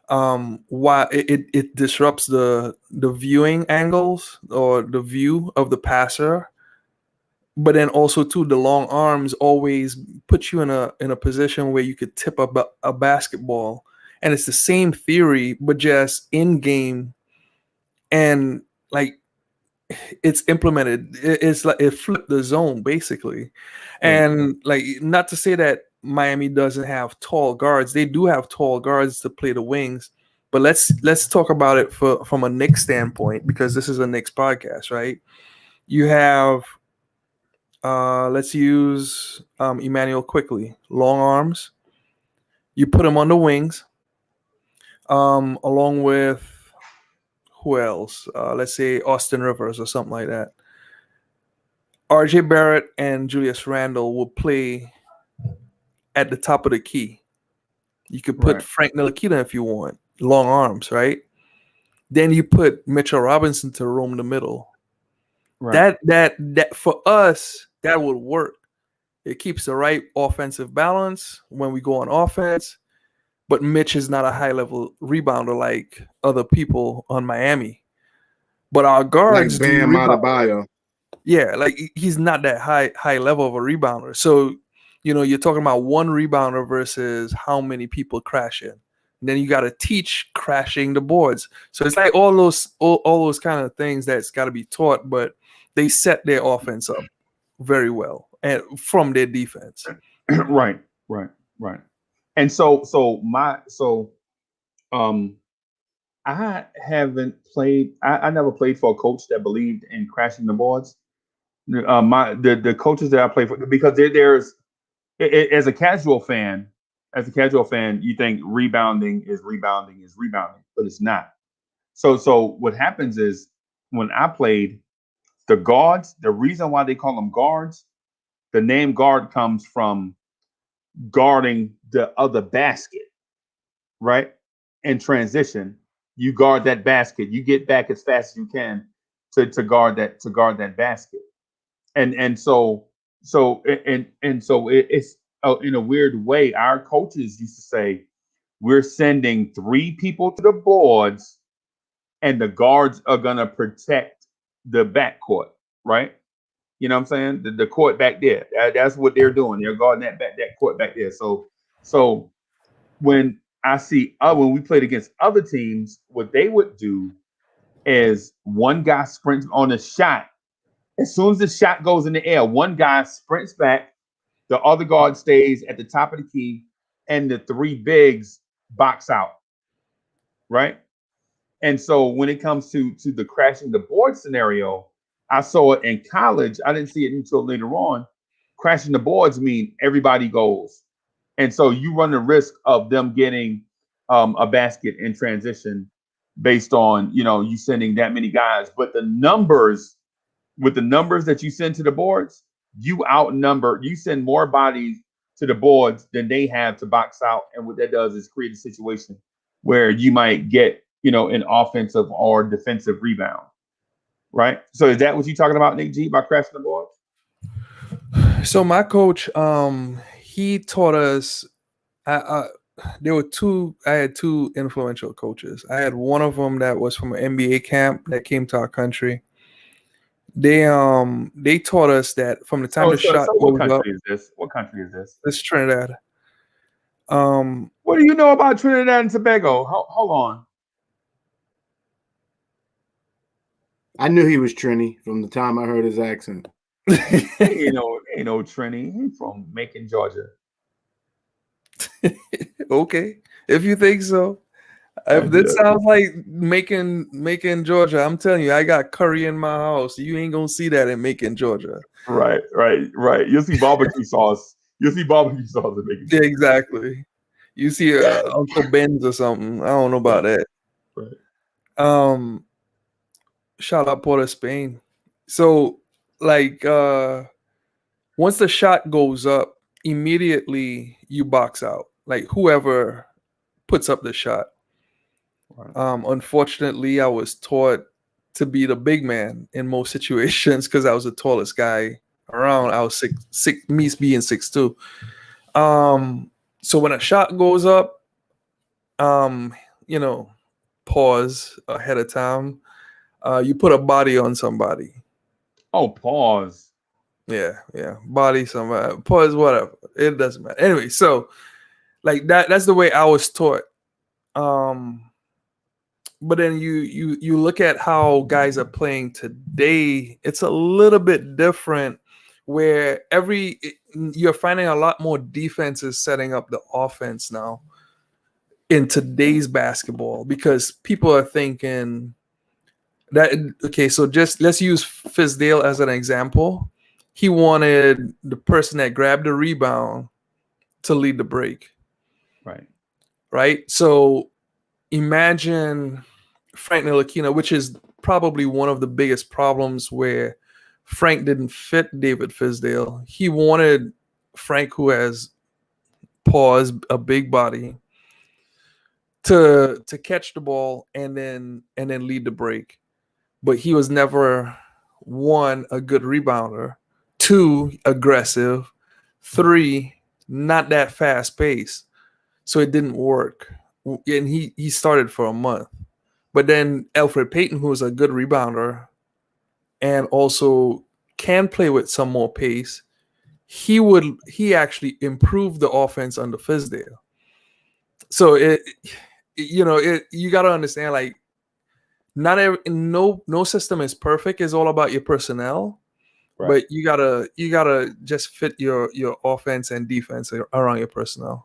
why it disrupts the viewing angles or the view of the passer, but then also too the long arms always put you in a position where you could tip up a basketball, and it's the same theory but just in game, and like it's implemented. It's like it flipped the zone basically, and like not to say that Miami doesn't have tall guards. They do have tall guards to play the wings, but let's talk about it from a Knicks standpoint, because this is a Knicks podcast, right? You have let's use Emmanuel quickly, long arms. You put him on the wings, along with who else? Let's say Austin Rivers or something like that. RJ Barrett and Julius Randle will play at the top of the key. You could put Frank Ntilikina if you want, long arms, right? Then you put Mitchell Robinson to roam the middle. Right. That for us, that would work. It keeps the right offensive balance when we go on offense, but Mitch is not a high level rebounder like other people on Miami. But our guards,
like Bam Adebayo.
Yeah, like he's not that high level of a rebounder. So, you're talking about one rebounder versus how many people crash in. And then you got to teach crashing the boards. So it's like all those kind of things that's got to be taught, but they set their offense up very well and from their defense.
Right. And so I haven't played. I never played for a coach that believed in crashing the boards. The coaches that I play for, because there's as a casual fan, you think rebounding is rebounding, but it's not. So what happens is when I played, the guards, the reason why they call them guards, the name guard comes from guarding the other basket, right? In transition, you guard that basket. You get back as fast as you can to guard that basket. And so it's in a weird way, our coaches used to say, we're sending 3 people to the boards and the guards are going to protect the backcourt, right? You know what I'm saying? The court back there. That's what they're doing. They're guarding that court back there. So when I see when we played against other teams, what they would do is one guy sprints on a shot. As soon as the shot goes in the air, one guy sprints back, the other guard stays at the top of the key, and the 3 bigs box out, right? And so when it comes to the crashing the board scenario, I saw it in college. I didn't see it until later on. Crashing the boards mean everybody goes. And so you run the risk of them getting a basket in transition based on, you sending that many guys. But with the numbers that you send to the boards, you send more bodies to the boards than they have to box out. And what that does is create a situation where you might get, an offensive or defensive rebound. Right. So is that what you're talking about, Nick G, by crashing the boards?
So my coach, he taught us. There were two. I had two influential coaches. I had one of them that was from an NBA camp that came to our country. They taught us that from the time the shot
what
goes
country
up.
is this? What country is this?
It's Trinidad.
What do you know about Trinidad and Tobago? Hold on.
I knew he was Trini from the time I heard his accent.
ain't no Trini. He's from Macon, Georgia.
Okay, if you think so. If this sounds like Macon, Georgia, I'm telling you, I got curry in my house. You ain't gonna see that in Macon, Georgia.
Right. You'll see barbecue sauce. In Macon.
Yeah, exactly. You see Uncle Ben's or something. I don't know about that.
Right.
Shout out Port of Spain. So, like, once the shot goes up, immediately you box out. Like whoever puts up the shot. Unfortunately, I was taught to be the big man in most situations because I was the tallest guy around. I was six, me being 6'2". So when a shot goes up, pause ahead of time. You put a body on somebody.
Oh, pause.
Yeah. Body somebody. Pause, whatever. It doesn't matter. Anyway, so like that's the way I was taught. But then you look at how guys are playing today, it's a little bit different where you're finding a lot more defenses setting up the offense now in today's basketball because people are thinking that, okay, so just let's use Fizdale as an example. He wanted the person that grabbed the rebound to lead the break. Right? So imagine Frank Ntilikina, which is probably one of the biggest problems where Frank didn't fit David Fizdale. He wanted Frank, who has a big body, to catch the ball and then lead the break. But he was never, one, a good rebounder, two, aggressive, three, not that fast paced. So it didn't work. And he started for a month. But then Elfrid Payton, who is a good rebounder and also can play with some more pace, he actually improved the offense under Fizdale. So you got to understand, like, no system is perfect. It's all about your personnel. Right. But you gotta just fit your offense and defense around your personnel.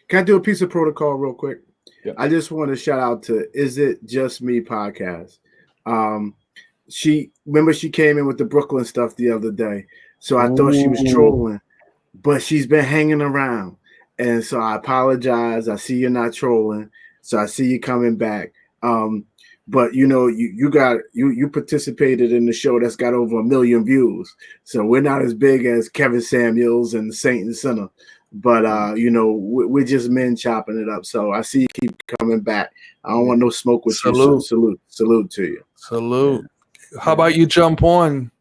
Can I do a piece of protocol real quick? Yeah. I just want to shout out to Is It Just Me podcast. She came in with the Brooklyn stuff the other day. So I thought she was trolling, but she's been hanging around. And so I apologize. I see you're not trolling. So I see you coming back. But you participated in the show that's got over 1 million views. So we're not as big as Kevin Samuels and Saint and Sinner. But we're just men chopping it up. So I see you keep coming back. I don't want no smoke with you. So salute to you.
Salute. How about you jump on?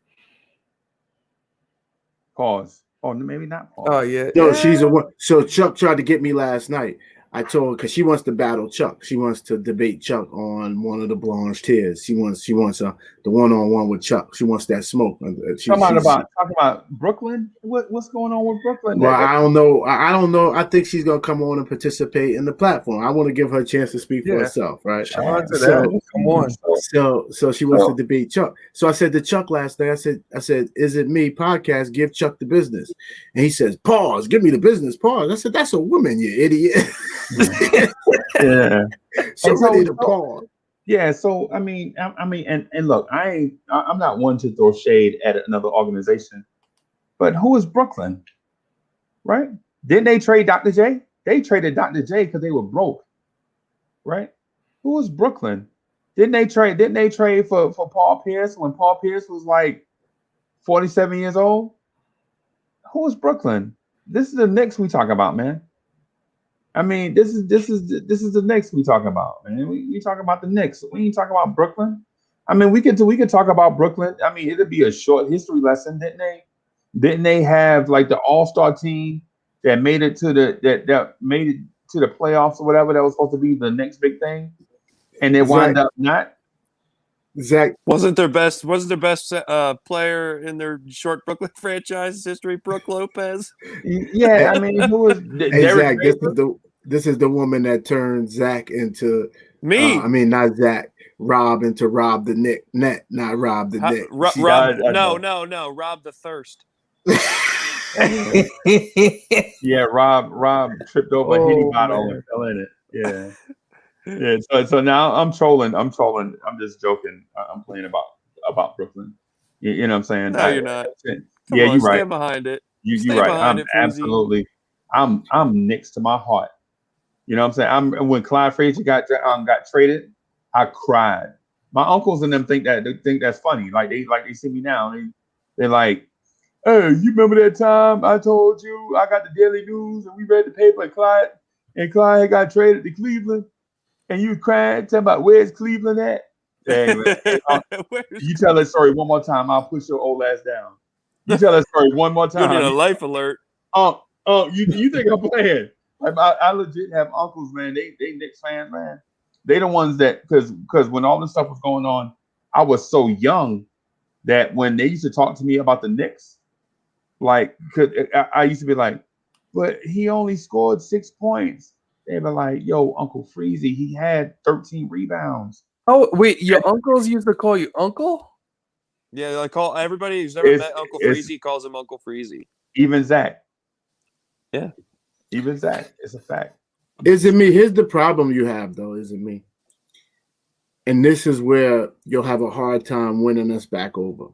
Pause. Oh, maybe not pause.
Oh yeah.
No, she's a one. So Chuck tried to get me last night. I told her because she wants to battle Chuck. She wants to debate Chuck on one of the Blanche Tears. She wants the one-on-one with Chuck. She wants that smoke.
Talking about Brooklyn. What's going on with Brooklyn?
Well, I don't know. I think she's gonna come on and participate in the platform. I want to give her a chance to speak for herself, right?
Shout out to that. Come on.
So she wants to debate Chuck. So I said to Chuck last night, I said, "Is it me podcast? Give Chuck the business." And he says, "Pause. Give me the business." Pause. I said, "That's a woman, you idiot."
Yeah.
So ready to pause.
Yeah. So I mean, and look, I'm not one to throw shade at another organization, but who is Brooklyn? Right? Didn't they trade Dr. J? They traded Dr. J because they were broke. Right? Who is Brooklyn? Didn't they trade for Paul Pierce when Paul Pierce was like 47 years old? Who is Brooklyn? the Knicks we talk about, man. I mean, this is the Knicks we talk about, man. We talk about the Knicks. We ain't talking about Brooklyn. I mean, we could talk about Brooklyn. I mean, it'd be a short history lesson, didn't they? Didn't they have like the All-Star team that made it to that made it to the playoffs or whatever that was supposed to be the next big thing, and they wound up not?
Zach
wasn't their best player in their short Brooklyn franchise history, Brooke Lopez.
Yeah, I mean, who was
Hey Zach, this is the woman that turned Zach into
me.
I mean, not Zach, Rob into Rob the Nick, not Rob the Nick.
Rob, no, Rob the Thirst.
Yeah, Rob tripped over a Henny bottle and fell in it. Yeah. Yeah, so now I'm trolling. I'm just joking. I'm playing about Brooklyn. You know what I'm saying?
No, you're not.
You're right.
Stand behind it.
You're right. I'm absolutely. I'm Knicks to my heart. You know what I'm saying? When Clyde Frazier got traded, I cried. My uncles and them think that's funny. Like they see me now. They're like, "Hey, you remember that time I told you I got the Daily News and we read the paper and Clyde had got traded to Cleveland?" And you crying, talking about where's Cleveland at? Dang, man. You tell that story one more time, I'll push your old ass down. You tell that story one more time.
You need a life alert.
You think I'm playing? Like I legit have uncles, man. They Knicks fans, man. They the ones that because when all this stuff was going on, I was so young that when they used to talk to me about the Knicks, like, I used to be like, but he only scored 6 points. They were like, yo, Uncle Freezy, he had 13 rebounds.
Oh, wait, your uncles used to call you uncle?
Yeah, like call everybody who's never met Uncle Freezy calls him Uncle Freezy.
Even Zach.
Yeah.
Even Zach. It's a fact.
Is it me? Here's the problem you have, though, is it me? And this is where you'll have a hard time winning us back over.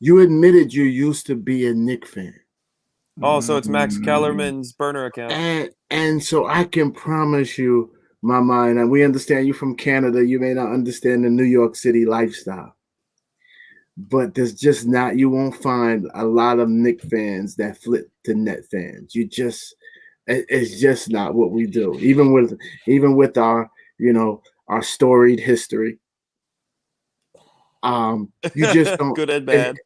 You admitted you used to be a Knicks fan.
Oh, so it's Max Kellerman's burner account.
And so I can promise you, my mind, and we understand you from Canada, you may not understand the New York City lifestyle. But there's just not, you won't find a lot of Knicks fans that flip to net fans. It's just not what we do. Even with our, our storied history. You just don't.
Good and bad.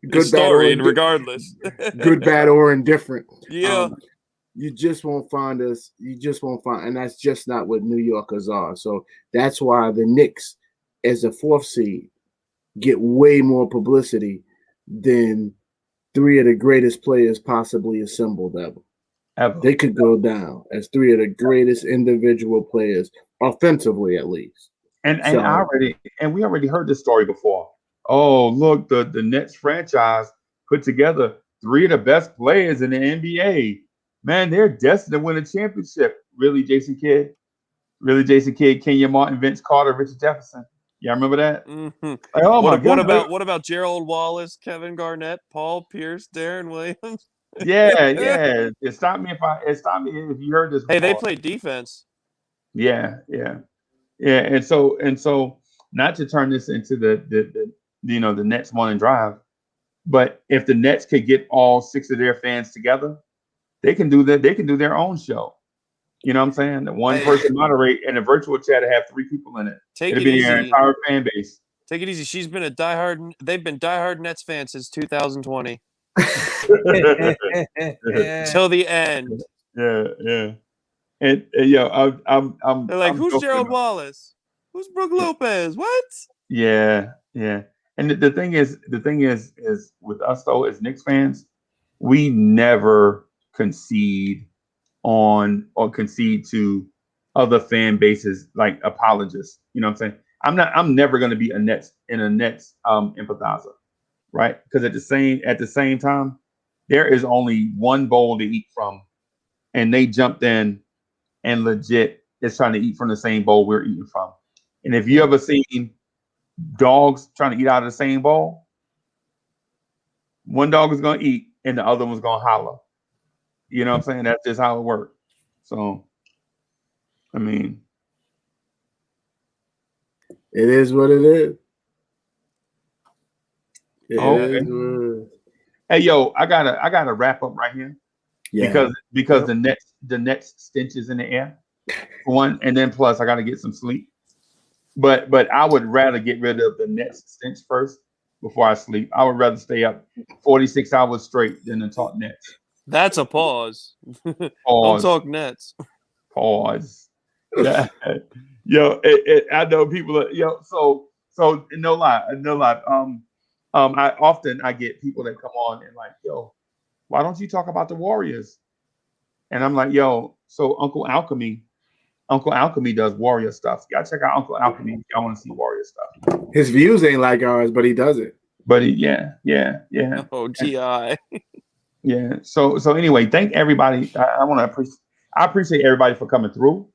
Good,
storied, regardless.
Good, bad, or indifferent.
Yeah.
You just won't find us. You just won't find, and that's just not what New Yorkers are. So that's why the Knicks, as a fourth seed, get way more publicity than three of the greatest players possibly assembled ever. They could go down as three of the greatest individual players, offensively at least.
And we already heard this story before. Oh, look, the Nets franchise put together three of the best players in the NBA. Man, they're destined to win a championship. Really, Jason Kidd? Really, Jason Kidd, Kenya Martin, Vince Carter, Richard Jefferson. Yeah, remember that?
Mm-hmm.
Like, oh my God.
What about Gerald Wallace, Kevin Garnett, Paul Pierce, Darren Williams?
Yeah. It stopped me if you heard this before.
Hey, they played defense.
Yeah. And so not to turn this into the Nets morning drive, but if the Nets could get all six of their fans together, they can do that. They can do their own show. You know what I'm saying? The one person moderate and a virtual chat to have three people in it. It'll be their entire fan base.
Take it easy. They've been diehard Nets fans since 2020. Till the end.
Yeah. And I'm
they're like, who's Gerald Wallace? Who's Brooke Lopez? What?
Yeah. And the thing is with us though, as Knicks fans, we never concede on or concede to other fan bases like apologists. You know what I'm saying? I'm never going to be a Nets empathizer, right? Because at the same time, there is only one bowl to eat from, and they jumped in and legit is trying to eat from the same bowl we're eating from. And if you ever seen dogs trying to eat out of the same bowl, one dog is going to eat and the other one's going to holler. You know what I'm saying? That's just how it works. So, I mean,
it is what it is.
Hey, yo, I gotta wrap up right here because the next stench is in the air. For one, and then plus I gotta get some sleep. But I would rather get rid of the Nets stench first before I sleep. I would rather stay up 46 hours straight than to talk Nets.
That's a pause. Don't
Pause.
talk Nets.
Pause. Yeah. Yo, I know people are, so no lie. I get people that come on and like, yo, why don't you talk about the Warriors? And I'm like, yo, so Uncle Alchemy does Warrior stuff. You gotta check out Uncle Alchemy if y'all want to see Warrior stuff.
His views ain't like ours, but he does it.
But yeah.
Oh, GI.
Yeah. So anyway, thank everybody. I appreciate everybody for coming through.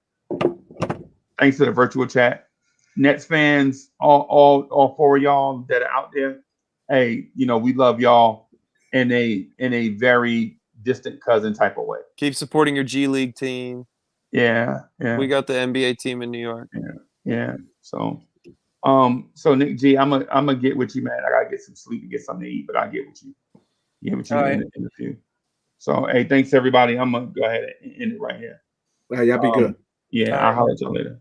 Thanks to the virtual chat. Nets fans, all four of y'all that are out there. Hey, we love y'all in a very distant cousin type of way.
Keep supporting your G League team.
Yeah.
We got the NBA team in New York.
Yeah. So Nick G, I'm gonna get with you, man. I gotta get some sleep and get something to eat, but I'll get with you. In a few. So hey, thanks everybody. I'm gonna go ahead and end it right here.
Y'all be good.
Yeah, I'll holler at you later.